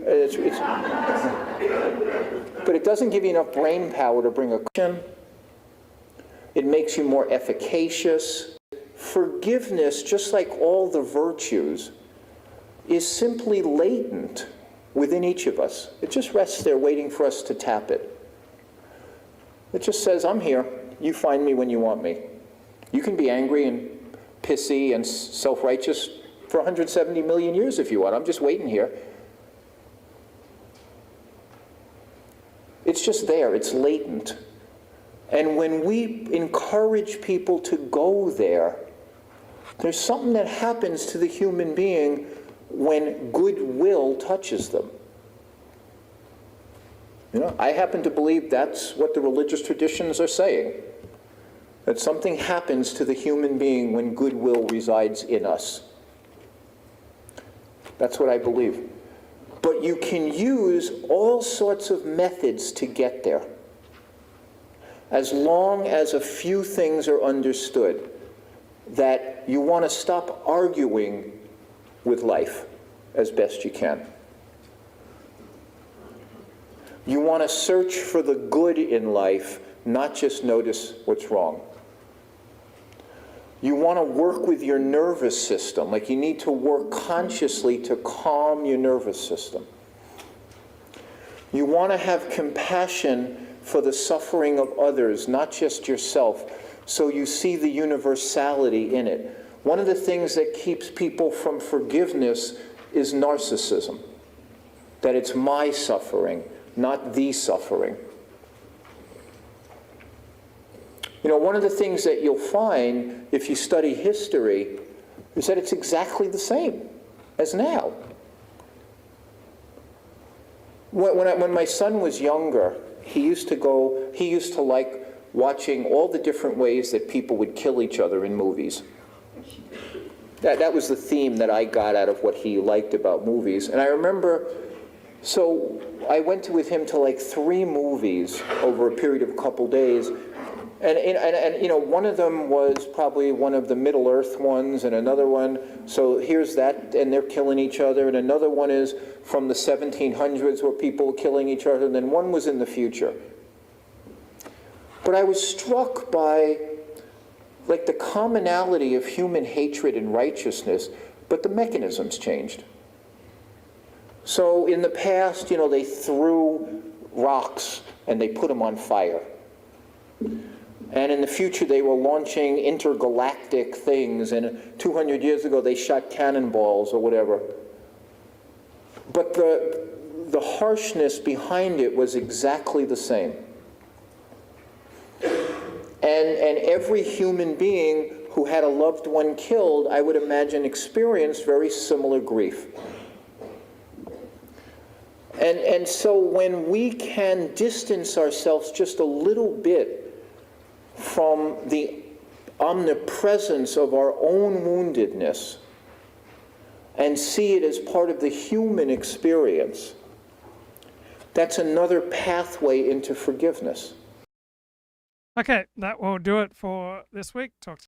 But it doesn't give you enough brain power to bring a question. It makes you more efficacious. Forgiveness, just like all the virtues, is simply latent within each of us. It just rests there waiting for us to tap it. It just says, I'm here. You find me when you want me. You can be angry and pissy and self-righteous for 170 million years if you want. I'm just waiting here. It's just there. It's latent. And when we encourage people to go there, there's something that happens to the human being when goodwill touches them. You know, I happen to believe that's what the religious traditions are saying. That something happens to the human being when goodwill resides in us. That's what I believe. But you can use all sorts of methods to get there, as long as a few things are understood. That you want to stop arguing with life as best you can. You want to search for the good in life, not just notice what's wrong. You want to work with your nervous system, like you need to work consciously to calm your nervous system. You want to have compassion for the suffering of others, not just yourself, so you see the universality in it. One of the things that keeps people from forgiveness is narcissism, that it's my suffering, not the suffering. You know, one of the things that you'll find if you study history is that it's exactly the same as now. When my son was younger, he used to like watching all the different ways that people would kill each other in movies. That was the theme that I got out of what he liked about movies. And I remember, so I went with him to like 3 movies over a period of a couple days. And you know, one of them was probably one of the Middle Earth ones, and another one, so here's that, and they're killing each other, and another one is from the 1700s where people were killing each other, and then one was in the future. But I was struck by like the commonality of human hatred and righteousness, but the mechanisms changed. So in the past, you know, they threw rocks and they put them on fire. And in the future, they were launching intergalactic things, and 200 years ago, they shot cannonballs or whatever. But the harshness behind it was exactly the same. And every human being who had a loved one killed, I would imagine, experienced very similar grief. And so when we can distance ourselves just a little bit from the omnipresence of our own woundedness and see it as part of the human experience, that's another pathway into forgiveness. Okay, that will do it for this week. Talk